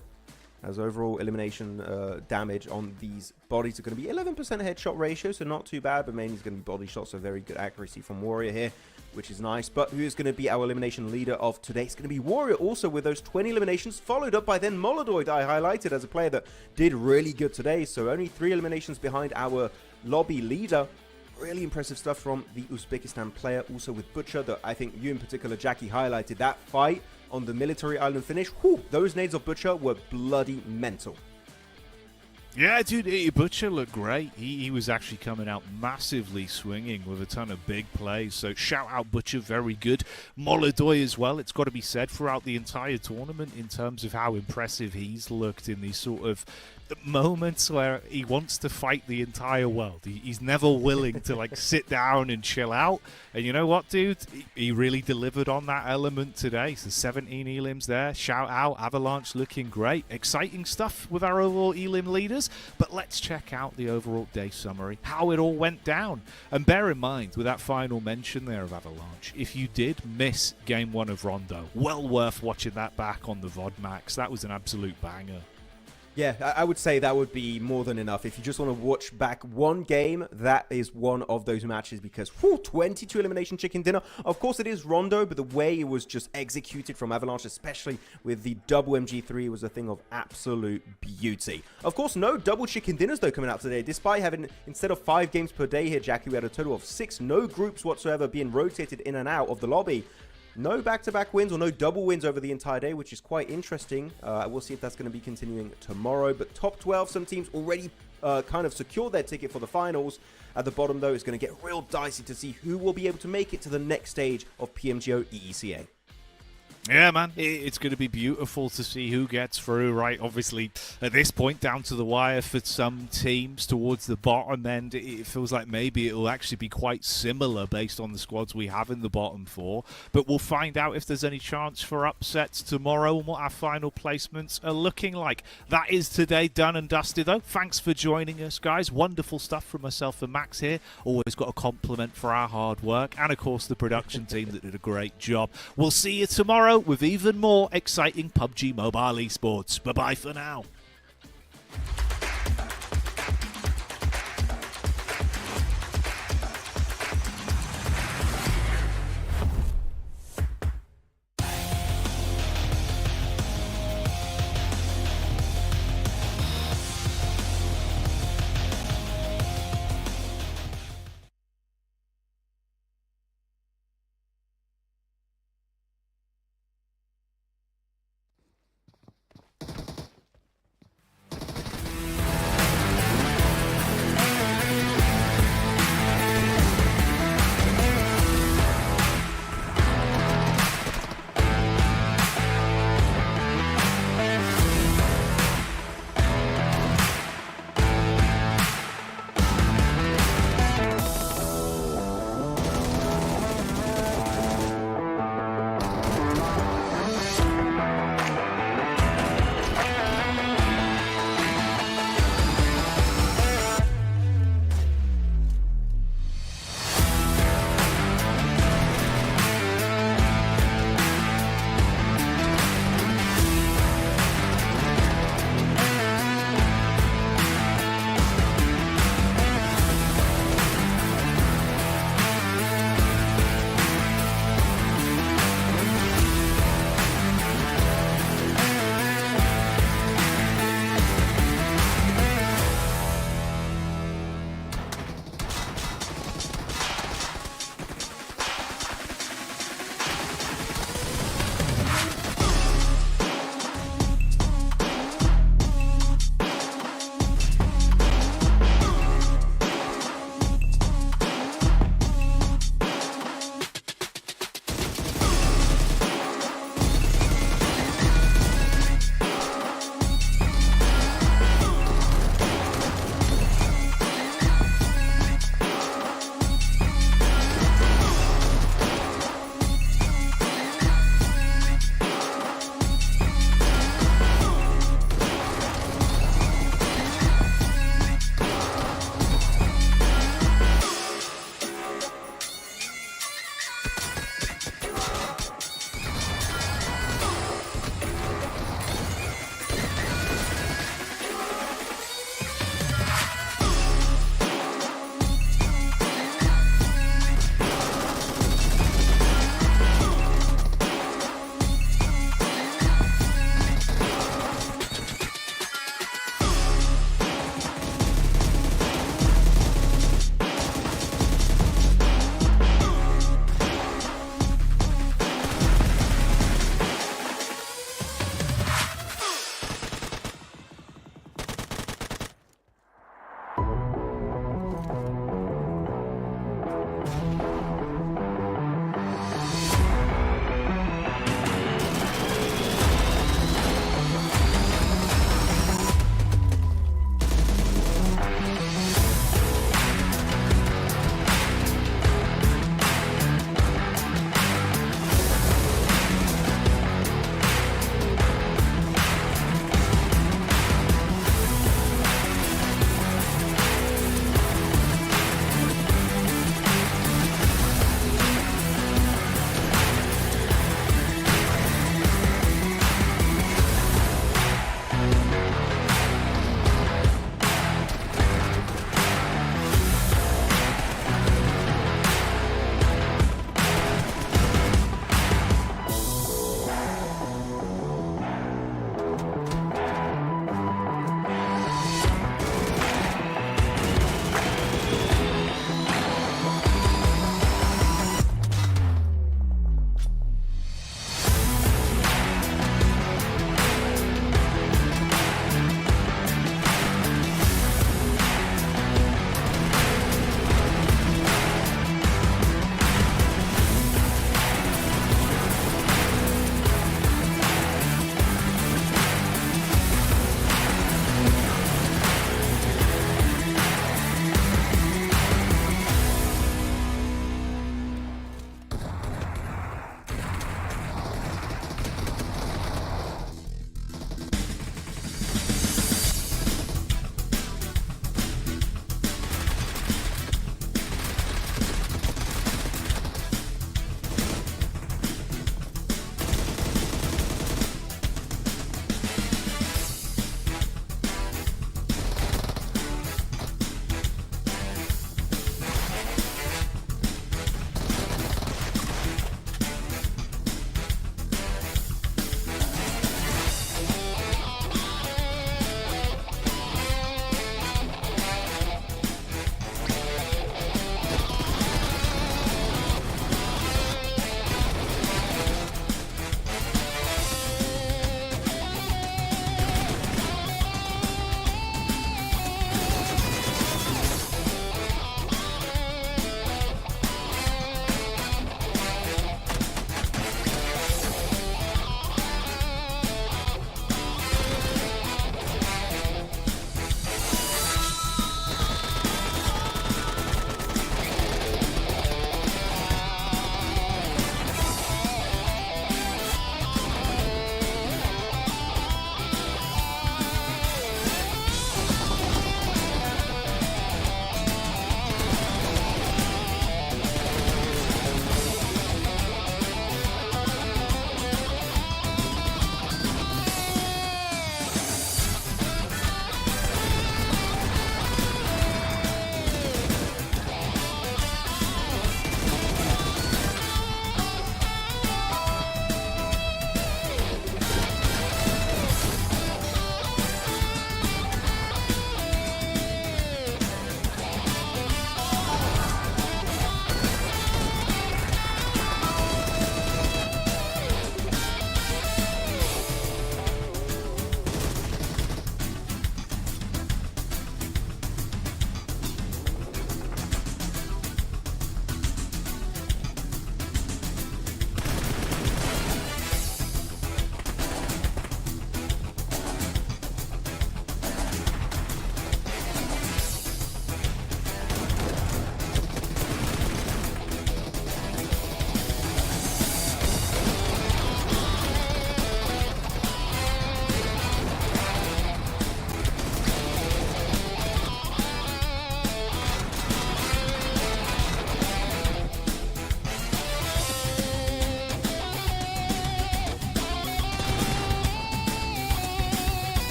As overall elimination damage on these bodies are going to be 11% headshot ratio, so not too bad, but mainly it's going to be body shots, so very good accuracy from Warrior here, which is nice. But who is going to be our elimination leader of today? It's going to be Warrior also with those 20 eliminations, followed up by then Molodoid, I highlighted as a player that did really good today. So only 3 eliminations behind our lobby leader. Really impressive stuff from the Uzbekistan player, also with Butcher, that I think you in particular, Jackie, highlighted that fight on the military island finish. Whew, those nades of Butcher were bloody mental. Yeah, dude, Butcher looked great. He was actually coming out massively swinging with a ton of big plays. So shout out Butcher, very good. Molodoy as well, it's got to be said, throughout the entire tournament in terms of how impressive he's looked in these sort of moments where he wants to fight the entire world. He's never willing to like sit down and chill out. And you know what, dude? He really delivered on that element today. So 17 elims there. Shout out. Avalanche looking great. Exciting stuff with our overall elim leaders. But let's check out the overall day summary, how it all went down. And bear in mind, with that final mention there of Avalanche, if you did miss game 1 of Rondo, well worth watching that back on the VOD Max. That was an absolute banger. Yeah, I would say that would be more than enough. If you just want to watch back one game, that is one of those matches because, whew, 22 elimination chicken dinner. Of course, it is Rondo, but the way it was just executed from Avalanche, especially with the double MG3, was a thing of absolute beauty. Of course, no double chicken dinners, though, coming out today. Despite having, instead of 5 games per day here, Jackie, we had a total of 6. No groups whatsoever being rotated in and out of the lobby. No back-to-back wins or no double wins over the entire day, which is quite interesting. We'll see if that's going to be continuing tomorrow. But top 12, some teams already kind of secured their ticket for the finals. At the bottom, though, it's going to get real dicey to see who will be able to make it to the next stage of PMGO EECA. Yeah, man, it's going to be beautiful to see who gets through, right? Obviously, at this point, down to the wire for some teams towards the bottom end. It feels like maybe it'll actually be quite similar based on the squads we have in the bottom 4. But we'll find out if there's any chance for upsets tomorrow and what our final placements are looking like. That is today done and dusted, though. Thanks for joining us, guys. Wonderful stuff from myself and Max here. Always got a compliment for our hard work. And, of course, the production team that did a great job. We'll see you tomorrow with even more exciting PUBG Mobile Esports. Bye-bye for now.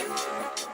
Hero.